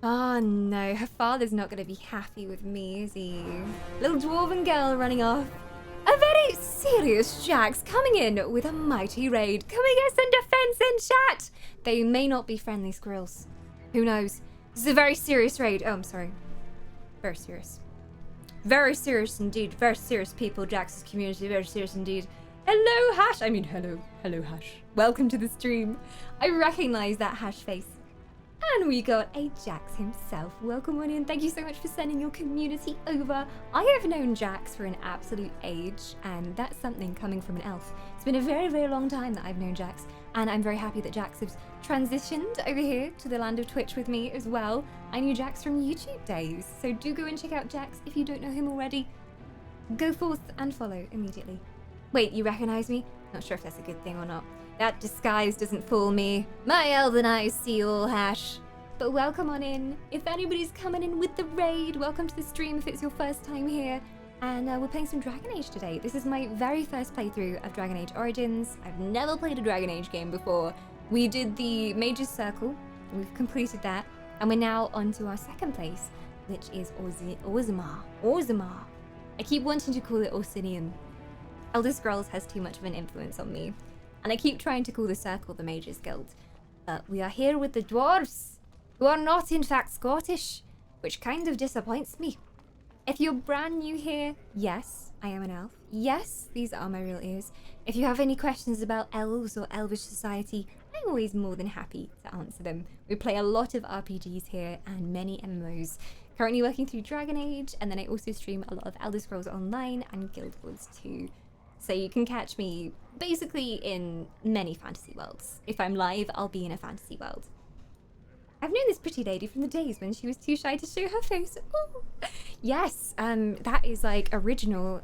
Oh no, her father's not going to be happy with me, is he? Little dwarven girl running off. A very serious Jax coming in with a mighty raid. Can we get some defense in chat? They may not be friendly squirrels. Who knows? This is a very serious raid. Oh, I'm sorry. Very serious. Very serious indeed. Very serious people, Jax's community. Very serious indeed. Hello, Hash. I mean, hello. Hello, Hash. Welcome to the stream. I recognize that Hash face. And we got a Jax himself. Welcome on in. Thank you so much for sending your community over. I have known Jax for an absolute age, and that's something coming from an elf. It's been a very, very long time that I've known Jax, and I'm very happy that Jax has transitioned over here to the land of Twitch with me as well. I knew Jax from YouTube days, so do go and check out Jax if you don't know him already. Go forth and follow immediately. Wait, you recognize me? Not sure if that's a good thing or not. That disguise doesn't fool me. My elven eyes see all, Hash. But welcome on in. If anybody's coming in with the raid, welcome to the stream if it's your first time here. And we're playing some Dragon Age today. This is my very first playthrough of Dragon Age Origins. I've never played a Dragon Age game before. We did the Mage's Circle. We've completed that. And we're now on to our second place, which is Orzammar. Orzammar. I keep wanting to call it Orsinian. Elder Scrolls has too much of an influence on me. And I keep trying to call the circle the Mages Guild. But we are here with the dwarves, who are not in fact Scottish, which kind of disappoints me. If you're brand new here, yes, I am an elf. Yes, these are my real ears. If you have any questions about elves or elvish society, I'm always more than happy to answer them. We play a lot of RPGs here and many MMOs. Currently working through Dragon Age, and then I also stream a lot of Elder Scrolls Online and Guild Wars 2. So you can catch me basically in many fantasy worlds. If I'm live, I'll be in a fantasy world. I've known this pretty lady from the days when she was too shy to show her face. Ooh. Yes, that is like original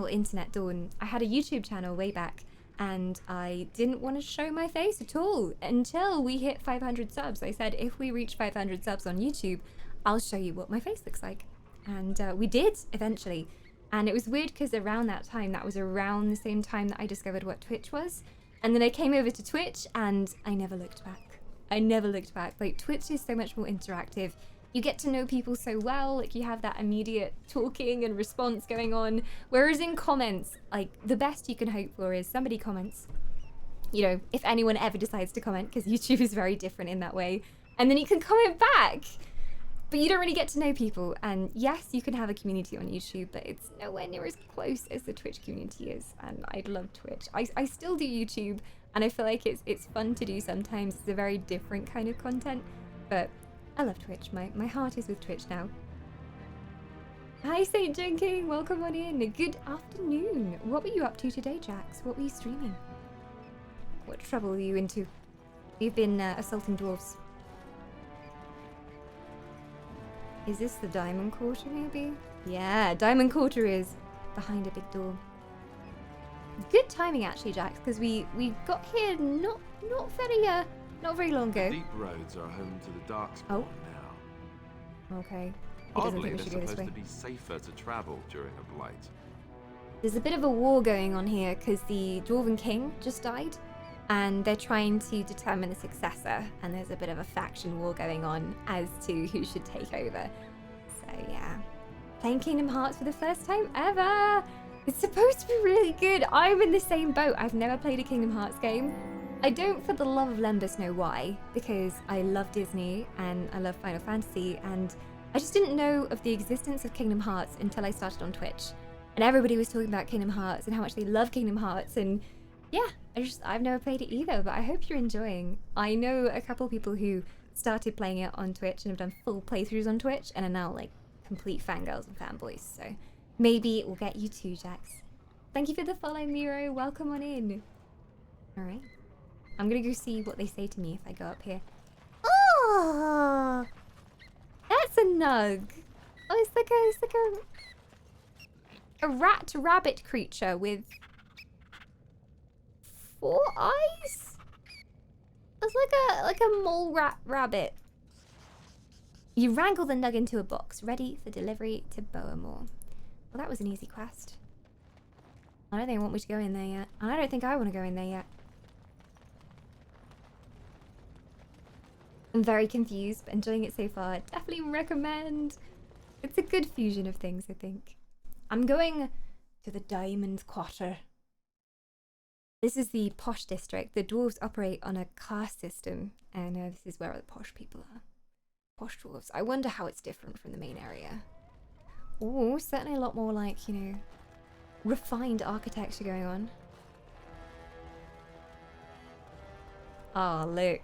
internet dawn. I had a YouTube channel way back, and I didn't want to show my face at all until we hit 500 subs. I said, if we reach 500 subs on YouTube, I'll show you what my face looks like. And we did eventually. And it was weird because around that time, that was around the same time that I discovered what Twitch was. And then I came over to Twitch and I never looked back. I never looked back. Like, Twitch is so much more interactive. You get to know people so well. Like, you have that immediate talking and response going on. Whereas in comments, like, the best you can hope for is somebody comments. You know, if anyone ever decides to comment, because YouTube is very different in that way. And then you can comment back. But you don't really get to know people, and yes, you can have a community on YouTube, but it's nowhere near as close as the Twitch community is, and I'd love Twitch. I still do YouTube, and I feel like it's fun to do sometimes. It's a very different kind of content, but I love Twitch. My heart is with Twitch now. Hi, St. John King, welcome on in. Good afternoon. What were you up to today, Jax? What were you streaming? What trouble were you into? You've been assaulting dwarves. Is this the Diamond Quarter, maybe? Yeah, Diamond Quarter is behind a big door. Good timing, actually, Jax, because we got here not very long ago. Deep roads are home to the Darkspawn now. Okay. He doesn't Oddly, think we they're should go this supposed way. to be safer to travel during a blight. There's a bit of a war going on here because the Dwarven King just died, and they're trying to determine the successor, and there's a bit of a faction war going on as to who should take over. So yeah, playing Kingdom Hearts for the first time ever. It's supposed to be really good. I'm in the same boat. I've never played a Kingdom Hearts game. I don't, for the love of Lembas, know why, because I love Disney and I love Final Fantasy, and I just didn't know of the existence of Kingdom Hearts until I started on Twitch. And everybody was talking about Kingdom Hearts and how much they love Kingdom Hearts, and yeah, I've never played it either, but I hope you're enjoying. I know a couple people who started playing it on Twitch and have done full playthroughs on Twitch and are now like complete fangirls and fanboys, so maybe it will get you too, Jax. Thank you for the follow, Miro. Welcome on in. Alright. I'm gonna go see what they say to me if I go up here. Oh! That's a nug. Oh, it's like a rat-rabbit creature with 4 eyes? It's like a mole rat rabbit. You wrangle the nug into a box, ready for delivery to Boamore. Well, that was an easy quest. I don't think they want me to go in there yet. And I don't think I want to go in there yet. I'm very confused, but enjoying it so far. Definitely recommend. It's a good fusion of things, I think. I'm going to the Diamond Quarter. This is the posh district. The dwarves operate on a caste system, and this is where the posh people are. Posh dwarves. I wonder how it's different from the main area. Oh, certainly a lot more like, you know, refined architecture going on. Oh, look.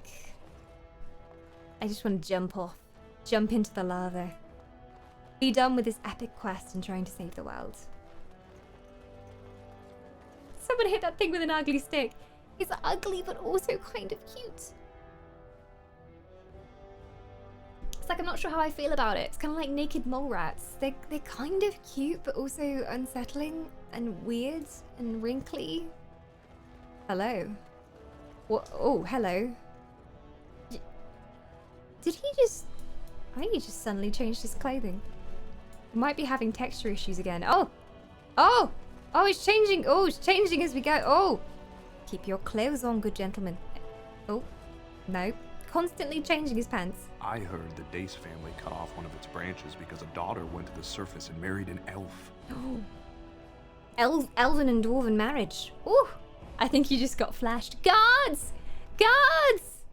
I just want to jump off. Jump into the lava. Be done with this epic quest and trying to save the world. Someone hit that thing with an ugly stick. It's ugly, but also kind of cute. It's like I'm not sure how I feel about it. It's kind of like naked mole rats. They're kind of cute, but also unsettling and weird and wrinkly. Hello. What? Oh, hello. Did he just... I think he just suddenly changed his clothing. He might be having texture issues again. Oh! Oh! Oh, it's changing. Oh, it's changing as we go. Oh! Keep your clothes on, good gentleman. Oh. No. Constantly changing his pants. I heard the Dace family cut off one of its branches because a daughter went to the surface and married an elf. Oh. Elven and dwarven marriage. Oh! I think you just got flashed. Guards! Guards!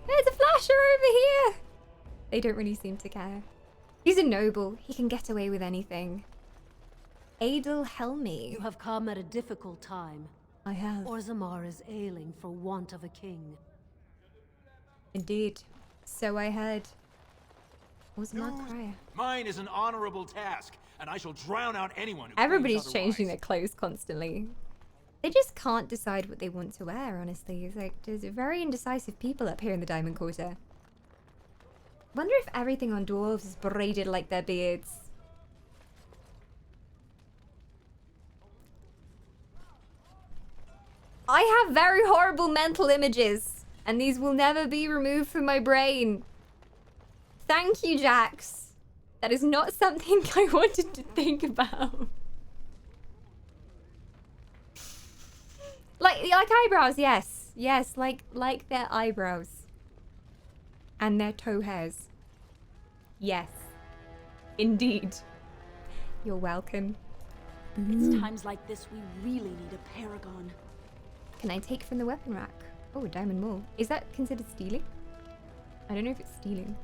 There's a flasher over here! They don't really seem to care. He's a noble. He can get away with anything. Adel Helmi. You have come at a difficult time. I have. Orzammar is ailing for want of a king. Indeed. So I heard. Orzammar Crier. Mine is an honorable task, and I shall drown out anyone who Everybody's changing their clothes constantly. They just can't decide what they want to wear, honestly. It's like, there's very indecisive people up here in the Diamond Quarter. Wonder if everything on dwarves is braided like their beards. I have very horrible mental images, and these will never be removed from my brain. Thank you, Jax. That is not something I wanted to think about. Like eyebrows, yes. Yes, like their eyebrows. And their toe hairs. Yes. Indeed. You're welcome. It's times like this we really need a paragon. Can I take from the weapon rack? Oh, diamond maul. Is that considered stealing? I don't know if it's stealing.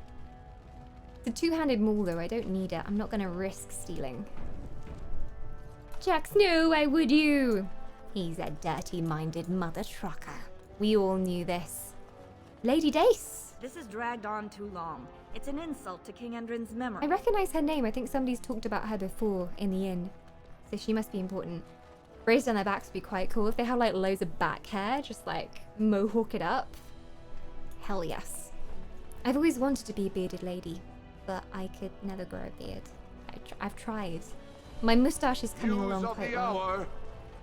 It's a two-handed maul though, I don't need it. I'm not gonna risk stealing. Jax, no, why would you? He's a dirty-minded mother trucker. We all knew this. Lady Dace. This has dragged on too long. It's an insult to King Endrin's memory. I recognize her name. I think somebody's talked about her before in the inn. So she must be important. Braids down their backs would be quite cool. If they had like loads of back hair, just like mohawk it up. Hell yes. I've always wanted to be a bearded lady, but I could never grow a beard. I've tried. My moustache is coming along quite well.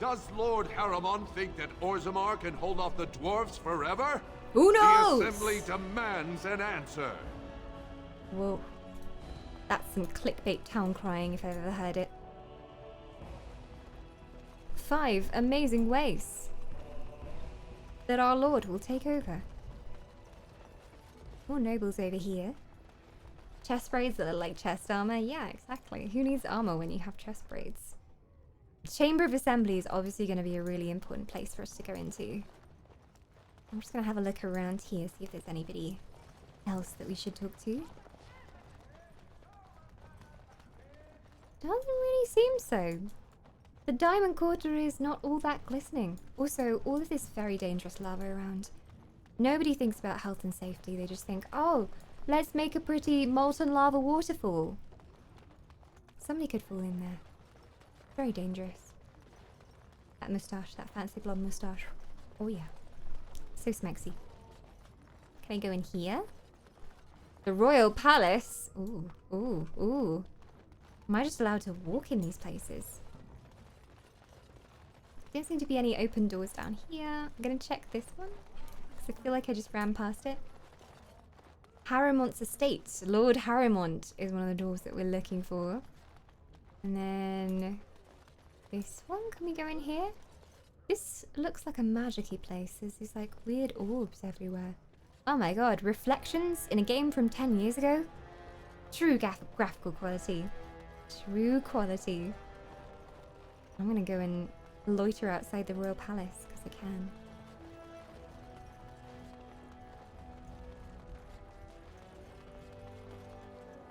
Does Lord Harrimon think that Orzammar can hold off the dwarves forever? Who knows? The Assembly demands an answer. Whoa. That's some clickbait town crying if I've ever heard it. 5 amazing ways that our Lord will take over. More nobles over here. Chest braids that look like chest armor. Yeah, exactly. Who needs armor when you have chest braids? Chamber of Assembly is obviously going to be a really important place for us to go into. I'm just going to have a look around here, see if there's anybody else that we should talk to. Doesn't really seem so. The Diamond Quarter is not all that glistening. Also, all of this very dangerous lava around. Nobody thinks about health and safety. They just think, oh, let's make a pretty molten lava waterfall. Somebody could fall in there. Very dangerous. That moustache, that fancy blonde moustache. Oh yeah. So smexy. Can I go in here? The Royal Palace. Ooh, ooh, ooh. Am I just allowed to walk in these places? Don't seem to be any open doors down here. I'm gonna check this one, because I feel like I just ran past it. Harrimont's estate. Lord Harrimont is one of the doors that we're looking for. And then this one. Can we go in here? This looks like a magic-y place. There's these like weird orbs everywhere. Oh my god, reflections in a game from 10 years ago? True graphical quality. True quality. I'm gonna go and loiter outside the Royal Palace, because I can.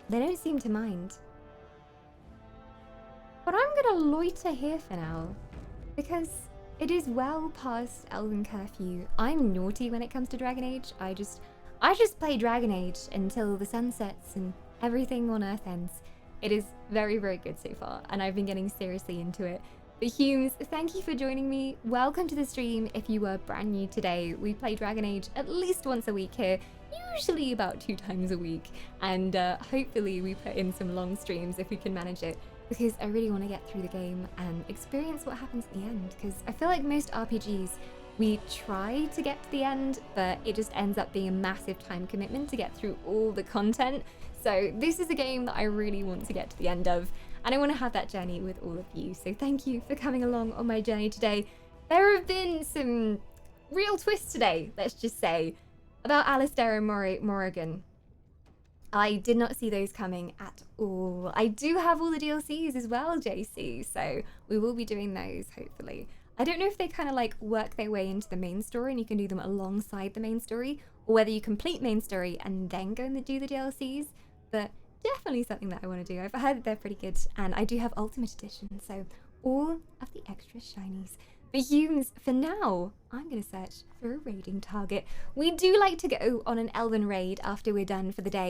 They don't seem to mind. But I'm gonna loiter here for now, because it is well past Elven curfew. I'm naughty when it comes to Dragon Age. I just play Dragon Age until the sun sets and everything on Earth ends. It is very, very good so far, and I've been getting seriously into it. But Humes, thank you for joining me. Welcome to the stream if you were brand new today. We play Dragon Age at least once a week here, usually about 2 times a week. And hopefully we put in some long streams if we can manage it, because I really want to get through the game and experience what happens at the end. Because I feel like most RPGs, we try to get to the end, but it just ends up being a massive time commitment to get through all the content. So this is a game that I really want to get to the end of, and I want to have that journey with all of you. So thank you for coming along on my journey today. There have been some real twists today, let's just say, about Alistair and Morrigan. I did not see those coming at all. I do have all the DLCs as well, JC, so we will be doing those, hopefully. I don't know if they kind of like work their way into the main story and you can do them alongside the main story, or whether you complete main story and then go and do the DLCs, but definitely something that I want to do. I've heard that they're pretty good, and I do have Ultimate Edition, so all of the extra shinies. But Humes, for now, I'm going to search for a raiding target. We do like to go on an Elven raid after we're done for the day.